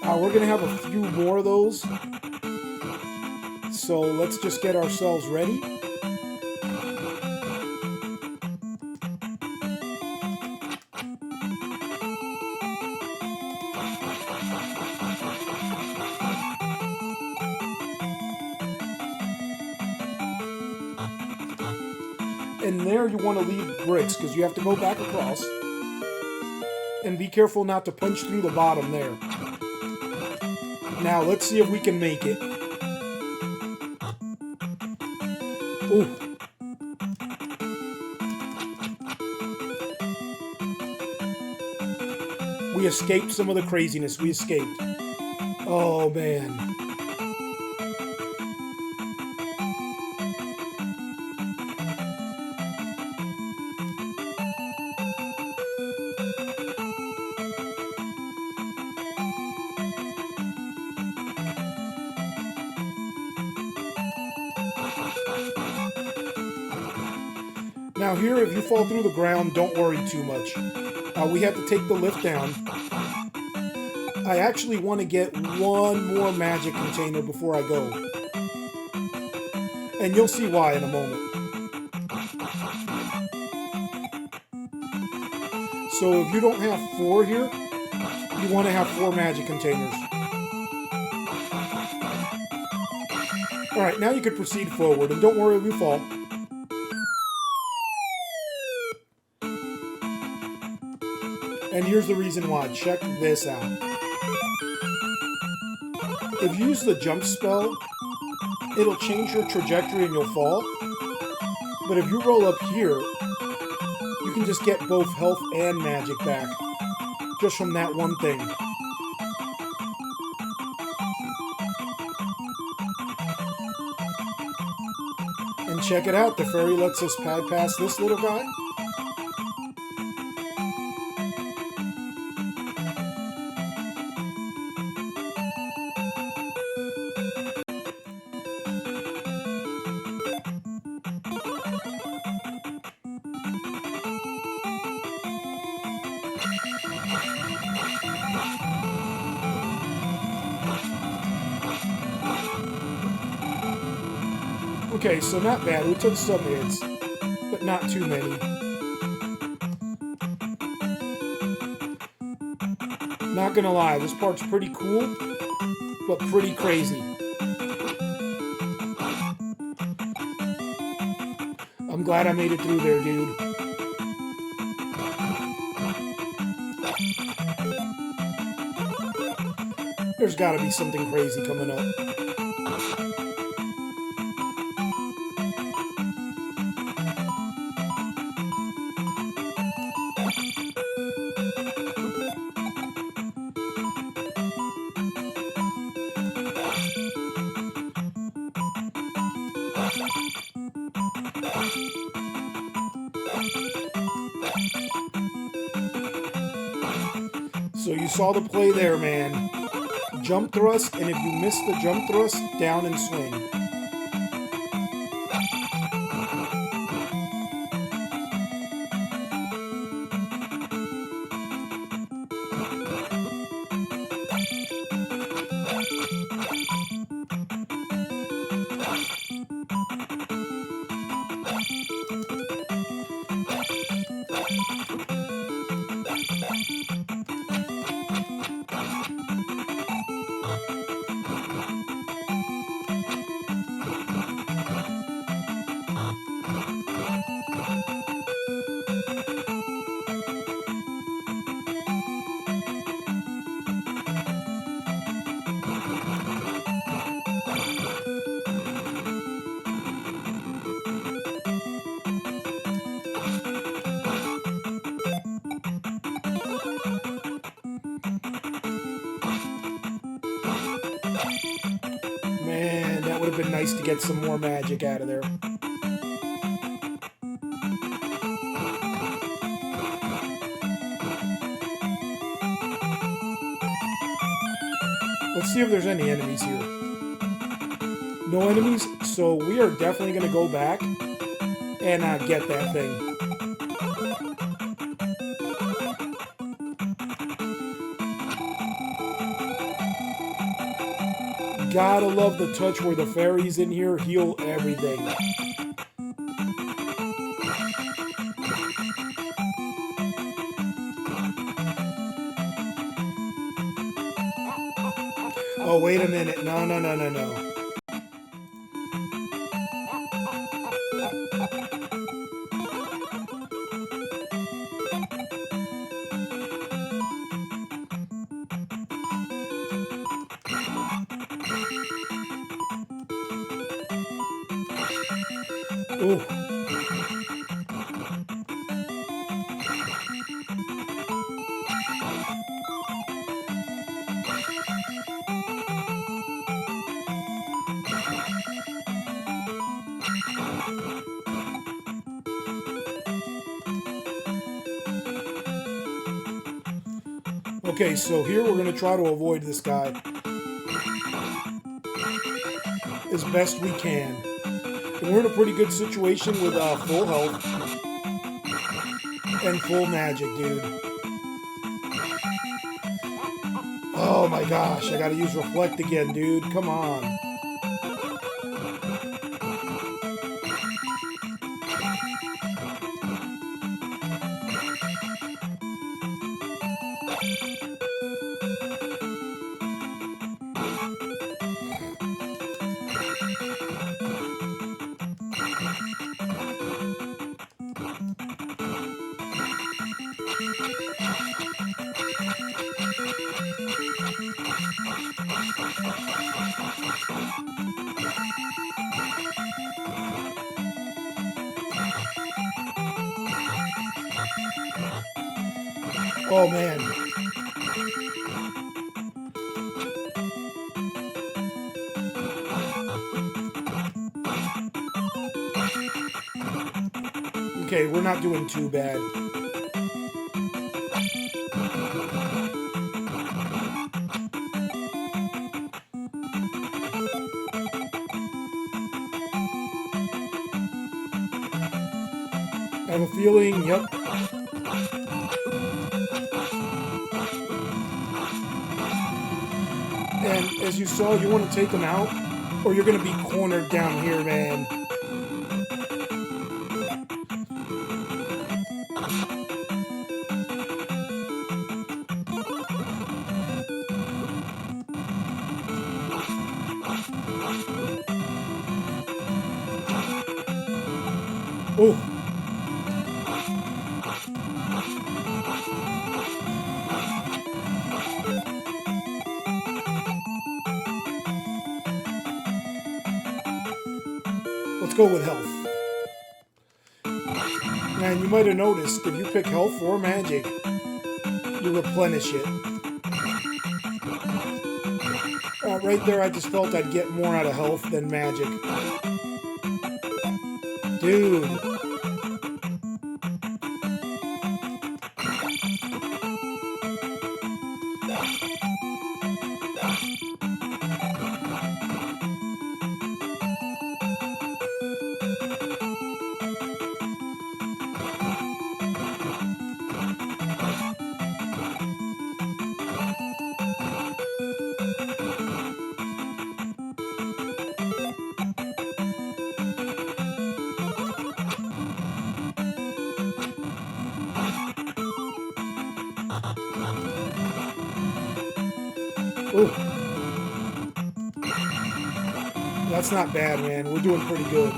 We're going to have a few more of those. So let's just get ourselves ready. And there you want to leave bricks, because you have to go back across. And be careful not to punch through the bottom there. Now, let's see if we can make it. Ooh. We escaped some of the craziness. We escaped. Oh, man. Now here, if you fall through the ground, don't worry too much. We have to take the lift down. I actually want to get one more magic container before I go. And you'll see why in a moment. So if you don't have 4 here, you want to have 4 magic containers. Alright, now you can proceed forward, and don't worry if you fall. And here's the reason why. Check this out. If you use the jump spell, it'll change your trajectory and you'll fall. But if you roll up here, you can just get both health and magic back. Just from that one thing. And check it out, the fairy lets us bypass this little guy. Okay, so not bad. We took some hits, but not too many. Not gonna lie, this part's pretty cool, but pretty crazy. I'm glad I made it through there, dude. There's gotta be something crazy coming up. So you saw the play there, man. Jump thrust, and if you miss the jump thrust, down and swing. Man, that would have been nice to get some more magic out of there. Let's see if there's any enemies here. No enemies, so we are definitely going to go back and get that thing. Gotta love the touch where the fairies in here heal everything. Oh, wait a minute. No, no, no, no, no. Ooh. Okay, so here we're going to try to avoid this guy as best we can. And we're in a pretty good situation with full health and full magic, dude. Oh my gosh, I gotta use Reflect again, dude. Come on. Oh man. Okay, we're not doing too bad. I have a feeling, yep. And as you saw, you want to take them out or you're gonna be cornered down here, man. Oh. Let's go with health. Man, you might have noticed, if you pick health or magic, you replenish it. Right there, I just felt I'd get more out of health than magic. Dude. Ooh. That's not bad, man. We're doing pretty good.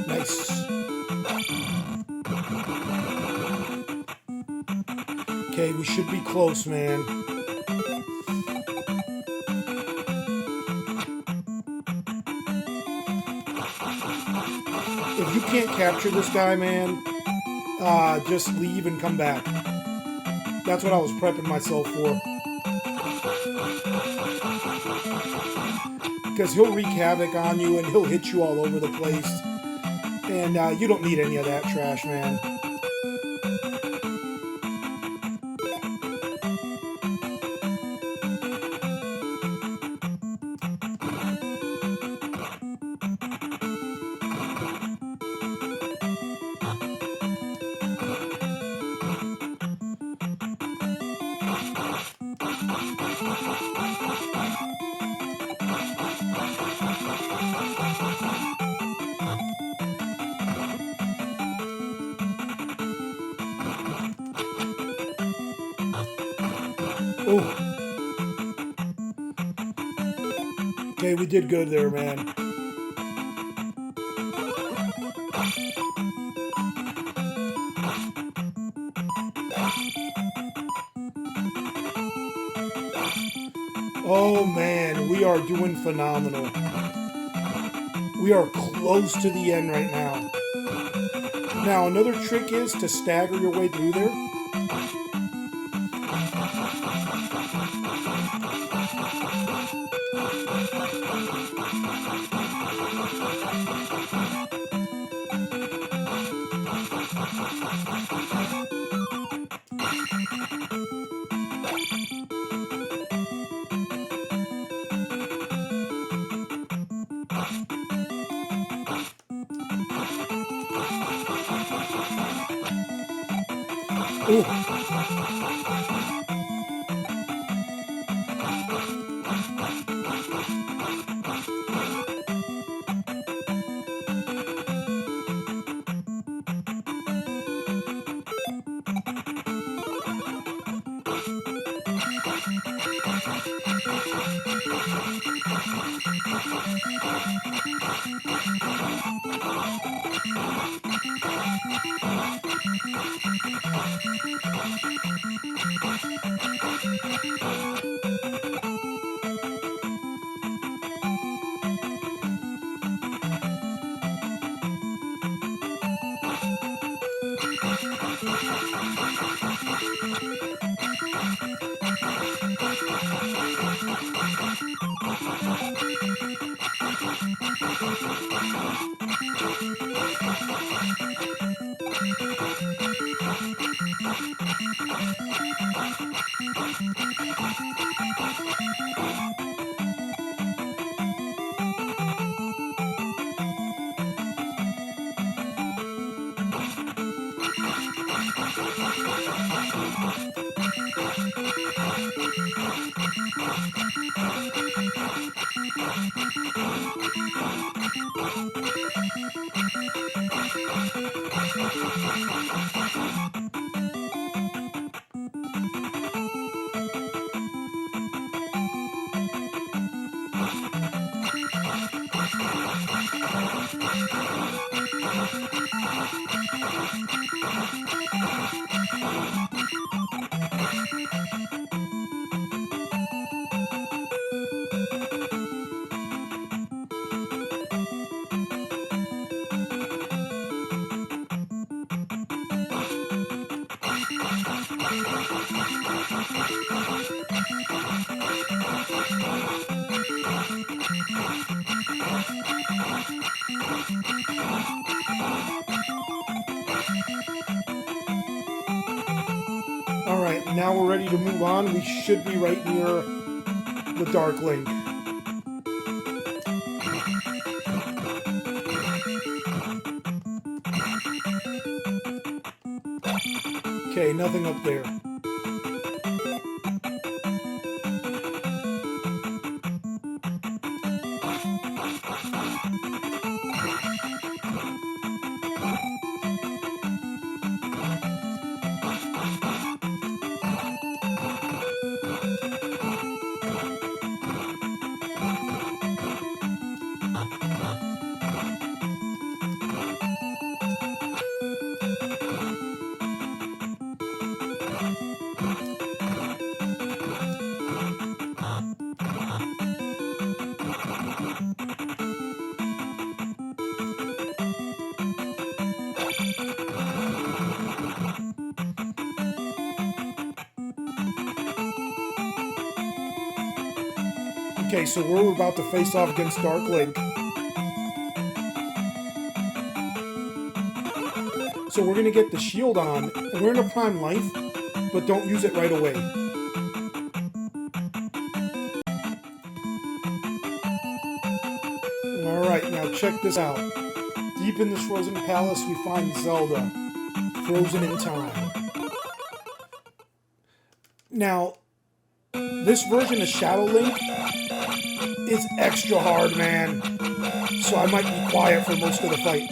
Nice. Okay, we should be close, man. If you can't capture this guy, man, just leave and come back. That's what I was prepping myself for. Because he'll wreak havoc on you and he'll hit you all over the place. And you don't need any of that trash, man. Oh. Okay, we did good there, man. Oh, man, we are doing phenomenal. We are close to the end right now. Now, another trick is to stagger your way through there. Ooh. Alright, now we're ready to move on. We should be right near the Dark Link. Okay, nothing up there. Okay, so we're about to face off against Dark Link. So we're going to get the shield on, and we're in a prime life, but don't use it right away. Alright, now check this out. Deep in this frozen palace, we find Zelda, frozen in time. Now, this version of Shadow Link is extra hard, man. So I might be quiet for most of the fight.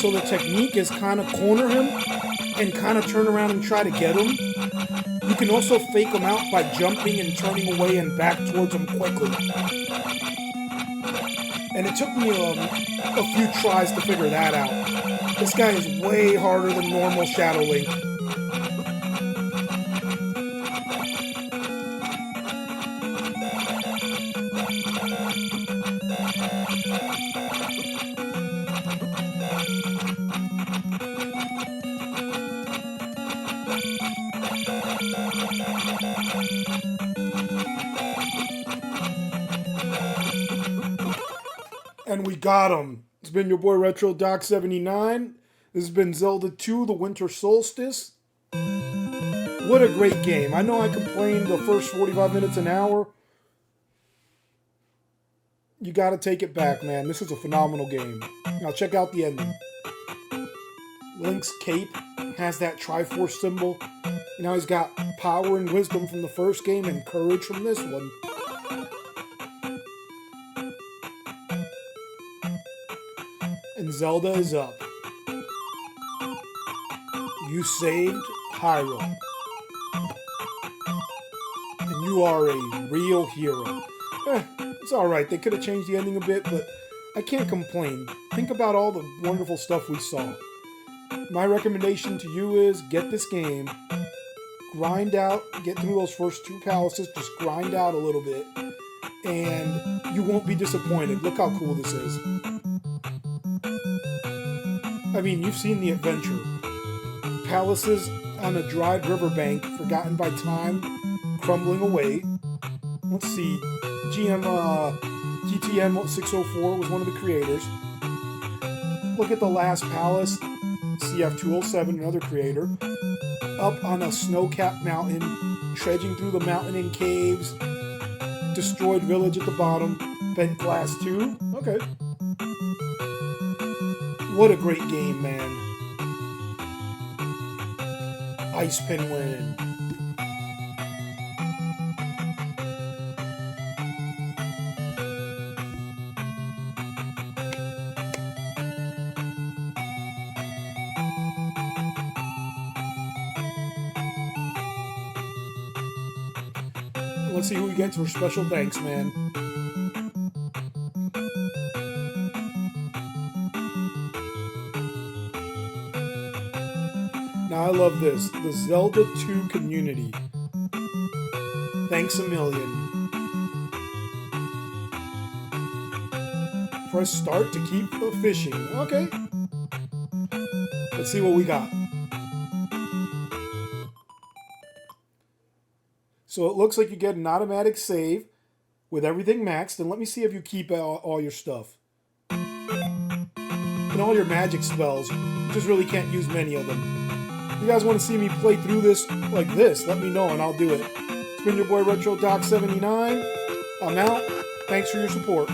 So the technique is kind of corner him and kind of turn around and try to get him. You can also fake him out by jumping and turning away and back towards him quickly. And it took me a few tries to figure that out. This guy is way harder than normal Shadow Link. And we got him. It's been your boy Retro Doc 79. This has been Zelda 2, The Winter Solstice. What a great game. I know I complained the first 45 minutes an hour. You gotta take it back, man. This is a phenomenal game. Now check out the ending. Link's cape has that TRIFORCE symbol. You know, he's got power and wisdom from the first game and courage from this one. And Zelda is up. You saved Hyrule. And you are a real hero. It's alright, they could have changed the ending a bit, but I can't complain. Think about all the wonderful stuff we saw. My recommendation to you is get this game, grind out, get through those first 2 palaces, just grind out a little bit, and you won't be disappointed. Look how cool this is. I mean, you've seen the adventure. Palaces on a dried riverbank, forgotten by time, crumbling away. Let's see. GTM 604 was one of the creators. Look at the last palace. CF207, another creator. Up on a snow-capped mountain, trudging through the mountain in caves. Destroyed village at the bottom. Bent glass 2. Okay. What a great game, man. Ice Penguin. Let's see who we get for special thanks, man. Now I love this. The Zelda 2 community. Thanks a million. Press start to keep fishing. Okay. Let's see what we got. So it looks like you get an automatic save with everything maxed. And let me see if you keep all your stuff. And all your magic spells. You just really can't use many of them. If you guys want to see me play through this like this, let me know and I'll do it. It's been your boy RetroDoc79. I'm out. Thanks for your support.